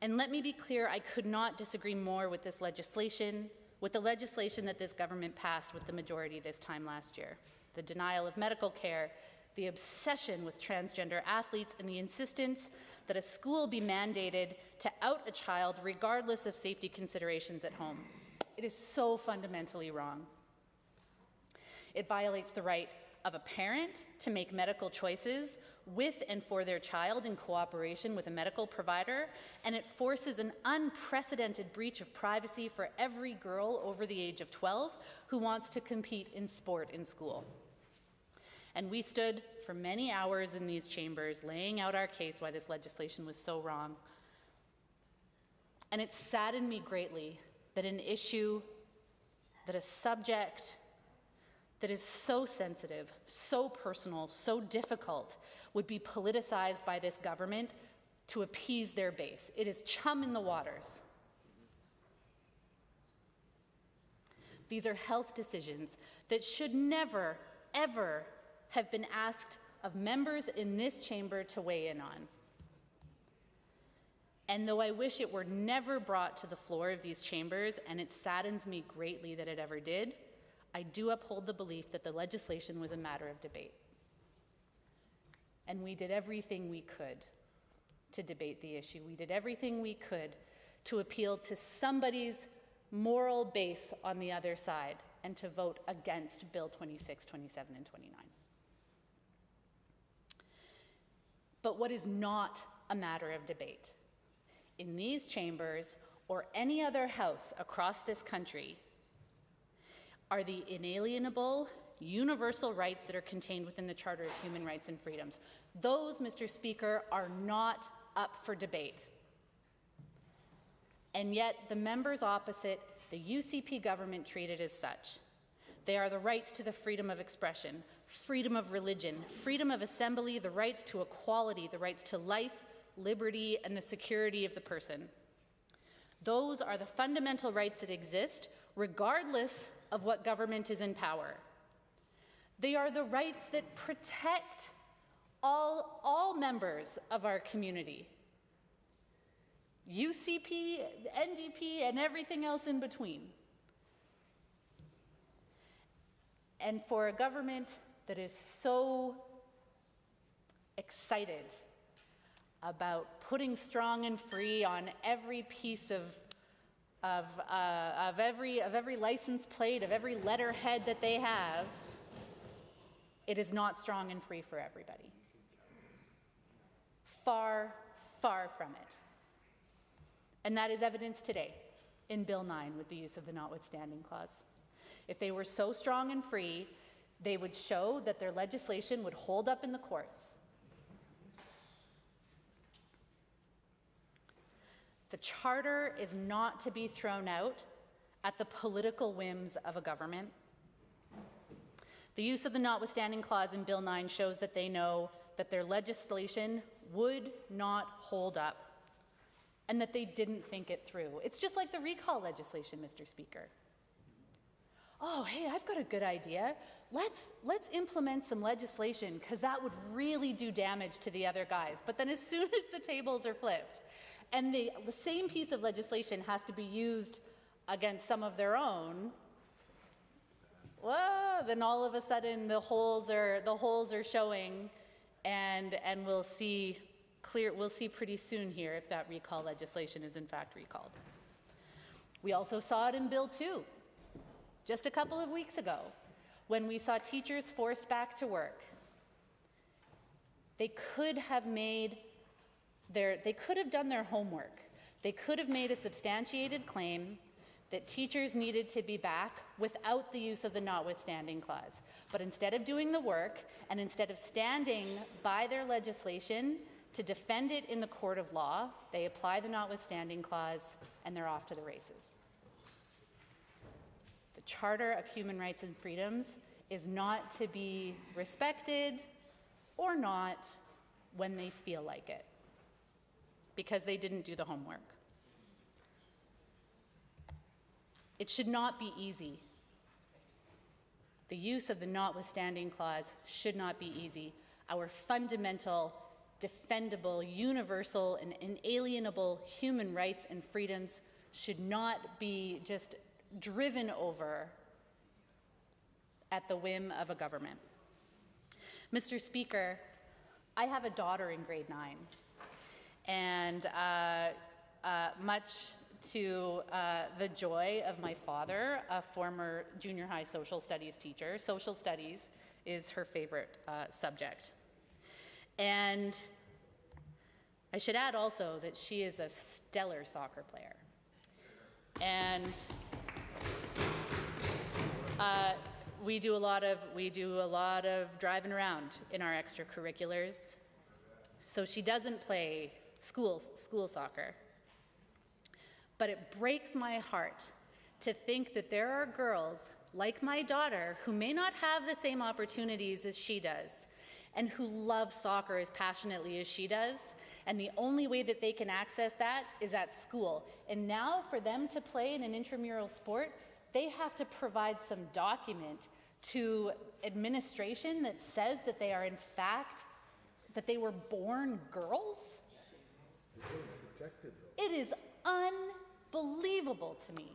And let me be clear, I could not disagree more with this legislation, with the legislation that this government passed with the majority this time last year. The denial of medical care, the obsession with transgender athletes, and the insistence that a school be mandated to out a child regardless of safety considerations at home. It is so fundamentally wrong. It violates the right of a parent to make medical choices with and for their child in cooperation with a medical provider, and it forces an unprecedented breach of privacy for every girl over the age of 12 who wants to compete in sport in school. And we stood for many hours in these chambers laying out our case why this legislation was so wrong. And it saddened me greatly that an issue, that a subject that is so sensitive, so personal, so difficult, would be politicized by this government to appease their base. It is chum in the waters. These are health decisions that should never, ever have been asked of members in this chamber to weigh in on. And though I wish it were never brought to the floor of these chambers, and it saddens me greatly that it ever did, I do uphold the belief that the legislation was a matter of debate. And we did everything we could to debate the issue. We did everything we could to appeal to somebody's moral base on the other side and to vote against Bill 26, 27, and 29. But what is not a matter of debate in these chambers or any other house across this country are the inalienable, universal rights that are contained within the Charter of Human Rights and Freedoms. Those, Mr. Speaker, are not up for debate. And yet the members opposite the UCP government treat it as such. They are the rights to the freedom of expression, freedom of religion, freedom of assembly, the rights to equality, the rights to life, liberty, and the security of the person. Those are the fundamental rights that exist regardless of what government is in power. They are the rights that protect all members of our community. UCP, NDP, and everything else in between. And for a government that is so excited about putting strong and free on every piece of every license plate, of every letterhead that they have, it is not strong and free for everybody. Far, far from it. And that is evidenced today in Bill 9 with the use of the notwithstanding clause. If they were so strong and free, they would show that their legislation would hold up in the courts. The Charter is not to be thrown out at the political whims of a government. The use of the notwithstanding clause in Bill 9 shows that they know that their legislation would not hold up and that they didn't think it through. It's just like the recall legislation, Mr. Speaker. Oh, hey, I've got a good idea. Let's implement some legislation because that would really do damage to the other guys. But then as soon as the tables are flipped and the same piece of legislation has to be used against some of their own, well, then all of a sudden the holes are showing, and we'll see pretty soon here if that recall legislation is in fact recalled. We also saw it in Bill 2 just a couple of weeks ago when we saw teachers forced back to work. They could have done their homework. They could have made a substantiated claim that teachers needed to be back without the use of the notwithstanding clause. But instead of doing the work, and instead of standing by their legislation to defend it in the court of law, they apply the notwithstanding clause and they're off to the races. The Charter of Human Rights and Freedoms is not to be respected or not when they feel like it, because they didn't do the homework. It should not be easy. The use of the notwithstanding clause should not be easy. Our fundamental, defendable, universal, and inalienable human rights and freedoms should not be just driven over at the whim of a government. Mr. Speaker, I have a daughter in grade 9, and much to the joy of my father, a former junior high social studies teacher. Social studies is her favorite subject. And I should add also that she is a stellar soccer player. And we do a lot of driving around in our extracurriculars. So she doesn't play school soccer. But it breaks my heart to think that there are girls like my daughter who may not have the same opportunities as she does and who love soccer as passionately as she does, and the only way that they can access that is at school. And now for them to play in an intramural sport they have to provide some document to administration that says that they are in fact, that they were born girls? It is unbelievable to me.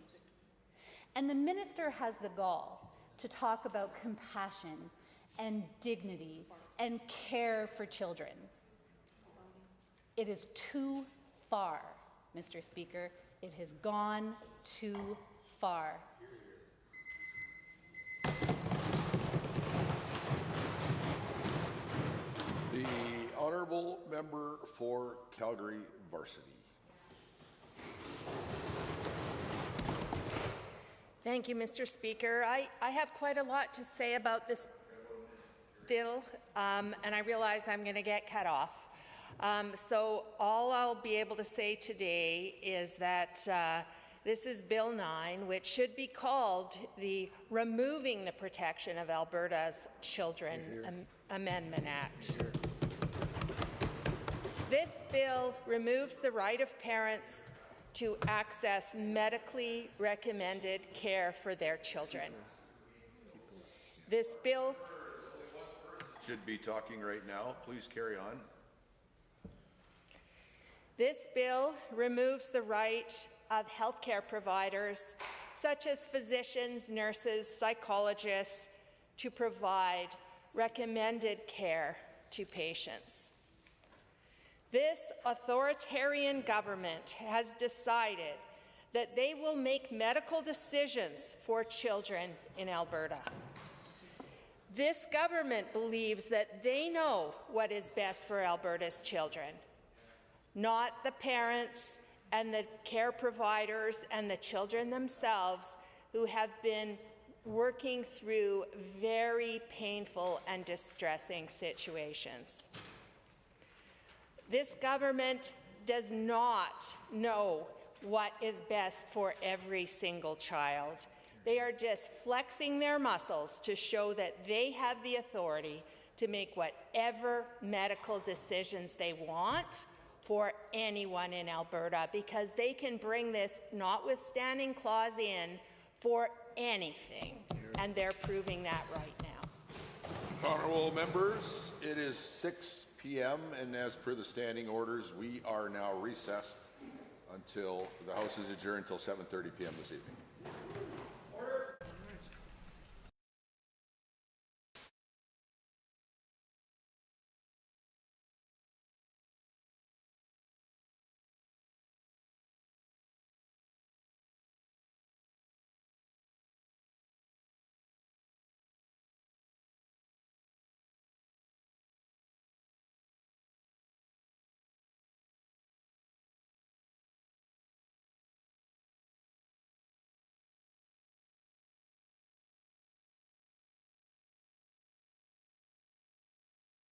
And the minister has the gall to talk about compassion and dignity and care for children. It is too far, Mr. Speaker. It has gone too far. The honourable member for Calgary Varsity. Thank you, Mr. Speaker. I have quite a lot to say about this bill, and I realize I'm going to get cut off. So all I'll be able to say today is that this is Bill 9, which should be called the Removing the Protection of Alberta's Children Amendment Act. This bill removes the right of parents to access medically recommended care for their children. This bill should be talking right now. Please carry on. This bill removes the right of healthcare providers, such as physicians, nurses, psychologists, to provide recommended care to patients. This authoritarian government has decided that they will make medical decisions for children in Alberta. This government believes that they know what is best for Alberta's children, not the parents and the care providers and the children themselves who have been working through very painful and distressing situations. This government does not know what is best for every single child. They are just flexing their muscles to show that they have the authority to make whatever medical decisions they want for anyone in Alberta, because they can bring this notwithstanding clause in for anything, and they're proving that right now. Honourable members, it is 6 p.m. and as per the standing orders, we are now recessed until the House is adjourned until 7:30 p.m. this evening.